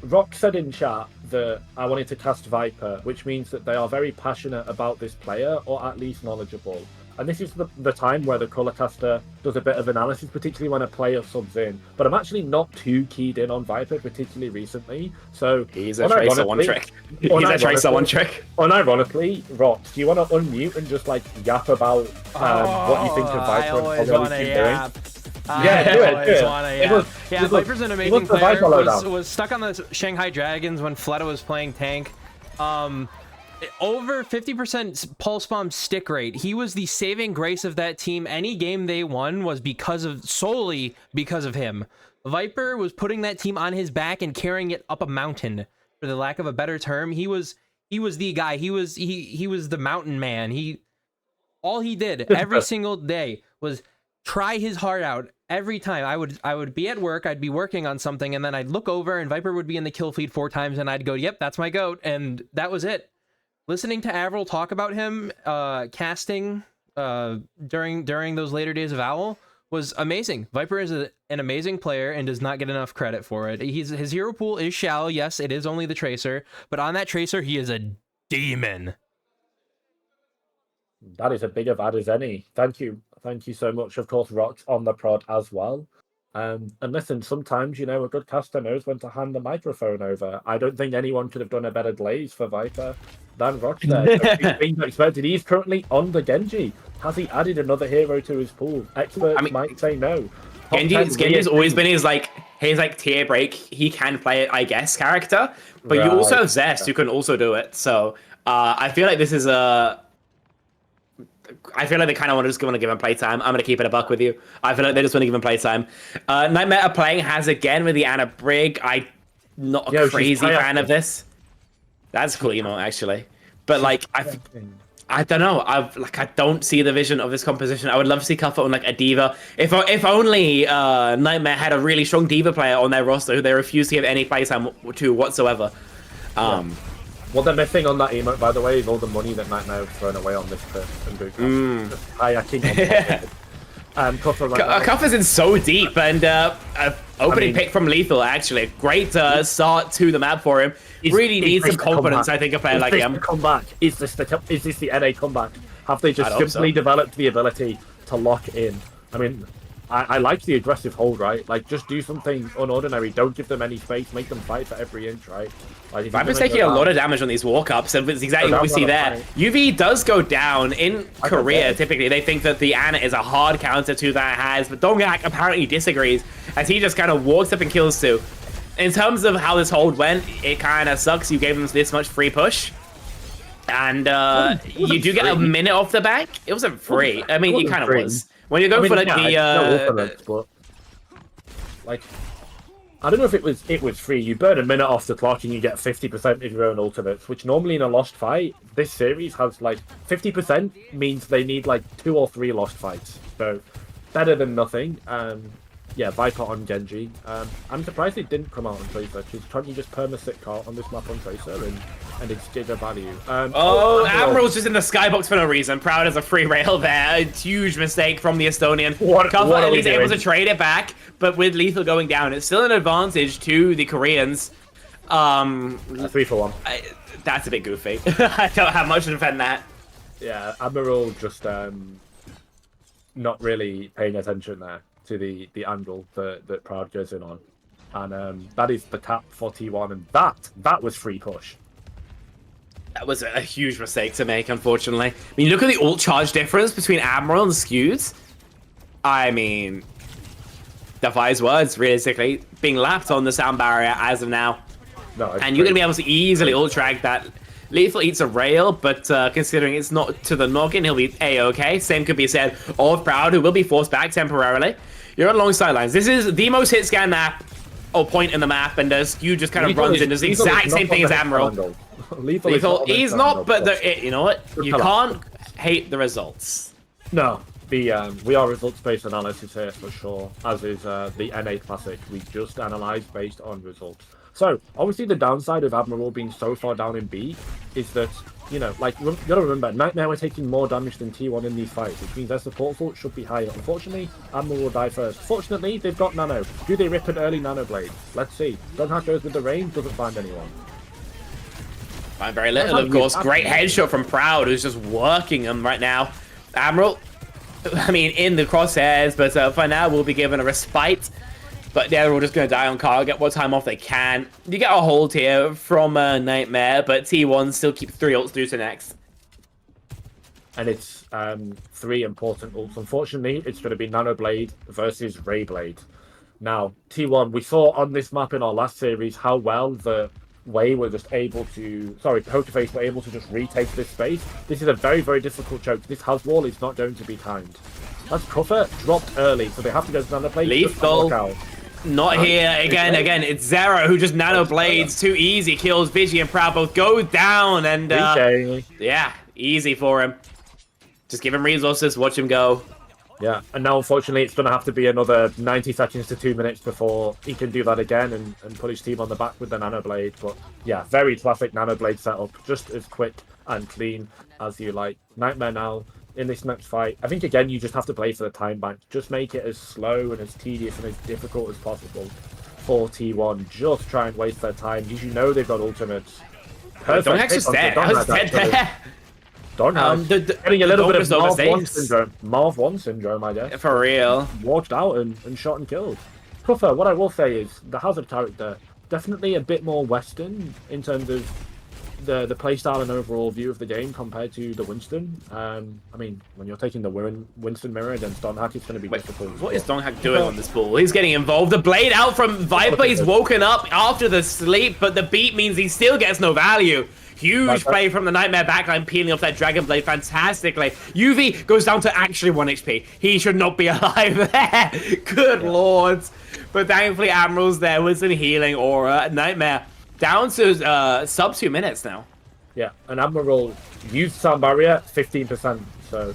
Speaker 4: Rock said in chat that I wanted to cast Viper, which means that they are very passionate about this player, or at least knowledgeable. And this is the time where the colour caster does a bit of analysis, particularly when a player subs in. But I'm actually not too keyed in on Viper, particularly recently. So
Speaker 3: he's a Tracer one trick. He's a Tracer one trick.
Speaker 4: Unironically, Rock, do you want to unmute and just like yap about what you think of Viper?
Speaker 1: I always want to yap.
Speaker 4: Yeah, do it.
Speaker 1: Viper's an amazing player. Was stuck on the Shanghai Dragons when Fleta was playing tank. Over 50% pulse bomb stick rate. He was the saving grace of that team. Any game they won was solely because of him. Viper was putting that team on his back and carrying it up a mountain, for the lack of a better term. He was the guy. He was the mountain man. All he did every single day was try his heart out. Every time I would be at work, I'd be working on something, and then I'd look over and Viper would be in the kill feed 4 times, and I'd go, yep, that's my goat, and that was it. Listening to Avril talk about him casting during those later days of Owl was amazing. Viper is an amazing player and does not get enough credit for it. His hero pool is shallow. Yes, it is only the Tracer, but on that Tracer, he is a demon.
Speaker 4: That is as big of ad as any. Thank you so much. Of course, Rock's on the prod as well. And listen, sometimes, a good caster knows when to hand the microphone over. I don't think anyone could have done a better glaze for Viper than Rock there. Being expected. He's currently on the Genji. Has he added another hero to his pool? Experts might say no.
Speaker 3: Genji's always been his tier break. He can play it, I guess, character. But you also have Zest who can also do it. So I feel like this is I feel like they kind of want to give him playtime. I'm going to keep it a buck with you. I feel like they just want to give him playtime. Nightmare are playing Has again with the Anna Brig. I'm not a crazy fan of this. That's cool emote, actually. But, I don't know. I don't see the vision of this composition. I would love to see Cuff on, a Diva. If only Nightmare had a really strong Diva player on their roster who they refuse to give any playtime to whatsoever.
Speaker 4: What they're missing on that emote, by the way, is all the money that Nightmare have thrown away on this person.
Speaker 3: Cuff is in so deep, and opening pick from Lethal, actually. Great start to the map for him. Really needs some confidence, I think, a player like him.
Speaker 4: Is this the NA comeback? Have they just simply developed the ability to lock in? I mean, I like the aggressive hold, right? Just do something unordinary. Don't give them any space. Make them fight for every inch, right?
Speaker 3: Viper's taking a lot of damage on these walk-ups, and it's exactly what we see there. UV does go down. In Korea, typically, they think that the Ana is a hard counter to that Has, but Dongak apparently disagrees, as he just kind of walks up and kills 2. In terms of how this hold went, it kind of sucks. You gave them this much free push. And you do get a minute off the back. It wasn't free. I mean, it kind of was. When you go for
Speaker 4: I don't know if it was free. You burn a minute off the clock and you get 50% of your own ultimates, which normally in a lost fight, this series has 50% means they need 2 or 3 lost fights. So better than nothing. yeah, Viper on Genji. I'm surprised it didn't come out on Tracer, because can't you just perma-sit cart on this map on Tracer and it's giga value?
Speaker 3: Admiral's just in the skybox for no reason. Proud as a free rail there. A huge mistake from the Estonian.
Speaker 4: What are we
Speaker 3: he's able
Speaker 4: doing?
Speaker 3: to trade it back, but with Lethal going down, it's still an advantage to the Koreans.
Speaker 4: 3-for-1.
Speaker 3: That's a bit goofy. I don't have much to defend that.
Speaker 4: Yeah, Admiral just not really paying attention there to the angle that Proud goes in on. And that is the tap for T1, and that was free push.
Speaker 3: That was a huge mistake to make, unfortunately. I mean, look at the ult charge difference between Admiral and Skews. I mean, defies words, realistically. Being lapped on the sound barrier as of now.
Speaker 4: No,
Speaker 3: And you're going to be able to easily ult drag that. Lethal eats a rail, but considering it's not to the noggin, he'll be A-okay. Same could be said of Proud, who will be forced back temporarily. You're on long sidelines. This is the most hit scan map, or point in the map, and Skew just kind of runs and does the exact same thing as Admiral. Lethal, he's not, but you know what? You can't hate the results.
Speaker 4: No, we are results-based analysis here for sure, as is the NA Classic. We just analyze based on results. So, obviously the downside of Admiral being so far down in B is that, you know, like, you gotta remember, Nightmare were taking more damage than T1 in these fights, which means their support fault should be higher. Unfortunately, Admiral will die first. Fortunately, they've got Nano. Do they rip an early Nano Blade? Let's see. Donhack goes with the range, doesn't find anyone.
Speaker 3: Find very little, of course. Great headshot from Proud, who's just working him right now. Admiral, I mean, in the crosshairs, but for now, will be given a respite. But they're all just going to die on car, get what time off they can. You get a hold here from Nightmare, but T1 still keeps 3 ults through to next.
Speaker 4: And it's 3 important ults. Unfortunately, it's going to be Nano Blade versus Ray Blade. Now, T1, we saw on this map in our last series how well the Way were just able to... Sorry, Pokerface were able to just retake this space. This is a very, very difficult choke. This house wall is not going to be timed. That's Cuffer dropped early, so they have to go to Nano Blade.
Speaker 3: Lethal. Not here. Again, it's Zero who just Nano Blades. Too easy. Kills Vigi and Proud both go down. And yeah, easy for him. Just give him resources, watch him go.
Speaker 4: Yeah, and now unfortunately it's going to have to be another 90 seconds to 2 minutes before he can do that again and put his team on the back with the Nano Blade. But yeah, very classic Nano Blade setup. Just as quick and clean as you like. Nightmare now in this next fight. I think again you just have to play for the time bank. Just make it as slow and as tedious and as difficult as possible for T1. Just try and waste their time because you know they've got ultimates.
Speaker 3: Don't just dead. I was dead there.
Speaker 4: Getting a little bit of Marv 1 syndrome. Marv 1 syndrome, I guess.
Speaker 3: For real.
Speaker 4: Walked out and shot and killed. Puffer, what I will say is the Hazard character definitely a bit more Western in terms of the playstyle and overall view of the game compared to the Winston. I mean, when you're taking the Winston mirror against Donhack, it's going to be difficult.
Speaker 3: What is Donhack doing on this ball? He's getting involved. The blade out from Viper. He's woken up after the sleep, but the beat means he still gets no value. Huge play from the Nightmare backline, peeling off that Dragon Blade fantastically. UV goes down to actually 1 HP. He should not be alive there. Good lord. But thankfully, Admiral's there with some healing aura. Nightmare down to sub 2 minutes now.
Speaker 4: Yeah, and Admiral used Sound Barrier 15%. So,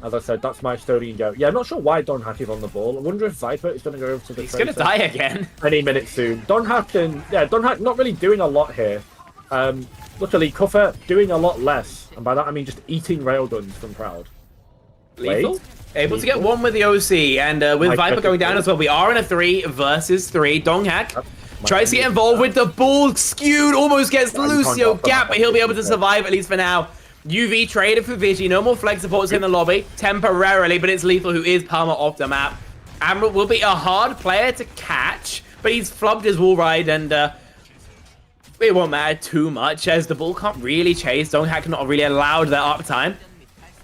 Speaker 4: as I said, that's my Estonian go. Yeah, I'm not sure why Donhack is on the ball. I wonder if Viper is going to go over to the
Speaker 3: He's going to die again.
Speaker 4: Any minute soon. Donhack not really doing a lot here. Luckily, Cuffer doing a lot less, and by that I mean just eating railguns from Proud.
Speaker 3: Lethal? Able to get one with the OC, and with Viper going down as well, we are in a 3 versus 3. Donhack tries to get involved with the ball, skewed, almost gets the Lucio gap, but he'll be able to survive at least for now. UV traded for Vigi, no more flex supports in the lobby, temporarily, but it's Lethal who is Palmer off the map. Admiral will be a hard player to catch, but he's flubbed his wall ride, and it won't matter too much as the ball can't really chase. Donhack not really allowed that uptime.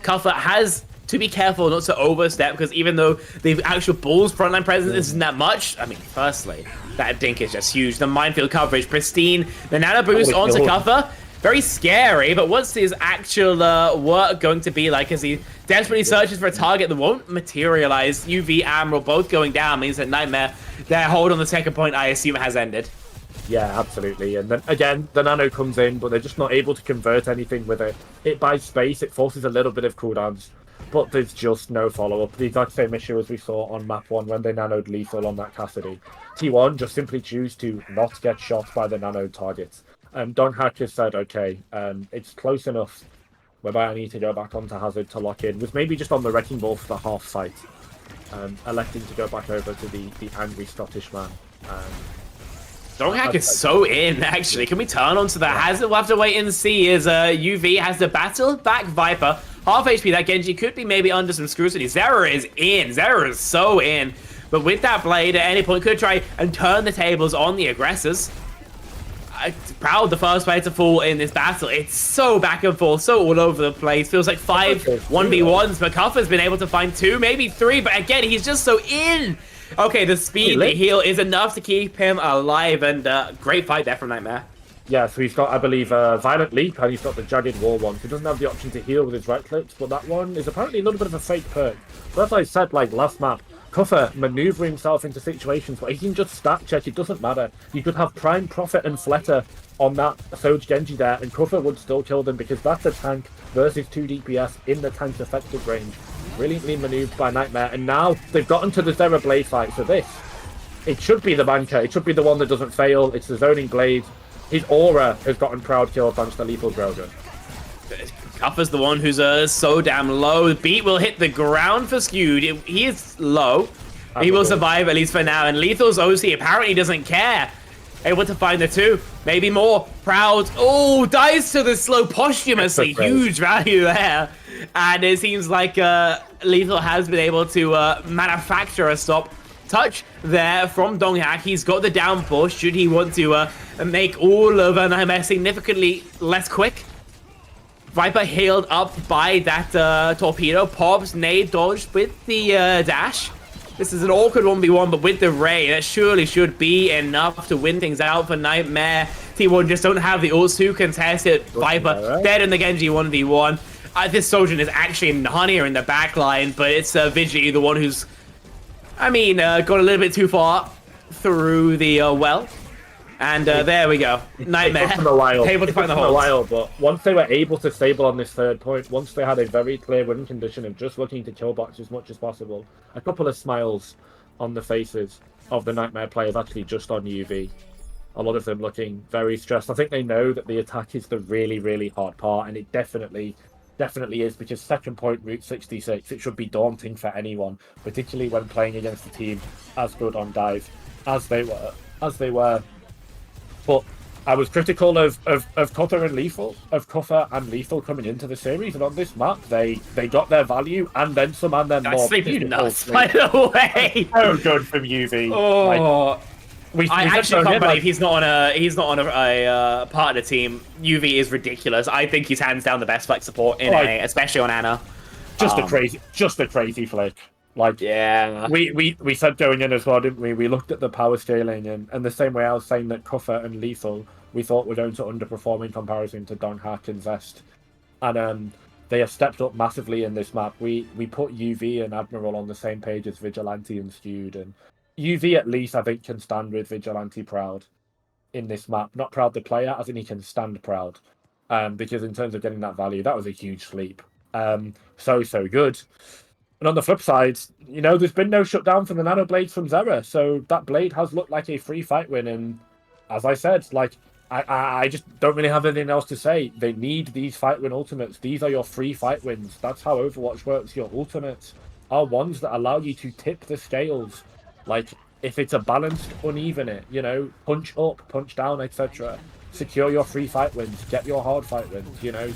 Speaker 3: Cuffer has to be careful not to overstep because even though the actual ball's frontline presence isn't that much, I mean, firstly, that dink is just huge. The minefield coverage, pristine. The nano boost onto Cuffer. Very scary, but what's his actual work going to be like as he desperately searches for a target that won't materialize? UV, Admiral both going down means that Nightmare, their hold on the second point, I assume, has ended.
Speaker 4: Yeah, absolutely. And then again, the nano comes in, but they're just not able to convert anything with it. It buys space, it forces a little bit of cooldowns. but there's just no follow-up. The exact same issue as we saw on map 1 when they nanoed lethal on that Cassidy. T1 just simply choose to not get shot by the nanoed targets. Don Hack has said, okay, it's close enough whereby I need to go back onto Hazard to lock in. Was maybe just on the wrecking ball for the half site, electing to go back over to the angry Scottish man.
Speaker 3: Don Hack is so in, actually. Can we turn onto the Hazard? We'll have to wait and see as UV has the battle back Viper. Half HP, that Genji could be maybe under some scrutiny. Zera is in. Zera is so in. But with that blade, at any point, could try and turn the tables on the aggressors. Proud the first player to fall in this battle. It's so back and forth, so all over the place. Feels like 5 1v1s, but Kuffer's been able to find 2, maybe 3, but again, he's just so in. Okay, the speed, the heal is enough to keep him alive, and great fight there from Nightmare.
Speaker 4: Yeah, so he's got, I believe, Violent Leap, and he's got the Jagged Wall one. So he doesn't have the option to heal with his right clicks, but that one is apparently a little bit of a fake perk. But as I said, like last map, Kuffer maneuver himself into situations where he can just stat check, it doesn't matter. You could have Prime Prophet and Fletter on that Soj Genji there, and Kuffer would still kill them because that's a tank versus 2 DPS in the tank's effective range. Brilliantly maneuvered by Nightmare, and now they've gotten to the Zera Blade fight, so this, it should be the banker, it should be the one that doesn't fail, it's the zoning Blade. His aura has gotten Proud killed thanks to Lethal Grogan.
Speaker 3: Kuffer's the one who's so damn low. The beat will hit the ground for Skewed. He is low. He will survive, at least for now. And Lethal's OC apparently doesn't care. Able to find the 2. Maybe more. Proud. Oh, dies to the slow posthumously. Huge value there. And it seems like Lethal has been able to manufacture a stop. Touch there from Donghak. He's got the down push. Should he want to make all of Nightmare significantly less quick? Viper healed up by that torpedo. Pops, nade dodged with the dash. This is an awkward 1v1, but with the Ray, that surely should be enough to win things out for Nightmare. T1 just don't have the ults to contest it. Viper dead in the Genji 1v1. This Sojourn is actually Narnia in the backline, but it's Vigi, the one who's, got a little bit too far through the well. And there we go. Nightmare. Able to find the hold.
Speaker 4: But once they were able to stable on this 3rd point, once they had a very clear winning condition of just looking to kill box as much as possible, a couple of smiles on the faces of the Nightmare players actually just on UV. A lot of them looking very stressed. I think they know that the attack is the really, really hard part, and it definitely is, because 2nd point, Route 66, it should be daunting for anyone, particularly when playing against a team as good on dive as they were. But I was critical of Kuffer and Lethal coming into the series, and on this map they got their value and then some, and then more.
Speaker 3: Sleep is nuts, by the way.
Speaker 4: So good from UV.
Speaker 3: Oh, I actually can't believe he's not on a part of the team. UV is ridiculous. I think he's hands down the best flex support in NA, especially on Ana.
Speaker 4: Just a crazy flick. Like,
Speaker 3: yeah,
Speaker 4: we said going in as well, didn't we? We looked at the power scaling, and the same way I was saying that Kuffer and Lethal we thought were going to underperform in comparison to Don Hack and Zest, and they have stepped up massively in this map. We put UV and Admiral on the same page as Vigilante and Skewed, and UV at least I think can stand with Vigilante Proud in this map. Not Proud the player, as in he can stand Proud, because in terms of getting that value, that was a huge sleep. So good. And on the flip side, there's been no shutdown from the nano blades from Zera, so that blade has looked like a free fight win. And as I said, I just don't really have anything else to say. They need these fight win ultimates. These are your free fight wins. That's how Overwatch works. Your ultimates are ones that allow you to tip the scales. Like, if it's a balanced, uneven punch up, punch down, etc. Secure your free fight wins, get your hard fight wins,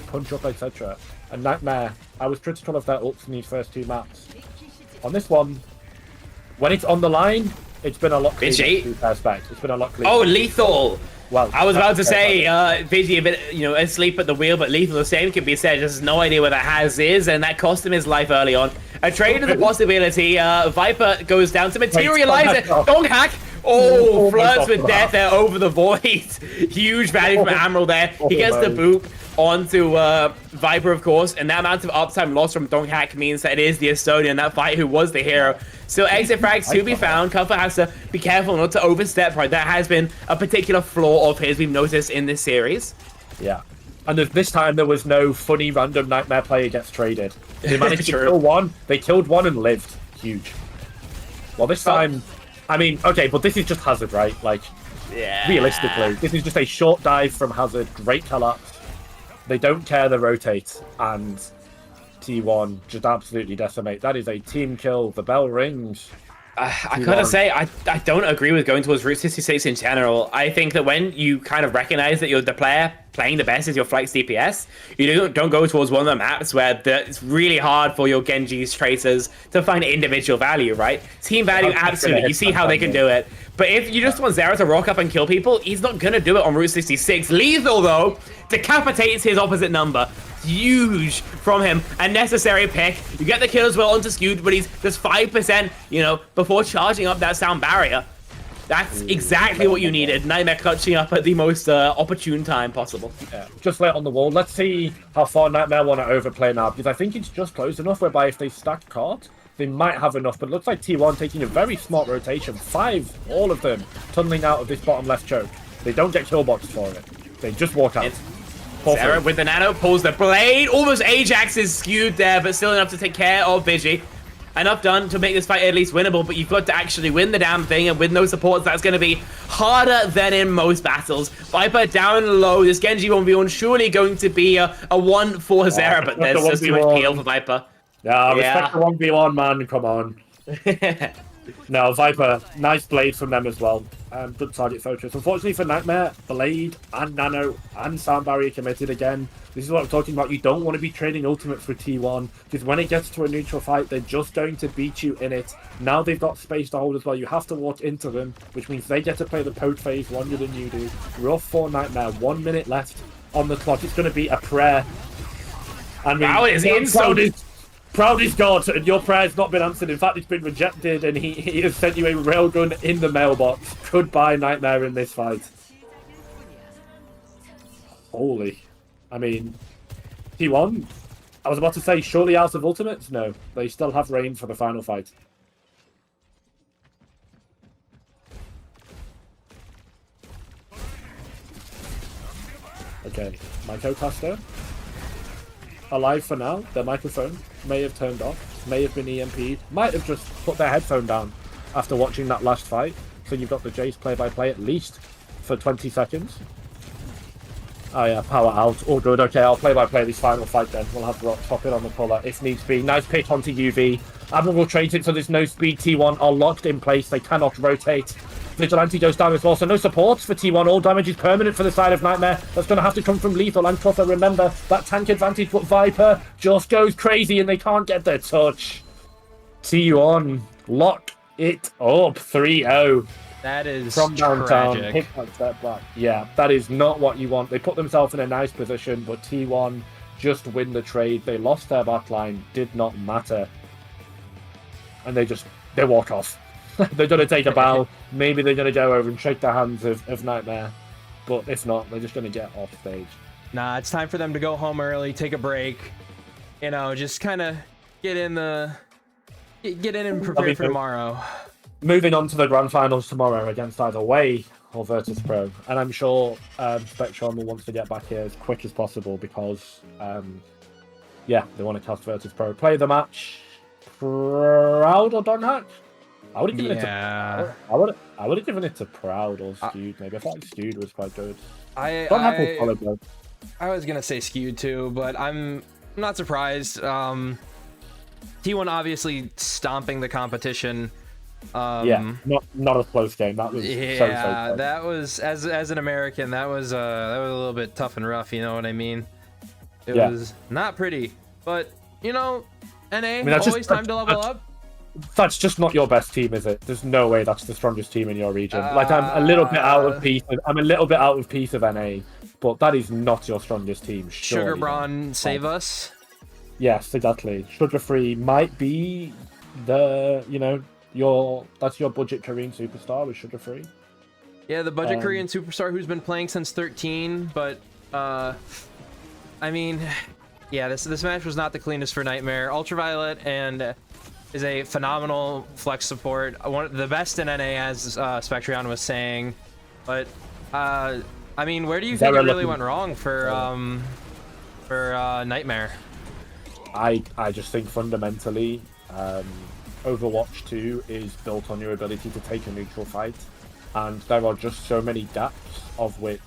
Speaker 4: punch up, etc. And Nightmare, I was critical of their ults in these first 2 maps. On this one, when it's on the line, it's been a lot cleaner. It's been a lot cleaner.
Speaker 3: Oh, Lethal!
Speaker 4: Well,
Speaker 3: I was about to say, Vigi a bit, asleep at the wheel, but Lethal the same can be said. Just no idea where that Has is, and that cost him his life early on. A trade of the possibility. Viper goes down to materialize it. Don't hack. Oh, flirts with death there over the void. Huge value from Admiral there. He gets the boop onto Viper, of course, and that amount of uptime lost from Donghak means that it is the Estonian, that fight, who was the hero. Still exit frags to be found. Kuffer has to be careful not to overstep, right? That has been a particular flaw of his we've noticed in this series.
Speaker 4: Yeah. And this time there was no funny random Nightmare player gets traded. They managed to
Speaker 3: True.
Speaker 4: kill one. They killed one and lived. Huge. Well, this time, I mean, okay, but this is just Hazard, right? Like,
Speaker 3: Yeah.
Speaker 4: realistically, this is just a short dive from Hazard. Great collapse. They don't care. They rotate, and T1 just absolutely decimate. That is a team kill. The bell rings.
Speaker 3: I gotta say, I don't agree with going towards Route 66 in general. I think that when you kind of recognize that you're the player playing the best is your Flex DPS, you don't go towards one of the maps where it's really hard for your Genji's tracers to find individual value, right? Team value, absolutely. You see how they can do it. But if you just want Zera to rock up and kill people, he's not gonna do it on Route 66. Lethal, though, decapitates his opposite number. Huge from him. A necessary pick. You get the kill as well onto Skewed, but he's just 5%, you know, before charging up that sound barrier. That's exactly what you needed. Nightmare clutching up at the most opportune time possible.
Speaker 4: Yeah, just lay it on the wall. Let's see how far Nightmare want to overplay now, because I think it's just close enough whereby if they stack cards, they might have enough. But it looks like T1 taking a very smart rotation. 5, all of them, tunneling out of this bottom left choke. They don't get killboxed for it. They just walk out.
Speaker 3: Zera with the nano pulls the blade. Almost Ajax is skewed there, but still enough to take care of Vigi. Enough done to make this fight at least winnable, but you've got to actually win the damn thing, and with no supports, that's going to be harder than in most battles. Viper down low. This Genji 1v1 surely going to be a 1 for Zera, but there's just too much peel for Viper.
Speaker 4: Yeah, respect the 1v1, man. Come on. No, Viper, nice blade from them as well. Good target focus. Unfortunately for Nightmare, Blade and Nano and Sound Barrier committed again. This is what I'm talking about. You don't want to be trading ultimates for T1, because when it gets to a neutral fight, they're just going to beat you in it. Now they've got space to hold as well. You have to walk into them, which means they get to play the poke phase longer than you do. Rough for Nightmare. 1 minute left on the clock. It's going to be a prayer. I mean, Proud is God, and your prayer's not been answered. In fact, it's been rejected, and he has sent you a railgun in the mailbox. Goodbye, Nightmare, in this fight. Holy. I mean, T1, I was about to say, surely out of ultimates? No, they still have reign for the final fight. Okay, my co-caster. Alive for now. Their microphone may have turned off, may have been EMP'd, might have just put their headphone down after watching that last fight. So you've got the Jace play-by-play at least for 20 seconds. Oh yeah, power out. All good. Okay, I'll play-by-play this final fight then. We'll have Rock top it on the puller if needs be. Nice pick onto UV. Admiral trades it so there's no speed. T1 are locked in place. They cannot rotate. Vigilante goes down as well, so no supports for T1. All damage is permanent for the side of Nightmare. That's going to have to come from Lethal and Cluffer. Remember, that tank advantage, but Viper just goes crazy and they can't get their touch. T1 lock it up. 3-0.
Speaker 1: That is
Speaker 4: from downtown.
Speaker 1: tragic.
Speaker 4: Hit that step back. Yeah, that is not what you want. They put themselves in a nice position, but T1 just win the trade. They lost their backline. Did not matter. And they walk off. They're going to take a bow. Maybe they're going to go over and shake the hands of Nightmare. But if not, they're just going to get off stage.
Speaker 1: Nah, it's time for them to go home early, take a break. You know, just kind of get in and prepare for tomorrow.
Speaker 4: Moving on to the grand finals tomorrow against either Way or Virtus.Pro. And I'm sure Spectrum will want to get back here as quick as possible because, yeah, they want to cast Virtus.Pro. Play the match. Proud or Donhack? I would have given it to. I would have given it to Proud or Skewed. Maybe I thought Skewed was quite good. Donhack will follow both.
Speaker 1: I was gonna say Skewed too, but I'm not surprised. T1 obviously stomping the competition.
Speaker 4: Yeah, not a close game. That was so
Speaker 1: that was as an American, that was a little bit tough and rough. You know what I mean? It was not pretty, but you know, NA always time to level up.
Speaker 4: That's just not your best team, is it? There's no way that's the strongest team in your region. Like I'm a little bit out of piece. I'm a little bit out of piece of NA, but that is not your strongest team.
Speaker 1: Sugar Braun save us.
Speaker 4: Yes, exactly. Sugar Free might be the that's your budget Korean superstar with Sugar Free.
Speaker 1: Yeah, the budget Korean superstar who's been playing since 13, but I mean, yeah, this match was not the cleanest for Nightmare. Ultraviolet and is a phenomenal flex support, one of the best in NA, as Spectrion was saying, but I mean, where do you think
Speaker 4: Zara
Speaker 1: it really
Speaker 4: looking-
Speaker 1: went wrong for Nightmare?
Speaker 4: I just think fundamentally, Overwatch 2 is built on your ability to take a neutral fight, and there are just so many gaps of which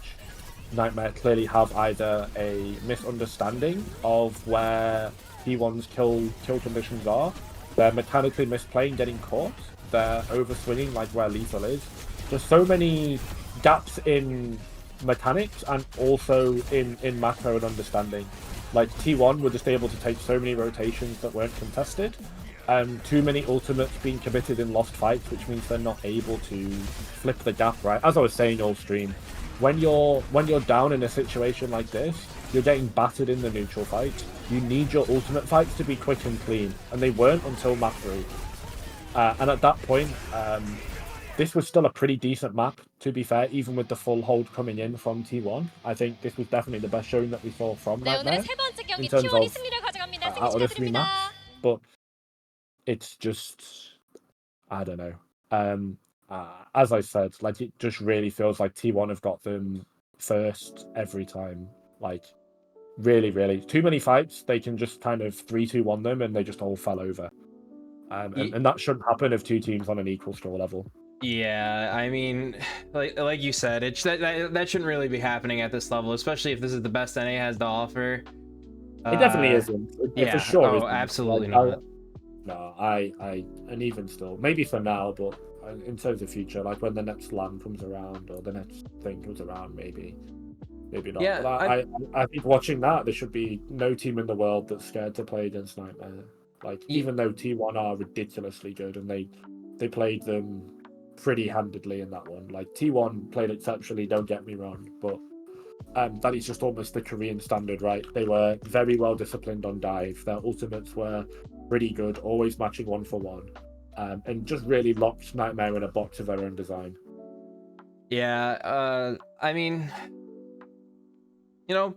Speaker 4: Nightmare clearly have either a misunderstanding of where T1's kill conditions are, they're mechanically misplaying getting caught, they're overswinging like where Lethal is. There's so many gaps in mechanics and also in macro and understanding. Like T1 were just able to take so many rotations that weren't contested. Too many ultimates being committed in lost fights, which means they're not able to flip the gap, right? As I was saying all stream, when you're down in a situation like this, you're getting battered in the neutral fight. You need your ultimate fights to be quick and clean, and they weren't until map 3. And at that point, this was still a pretty decent map, to be fair, even with the full hold coming in from T1. I think this was definitely the best showing that we saw from
Speaker 7: 네, 오늘의
Speaker 4: Nightmare
Speaker 7: 세 번째 경기
Speaker 4: in terms
Speaker 7: T1이
Speaker 4: of
Speaker 7: 승리를 가져갑니다.
Speaker 4: out of the 3
Speaker 7: 승리
Speaker 4: maps.
Speaker 7: 축하드립니다.
Speaker 4: But it's just, I don't know. As I said, like it just really feels like T1 have got them first every time. Like really, really too many fights. They can just kind of 3-2-1 them, and they just all fell over. And that shouldn't happen if two teams on an equal skill level.
Speaker 1: Yeah, I mean, like you said, that shouldn't really be happening at this level, especially if this is the best NA has to offer.
Speaker 4: It definitely isn't. It for sure isn't.
Speaker 1: Absolutely
Speaker 4: like,
Speaker 1: not.
Speaker 4: And even still, maybe for now, but in terms of future, like when the next LAN comes around or the next thing comes around, maybe not.
Speaker 1: Yeah,
Speaker 4: but I think watching that, there should be no team in the world that's scared to play against Nightmare. Like even though T1 are ridiculously good and they played them pretty handedly in that one. Like T1 played exceptionally, don't get me wrong, but that is just almost the Korean standard, right? They were very well disciplined on dive. Their ultimates were pretty good, always matching 1-for-1, and just really locked Nightmare in a box of their own design.
Speaker 1: Yeah, I mean, you know,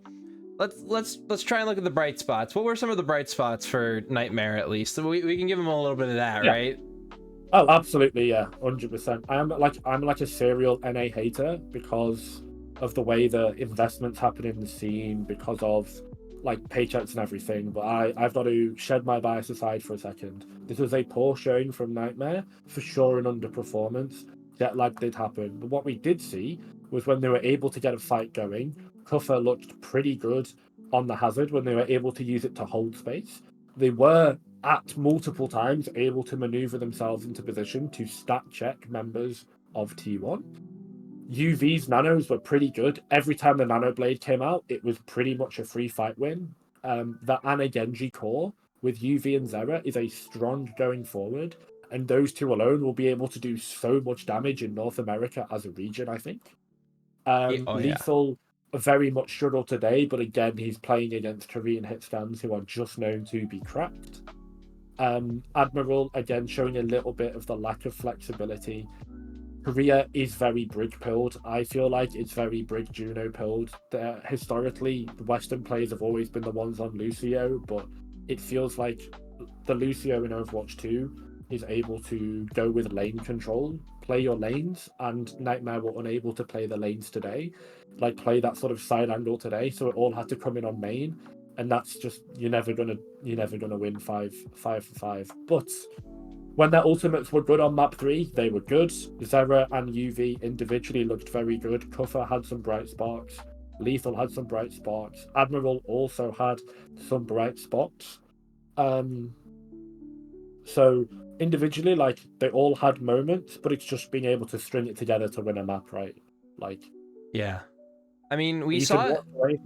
Speaker 1: let's try and look at the bright spots. What were some of the bright spots for Nightmare at least? So we can give them a little bit of that,
Speaker 4: Yeah.
Speaker 1: right?
Speaker 4: Oh, absolutely, yeah, 100%. I'm like a serial NA hater because of the way the investments happen in the scene, because of like paychecks and everything. But I've got to shed my bias aside for a second. This was a poor showing from Nightmare, for sure an underperformance. Jet lag did happen, but what we did see was when they were able to get a fight going, Kuffer looked pretty good on the hazard when they were able to use it to hold space. They were at multiple times able to maneuver themselves into position to stat check members of T1. UV's nanos were pretty good. Every time the nano blade came out, it was pretty much a free fight win. The Ana Genji core with UV and Zera is a strong going forward, and those two alone will be able to do so much damage in North America as a region, I think. Lethal very much struggled today, but again, he's playing against Korean hit stands who are just known to be cracked. Admiral, again, showing a little bit of the lack of flexibility. Korea is very Brig-pilled. I feel like it's very Brig-Juno-pilled. Historically, the Western players have always been the ones on Lucio, but it feels like the Lucio in Overwatch 2 is able to go with lane control, play your lanes, and Nightmare were unable to play the lanes today, like play that sort of side angle today, so it all had to come in on main, and that's just you're never gonna win 5 for 5. But when their ultimates were good on map 3, they were good. Zera and UV individually looked very good. Kuffer had some bright sparks. Lethal had some bright sparks. Admiral also had some bright spots. So individually, like they all had moments, but it's just being able to string it together to win a map, right? Like,
Speaker 1: yeah. I mean, we saw it.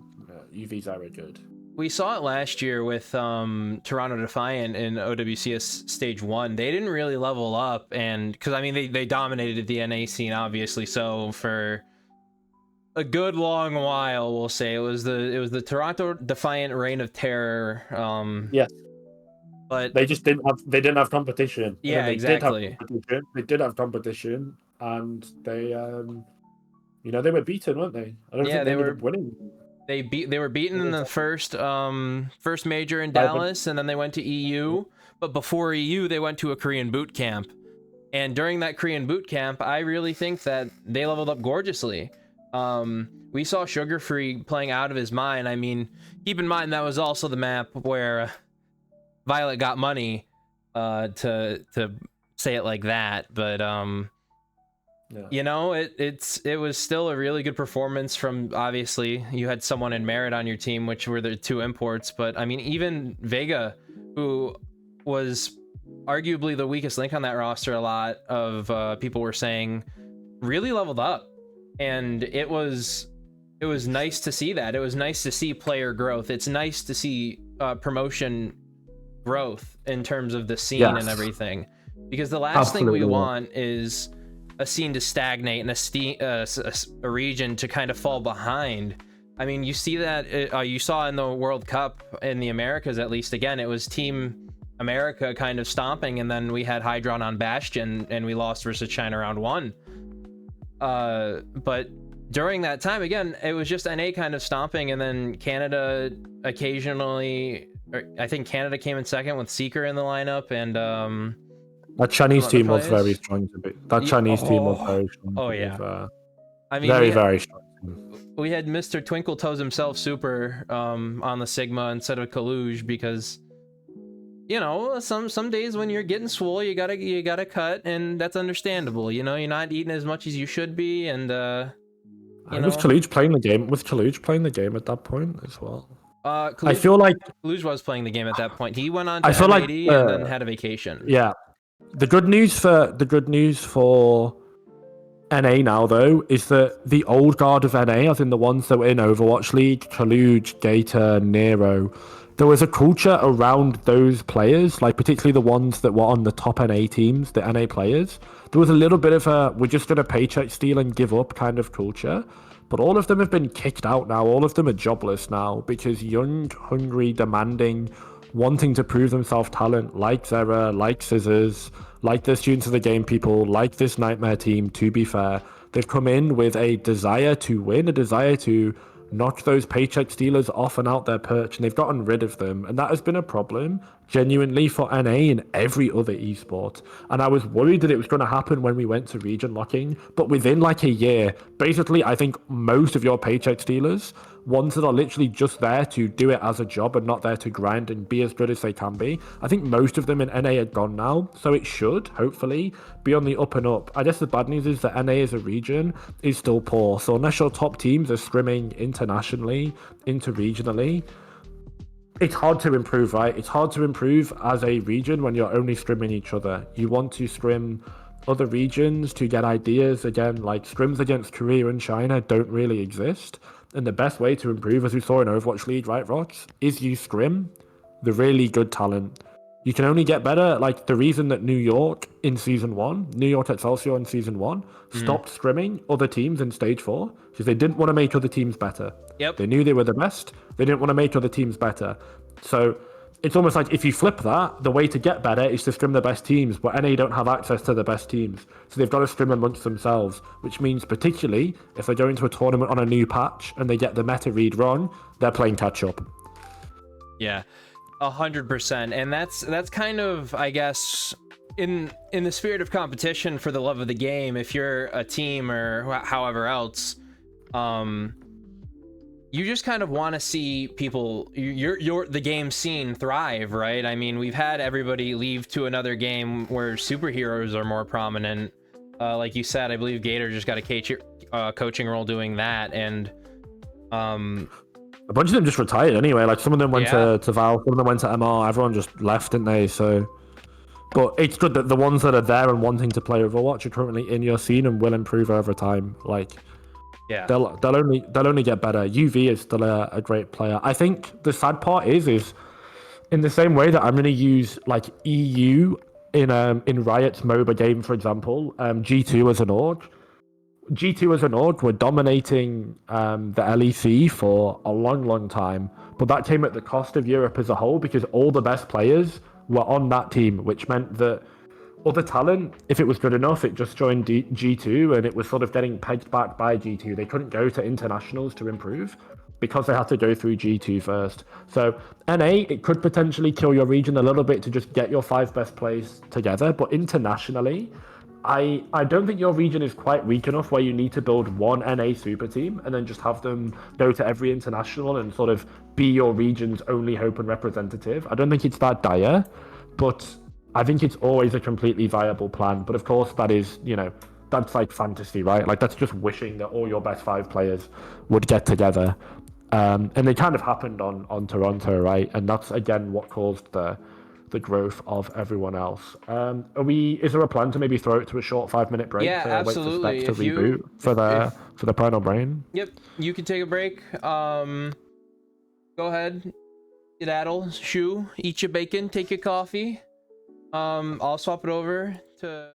Speaker 4: UV's are good.
Speaker 1: We saw it last year with Toronto Defiant in OWCS Stage 1. They didn't really level up, and because I mean they dominated the NA scene, obviously. So for a good long while, we'll say it was the Toronto Defiant reign of terror.
Speaker 4: Yes.
Speaker 1: But
Speaker 4: they just didn't have competition.
Speaker 1: Yeah, exactly.
Speaker 4: They did have competition, and they they were beaten, weren't they? I don't think they ended up winning.
Speaker 1: They were beaten in the first major in Dallas, and then they went to EU. But before EU, they went to a Korean boot camp. And during that Korean boot camp, I really think that they leveled up gorgeously. We saw Sugar Free playing out of his mind. I mean, keep in mind that was also the map where Violet got money, to say it like that. But you know, it was still a really good performance from, obviously you had someone in Merit on your team, which were the 2 imports. But I mean, even Vega, who was arguably the weakest link on that roster, a lot of people were saying, really leveled up. And it was nice to see that. It was nice to see player growth. It's nice to see promotion growth in terms of the scene and everything, because the last thing we want is a scene to stagnate and a region to kind of fall behind. I mean, you see that you saw in the World Cup in the Americas, at least. Again, it was Team America kind of stomping, and then we had Hydron on Bastion and we lost versus China round 1. But during that time, again, it was just NA kind of stomping, and then Canada occasionally, I think Canada came in second with Seeker in the lineup, and
Speaker 7: that Chinese team was very strong to be. That Chinese team was very strong.
Speaker 1: Oh yeah, I mean,
Speaker 7: very strong.
Speaker 1: We had Mr. Twinkle Toes himself, Super, on the Sigma instead of Kaluge, because, you know, some days when you're getting swole, you gotta cut, and that's understandable. You know, you're not eating as much as you should be, and
Speaker 7: was Kaluge playing the game? Was Kaluge playing the game at that point as well?
Speaker 1: Kaluge,
Speaker 7: I feel like
Speaker 1: Kaluge was playing the game at that point. He went on to M80 and then had a vacation.
Speaker 7: Yeah, the good news for NA now, though, is that the old guard of NA, as in the ones that were in Overwatch League, Kaluge, Gator, Nero, there was a culture around those players, like particularly the ones that were on the top NA teams, the NA players. There was a little bit of a, we're just going to paycheck steal and give up kind of culture. But all of them have been kicked out now. All of them are jobless now because young, hungry, demanding, wanting to prove themselves talent, like Zera, like Scissors, like the Students of the Game people, like this Nightmare team, to be fair, they've come in with a desire to win, a desire to knock those paycheck stealers off and out their perch, and they've gotten rid of them. And that has been a problem, genuinely, for NA and every other esport. And I was worried that it was going to happen when we went to region locking, but within like a year, basically, I think most of your paycheck stealers, ones that are literally just there to do it as a job and not there to grind and be as good as they can be, I think most of them in NA are gone now, so it should, hopefully, be on the up and up. I guess the bad news is that NA as a region is still poor, so unless your top teams are scrimming internationally, interregionally, it's hard to improve, right? It's hard to improve as a region when you're only scrimming each other. You want to scrim other regions to get ideas. Again, like scrims against Korea and China don't really exist. And the best way to improve, as we saw in Overwatch League, right, Rox, is you scrim the really good talent. You can only get better. Like the reason that New York in Season 1, New York Excelsior in Season 1, stopped scrimming other teams in Stage 4 because they didn't want to make other teams better.
Speaker 1: Yep.
Speaker 7: They knew they were the best. They didn't want to make other teams better. So it's almost like if you flip that, the way to get better is to scrim the best teams, but NA don't have access to the best teams. So they've got to scrim amongst themselves, which means particularly if they go into a tournament on a new patch and they get the meta read wrong, they're playing catch up.
Speaker 1: Yeah, 100%. And that's kind of, I guess, in the spirit of competition for the love of the game, if you're a team or however else, you just kind of want to see people, the game scene thrive, right? I mean, we've had everybody leave to another game where superheroes are more prominent. Like you said, I believe Gator just got a coaching role doing that, and
Speaker 7: a bunch of them just retired anyway. Like some of them went to Valve, some of them went to MR. Everyone just left, didn't they? So, but it's good that the ones that are there and wanting to play Overwatch are currently in your scene and will improve over time. Like, yeah, they'll only get better. UV is still a great player. I think the sad part is in the same way that I'm going to use like EU in Riot's MOBA game, for example, G2 as an org. G2 as an org were dominating the LEC for a long time, but that came at the cost of Europe as a whole because all the best players were on that team, which meant that other talent, if it was good enough, it just joined G2 and it was sort of getting pegged back by G2. They couldn't go to internationals to improve because they had to go through G2 first. So NA, it could potentially kill your region a little bit to just get your 5 best players together, but internationally, I don't think your region is quite weak enough where you need to build one NA super team and then just have them go to every international and sort of be your region's only hope and representative. I don't think it's that dire, but I think it's always a completely viable plan. But of course, that is, that's like fantasy, right? Like that's just wishing that all your best 5 players would get together. And it kind of happened on Toronto, right? And that's again what caused the growth of everyone else. Is there a plan to maybe throw it to a short 5-minute break
Speaker 1: Yeah,
Speaker 7: to
Speaker 1: absolutely.
Speaker 7: wait for Spec to reboot for the Primal Brain?
Speaker 1: Yep, you can take a break. Go ahead, skedaddle, shoo, eat your bacon, take your coffee. I'll swap it over to.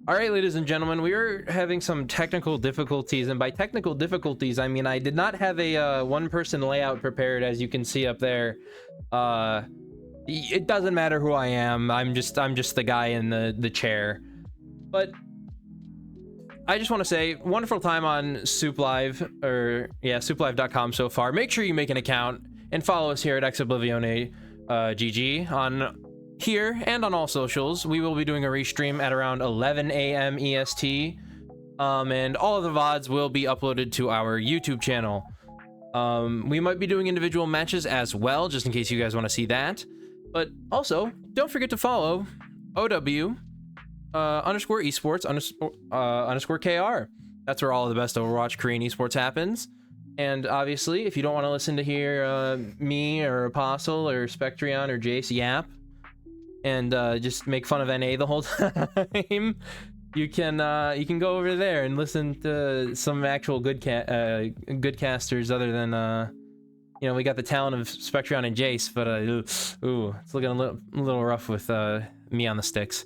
Speaker 1: All right, ladies and gentlemen, we are having some technical difficulties, and by technical difficulties, I mean I did not have a one-person layout prepared, as you can see up there. It doesn't matter who I am. I'm just the guy in the chair. But I just want to say, wonderful time on Soup Live, or yeah, souplive.com so far. Make sure you make an account and follow us here at Ex Oblivione GG on here and on all socials. We will be doing a restream at around 11 a.m. EST, and all of the VODs will be uploaded to our YouTube channel. We might be doing individual matches as well, just in case you guys want to see that. But also, don't forget to follow OW underscore esports underscore KR. That's where all of the best Overwatch Korean esports happens. And obviously, if you don't want to listen to hear me or Apostle or Spectreon or Jace yap and just make fun of NA the whole time, you can go over there and listen to some actual good casters other than you know, we got the talent of Spectreon and Jace, but ooh, it's looking a little rough with me on the sticks.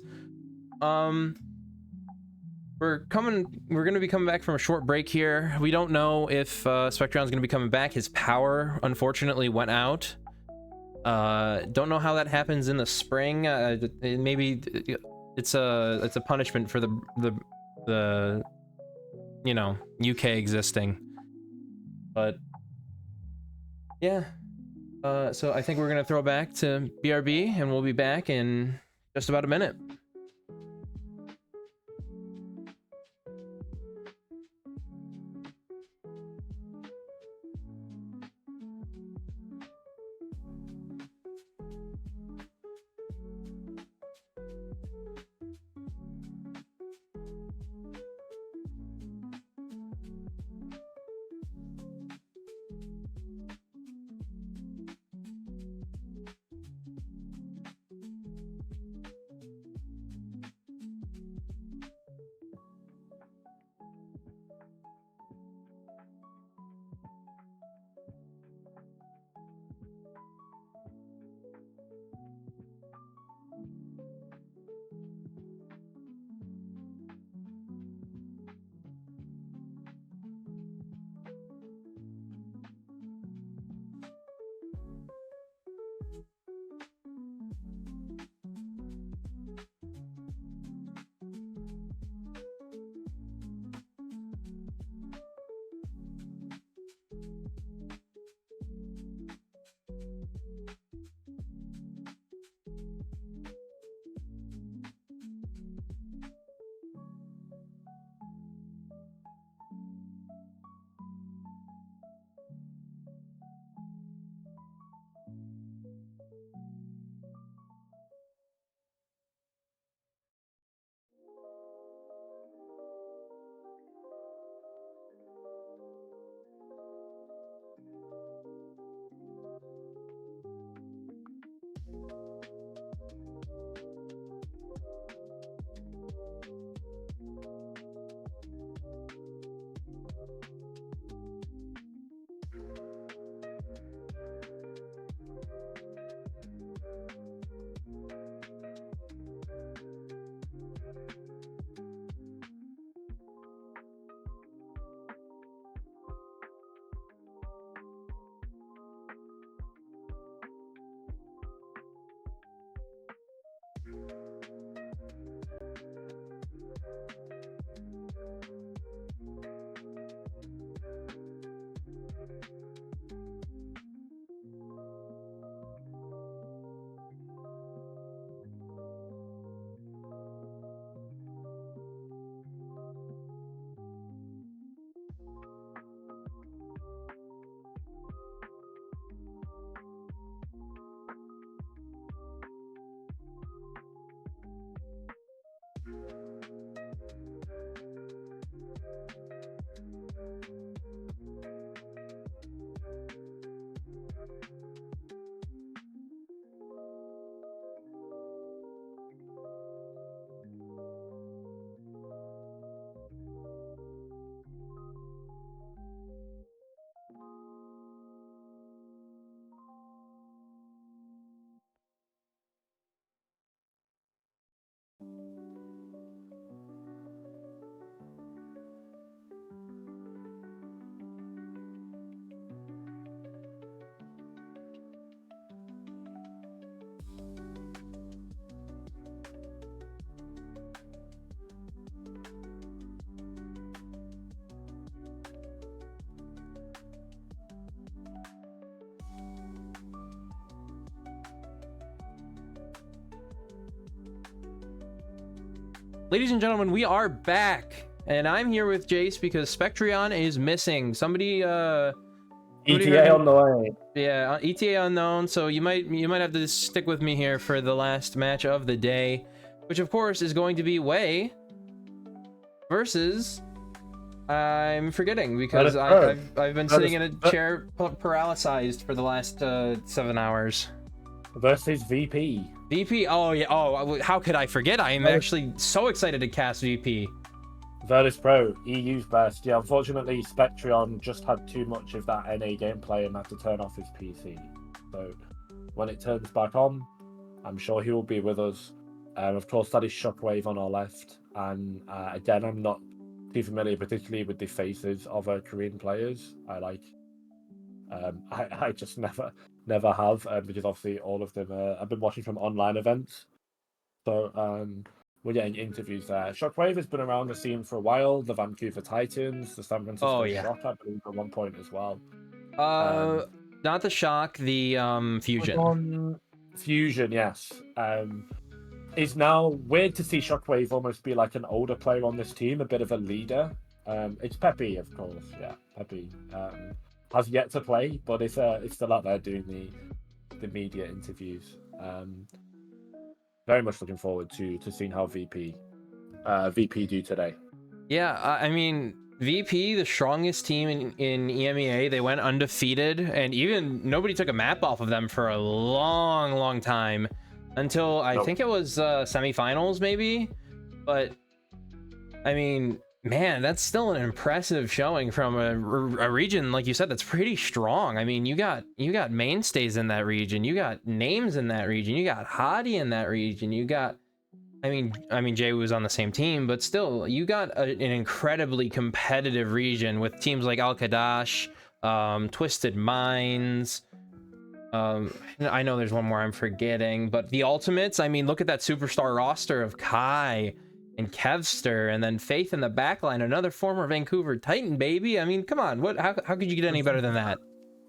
Speaker 1: We're gonna be coming back from a short break here. We don't know if Spectreon's gonna be coming back. His power unfortunately went out. Don't know how that happens in the spring. Maybe it's a punishment for the you know, UK existing. But yeah. So I think we're gonna throw back to BRB, and we'll be back in just about a minute. Ladies and gentlemen, we are back, and I'm here with Jace because Spectreon is missing. Somebody
Speaker 4: ETA on the way.
Speaker 1: Yeah, ETA unknown, so you might have to stick with me here for the last match of the day, which of course is going to be Wei versus, I'm forgetting because I've been sitting in a chair paralyzed for the last 7 hours.
Speaker 4: Versus VP.
Speaker 1: VP, oh yeah, oh, how could I forget? I am actually so excited to cast VP.
Speaker 4: Virtus.Pro, EU's best. Yeah, unfortunately, Spectreon just had too much of that NA gameplay and had to turn off his PC. So when it turns back on, I'm sure he will be with us. Of course, that is Shockwave on our left. And again, I'm not too familiar, particularly with the faces of Korean players. I just never
Speaker 7: never have, because obviously all of them I've been watching from online events. So we're getting interviews there. Shockwave has been around the scene for a while. The Vancouver Titans, the San Francisco Shock, I believe, at one point as well.
Speaker 1: Not the Shock, the Fusion.
Speaker 7: Fusion, yes. It's now weird to see Shockwave almost be like an older player on this team, a bit of a leader. It's Pepe, of course. Yeah, Pepe has yet to play, but it's still out there doing the media interviews. Very much looking forward to seeing how VP do today.
Speaker 1: Yeah, I mean, VP, the strongest team in EMEA, they went undefeated, and even nobody took a map off of them for a long time until I think it was semifinals maybe. But I mean, man, that's still an impressive showing from a region, like you said, that's pretty strong. I mean, you got mainstays in that region, you got names in that region, you got Hadi in that region, you got, I mean, Jay was on the same team, but still, you got an incredibly competitive region with teams like Al Kadash, Twisted Minds. I know there's one more I'm forgetting, but the Ultimates. I mean, look at that superstar roster of Kai and Kevster, and then Faith in the backline, another former Vancouver Titan, baby. I mean, come on, how could you get any better than that?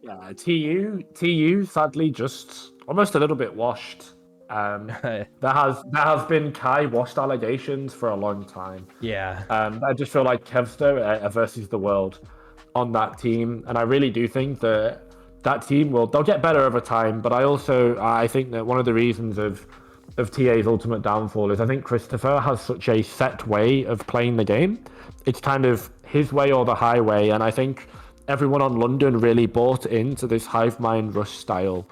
Speaker 7: Yeah, TU, sadly, just almost a little bit washed. There has been Kai washed allegations for a long time.
Speaker 1: Yeah.
Speaker 7: I just feel like Kevster versus the world on that team, and I really do think that team they'll get better over time. But I think that one of the reasons of TA's ultimate downfall is I think Christopher has such a set way of playing the game. It's kind of his way or the highway, and I think everyone on London really bought into this hive mind rush style.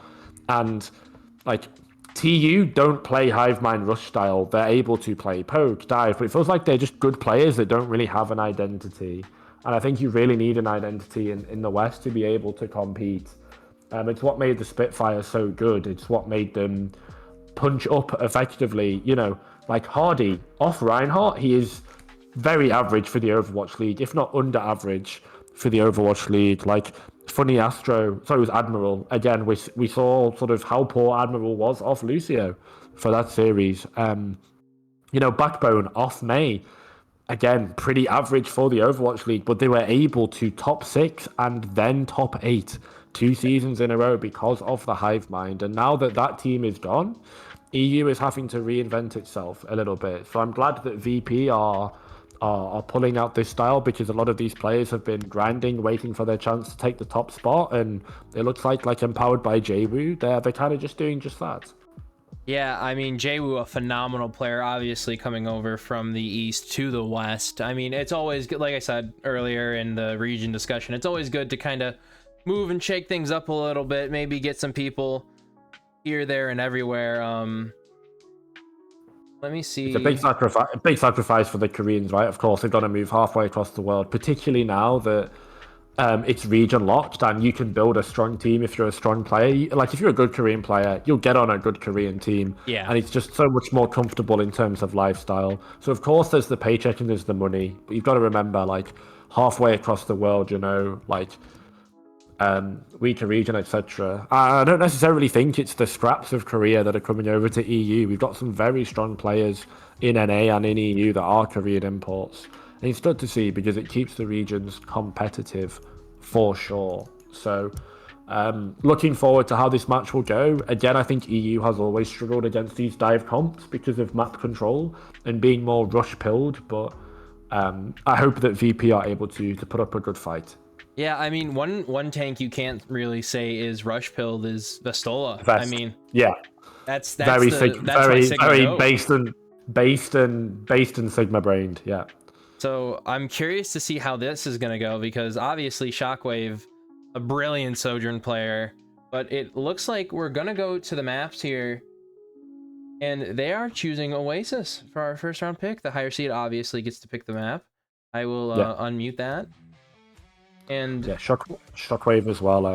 Speaker 7: And like TU don't play hive mind rush style. They're able to play poke, dive, but it feels like they're just good players that don't really have an identity. And I think you really need an identity in the West to be able to compete. It's what made the Spitfire so good. It's what made them punch up effectively. You know, like Hardy off Reinhardt, he is very average for the Overwatch League, if not under average for the Overwatch League. Like Funny Astro, so it was Admiral. Again, we saw sort of how poor Admiral was off Lucio for that series. You know, Backbone off May. Again, pretty average for the Overwatch League, but they were able to top 6 and then top 8 2 seasons in a row because of the hive mind. And now that team is gone, EU is having to reinvent itself a little bit. So I'm glad that VP are pulling out this style, because a lot of these players have been grinding, waiting for their chance to take the top spot, and it looks like empowered by Jwoo, they're kind of just doing just that.
Speaker 1: Yeah, I mean, Jwoo, a phenomenal player, obviously coming over from the East to the West. I mean, it's always good, like I said earlier in the region discussion, it's always good to kind of move and shake things up a little bit, maybe get some people here, there, and everywhere. Let me see.
Speaker 7: It's a big sacrifice for the Koreans, right? Of course, they've got to move halfway across the world, particularly now that it's region locked and you can build a strong team if you're a strong player. Like, if you're a good Korean player, you'll get on a good Korean team.
Speaker 1: Yeah.
Speaker 7: And it's just so much more comfortable in terms of lifestyle. So, of course, there's the paycheck and there's the money. But you've got to remember, like, halfway across the world, you know, like, weaker region, etc. I don't necessarily think it's the scraps of Korea that are coming over to EU. We've got some very strong players in NA and in EU that are Korean imports. And it's good to see, because it keeps the regions competitive for sure. So looking forward to how this match will go. Again, I think EU has always struggled against these dive comps because of map control and being more rush pilled, but I hope that VP are able to put up a good fight.
Speaker 1: Yeah, I mean, one tank you can't really say is rush pilled is Vestola.
Speaker 7: Vest.
Speaker 1: I mean,
Speaker 7: yeah,
Speaker 1: that's
Speaker 7: very
Speaker 1: Sigma
Speaker 7: based and Sigma brained. Yeah.
Speaker 1: So I'm curious to see how this is gonna go, because obviously Shockwave, a brilliant Sojourn player, but it looks like we're gonna go to the maps here, and they are choosing Oasis for our first round pick. The higher seed obviously gets to pick the map. I will unmute that. And
Speaker 7: yeah, Shockwave as well,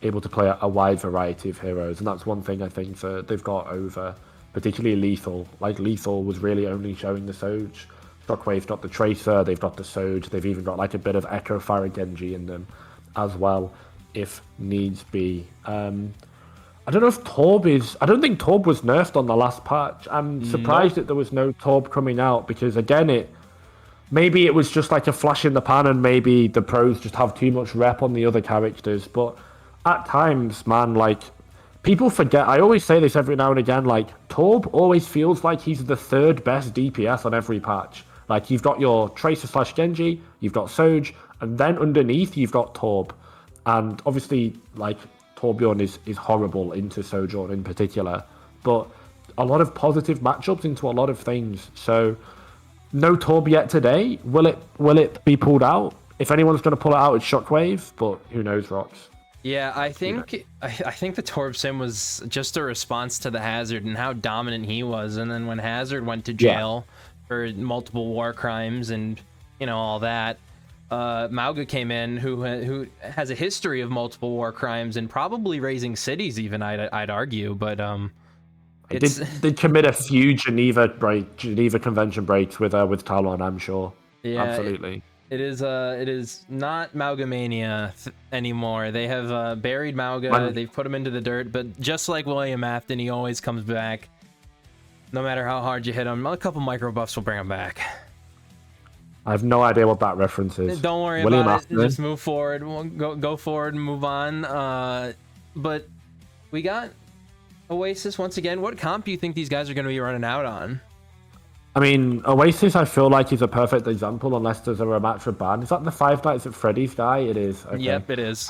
Speaker 7: able to play a wide variety of heroes, and that's one thing I think that they've got over, particularly Lethal. Like, Lethal was really only showing the Soj. Shockwave's got the Tracer, they've got the Soj, they've even got like a bit of Echo Fire Genji in them as well. if needs be. I don't know if Torb is... I don't think Torb was nerfed on the last patch. I'm surprised that there was no Torb coming out because, again, maybe it was just like a flash in the pan and maybe the pros just have too much rep on the other characters. But at times, man, like, people forget... I always say this every now and again, like, Torb always feels like he's the third best DPS on every patch. Like, you've got your Tracer/Genji, you've got Soj, and then underneath you've got Torb. And obviously, like... Torbjorn is horrible into Sojourn in particular, but a lot of positive matchups into a lot of things. So no Torb yet today. Will it be pulled out? If anyone's going to pull it out, it's Shockwave, but who knows, Rox?
Speaker 1: Yeah, I think the Torb sim was just a response to the Hazard and how dominant he was, and then when Hazard went to jail for multiple war crimes and all that. Mauga came in, who has a history of multiple war crimes and probably raising cities, even I'd argue. But
Speaker 7: did commit a few Geneva Convention breaks with Talon, I'm sure. Yeah, absolutely.
Speaker 1: It is not Mauga mania anymore. They have buried Mauga. They've put him into the dirt. But just like William Afton, he always comes back. No matter how hard you hit him, a couple micro buffs will bring him back.
Speaker 7: I have no idea what that reference is.
Speaker 1: Don't worry about it. Just move forward. We'll go forward and move on. But we got Oasis once again. What comp do you think these guys are going to be running out on?
Speaker 7: I mean, Oasis, I feel like is a perfect example, unless there's a Ramatra ban. Is that the Five Nights at Freddy's guy? It is. Okay.
Speaker 1: Yep, it is.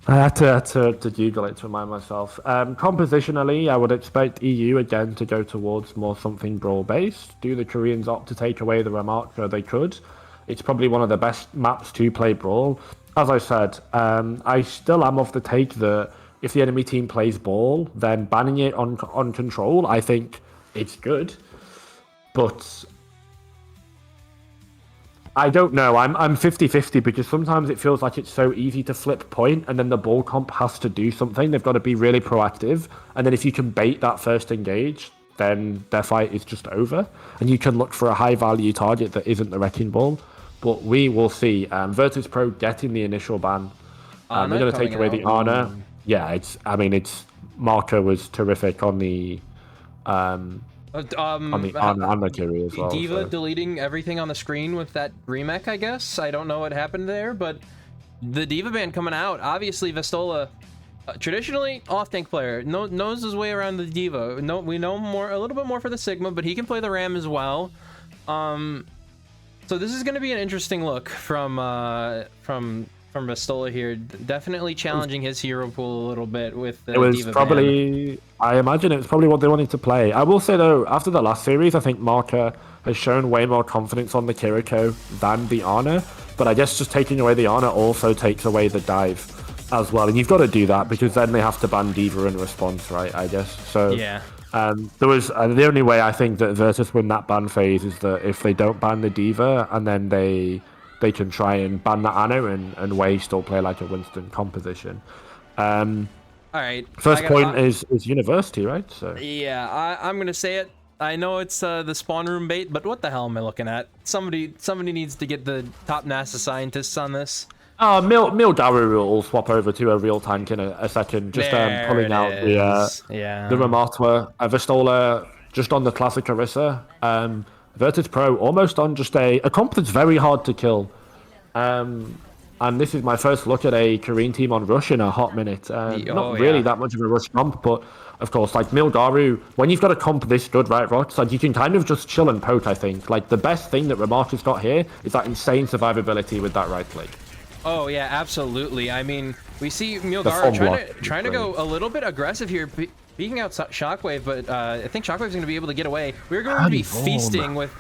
Speaker 7: I had to Google it to remind myself. Compositionally, I would expect EU again to go towards more something brawl-based. Do the Koreans opt to take away the Ramatra? They could. It's probably one of the best maps to play brawl. As I said, I still am of the take that if the enemy team plays ball, then banning it on control, I think it's good. But I don't know. I'm 50-50 because sometimes it feels like it's so easy to flip point and then the ball comp has to do something. They've got to be really proactive. And then if you can bait that first engage, then their fight is just over. And you can look for a high value target that isn't the Wrecking Ball. But we will see. Virtus.Pro getting the initial ban. They're going to take away the Ana. Yeah, Marco was terrific on the Ana Curie as well.
Speaker 1: D.Va deleting everything on the screen with that remake, I guess. I don't know what happened there, but the D.Va ban coming out. Obviously, Vestola, traditionally off-tank player, knows his way around the D.Va. We know a little bit more for the Sigma, but he can play the Ram as well. So this is going to be an interesting look from Vestola here. Definitely challenging his hero pool a little bit with the D.Va ban.
Speaker 7: I imagine it's probably what they wanted to play. I will say though, after the last series, I think Marker has shown way more confidence on the Kiriko than the Ana. But I guess just taking away the Ana also takes away the dive as well. And you've got to do that because then they have to ban D.Va in response, right? I guess. So
Speaker 1: yeah.
Speaker 7: There was the only way I think that Virtus win that ban phase is that if they don't ban the D.Va and then they can try and ban the Ana and Wei still play like a Winston composition.
Speaker 1: All right.
Speaker 7: First point is University, right? So
Speaker 1: yeah, I'm gonna say it. I know it's the spawn room bait, but what the hell am I looking at? Somebody needs to get the top NASA scientists on this.
Speaker 7: Milgaru will swap over to a real tank in a second. Just pulling out the Ramatra. Vestola just on the classic Orisa. Virtus.Pro almost on just a comp that's very hard to kill. And this is my first look at a Korean team on Rush in a hot minute. Not really that much of a Rush comp, but of course, like Milgaru, when you've got a comp this good, right, Rox, like you can kind of just chill and poke, I think. Like the best thing that Ramata's got here is that insane survivability with that right click.
Speaker 1: Oh yeah, absolutely. I mean, we see Milgaru trying to go a little bit aggressive here, peeking out Shockwave, but I think Shockwave's going to be able to get away. We're going to be feasting with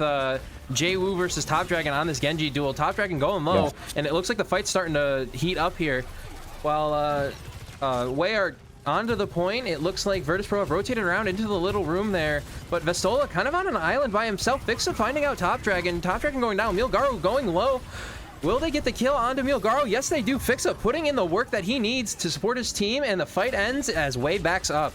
Speaker 1: Jwoo versus Top Dragon on this Genji duel. Top Dragon going low, and it looks like the fight's starting to heat up here. While Wei are onto the point, it looks like Virtus.Pro have rotated around into the little room there, but Vestola kind of on an island by himself. Fixa finding out Top Dragon. Top Dragon going down. Milgaru going low. Will they get the kill onto Milgaru? Yes, they do. Fixa putting in the work that he needs to support his team, and the fight ends as Wei backs up.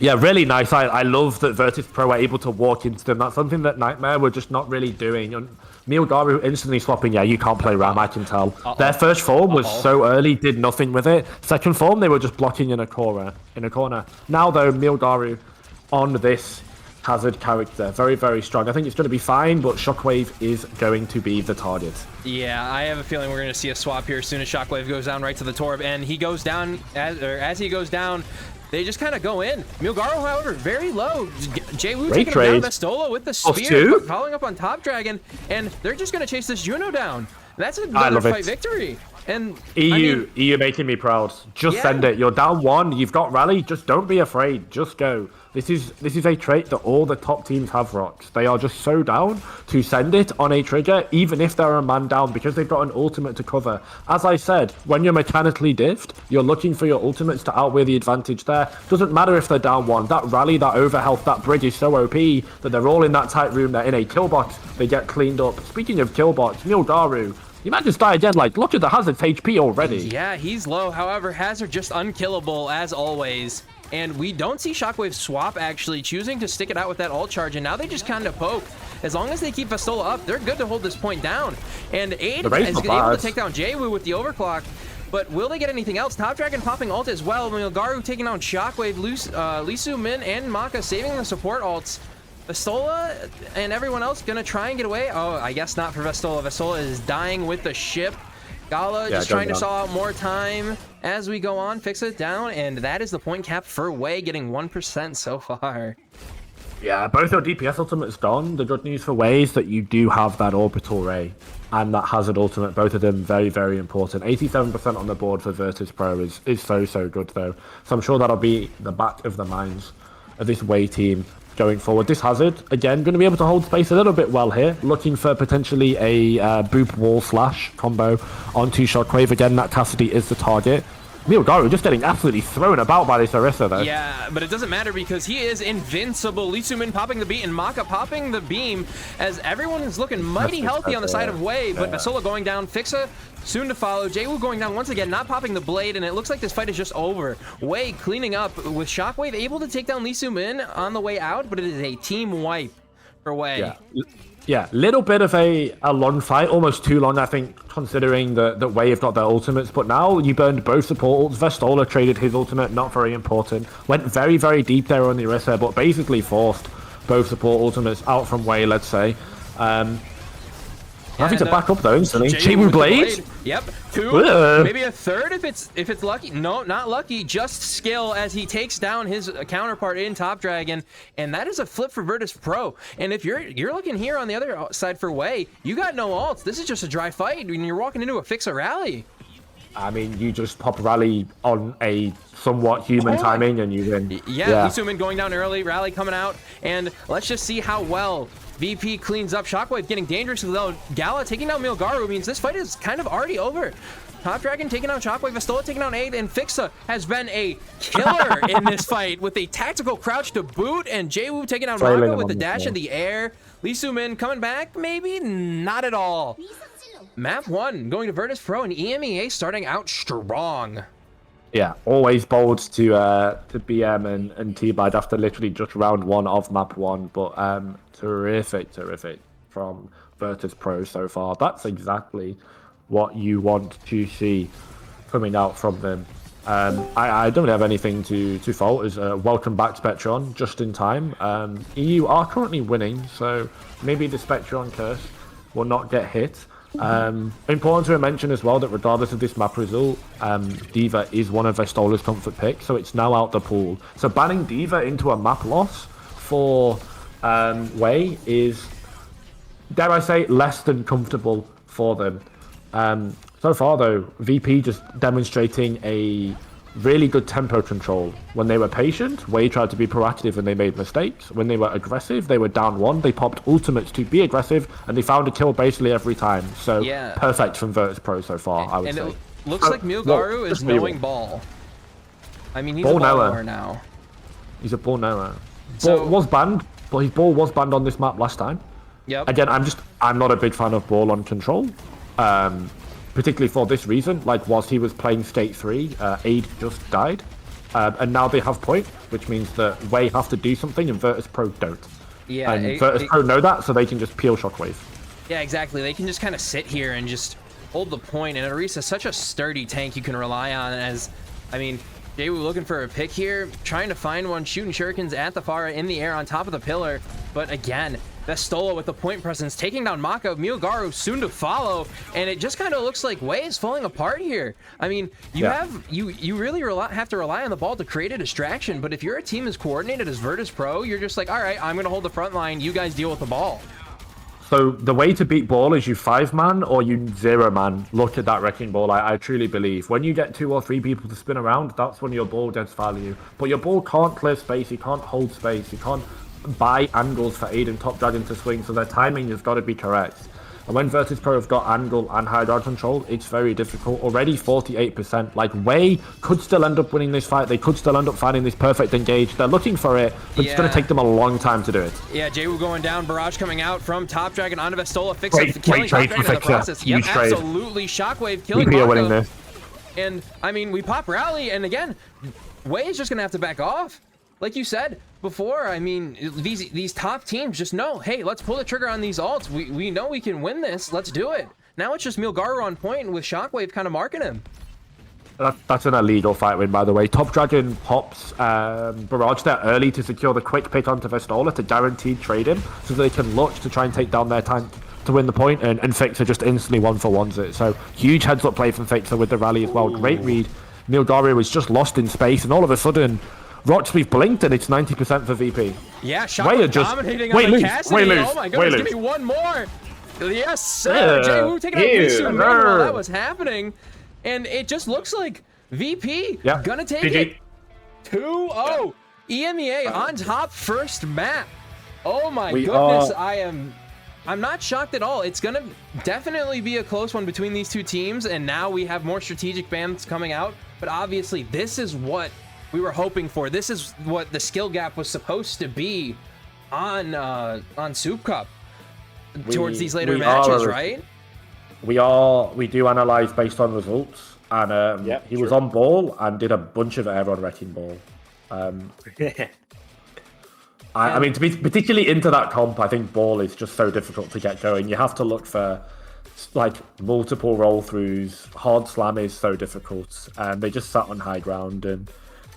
Speaker 7: Yeah, really nice. I love that Virtus.Pro were able to walk into them. That's something that Nightmare were just not really doing. And Milgaru instantly swapping. Yeah, you can't play Ram, I can tell. Their first form was so early, did nothing with it. Second form, they were just blocking in a corner. Now, though, Milgaru on this Hazard character, very, very strong. I think it's going to be fine, but Shockwave is going to be the target.
Speaker 1: Yeah, I have a feeling we're going to see a swap here as soon as Shockwave goes down right to the Torb, and he goes down, as he goes down, they just kind of go in. Milgaru, however, very low. Jay-Woo taking him down. Vestola with the spear, following up on Top Dragon, and they're just going to chase this Juno down. That's another fight victory. And
Speaker 7: EU making me proud. Just send it. You're down 1. You've got rally. Just don't be afraid. Just go. This is a trait that all the top teams have, Rocks. They are just so down to send it on a trigger, even if they're a man down, because they've got an ultimate to cover. As I said, when you're mechanically diffed, you're looking for your ultimates to outweigh the advantage there. Doesn't matter if they're down 1. That rally, that overhealth, that bridge is so OP that they're all in that tight room. They're in a kill box. They get cleaned up. Speaking of kill box, Milgaru. You might just die again. Like, look at the Hazard's HP already.
Speaker 1: Yeah, he's low. However, Hazard just unkillable as always. And we don't see Shockwave swap actually, choosing to stick it out with that ult charge. And now they just kind of poke. As long as they keep Vestola up, they're good to hold this point down. And Aid is able to take down Jay-Woo with the overclock. But will they get anything else? Top Dragon popping ult as well. Milgaru taking down Shockwave, Lee Soo-min and Maka saving the support ults. Vestola and everyone else gonna try and get away. Oh, I guess not for Vestola. Vestola is dying with the ship. Gala just trying to stall out more time as we go on. Fix it down, and that is the point cap for Wei, getting 1% so far.
Speaker 7: Yeah, both your DPS ultimates gone. The good news for Wei is that you do have that orbital ray and that Hazard ultimate. Both of them very, very important. 87% on the board for Virtus.Pro is so good though. So I'm sure that'll be the back of the minds of this Wei team going forward. This Hazard, again, going to be able to hold space a little bit well here. Looking for potentially a boop wall slash combo onto Shockwave. Again, that Cassidy is the target. Milgaru just getting absolutely thrown about by this Orisa, though.
Speaker 1: Yeah, but it doesn't matter because he is invincible. Lee Soo-min popping the beat and Maka popping the beam as everyone is looking mighty healthy on the side of Wei, but Vestola going down, Fixa soon to follow, Jay-Woo going down once again, not popping the blade, and it looks like this fight is just over. Wei cleaning up with Shockwave, able to take down Lee Soo-min on the way out, but it is a team wipe for Wei.
Speaker 7: Yeah, little bit of a long fight, almost too long, I think, considering that Wei have got their ultimates. But now you burned both support ults. Vestola traded his ultimate, not very important. Went very, very deep there on the Orisa, but basically forced both support ultimates out from Wei, let's say. Having to back up though instantly. Jay-Woo blade?
Speaker 1: Yep. 2, maybe a third if it's lucky. No, not lucky. Just skill as he takes down his counterpart in Top Dragon, and that is a flip for Virtus.Pro. And if you're looking here on the other side for Wei, you got no ults. This is just a dry fight when you're walking into a Fixa rally.
Speaker 7: I mean, you just pop rally on a somewhat human timing and you win.
Speaker 1: Yeah, Lee Soo-min going down early, rally coming out, and let's just see how well VP cleans up. Shockwave getting dangerous though. Gala taking down Milgaru means this fight is kind of already over. Top Dragon taking down Shockwave, Vestola taking down Aid, and Fixa has been a killer in this fight with a tactical crouch to boot, and Jay-Woo taking down Maka with the dash in the air. Lee Soo-min coming back, maybe? Not at all. Map 1 going to Virtus.Pro and EMEA starting out strong.
Speaker 7: Yeah, always bold to BM and T-Bide after literally just round 1 of map 1, but terrific from Virtus.Pro so far. That's exactly what you want to see coming out from them. I don't have anything to fault as welcome back Spectron just in time. EU are currently winning, so maybe the Spectron curse will not get hit. Important to mention as well that regardless of this map result, D.Va is one of Vestola's comfort picks, so it's now out the pool. So banning D.Va into a map loss for Wei is, dare I say, less than comfortable for them. So far though, VP just demonstrating a really good tempo control. When they were patient, Wei tried to be proactive and they made mistakes. When they were aggressive, they were down 1. They popped ultimates to be aggressive and they found a kill basically every time. So perfect from Virtus.Pro so far, I would say.
Speaker 1: And it looks like Milgaru is knowing ball. I mean, he's a ball knower now.
Speaker 7: He's a ball knower. Ball was banned, but his ball was banned on this map last time.
Speaker 1: Yep.
Speaker 7: Again, I'm not a big fan of ball on control. Particularly for this reason, like whilst he was playing State 3, Aid just died. and now they have point, which means that Way have to do something, and Virtus.Pro don't.
Speaker 1: Yeah,
Speaker 7: And Virtus.Pro know that, so they can just peel Shockwave.
Speaker 1: Yeah, exactly. They can just kind of sit here and just hold the point. And Arisa's such a sturdy tank you can rely on. As, I mean, Jay, we're looking for a pick here, trying to find one, shooting shurikens at the Pharah in the air on top of the pillar. But again, Vestola with the point presence, taking down Maka. Milgaru soon to follow, and it just kind of looks like Way is falling apart here. I mean, you really have to rely on the ball to create a distraction, but if you're a team as coordinated as Virtus.Pro, you're just like, all right, I'm gonna hold the front line, you guys deal with the ball.
Speaker 7: So the way to beat ball is you 5-man or you 0-man. Look at that wrecking ball. I truly believe when you get 2 or 3 people to spin around, that's when your ball gets value. But your ball can't clear space, you can't hold space, you can't buy angles for Aiden Top Dragon to swing, so their timing has got to be correct. And when Virtus.Pro have got angle and high dodge control, it's very difficult. Already 48%. Like, Way could still end up winning this fight. They could still end up finding this perfect engage. They're looking for it, but it's going to take them a long time to do it.
Speaker 1: Yeah, Jaywu going down. Barrage coming out from Top Dragon onto Vestola. Killing Top
Speaker 7: trade
Speaker 1: Dragon
Speaker 7: for
Speaker 1: in the process.
Speaker 7: Huge
Speaker 1: Yep,
Speaker 7: trade.
Speaker 1: absolutely. Shockwave killing
Speaker 7: VP are winning
Speaker 1: Mako.
Speaker 7: this.
Speaker 1: And, I mean, we pop rally, and again, Way is just going to have to back off. Like you said before, I mean, these top teams just know, hey, let's pull the trigger on these ults. We know we can win this. Let's do it. Now it's just Milgaru on point with Shockwave kind of marking him.
Speaker 7: That's an illegal fight win, by the way. Top Dragon pops Barrage there early to secure the quick pick onto Vestola to guaranteed trade him, so that they can look to try and take down their tank to win the point, and Fixer just instantly 1-for-1s it. So huge heads up play from Fixer with the rally as well. Great read. Milgaru was just lost in space, and all of a sudden, Rocksmith blinked and it's 90% for VP.
Speaker 1: Yeah, Shockwave dominating on the Cassidy. Oh my goodness, give me one more. Yes, sir. Jaywu taking out Lisu. While that was happening. And it just looks like VP gonna take it 2-0. EMEA on top first map. Oh my goodness, I'm not shocked at all. It's gonna definitely be a close one between these two teams, and now we have more strategic bans coming out. But obviously, this is what we were hoping for. This is what the skill gap was supposed to be on SOOP Cup towards these later matches, right?
Speaker 7: We do analyze based on results, and he was on ball and did a bunch of air on wrecking ball. I mean, to be particularly into that comp, I think ball is just so difficult to get going. You have to look for like multiple roll throughs. Hard slam is so difficult, and they just sat on high ground.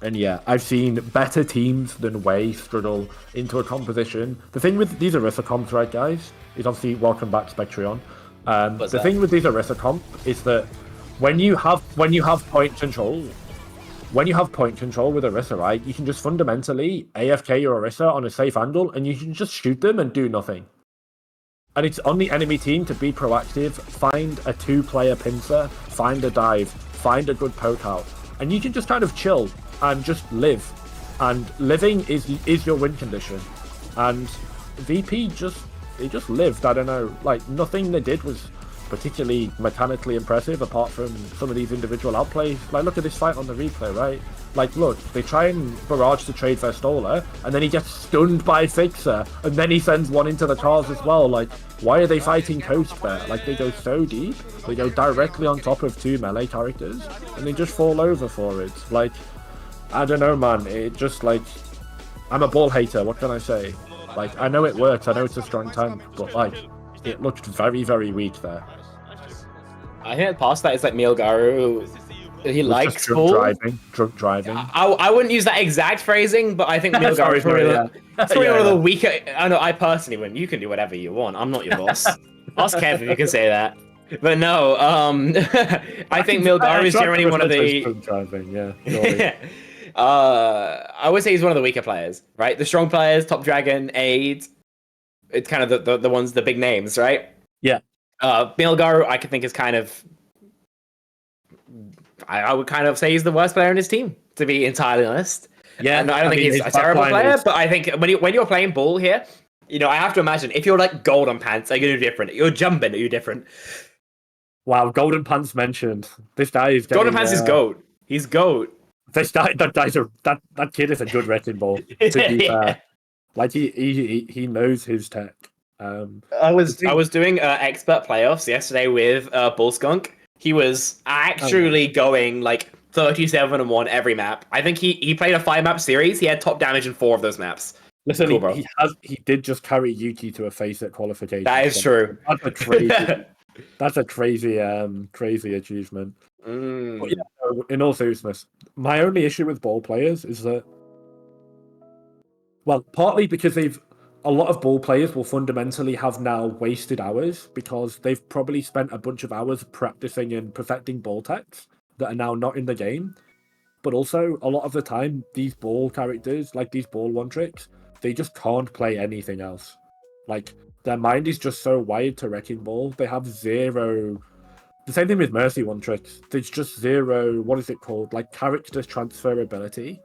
Speaker 7: And yeah, I've seen better teams than Way struggle into a composition. The thing with these Orisa comps, right, guys, is obviously welcome back Spectreon. The thing with these Orisa comp is that when you have point control with Orisa, right, you can just fundamentally AFK your Orisa on a safe angle, and you can just shoot them and do nothing. And it's on the enemy team to be proactive, find a 2-player pincer, find a dive, find a good poke out, and you can just kind of chill and just live. And living is your win condition. And VP just lived. I don't know, like nothing they did was particularly mechanically impressive apart from some of these individual outplays. Like look at this fight on the replay, right? Like look, they try and barrage to trade Vestola, and then he gets stunned by Fixer, and then he sends one into the cars as well. Like, why are they fighting Coast there? Like, they go so deep, they go directly on top of 2 melee characters, and they just fall over for it. Like, I don't know, man. It just like, I'm a ball hater. What can I say? Like, I know it works. I know it's a strong tank, but like, it looked very, very weak there.
Speaker 3: I think past that is like Milgaru. He likes
Speaker 7: drunk driving.
Speaker 3: I wouldn't use that exact phrasing, but I think Milgaru is probably one of the weaker. I know. I personally wouldn't. You can do whatever you want. I'm not your boss. Ask Kev if you can say that. But no, I think Milgaru is generally one of the.
Speaker 7: Drunk driving,
Speaker 3: I would say he's one of the weaker players, right? The strong players, Top Dragon, Aid. It's kind of the ones, the big names, right?
Speaker 7: Yeah.
Speaker 3: Milgaru, I could think is kind of. I would kind of say he's the worst player in his team, to be entirely honest.
Speaker 7: Yeah,
Speaker 3: and I don't think he's a terrible player, but I think when you're playing ball here, you know, I have to imagine if you're like Golden Pants, are you gonna do different? You're jumping, are you different?
Speaker 7: Wow, Golden Pants mentioned. This guy is
Speaker 3: Golden Pants is GOAT. He's GOAT.
Speaker 7: That kid is a good wrecking ball. To be fair, like he knows his tech.
Speaker 3: I was doing expert playoffs yesterday with Bull Skunk. He was actually going like 37-1 every map. I think he played a 5-map series. He had top damage in 4 of those maps.
Speaker 4: Listen,
Speaker 3: Cool, bro.
Speaker 4: he did just carry Yuki to a face at qualification.
Speaker 3: That is true.
Speaker 4: That's a crazy. That's a crazy achievement. But yeah, no, in all seriousness, my only issue with ball players is that, well, partly because a lot of ball players will fundamentally have now wasted hours because they've probably spent a bunch of hours practicing and perfecting ball techs that are now not in the game. But also, a lot of the time, these ball characters, like these ball one tricks, they just can't play anything else. Like, their mind is just so wired to Wrecking Ball. They have zero... The same thing with Mercy one tricks. There's just zero, what is it called? Like, character transferability.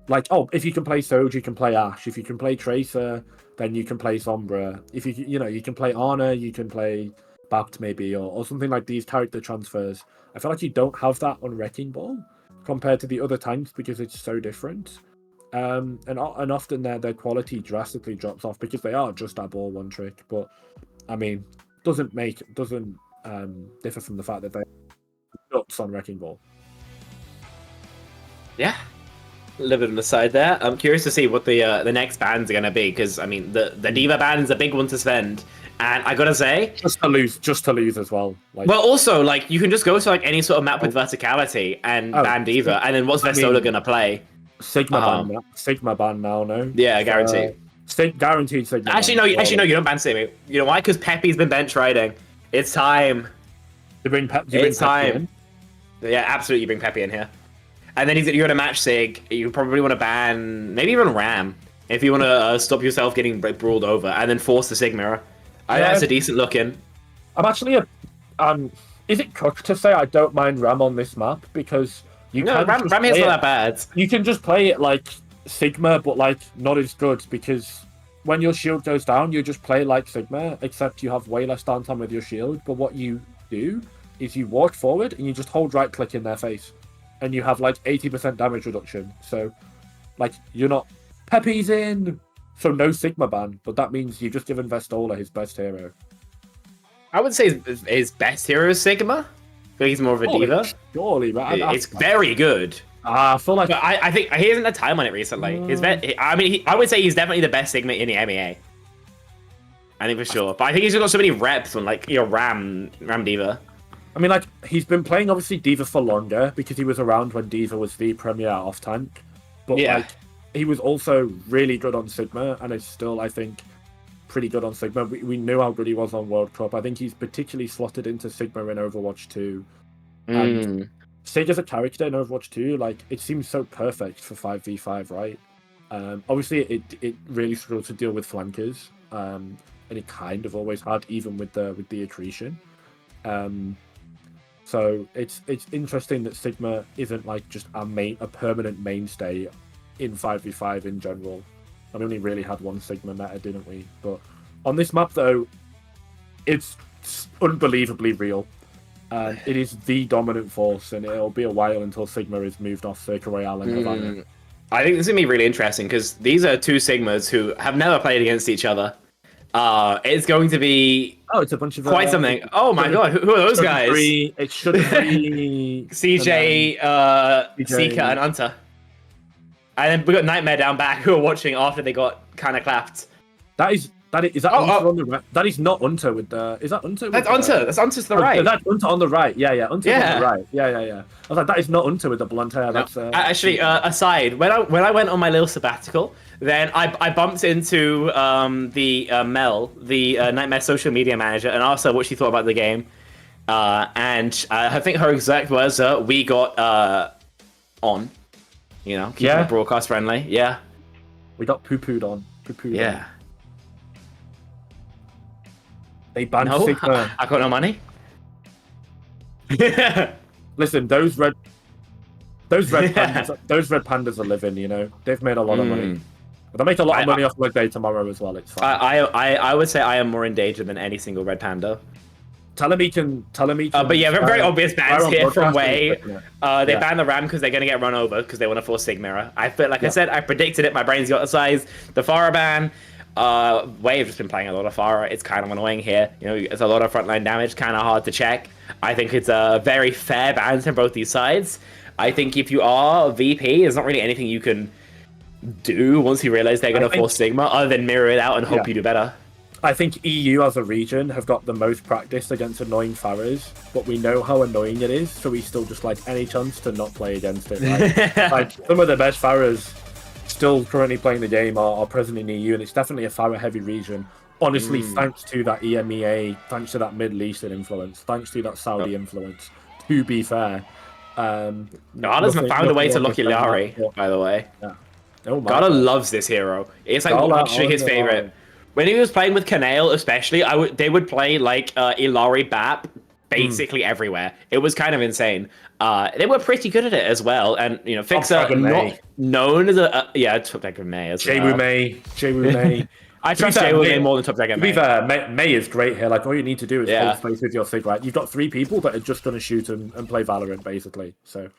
Speaker 4: Like, oh, if you can play Soj, you can play Ash. If you can play Tracer, then you can play Sombra. If you can play Ana, you can play Bapt maybe, or something like these character transfers. I feel like you don't have that on Wrecking Ball compared to the other tanks because it's so different. And often their quality drastically drops off because they are just that ball one trick. But I mean, doesn't differ from the fact that they're nuts on Wrecking Ball.
Speaker 3: Yeah. A little bit on the side there. I'm curious to see what the next bans are going to be, because I mean the D.Va ban is a big one to spend, and I gotta say,
Speaker 4: just to lose as well. Like,
Speaker 3: well, also like you can just go to like any sort of map with verticality and ban D.Va, and then what's Vestola gonna play?
Speaker 4: Sigma ban now, no?
Speaker 3: Yeah, guaranteed.
Speaker 4: Guaranteed Sigma.
Speaker 3: Actually, no, you don't ban Sigma. You know why? Because Peppy's been bench riding. It's time. It's time. Yeah, absolutely. You bring Peppy in here. And then you're going to match Sig. You probably want to ban, maybe even Ram, if you want to stop yourself getting brawled over, and then force the Sig mirror. That's a decent look in.
Speaker 4: I'm actually is it cooked to say I don't mind Ram on this map? Because
Speaker 3: Ram is not that bad.
Speaker 4: You can just play it like Sigma, but like not as good, because when your shield goes down, you just play like Sigma, except you have way less downtime with your shield. But what you do is you walk forward and you just hold right click in their face, and you have like 80% damage reduction. So like you're not Pepe's in, so no Sigma ban, but that means you've just given Vestola his best hero.
Speaker 3: I would say his best hero is Sigma, but he's more of a D.Va.
Speaker 4: Surely, man.
Speaker 3: It's very good.
Speaker 4: I feel like
Speaker 3: I think he hasn't had time on it recently. I would say he's definitely the best Sigma in the MEA. I think for sure. But I think he's got so many reps on like Ram D.Va.
Speaker 4: I mean, like, he's been playing obviously D.Va for longer because he was around when D.Va was the premier off tank. But like, he was also really good on Sigma, and is still, I think, pretty good on Sigma. We knew how good he was on World Cup. I think he's particularly slotted into Sigma in Overwatch 2. And Sig as a character in Overwatch 2, like, it seems so perfect for 5v5, right? Obviously, it really struggled to deal with flankers, and it kind of always had, even with the accretion. So it's interesting that Sigma isn't like just a permanent mainstay in 5v5 in general. I mean, we only really had one Sigma meta, didn't we? But on this map, though, it's unbelievably real. It is the dominant force, and it'll be a while until Sigma is moved off Circle Royale and Havana.
Speaker 3: I think this is going to be really interesting, because these are two Sigmas who have never played against each other. It's going to be
Speaker 4: it's a bunch of
Speaker 3: quite something. Oh my god, who are those guys?
Speaker 4: It should be
Speaker 3: CJ, Seeker, and Unta. And then we got Nightmare down back who are watching after they got kind of clapped.
Speaker 4: Is that Unta on the right? That is not Unta with the. Is that Unta?
Speaker 3: That's Unta. That's Unta to the right.
Speaker 4: That's Unta on the right. Yeah. Unta on the right. Yeah. I was like, that is not Unta with the blunt hair. That's
Speaker 3: actually aside. When I went on my little sabbatical, then I bumped into Mel, the Nightmare social media manager, and asked her what she thought about the game. And I think her exact words are, "We got on." You know, keep it broadcast friendly. Yeah.
Speaker 4: We got poo-pooed on.
Speaker 3: Yeah.
Speaker 4: On. They banned
Speaker 3: No,
Speaker 4: Sigma.
Speaker 3: I got no money.
Speaker 4: Listen, those red pandas are living. You know, they've made a lot of money. But they make a lot of money off my day tomorrow as well. It's fine.
Speaker 3: I would say I am more in danger than any single red panda.
Speaker 4: Tell him he can.
Speaker 3: But yeah, very obvious bans here from Way. They banned the Ram because they're going to get run over because they want to force Sig mirror. I feel like I said, I predicted it. My brain's got the size. The Farah ban. Wave has been playing a lot of Pharah. It's kind of annoying here. You know, it's a lot of frontline damage, kind of hard to check. I think it's a very fair balance on both these sides. I think if you are VP, there's not really anything you can do once you realize they're going to force Sigma, other than mirror it out and hope you do better.
Speaker 7: I think EU as a region have got the most practice against annoying Pharahs, but we know how annoying it is, so we still just like any chance to not play against it. Right? Like some of the best Pharahs still currently playing the game are present in EU, and it's definitely a Pharah heavy region. Honestly, thanks to that EMEA, thanks to that Middle Eastern influence, thanks to that Saudi influence, to be fair.
Speaker 3: Gala found a way to lock Illari, by the way.
Speaker 7: Yeah. Oh my
Speaker 3: Gala loves this hero. It's like actually his favorite. When he was playing with Canale, especially, they would play like Illari BAP basically everywhere. It was kind of insane. They were pretty good at it as well, and you know, Fixer not known as a Top Deck of May as well.
Speaker 7: Jaywu May.
Speaker 3: I trust Jaywu May more than Top Deck of May.
Speaker 7: To be fair, May is great here. Like all you need to do is hold space with your Sig, right? You've got 3 people that are just going to shoot and play Valorant, basically. So,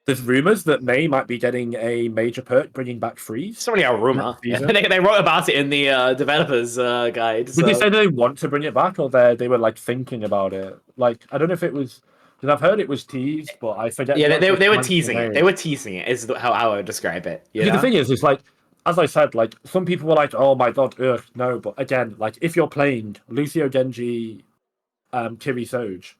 Speaker 7: there's rumors that May might be getting a major perk bringing back Freeze.
Speaker 3: It's only a rumor. They wrote about it in the developers guide.
Speaker 7: Did they say they want to bring it back, or they were like thinking about it? Like I don't know if it was because I've heard it was teased, but I forget.
Speaker 3: Yeah, they were teasing it. They were teasing it. Is how I would describe it.
Speaker 7: The thing is like, as I said, like some people were like, "Oh my god, no." But again, like if you're playing Lucio, Genji, Kiri, Soj,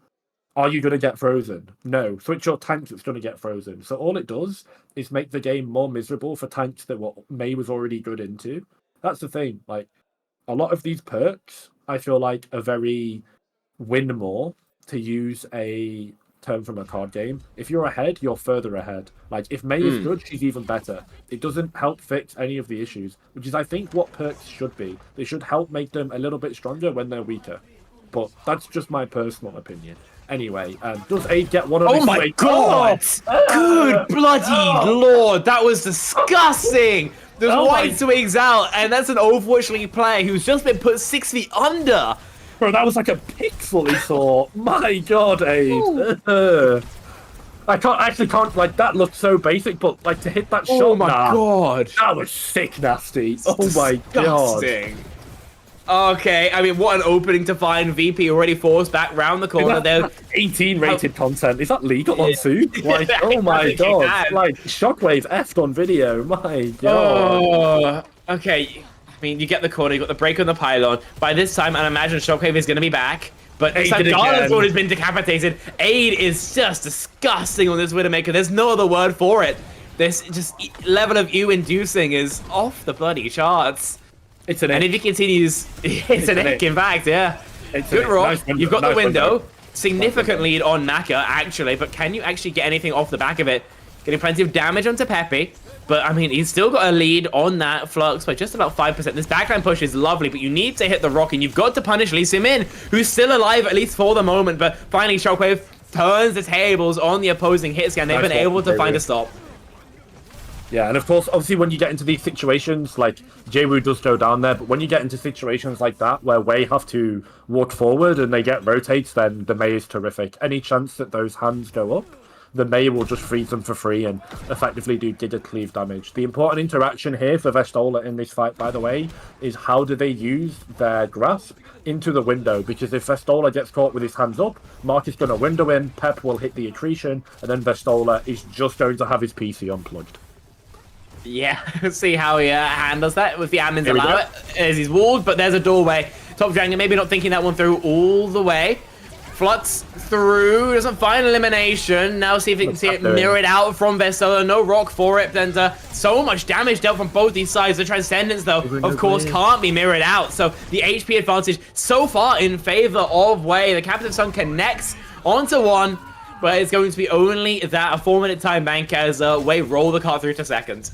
Speaker 7: are you going to get frozen? No. Switch your tank that's going to get frozen. So all it does is make the game more miserable for tanks that what May was already good into. That's the thing. Like a lot of these perks, I feel like are very win more, to use a term from a card game. If you're ahead, you're further ahead. Like if May is good, she's even better. It doesn't help fix any of the issues, which is I think what perks should be. They should help make them a little bit stronger when they're weaker. But that's just my personal opinion. Anyway, does Aid get one of
Speaker 3: Oh my god! Good bloody lord, that was disgusting! There's white swings out, and that's an Overwatch League player who's just been put 6 feet under!
Speaker 7: Bro, that was like a pixel he saw. My god, Aid. I can't, like, that looked so basic, but, like, to hit that shot,
Speaker 3: oh my god!
Speaker 7: That was sick nasty. Oh my god.
Speaker 3: Okay, I mean, what an opening to find VP already forced back round the corner. They're
Speaker 7: 18 rated content. Is that legal on SOOP? Like, oh my god. Like, Shockwave effed on video. My god.
Speaker 3: Oh, okay. I mean, you get the corner, you got the break on the pylon. By this time, I imagine Shockwave is going to be back. But this time, Gala's has been decapitated. Aid is just disgusting on this Widowmaker. There's no other word for it. This just level of ew-inducing is off the bloody charts.
Speaker 7: It's an
Speaker 3: and if he continues, it's an ick, in fact, yeah. Good rock. You've got the window. Significant lead on Maka, actually, but can you actually get anything off the back of it? Getting plenty of damage onto Pepe, but I mean, he's still got a lead on that Flux by just about 5%. This backline push is lovely, but you need to hit the rock, and you've got to punish Lee Sin-min, who's still alive, at least for the moment, but finally Shockwave turns the tables on the opposing hit scan. They've been able to find a stop.
Speaker 7: Yeah, and of course, obviously, when you get into these situations, like, Jaywu does go down there, but when you get into situations like that, where Wei have to walk forward and they get rotates, then the Mei is terrific. Any chance that those hands go up, the Mei will just freeze them for free and effectively do Giga Cleave damage. The important interaction here for Vestola in this fight, by the way, is how do they use their grasp into the window, because if Vestola gets caught with his hands up, Mark is going to window in, Pep will hit the accretion, and then Vestola is just going to have his PC unplugged.
Speaker 3: Yeah, see how he handles that with the admins allow it as he's walled, but there's a doorway. Top Dragon maybe not thinking that one through all the way. Flux through, doesn't find elimination. Now see if he can see it mirrored out from Vestola. No rock for it, and so much damage dealt from both these sides. The Transcendence, though, of course, can't be mirrored out. So the HP advantage so far in favor of Wei. The Captive Sun connects onto one, but it's going to be only that a 4-minute time bank as Wei roll the cart through to second.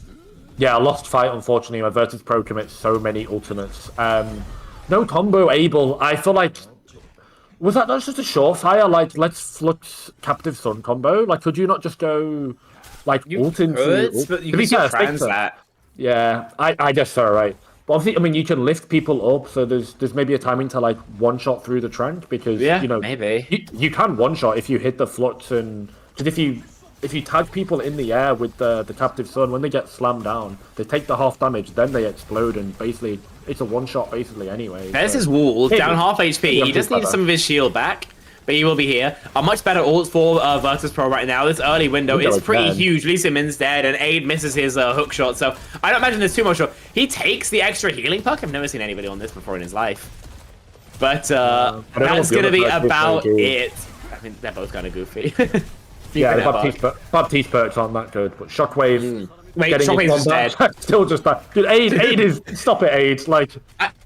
Speaker 7: Yeah, a lost fight, unfortunately, where Virtus.Pro commits so many ultimates. No combo able. I feel like... Was that not just a surefire? Like, let's Flux Captive Sun combo? Like, could you not just go, like, ult into...
Speaker 3: But you can still trans that.
Speaker 7: Yeah, I guess so, right. But obviously, I mean, you can lift people up, so there's maybe a timing to, like, one-shot through the Trank, because, you know...
Speaker 3: maybe.
Speaker 7: You can one-shot if you hit the Flux and... Because if you if you tag people in the air with the Captive Sun, when they get slammed down, they take the half damage, then they explode, and basically it's a one-shot basically anyway.
Speaker 3: There's
Speaker 7: so.
Speaker 3: his wall,
Speaker 7: Maybe.
Speaker 3: down half HP. He just needs some of his shield back, but he will be here. A much better ult for Virtus.Pro right now. This early window is pretty huge. Lee Sin-min's dead, and Aid misses his hook shot, so I don't imagine there's too much. He takes the extra healing puck. I've never seen anybody on this before in his life. But that's going to be about it. I mean, they're both kind of goofy.
Speaker 7: Yeah, the Baptiste perks aren't that good, but Shockwave...
Speaker 3: Wait, Shockwave's dead.
Speaker 7: Still just that. Dude, Aid is... Stop it, Aid. Like...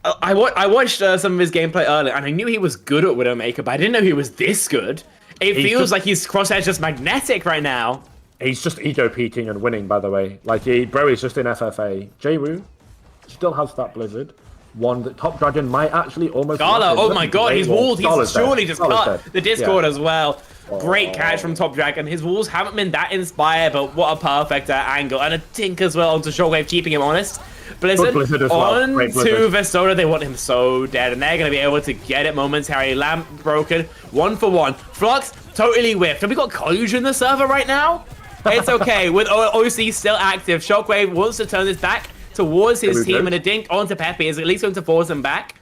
Speaker 3: I watched some of his gameplay earlier, and I knew he was good at Widowmaker, but I didn't know he was this good. It feels like his crosshair's just magnetic right now.
Speaker 7: He's just ego peaking and winning, by the way. Like, bro is just in FFA. J-Woo still has that Blizzard. One that Top Dragon might actually almost...
Speaker 3: Gala, oh my god, his walls, he's surely just cut the Discord as well. Great catch from Top Dragon. His walls haven't been that inspired, but what a perfect angle. And a dink as well onto Shockwave, keeping him honest. Blizzard on to Vestola. They want him so dead, and they're going to be able to get it momentarily. Lamp broken, 1-for-1. Flux totally whiffed. Have we got collusion in the server right now? It's okay. With OC still active, Shockwave wants to turn this back towards his team, and a dink onto Pepe is at least going to force him back.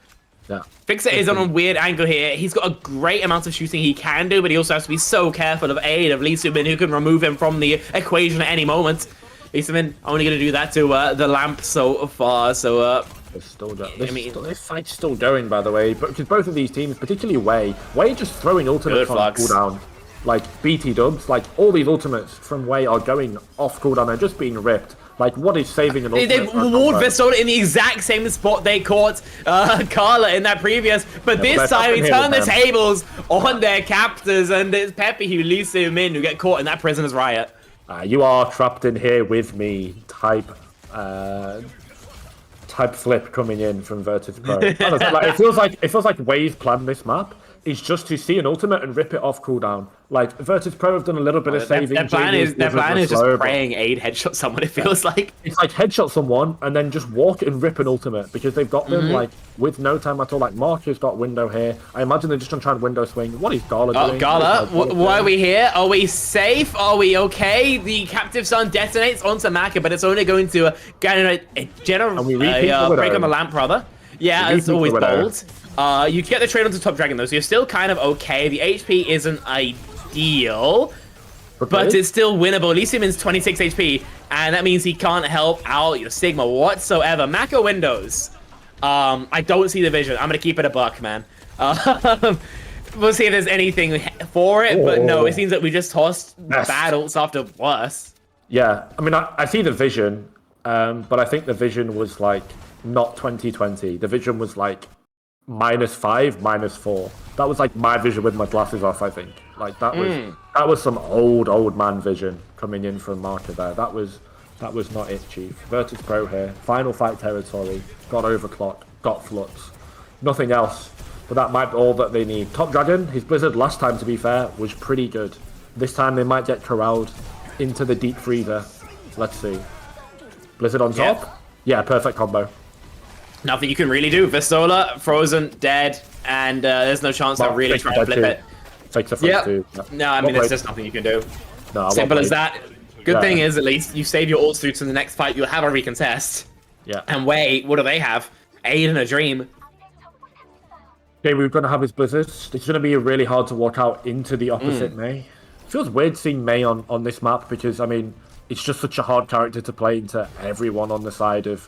Speaker 7: Yeah.
Speaker 3: Fixer is on a weird angle here. He's got a great amount of shooting he can do, but he also has to be so careful of Aid, of Lee Sin-min, who can remove him from the equation at any moment. Lee Sin-min only going to do that to the Lamp so far, so...
Speaker 7: This fight's still going, by the way, but because both of these teams, particularly Wei just throwing ultimates on cooldown. Like, BT dubs, like, all these ultimates from Wei are going off cooldown. They're just being ripped. Like, what is saving an ultimate?
Speaker 3: They've walled Vestola in the exact same spot they caught Carla in that previous, but this time we turn the tables on their captors, and it's Pepe who leads them in, who get caught in that prisoner's riot.
Speaker 7: You are trapped in here with me type flip coming in from Virtus.Pro. Like, it feels like Wave planned this map is just to see an ultimate and rip it off cooldown. Like, Virtus.Pro have done a little bit of saving.
Speaker 3: Their plan is just praying Aid headshot someone, it feels like.
Speaker 7: It's like headshot someone and then just walk and rip an ultimate, because they've got them, like, with no time at all. Like, Mark has got window here. I imagine they're just going to try and window swing. What is Gala doing?
Speaker 3: Oh, Gala, why are we here? Are we safe? Are we okay? The Captive Sun detonates onto Maka, but it's only going to generate a general break on the Lamp, rather. Yeah, it's always bold. You get the trade onto Top Dragon, though, so you're still kind of okay. The HP isn't ideal, but it's still winnable. Lee Sin-min's 26 HP, and that means he can't help out your Sigma whatsoever. Mako windows. I don't see the vision. I'm going to keep it a buck, man. We'll see if there's anything for it, but no, it seems that we just tossed bad ults after worse.
Speaker 7: Yeah, I mean, I see the vision, but I think the vision was, like, not 2020. The vision was, like, -5, -4. That was like my vision with my glasses off, I think. Like, that was some old man vision coming in from Marker there. That was not it, Chief. Virtus.Pro here. Final fight territory. Got overclock. Got flux. Nothing else. But that might be all that they need. Top Dragon, his Blizzard last time, to be fair, was pretty good. This time they might get corralled into the deep freezer. Let's see. Blizzard on top? Yeah, perfect combo.
Speaker 3: Nothing you can really do. Vestola, frozen, dead, and there's no chance they'll really try to flip it.
Speaker 7: Takes a flip too.
Speaker 3: No, I mean, there's just nothing you can do.
Speaker 7: No,
Speaker 3: simple as that. Good thing is, at least, you save your ults through to the next fight. You'll have a recontest.
Speaker 7: Yeah.
Speaker 3: And wait, what do they have? Aid and a Dream.
Speaker 7: Okay, we're going to have his Blizzards. It's going to be really hard to walk out into the opposite Mei. It feels weird seeing Mei on this map, because, I mean, it's just such a hard character to play into everyone on the side of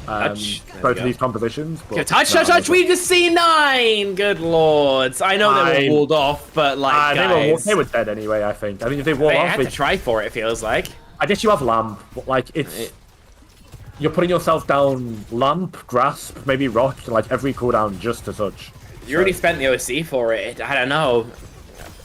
Speaker 7: both of these compositions. But
Speaker 3: touch, we just C9! Good lords. I know they were walled off, but, like, guys...
Speaker 7: They were dead anyway, I think. I mean, if they walled off...
Speaker 3: They had to try for it, feels like.
Speaker 7: I guess you have Lamp, but, like, it's... You're putting yourself down Lamp, Grasp, maybe Rock, like, every cooldown just to touch.
Speaker 3: You already spent the OC for it. I don't know.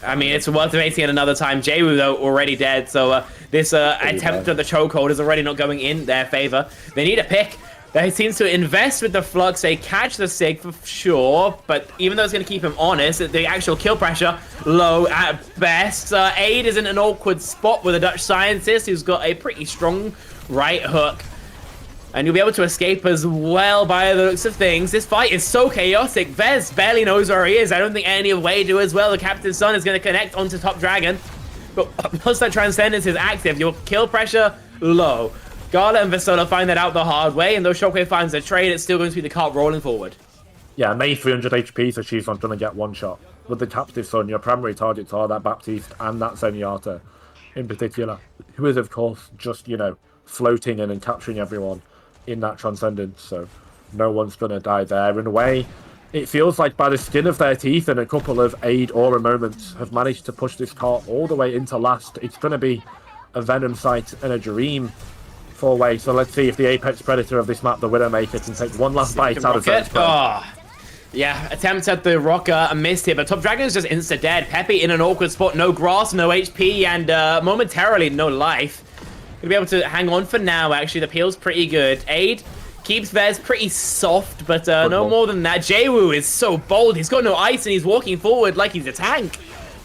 Speaker 3: I mean, it's worth debating at another time. Jaewoo, though, already dead, so this attempt at the chokehold is already not going in their favor. They need a pick. They seem to invest with the Flux. They catch the Sig for sure, but even though it's going to keep him honest, the actual kill pressure low at best. Aid is in an awkward spot with a Dutch scientist who's got a pretty strong right hook. And you'll be able to escape as well by the looks of things. This fight is so chaotic. Vez barely knows where he is. I don't think any of Wei do as well. The Captain's Son is going to connect onto Top Dragon. but once that Transcendence is active, your kill pressure, low. Gala and Vasola find that out the hard way, and though Shockwave finds the trade, it's still going to be the cart rolling forward.
Speaker 7: Yeah, May 300 HP, so she's not going to get one shot. With the Captive Son, your primary targets are that Baptiste and that Zenyatta in particular, who is, of course, just, you know, floating in and capturing everyone in that Transcendence, so no one's going to die there. In a way, it feels like by the skin of their teeth and a couple of aid aura moments have managed to push this cart all the way into last. It's going to be a Venom Sight and a Dream four-way, so let's see if the Apex Predator of this map, the Widowmaker, can take one last bite out of it.
Speaker 3: Yeah, attempt at the rocker, missed it, but Top Dragon is just insta-dead. Peppy in an awkward spot, no grass, no HP, and momentarily no life. Gonna be able to hang on for now, actually. The peel's pretty good. Aid keeps theirs pretty soft, but no more than that. Jwoo is so bold. He's got no ice, and he's walking forward like he's a tank.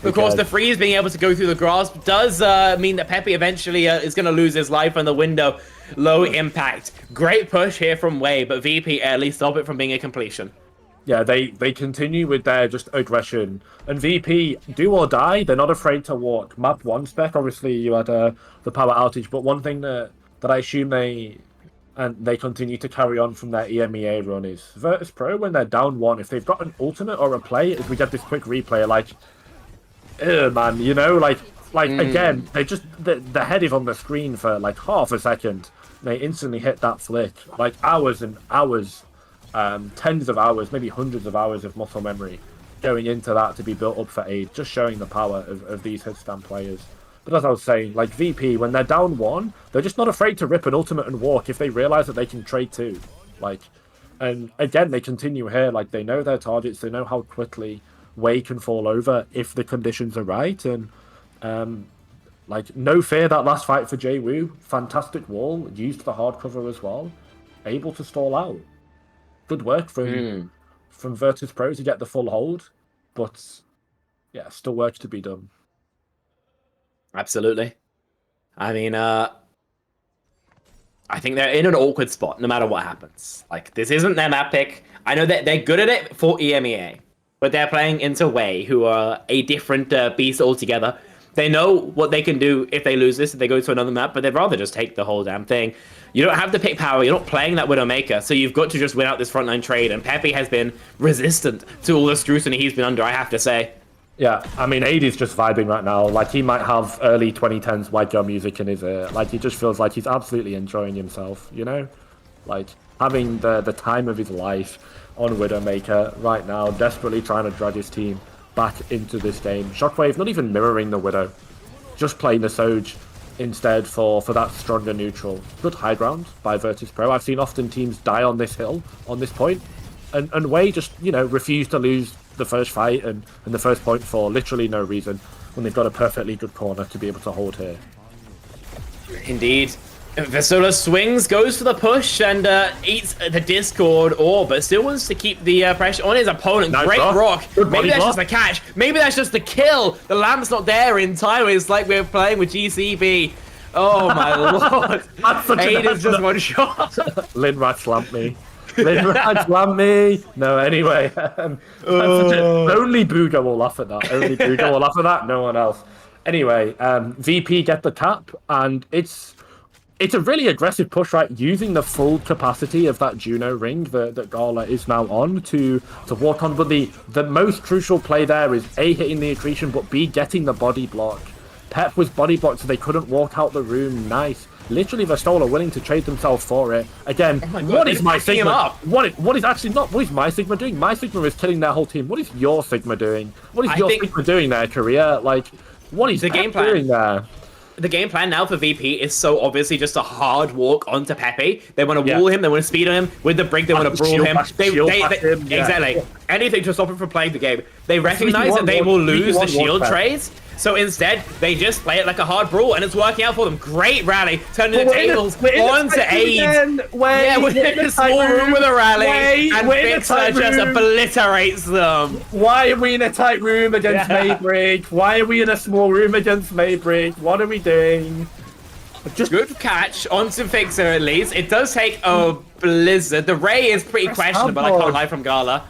Speaker 3: Of course, the freeze being able to go through the grass does mean that Peppy eventually is going to lose his life on the window. Low impact. Great push here from Wei, but VP at least stop it from being a completion.
Speaker 7: Yeah, they continue with their just aggression. And VP, do or die, they're not afraid to walk. Map 1 spec, obviously you had the power outage, but one thing that I assume they continue to carry on from their EMEA run is Virtus.Pro, when they're down 1, if they've got an ultimate or a play, as we get this quick replay, like, man, you know, like again, they just, the head is on the screen for like half a second. They instantly hit that flick, like hours and hours, tens of hours, maybe hundreds of hours of muscle memory going into that to be built up for aid, just showing the power of these headstand players. But as I was saying, like VP, when they're down 1, they're just not afraid to rip an ultimate and walk if they realize that they can trade 2. Like, and again, they continue here, like they know their targets, they know how quickly Wei can fall over if the conditions are right, and like no fear that last fight for Jwoo. Fantastic wall, used the hard cover as well, able to stall out. Good work from Virtus.Pro to get the full hold, but yeah, still work to be done.
Speaker 3: Absolutely. I mean, I think they're in an awkward spot no matter what happens. Like, this isn't their map pick. I know that they're good at it for EMEA, but they're playing into Wei, who are a different beast altogether. They know what they can do if they lose this, if they go to another map, but they'd rather just take the whole damn thing. You don't have the pick power, you're not playing that Widowmaker, so you've got to just win out this frontline trade, and Peppy has been resistant to all the scrutiny he's been under, I have to say.
Speaker 7: Yeah, I mean, Aid is just vibing right now. Like, he might have early 2010s white girl music in his ear. Like, he just feels like he's absolutely enjoying himself, you know? Like, having the time of his life on Widowmaker right now, desperately trying to drag his team back into this game. Shockwave not even mirroring the Widow, just playing the Soj instead for that stronger neutral. Good high ground by Virtus.Pro. I've seen often teams die on this hill, on this point, and Wei just, you know, refused to lose the first fight and the first point for literally no reason when they've got a perfectly good corner to be able to hold here.
Speaker 3: Indeed. Vasola swings, goes for the push, and eats the Discord orb, but still wants to keep the pressure on his opponent.
Speaker 7: Nice
Speaker 3: Great rock. Maybe that's
Speaker 7: block.
Speaker 3: just the catch. Maybe that's just the kill. The lamp's not there in time. It's like we're playing with GCB. Oh my lord. Aid is just one shot.
Speaker 7: Linrat slamped me. Linrat slamped me. No, anyway. Only Booga will laugh at that. Only Booga will laugh at that. No one else. Anyway, VP get the tap, and it's a really aggressive push, right? Using the full capacity of that Juno ring that Gala is now on to walk on. But the most crucial play there is A, hitting the accretion, but B, getting the body block. Pep was body blocked, so they couldn't walk out the room. Nice. Literally, Vastola willing to trade themselves for it. Again, what is my Sigma? What is actually not? What is my Sigma doing? My Sigma is killing their whole team. What is your Sigma doing? What is your Sigma doing there, Korea? Like, what is the game plan doing there?
Speaker 3: The game plan now for VP is so obviously just a hard walk onto Pepe. They want to wall him, they want to speed on him. With the break, they want to brawl him. Exactly. Anything to stop him from playing the game. They recognize that they will lose the shield trades. So instead, they just play it like a hard brawl, and it's working out for them. Great rally, turning the tables onto Aid. We're in a small room with a rally, and Fixer just obliterates them.
Speaker 7: Why are we in a tight room against Maybreak? Why are we in a small room against Maybreak? What are we doing?
Speaker 3: Just good catch onto Fixer at least. It does take a blizzard. The Ray is pretty questionable, I can't lie, from Gala.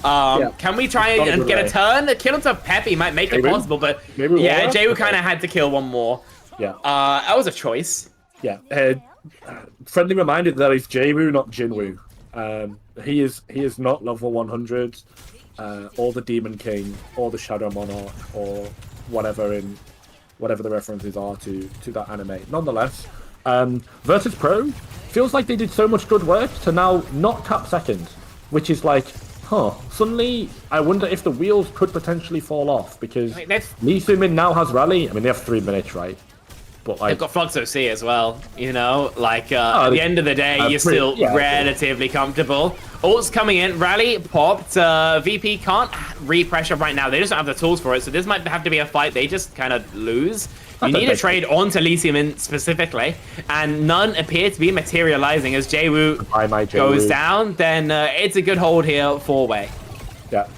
Speaker 3: Can we try and get a turn? The kill onto Peppy might make it possible, but yeah, Jaewoo kind of had to kill one more.
Speaker 4: Yeah.
Speaker 3: That was a choice.
Speaker 4: Yeah. Friendly reminder that it's Jaewoo, not Jinwoo. He is not level 100, or the Demon King, or the Shadow Monarch, or whatever the references are to that anime. Nonetheless, Virtus.Pro feels like they did so much good work to now not cap second, which is like, suddenly I wonder if the wheels could potentially fall off, because Lee Soo-min now has rally. I mean, they have 3 minutes, right? But like,
Speaker 3: they've got Flux OC as well, you know? Like, at the end of the day, you're still relatively comfortable. Ult's coming in, rally popped, VP can't re-pressure right now. They just don't have the tools for it, so this might have to be a fight they just kind of lose. You need to trade onto Lee Soo-min specifically, and none appear to be materializing as Jaewoo goes down. Then it's a good hold here, 4-way.
Speaker 4: Yeah.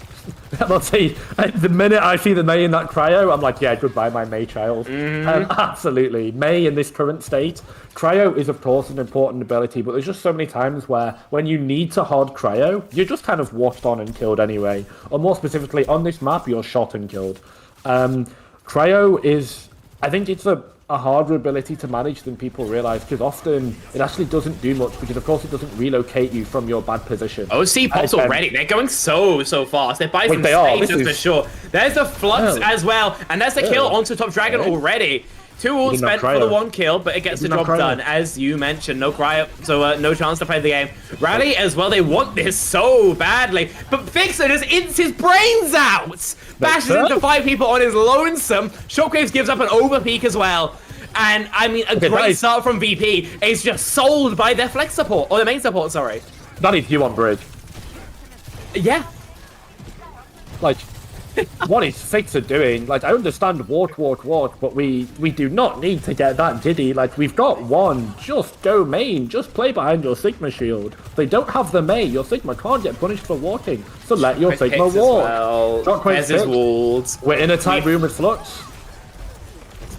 Speaker 4: Let's see. The minute I see the Mei in that cryo, I'm like, yeah, goodbye, my Mei child. Absolutely. Mei in this current state. Cryo is, of course, an important ability, but there's just so many times where when you need to hard cryo, you're just kind of washed on and killed anyway. Or more specifically, on this map, you're shot and killed. Cryo is, I think it's a harder ability to manage than people realize, because often it actually doesn't do much, because of course it doesn't relocate you from your bad position.
Speaker 3: OC pops already. They're going so fast. They're buying some space just for sure. There's the Flux as well, and that's the kill onto Top Dragon already. 2 ults spent for the 1 kill, but it gets the job done. As you mentioned, no cryo, so no chance to play the game. Rally as well, they want this so badly, but Fixer just eats his brains out! Bashes into 5 people on his lonesome. Shockwaves gives up an overpeak as well. And, I mean, a great start from VP is just sold by their flex support, or their main support, sorry.
Speaker 4: That is you on bridge.
Speaker 3: Yeah.
Speaker 4: Like, what is Fixer doing? Like, I understand walk, but we do not need to get that giddy. Like, we've got one. Just go main. Just play behind your Sigma shield. They don't have the Mei. Your Sigma can't get punished for walking. So let your Sigma walk.
Speaker 3: There's his walls.
Speaker 4: We're in a tight room with Flux.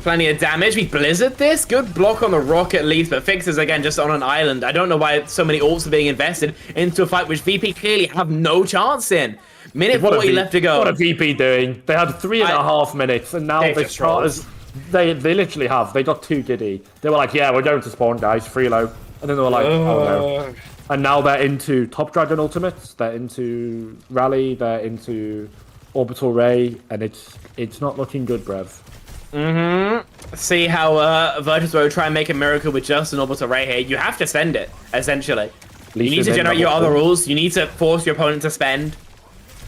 Speaker 3: Plenty of damage. We blizzard this. Good block on the rock at least, but Fixers again just on an island. I don't know why so many ults are being invested into a fight which VP clearly have no chance in. Minute 40 left to go.
Speaker 4: What are VP doing? They had 3.5 minutes, and now they starters. They literally have. They got 2 giddy. They were like, yeah, we're going to spawn, guys, free low. And then they were like, oh no. And now they're into Top Dragon ultimates. They're into Rally. They're into Orbital Ray, and it's not looking good, Brev.
Speaker 3: See how Virtus.Pro try and make a miracle with just an Orbital Ray here. You have to spend it, essentially. You need to generate your other rules. You need to force your opponent to spend.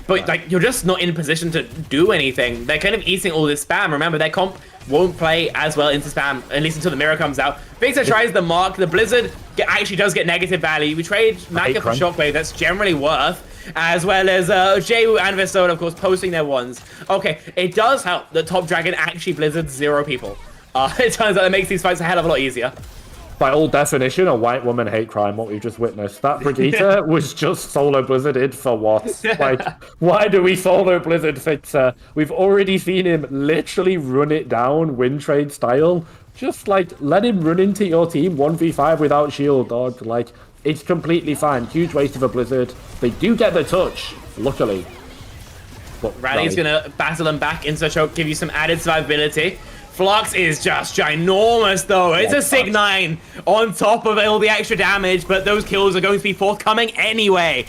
Speaker 3: But like, you're just not in a position to do anything. They're kind of eating all this spam. Remember, their comp won't play as well into spam, at least until the mirror comes out. Fixer tries the mark. The Blizzard actually does get negative value. We trade Maka for Shockwave. That's generally worth. As well as Jaewoo and Vistola, of course, posting their ones. Okay, it does help that Top Dragon actually blizzards 0 people. It turns out it makes these fights a hell of a lot easier.
Speaker 4: By all definition, a white woman hate crime, what we've just witnessed. That Brigitte was just solo blizzarded for what? Like, why do we solo blizzard Fixer? We've already seen him literally run it down, win trade style. Just, like, let him run into your team 1v5 without shield, dog. Like, it's completely fine. Huge waste of a blizzard. They do get the touch, luckily. But
Speaker 3: Rally's gonna battle them back into choke, give you some added survivability. Flux is just ginormous, though. It's a Sig 9 on top of all the extra damage, but those kills are going to be forthcoming anyway.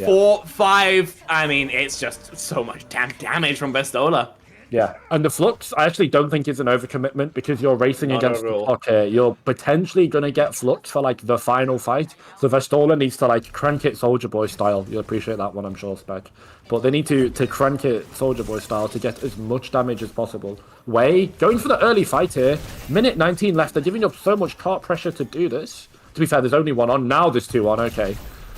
Speaker 3: 4, 5. I mean, it's just so much damn damage from Vistola.
Speaker 4: Yeah, and the Flux, I actually don't think it's an overcommitment, because you're racing against the clock here. You're potentially going to get Flux for, like, the final fight. So Vistola needs to, like, crank it Soldier Boy style. You'll appreciate that one, I'm sure, Spec. But they need to crank it Soldier Boy style to get as much damage as possible. Wei, going for the early fight here. Minute 19 left. They're giving up so much cart pressure to do this. To be fair, there's only 1 on. Now there's 2 on, okay.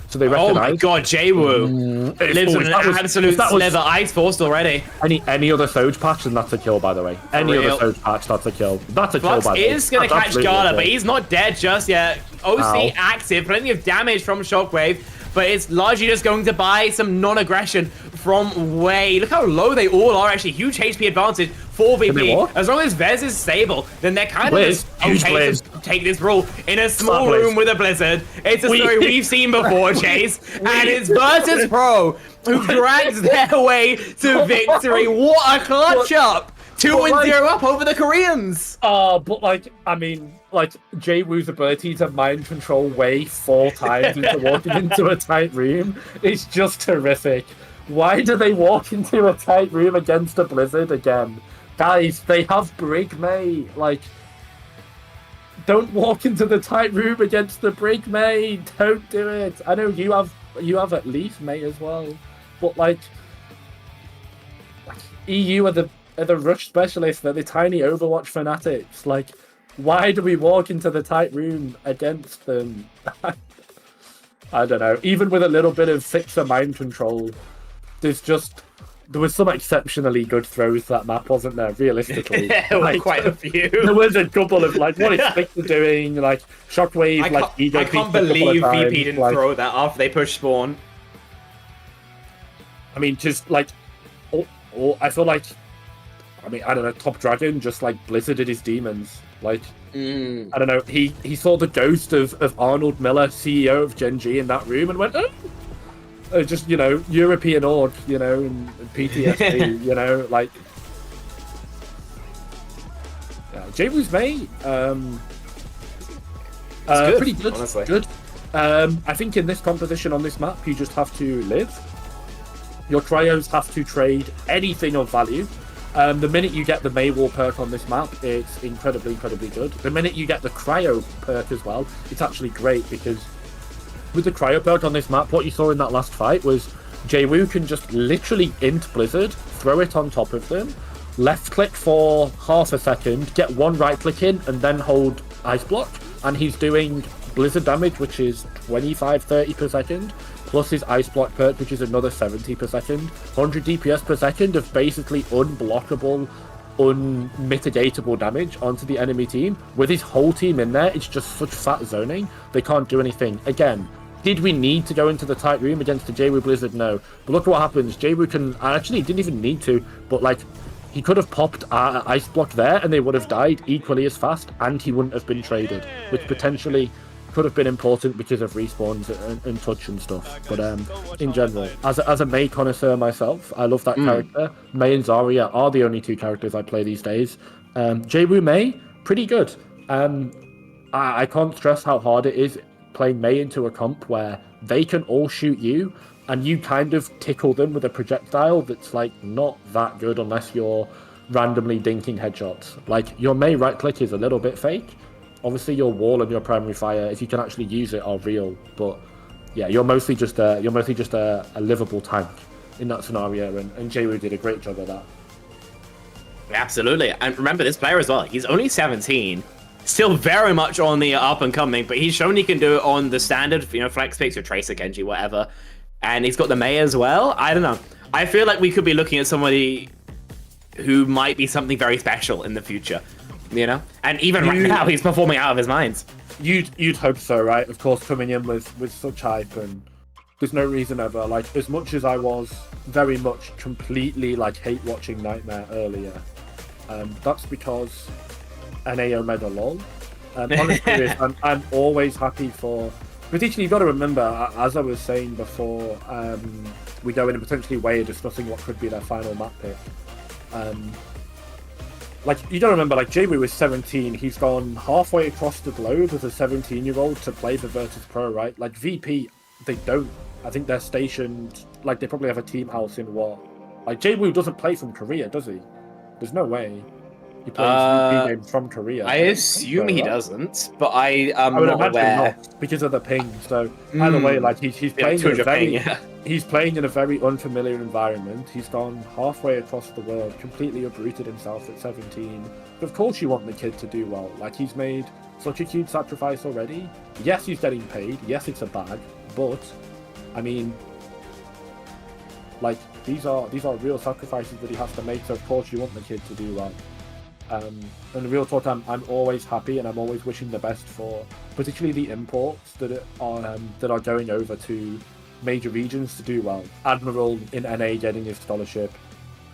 Speaker 4: So they recognize.
Speaker 3: Oh my god, Jaewoo lives on an absolute sliver. Ice forced already.
Speaker 4: Any other Soj patch, and that's a kill, by the way. Any other Soj patch, that's a kill. That's a kill, by the way.
Speaker 3: Is going to catch Gala, but he's not dead just yet. OC active, plenty of damage from Shockwave, but it's largely just going to buy some non-aggression from Wei. Look how low they all are, actually. Huge HP advantage 4VP.
Speaker 7: walk?
Speaker 3: As long as Vez is stable, then they're kind of
Speaker 7: Blizz,
Speaker 3: just
Speaker 7: use
Speaker 3: okay
Speaker 7: Blizz.
Speaker 3: to take this role in a small
Speaker 7: Blizz.
Speaker 3: room with a Blizzard. It's a story we've seen before, Chase. And it's Virtus.Pro who drags their way to victory. What a clutch up! 2-0 up over the Koreans.
Speaker 4: But like, I mean, like Jay-Woo's ability to mind control Wei 4 times into walking into a tight room is just terrific. Why do they walk into a tight room against a Blizzard again? Guys, they have Brig May. Like, don't walk into the tight room against the Brig May. Don't do it. I know you have at least May as well, but like EU are the rush specialists. They're the tiny Overwatch fanatics. Like, why do we walk into the tight room against them? I don't know. Even with a little bit of fixer mind control, there was some exceptionally good throws that map, wasn't there? Realistically,
Speaker 3: There were quite a few.
Speaker 4: There was a couple of like, what is Spectre doing? Like Shockwave,
Speaker 3: I can't believe VP didn't throw that after they pushed spawn.
Speaker 4: I mean, just like, I feel like, I mean, I don't know, Top Dragon just like blizzarded his demons. Like, I don't know, he saw the ghost of Arnold Miller, CEO of Gen G, in that room and went, oh! Just, you know, European org, you know, and PTSD, you know, like. Jay-Woo's May,
Speaker 3: good,
Speaker 4: pretty good,
Speaker 3: honestly.
Speaker 4: good. I think in this composition on this map, you just have to live. Your cryos have to trade anything of value. The minute you get the May War perk on this map, it's incredibly, incredibly good. The minute you get the cryo perk as well, it's actually great because with the cryo perk on this map, what you saw in that last fight was Jay-Woo can just literally int Blizzard, throw it on top of them, left click for half a second, get one right click in, and then hold Ice Block, and he's doing Blizzard damage, which is 25-30 per second, plus his Ice Block perk, which is another 70 per second, 100 DPS per second of basically unblockable, unmitigatable damage onto the enemy team. With his whole team in there, it's just such fat zoning, they can't do anything. Again, did we need to go into the tight room against the Jay-Woo Blizzard? No. But look what happens. Jay-Woo can... Actually, didn't even need to, but like, he could have popped Ice Block there and they would have died equally as fast and he wouldn't have been traded, which potentially could have been important because of respawns and touch and stuff. But in general, as a May connoisseur myself, I love that character. May and Zarya are the only two characters I play these days. Jay-Woo May, pretty good. I can't stress how hard it is playing May into a comp where they can all shoot you and you kind of tickle them with a projectile that's like not that good unless you're randomly dinking headshots. Like, your May right click is a little bit fake. Obviously your wall and your primary fire, if you can actually use it, are real, but yeah, you're mostly just a livable tank in that scenario, and Jay-Woo did a great job of that.
Speaker 3: Absolutely, and remember this player as well, he's only 17, still very much on the up and coming, but he's shown he can do it on the standard, you know, flex picks or Tracer, Genji, whatever, and he's got the May as well. I don't know, I feel like we could be looking at somebody who might be something very special in the future, you know, and even right now he's performing out of his mind.
Speaker 4: You'd hope so, right? Of course, coming in with such hype, and there's no reason ever. Like, as much as I was very much completely like hate watching Nightmare earlier, that's because NA Omega LOL. Honestly, I'm always happy for. Particularly, you've got to remember, as I was saying before, we go in and potentially Wei discussing what could be their final map pick. Like, you don't remember, like, Jay-Woo was 17, he's gone halfway across the globe as a 17-year-old to play for Virtus.Pro, right? Like, VP, they don't. I think they're stationed, like, they probably have a team house in what? Like, Jay-Woo doesn't play from Korea, does he? There's no way. He plays VP games from Korea.
Speaker 3: I assume he doesn't, but I
Speaker 4: would
Speaker 3: not
Speaker 4: imagine
Speaker 3: aware.
Speaker 4: not, because of the ping. So, either way, like, he's playing in a very... He's playing in a very unfamiliar environment. He's gone halfway across the world, completely uprooted himself at 17. But of course you want the kid to do well. Like, he's made such a huge sacrifice already. Yes, he's getting paid. Yes, it's a bag. But, I mean, like, these are real sacrifices that he has to make. So of course you want the kid to do well. And real talk, I'm always happy and I'm always wishing the best for particularly the imports that are going over to major regions to do well. Admiral in NA getting his scholarship.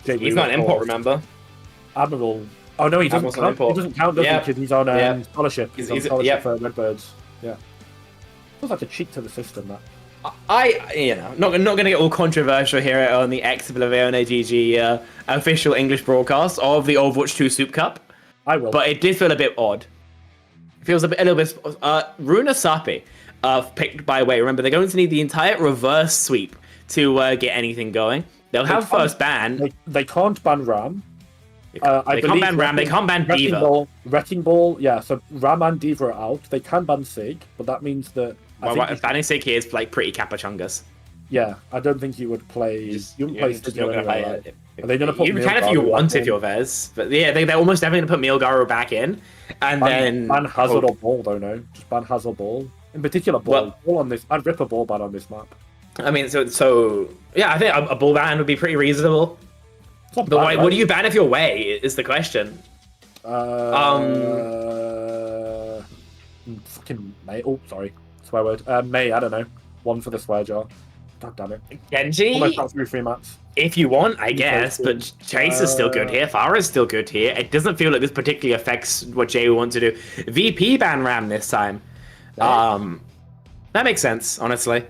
Speaker 3: He's not an import, remember?
Speaker 4: Admiral. Oh no, he doesn't
Speaker 3: Admiral's on
Speaker 4: count.
Speaker 3: import.
Speaker 4: He doesn't count, does he?
Speaker 3: Yeah.
Speaker 4: Because he's on
Speaker 3: Yeah.
Speaker 4: scholarship. He's on
Speaker 3: He's-
Speaker 4: scholarship
Speaker 3: yeah.
Speaker 4: for Redbirds. Yeah. Feels like a cheat to the system, that.
Speaker 3: Not gonna get all controversial here on the Ex Oblivione GG official English broadcast of the Overwatch 2 Soup Cup,
Speaker 4: I will.
Speaker 3: but it did feel a bit odd. It feels a little bit. Runa Sapi, picked by way. Remember, they're going to need the entire reverse sweep to get anything going. They'll have first ban.
Speaker 4: They can't ban Ram.
Speaker 3: They can't ban Ram. They can't ban Diva.
Speaker 4: Wrecking Ball, yeah. So Ram and Diva are out. They can ban Sig, but that means that.
Speaker 3: Banning Sig here is like pretty Capachungas.
Speaker 4: Yeah, I don't think you would play. You wouldn't play Sig anyway, right? Are they going to put?
Speaker 3: You can if you want, if you're Vez, but yeah, they're almost definitely going to put Milgaru back in, and then
Speaker 4: ban Hazard or Ball, though. No, just ban Hazard Ball. In particular, Ball. Ball on this. I'd rip a Ball ban on this map.
Speaker 3: I mean, so yeah, I think a Ball ban would be pretty reasonable. But
Speaker 4: Bad,
Speaker 3: what do you ban if you're away? Is the question.
Speaker 4: Fucking May. Oh, sorry. Swear word. May, I don't know. One for the swear jar. God damn it.
Speaker 3: Genji,
Speaker 4: Almost got through 3 mats.
Speaker 3: if you want, I guess, but Chase is still good here. Farah's still good here. It doesn't feel like this particularly affects what Jay wants to do. VP ban Ram this time. That makes sense, honestly.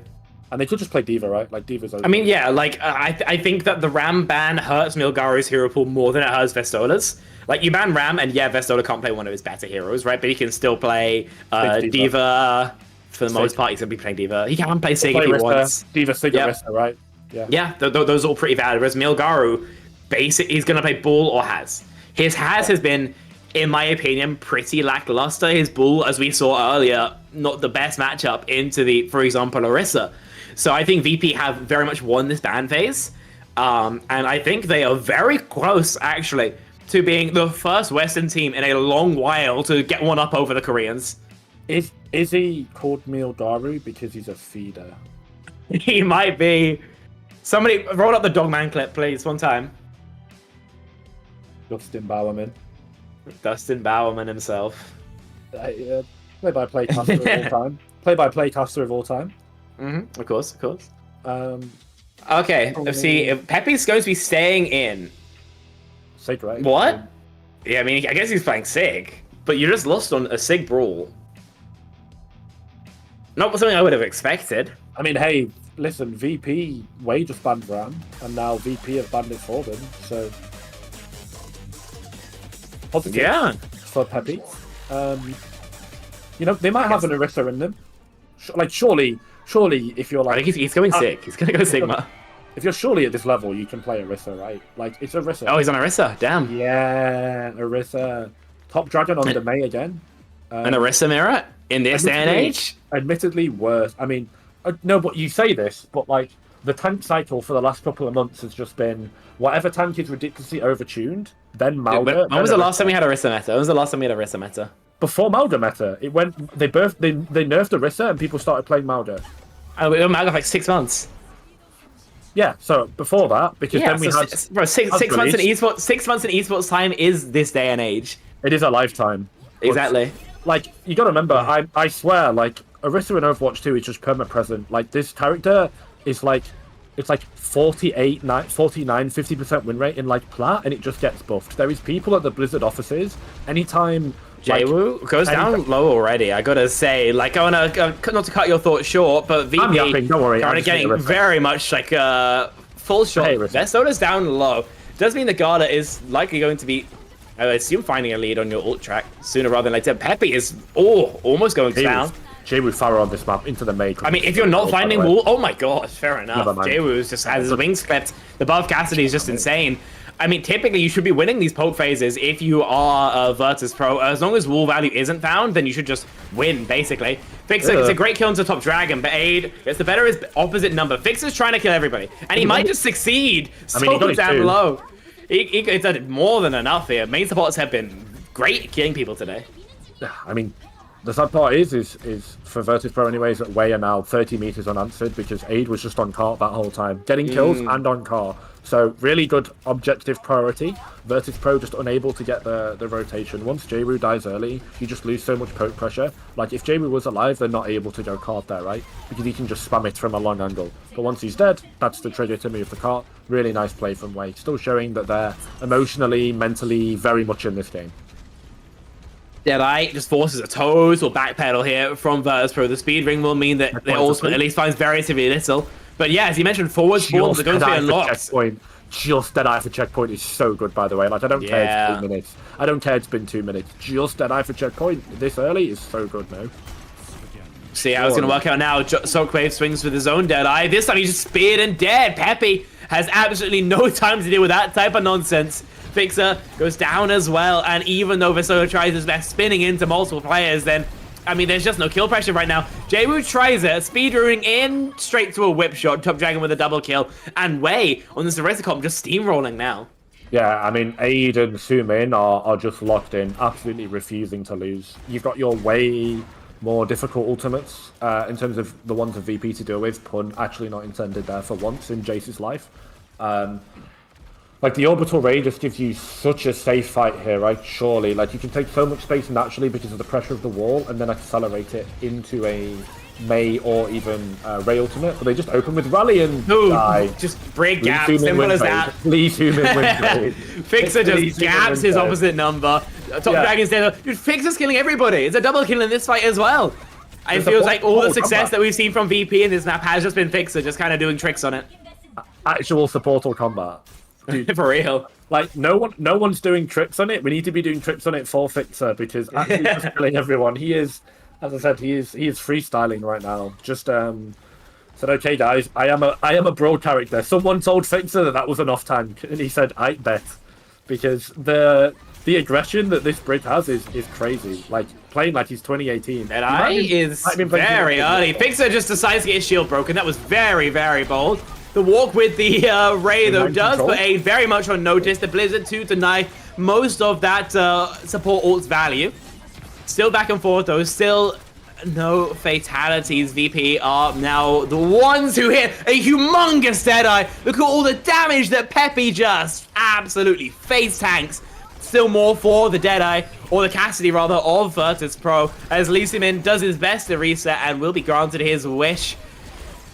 Speaker 4: And they could just play Diva, right? Like Diva's over.
Speaker 3: I mean, yeah, like I think that the Ram ban hurts Milgaru's hero pool more than it hurts Vestola's. Like, you ban Ram, and yeah, Vestola can't play one of his better heroes, right? But he can still play Diva. For the most part, he's going to be playing Diva. He can play Sig if he wants.
Speaker 4: Diva, Sig, Rista, right? Yeah.
Speaker 3: Yeah, those are all pretty valid. Whereas Milgaru, basically, he's going to play Bull or Has. His Has has been, in my opinion, pretty lackluster. His Bull, as we saw earlier, not the best matchup into the, for example, Orisa. So I think VP have very much won this ban phase. And I think they are very close, actually, to being the first Western team in a long while to get one up over the Koreans.
Speaker 4: Is he called Milgaru because he's a feeder?
Speaker 3: He might be. Somebody roll up the Dogman clip, please, one time.
Speaker 4: Dustin Bowerman.
Speaker 3: Dustin Bowerman himself.
Speaker 4: Play-by-play caster of all time. Play-by-play caster of all time.
Speaker 3: Of course. Okay, let's see. If Pepe's going to be staying in.
Speaker 4: Sig, right?
Speaker 3: What? Yeah, I mean, I guess he's playing Sig, but you just lost on a Sig brawl. Not something I would have expected.
Speaker 4: I mean, hey, listen, VP Way just banned Ram, and now VP have banned it for them, so positive for Pepe. You know, they might have an Orisa in them. Surely, if you're like,
Speaker 3: I think he's going Sig. He's going to go Sigma.
Speaker 4: If you're surely at this level, you can play Orisa, right? Like, it's Orisa.
Speaker 3: Oh, he's on Orisa. Damn.
Speaker 4: Yeah, Orisa. Top Dragon on the May again.
Speaker 3: An Orisa mirror in this day and age?
Speaker 4: Admittedly worse. I mean, no, but you say this, but like, the tank cycle for the last couple of months has just been whatever tank is ridiculously overtuned, then Mauda.
Speaker 3: When was the last time we had Orisa meta? When was the last time we had Orisa meta?
Speaker 4: Before Mauda meta. It went. They nerfed Orisa and people started playing Mauda.
Speaker 3: Oh, we were Mauda for like 6 months.
Speaker 4: Yeah, so before that, because then we had
Speaker 3: six months in esports. 6 months in esports time is this day and age.
Speaker 4: It is a lifetime.
Speaker 3: Exactly.
Speaker 4: Like, you gotta remember, I swear, like, Orisa in Overwatch 2 is just perma-present. Like, this character is like, it's like 49, 50% win rate in, like, plat, and it just gets buffed. There is people at the Blizzard offices, anytime...
Speaker 3: Jaywu goes down low already, I gotta say. Like, I wanna, not to cut your thoughts short, but VP
Speaker 4: I'm yapping, don't worry.
Speaker 3: are getting very much, like, full shot. Vestola's down low. Does mean the Gala is likely going to be... I assume finding a lead on your ult track sooner rather than later. Pepe is almost going down.
Speaker 4: Jaywu Farah on this map into the main.
Speaker 3: I mean, if you're not finding wall, oh my god, fair enough. Jaywu just has his wings clipped. The buff Cassidy is just insane. I mean, typically you should be winning these poke phases if you are a Virtus.Pro. As long as wall value isn't found, then you should just win, basically. Fixer, it's a great kill into top dragon, but Aid gets the better his opposite number. Fixer's trying to kill everybody, and he might just succeed. So damn low. It's more than enough here. Main supports have been great at killing people today.
Speaker 4: I mean,
Speaker 7: The sad part is for Virtus.Pro anyways, that Way are now 30 meters unanswered because Aid was just on cart that whole time, getting kills and on car. So really good objective priority. Virtus.Pro just unable to get the rotation. Once Jayru dies early, you just lose so much poke pressure. Like if Jayru was alive, they're not able to go cart there, right? Because he can just spam it from a long angle. But once he's dead, that's the trigger to move the cart. Really nice play from Way. Still showing that they're emotionally, mentally very much in this game.
Speaker 3: Deadeye just forces a total backpedal here from Virtus.Pro. The speed ring will mean that the ultimate at least finds very little. But yeah, as you mentioned, forward spawns are going to be unlocked.
Speaker 7: Just Deadeye for checkpoint is so good, by the way. Like, I don't care it's 2 minutes. I don't care it's been 2 minutes. Just Deadeye for checkpoint this early is so good now.
Speaker 3: See how it's going to work out now. Shockwave swings with his own Deadeye. This time he's just speared and dead. Peppy has absolutely no time to deal with that type of nonsense. Fixer goes down as well, and even though Visola tries his best spinning into multiple players, then, I mean, there's just no kill pressure right now. Jayru tries it, speed ruining in straight to a whip shot, Top Dragon with a double kill, and Way on this Aristocom just steamrolling now.
Speaker 7: Yeah, I mean, Aid and Sumin are just locked in, absolutely refusing to lose. You've got your way more difficult ultimates in terms of the ones of VP to deal with. Pun actually not intended there for once in Jace's life. Like, the Orbital Ray just gives you such a safe fight here, right? Surely. Like, you can take so much space naturally because of the pressure of the wall and then accelerate it into a Mei or even Ray ultimate. But they just open with Rally and die.
Speaker 3: Just break gap, simple as that.
Speaker 7: Please Human win trade.
Speaker 3: Fixer just gaps his opposite number. Top Dragon's dead. Dude, Fixer's killing everybody. It's a double kill in this fight as well. It feels like all the success that we've seen from VP in this map has just been Fixer, just kind of doing tricks on it.
Speaker 7: Actual supportal combat. Dude,
Speaker 3: for real.
Speaker 7: Like, no one's doing tricks on it. We need to be doing tricks on it for Fixer because actually just killing everyone. He is, as I said, he is freestyling right now. Just said, okay guys, I am a broad character. Someone told Fixer that was an off tank, and he said, I bet. Because the aggression that this Brit has is crazy. Like, playing like he's 2018.
Speaker 3: And I is very early. Fixer just decides to get his shield broken. That was very, very bold. The walk with the Ray, though, does put Aid very much on notice. The Blizzard to deny most of that support ult's value. Still back and forth, though. Still no fatalities. VP are now the ones who hit a humongous Deadeye. Look at all the damage that Peppy just absolutely face tanks. Still more for the Deadeye, or the Cassidy, rather, of Virtus.Pro, as Lee Simin does his best to reset and will be granted his wish.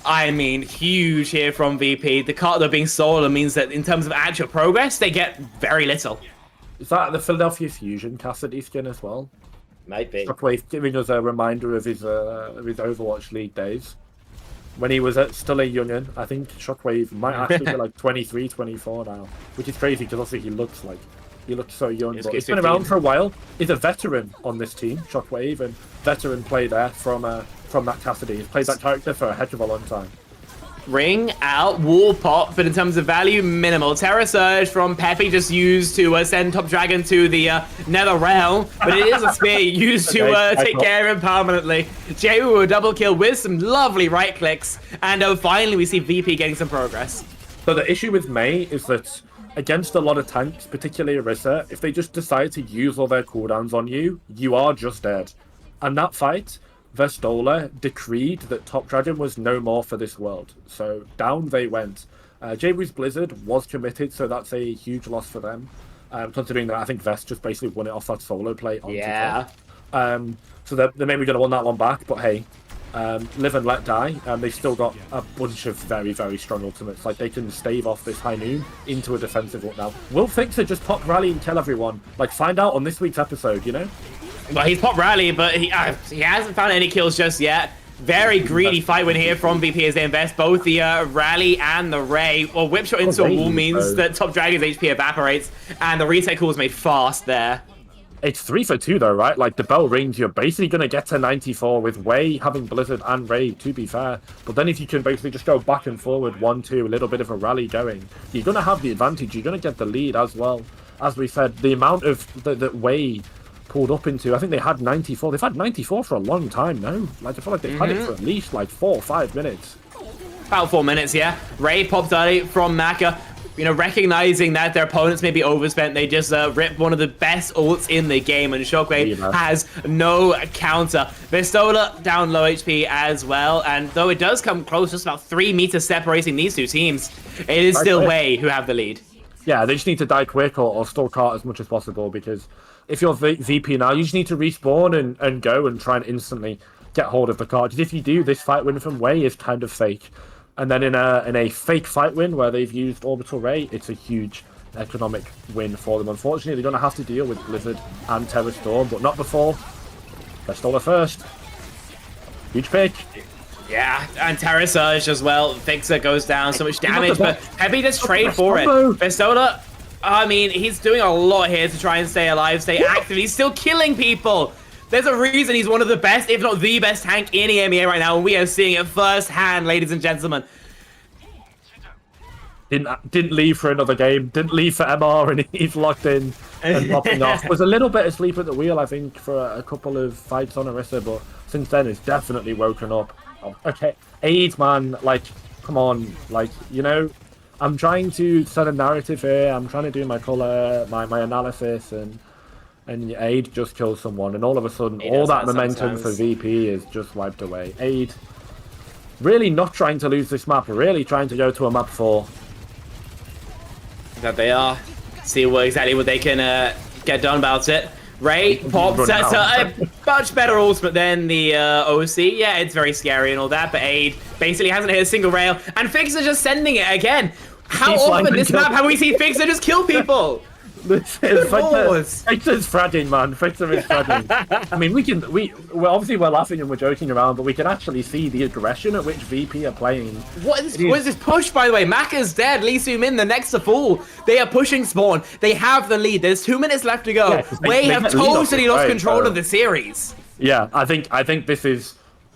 Speaker 3: I mean, huge here from VP. The cart though being solo means that in terms of actual progress, they get very little.
Speaker 7: Is that the Philadelphia Fusion Cassidy skin as well?
Speaker 3: Might be.
Speaker 7: Shockwave giving us a reminder of his Overwatch League days. When he was still a youngin, I think Shockwave might actually be like 23, 24 now. Which is crazy because obviously he looks so young. But he's been around for a while. He's a veteran on this team, Shockwave, and veteran play there from that Cassidy. He's played that character for a heck of a long time.
Speaker 3: Ring out, wall pop, but in terms of value, minimal. Terra Surge from Peppy just used to send Top Dragon to the Nether Realm, but it is a spear used to take care of him permanently. Jayru a double kill with some lovely right clicks, and finally we see VP getting some progress.
Speaker 7: So the issue with Mei is that against a lot of tanks, particularly Orisa, if they just decide to use all their cooldowns on you, you are just dead. And that fight, Vestola decreed that Top Dragon was no more for this world. So down they went. Jayru's Blizzard was committed, so that's a huge loss for them. Considering that I think Vest just basically won it off that solo play onto top. So they're maybe going to win that one back, but hey, live and let die. They've still got a bunch of very, very strong ultimates. Like, they can stave off this high noon into a defensive ult now. Will Fixer just pop Rally and kill everyone? Like, find out on this week's episode, you know?
Speaker 3: Well, he's pop Rally, but he hasn't found any kills just yet. Very greedy fight win here from VP as they invest both the Rally and the Ray. Well, whip shot into a wall means that Top Dragon's HP evaporates, and the reset call was made fast there.
Speaker 7: It's 3 for 2 though, right? Like, the bell rings, you're basically going to get to 94 with Way having Blizzard and Ray, to be fair. But then if you can basically just go back and forward 1-2, a little bit of a rally going, you're going to have the advantage. You're going to get the lead as well. As we said, the amount of that Way pulled up into, I think they had 94. They've had 94 for a long time now. Like, I feel like they've had it for at least like 4 or 5 minutes.
Speaker 3: About 4 minutes, yeah. Ray popped early from Maka. you know, recognizing that their opponents may be overspent, they just rip one of the best ults in the game, and Shockwave has no counter. Vistola down low HP as well, and though it does come close, just about 3 meters separating these two teams, it is still Wei who have the lead.
Speaker 7: Yeah, they just need to die quick or stall cart as much as possible, because if you're VP now, you just need to respawn and go and try and instantly get hold of the cart. Because if you do, this fight win from Wei is kind of fake. And then in a fake fight win where they've used Orbital Ray, it's a huge economic win for them. Unfortunately, they're going to have to deal with Blizzard and Terror Storm, but not before. Vistola first. Huge pick.
Speaker 3: Yeah, and Terra Surge as well. Fixer goes down, so much damage, but Heavy just trade for it. Vistola, I mean, he's doing a lot here to try and stay alive, stay active. He's still killing people. There's a reason he's one of the best, if not the best tank in EMEA right now, and we are seeing it firsthand, ladies and gentlemen.
Speaker 7: Didn't leave for another game. Didn't leave for MR, and he's locked in and popping off. Was a little bit asleep at the wheel, I think, for a couple of fights on Orisa, but since then it's definitely woken up. Okay, AIDS, man, like, come on, like, you know, I'm trying to set a narrative here. I'm trying to do my color, my analysis, and Aid just kills someone, and all of a sudden, all that momentum for VP is just wiped away. Aid really not trying to lose this map, really trying to go to a map 4.
Speaker 3: That they are. See exactly what they can get done about it. Ray pops at a much better ultimate than the OC. Yeah, it's very scary and all that, but Aid basically hasn't hit a single rail, and Fixer just sending it again. How often this map have we seen Fixer just kill people?
Speaker 7: Fixer's fragging, man. Fixer is fragging. I mean, we're obviously we're laughing and we're joking around, but we can actually see the aggression at which VP are playing.
Speaker 3: What is this push, by the way? Maka's dead. Lee Soo-min, the next to fall. They are pushing spawn. They have the lead. There's 2 minutes left to go. Yeah, Wei have totally lost control of the series.
Speaker 7: Yeah, I think this is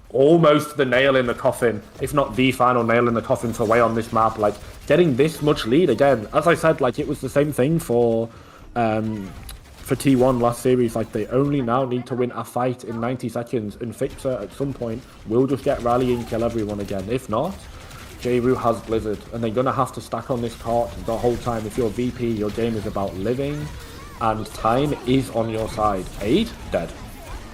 Speaker 7: almost the nail in the coffin, if not the final nail in the coffin for Wei on this map. Like, getting this much lead again, as I said, like, it was the same thing for T1 last series. Like, they only now need to win a fight in 90 seconds, and Fixer at some point will just get rally and kill everyone again. If not, J-Roo has Blizzard, and they're gonna have to stack on this cart the whole time. If you're VP, your game is about living, and time is on your side. Aid, dead.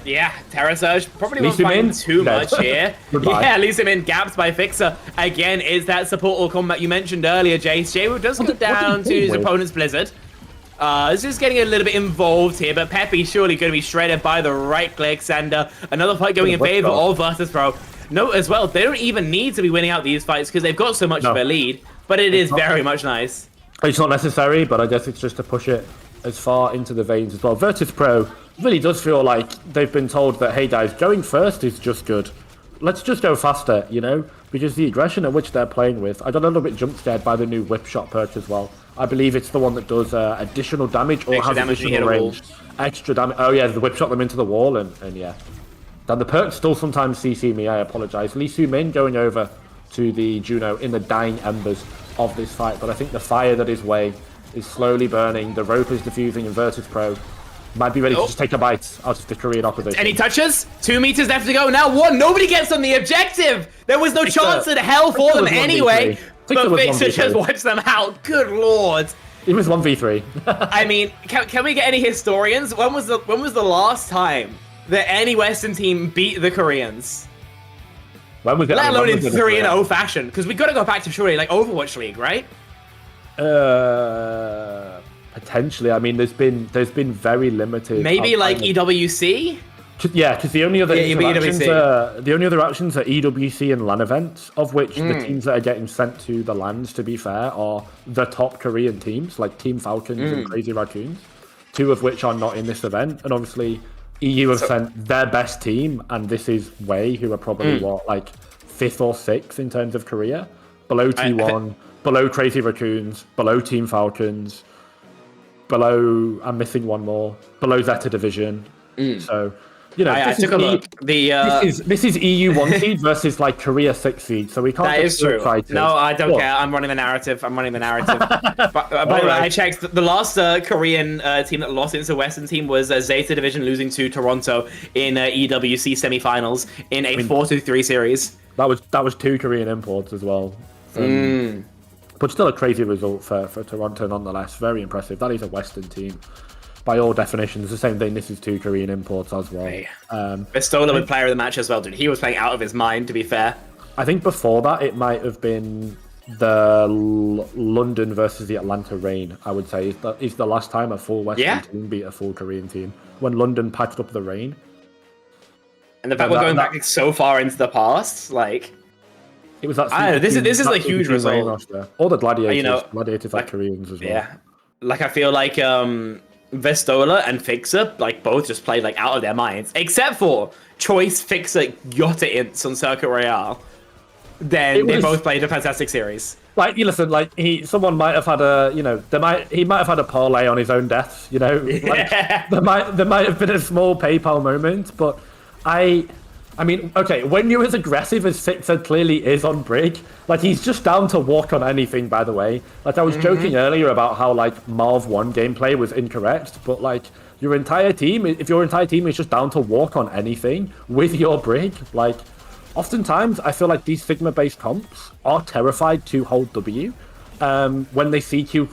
Speaker 3: Yeah, Terra Surge probably won't find too much here. Yeah, Lee Soo-min gapped by Fixer. Again, is that support or combat you mentioned earlier, Jace. J-Roo does go down to his opponent's Blizzard. It's just getting a little bit involved here, but Peppy surely going to be shredded by the right clicks, and another fight going in favor of Virtus.Pro. Note as well, they don't even need to be winning out these fights because they've got so much of a lead, but it is very much nice.
Speaker 7: It's not necessary, but I guess it's just to push it as far into the veins as well. Virtus.Pro really does feel like they've been told that, hey guys, going first is just good. Let's just go faster, you know? Because the aggression at which they're playing with, I got a little bit jump scared by the new whip shot perk as well. I believe it's the one that does additional damage or has additional range. Extra damage. Oh yeah, the whip shot them into the wall, and yeah. Then the perks still sometimes CC me, I apologize. Lee Soo-min going over to the Juno in the dying embers of this fight, but I think the fire that is Wei is slowly burning, the rope is diffusing, and Virtus.Pro might be ready to just take a bite out of the Korean opposition.
Speaker 3: Any touches? 2 meters left to go. Now 1. Nobody gets on the objective. There was no chance in hell for them anyway. But Fixer just wipes them out. Good lord.
Speaker 7: It was 1v3.
Speaker 3: I mean, can we get any historians? When was the last time that any Western team beat the Koreans?
Speaker 7: When was it?
Speaker 3: Let alone in 3-0 fashion. Because we got to go back to surely like Overwatch League, right?
Speaker 7: Potentially. I mean, there's been very limited.
Speaker 3: Maybe like EWC.
Speaker 7: Yeah, because the only other actions are EWC and LAN events, of which the teams that are getting sent to the LANs, to be fair, are the top Korean teams, like Team Falcons and Crazy Raccoons, 2 of which are not in this event. And obviously, EU have sent their best team, and this is Wei, who are probably like 5th or 6th in terms of Korea, below T1, below Crazy Raccoons, below Team Falcons, below, I'm missing one more, below Zeta Division. So, you know,
Speaker 3: I took a look.
Speaker 7: This is EU 1 seed versus like Korea 6 seed, so we can't.
Speaker 3: That is true. No, I don't care. I'm running the narrative. By the way, I checked. The last Korean team that lost into the Western team was Zeta Division losing to Toronto in EWC semifinals in a 4-3 series.
Speaker 7: That was 2 Korean imports as well. But still a crazy result for Toronto nonetheless. Very impressive. That is a Western team. By all definitions, the same thing. This is 2 Korean imports as well.
Speaker 3: Vistola with player of the match as well, dude. He was playing out of his mind, to be fair.
Speaker 7: I think before that, it might have been the London versus the Atlanta Reign, I would say. Is the last time a full Western team beat a full Korean team. When London packed up the Reign.
Speaker 3: And the fact we're going back so far into the past, like...
Speaker 7: It was that
Speaker 3: this is a huge result.
Speaker 7: All the Gladiators, Gladiators like Koreans as well.
Speaker 3: Yeah. Like, I feel like Vestola and Fixer, like, both just played, like, out of their minds. Except for Choice, Fixer, Yotta Ints on Circuit Royale. They both played a fantastic series.
Speaker 7: Like, you listen, like, someone might have had a, you know, he might have had a parlay on his own death, you know? Like, there might have been a small PayPal moment, but I mean, okay, when you're as aggressive as Fixer clearly is on Brig, like, he's just down to walk on anything, by the way. Like, I was joking earlier about how, like, Marv 1 gameplay was incorrect, but, like, if your entire team is just down to walk on anything with your Brig, like, oftentimes I feel like these Sigma-based comps are terrified to hold W when they see key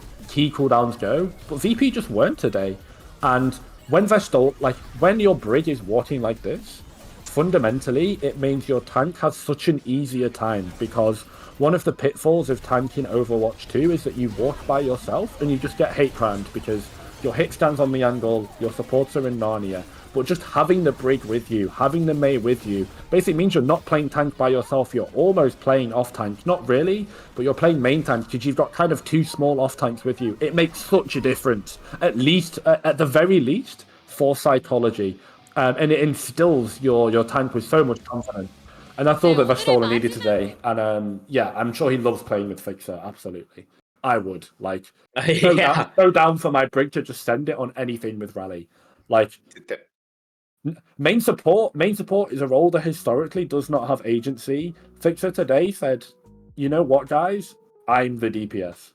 Speaker 7: cooldowns go, but VP just weren't today. And when when your Brig is walking like this, fundamentally, it means your tank has such an easier time, because one of the pitfalls of tanking Overwatch 2 is that you walk by yourself and you just get hate crimed because your hit stands on the angle, your supports are in Narnia. But just having the Brig with you, having the Mei with you, basically means you're not playing tank by yourself, you're almost playing off tank. Not really, but you're playing main tank because you've got kind of 2 small off tanks with you. It makes such a difference, at the very least, for psychology. And it instills your tank with so much confidence. And that's all that Vestola needed today. And I'm sure he loves playing with Fixer, absolutely. I would. Like, go down for my Brig to just send it on anything with Rally. Like, main support is a role that historically does not have agency. Fixer today said, you know what, guys? I'm the DPS.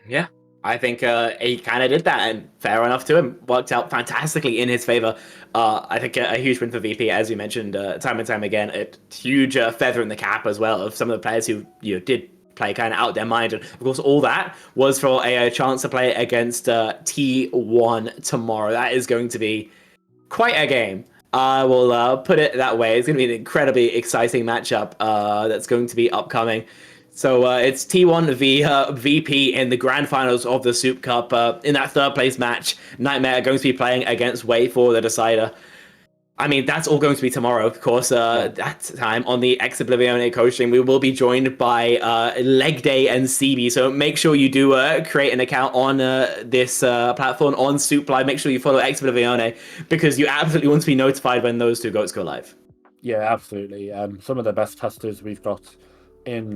Speaker 7: Yeah.
Speaker 3: I think he kind of did that, and fair enough to him. Worked out fantastically in his favor. I think a huge win for VP, as you mentioned, time and time again. A huge feather in the cap as well of some of the players who did play kind of out their mind. And of course, all that was for a chance to play against T1 tomorrow. That is going to be quite a game. I will put it that way. It's going to be an incredibly exciting matchup that's going to be upcoming. So it's T1 v VP in the grand finals of the SOOP Cup. In that 3rd place match, Nightmare are going to be playing against Way for the decider. I mean, that's all going to be tomorrow, of course. That time on the Ex Oblivione coaching, we will be joined by Leg Day and CB. So make sure you do create an account on this platform on SOOP Live. Make sure you follow Ex Oblivione because you absolutely want to be notified when those 2 goats go live.
Speaker 7: Yeah, absolutely. Some of the best testers we've got in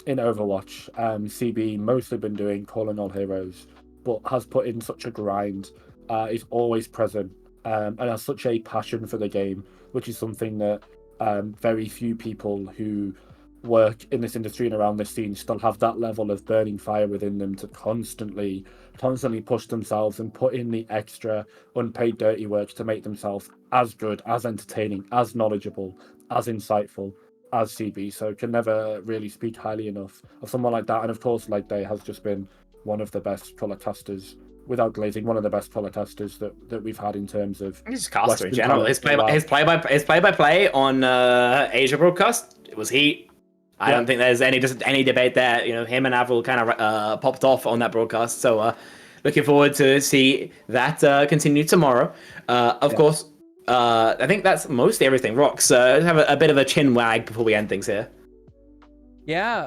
Speaker 7: Overwatch. CB mostly been doing Calling All Heroes, but has put in such a grind. Is always present. And has such a passion for the game, which is something that very few people who work in this industry and around this scene still have that level of burning fire within them to constantly push themselves and put in the extra unpaid dirty work to make themselves as good, as entertaining, as knowledgeable, as insightful as CB. So can never really speak highly enough of someone like that. And of course, Leg Day has just been one of the best color casters, without glazing, one of the best color testers that we've had in terms of
Speaker 3: just caster in general. His play by play on Asia broadcast, it was heat. I don't think there's any debate there. Him and Avril kind of popped off on that broadcast. So looking forward to see that continue tomorrow. Of course, I think that's mostly everything. Rox, have a bit of a chin wag before we end things here.
Speaker 1: Yeah,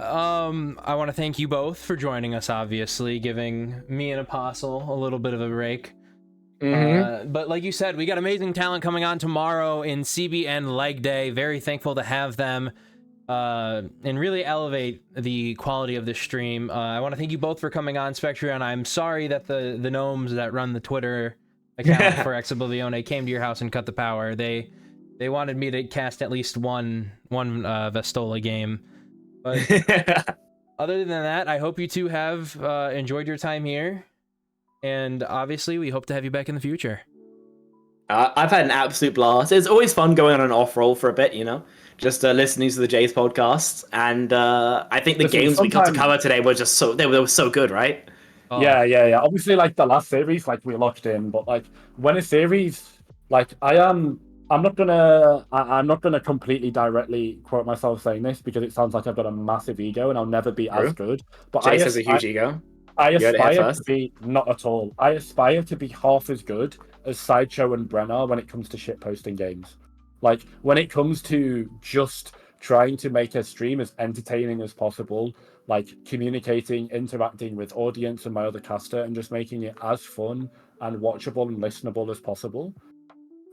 Speaker 1: I want to thank you both for joining us, obviously, giving me and Apostle a little bit of a break. But like you said, we got amazing talent coming on tomorrow in CB and Leg Day. Very thankful to have them and really elevate the quality of this stream. I want to thank you both for coming on, Spectreon. I'm sorry that the gnomes that run the Twitter account for Ex Oblivione came to your house and cut the power. They wanted me to cast at least one Vestola game. But other than that, I hope you two have enjoyed your time here. And obviously, we hope to have you back in the future.
Speaker 3: I've had an absolute blast. It's always fun going on an off-roll for a bit, just listening to the Jays podcast, and I think the
Speaker 4: Listen,
Speaker 3: games we got to
Speaker 4: sometimes-
Speaker 3: cover today were just they were so good, right?
Speaker 1: Oh.
Speaker 4: Yeah. Obviously, like the last series, like we locked in, but like when a series, like I'm not gonna completely directly quote myself saying this because it sounds like I've got a massive ego and I'll never be as
Speaker 3: True.
Speaker 4: good. But
Speaker 3: Jace has a huge ego.
Speaker 4: I
Speaker 3: You heard it here
Speaker 4: aspire to
Speaker 3: first.
Speaker 4: be not at all. I aspire to be half as good as Sideshow and Brenner when it comes to shit posting games. Like when it comes to just trying to make a stream as entertaining as possible, like communicating, interacting with audience and my other caster, and just making it as fun and watchable and listenable as possible.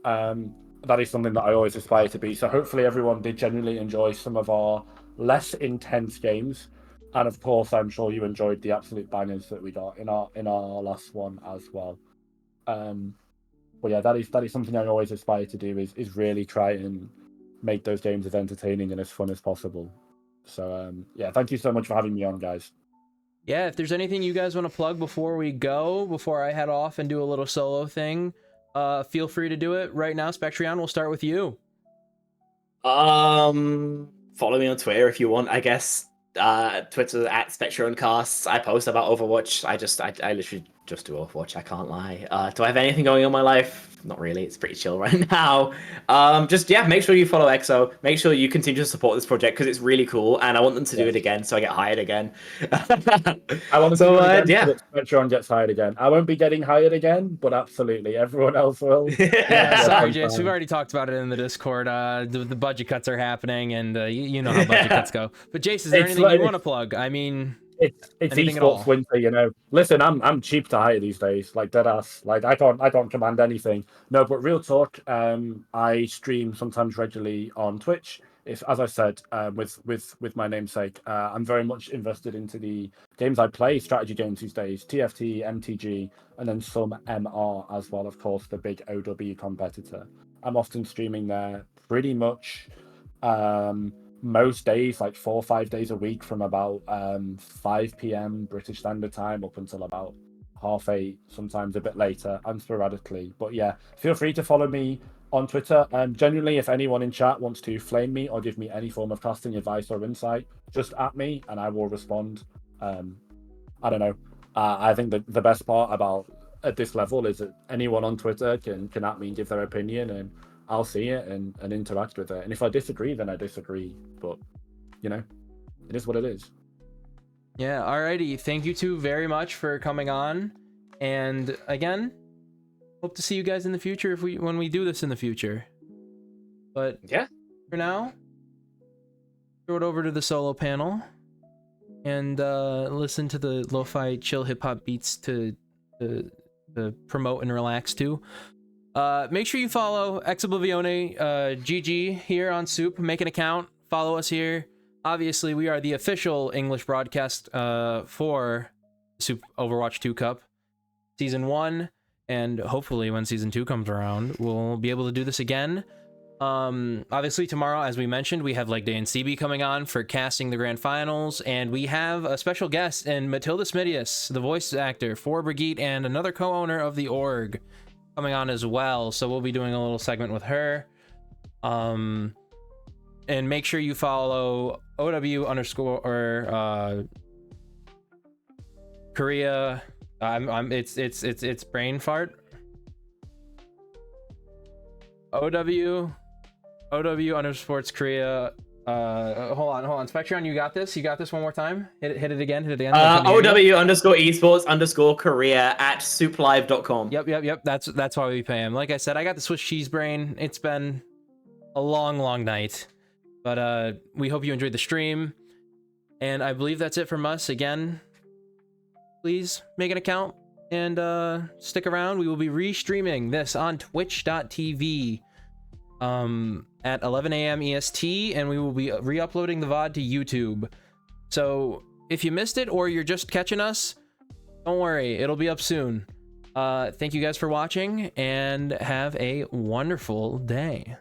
Speaker 4: That is something that I always aspire to be. So hopefully everyone did genuinely enjoy some of our less intense games. And of course, I'm sure you enjoyed the absolute bangers that we got in our last one as well. But yeah, that is something I always aspire to do is really try and make those games as entertaining and as fun as possible. So yeah, thank you so much for having me on, guys.
Speaker 1: Yeah, if there's anything you guys want to plug before we go, before I head off and do a little solo thing, feel free to do it right now. Spectreon, we'll start with you.
Speaker 3: Follow me on Twitter if you want, I guess. Twitter at SpectreonCasts. I post about Overwatch. I literally just do Overwatch, I can't lie. Do I have anything going on in my life? Not really, it's pretty chill right now. Make sure you follow EXO. Make sure you continue to support this project because it's really cool and I want them to do it again so I get hired again.
Speaker 4: I want to
Speaker 3: So,
Speaker 4: do it again
Speaker 3: yeah.
Speaker 4: so that Spectreon gets hired again. I won't be getting hired again, but absolutely everyone else will.
Speaker 1: Sorry, Jace, we've already talked about it in the Discord. The budget cuts are happening, and you know how budget cuts go. But Jace, is there anything you want to plug? I mean,
Speaker 4: it's
Speaker 1: anything at all?
Speaker 4: esports winter, you know. Listen, I'm cheap to hire these days, like dead ass. Like I can't command anything. No, but real talk. I stream sometimes regularly on Twitch. If, as I said, with my namesake, I'm very much invested into the games I play, strategy games these days, TFT, MTG, and then some MR as well. Of course, the big OW competitor. I'm often streaming there pretty much most days, like 4 or 5 days a week, from about 5 p.m. British Standard Time up until about 8:30, sometimes a bit later, and sporadically. But yeah, feel free to follow me on Twitter. Genuinely, if anyone in chat wants to flame me or give me any form of casting advice or insight, just at me and I will respond. I don't know. I think that the best part about at this level is that anyone on Twitter can at me and give their opinion, and I'll see it and interact with it. And if I disagree, then I disagree. But, you know, it is what it is.
Speaker 1: Yeah, alrighty. Thank you two very much for coming on. And again, hope to see you guys in the future when we do this in the future. But
Speaker 3: Yeah.
Speaker 1: For now, throw it over to the solo panel and listen to the lo-fi chill hip-hop beats to promote and relax to. Make sure you follow Ex Oblivione GG here on SOOP. Make an account, follow us here. Obviously, we are the official English broadcast for SOOP Overwatch 2 Cup Season 1, and hopefully when Season 2 comes around, we'll be able to do this again. Obviously, tomorrow, as we mentioned, we have Leg Day and CB coming on for casting the grand finals, and we have a special guest in Matilda Smidius, the voice actor for Brigitte and another co-owner of the org, coming on as well. So we'll be doing a little segment with her. And make sure you follow OW_ Korea. It's brain fart. OW_ Korea. Hold on. Spectreon, you got this? You got this one more time? Hit it again.
Speaker 3: OW_Korea at souplive.com.
Speaker 1: Yep. That's why we pay him. Like I said, I got the Swiss cheese brain. It's been a long night. But we hope you enjoyed the stream. And I believe that's it from us. Again, please make an account and stick around. We will be restreaming this on twitch.tv at 11 a.m. EST, and we will be re-uploading the VOD to YouTube. So if you missed it or you're just catching us, don't worry, it'll be up soon. Thank you guys for watching, and have a wonderful day.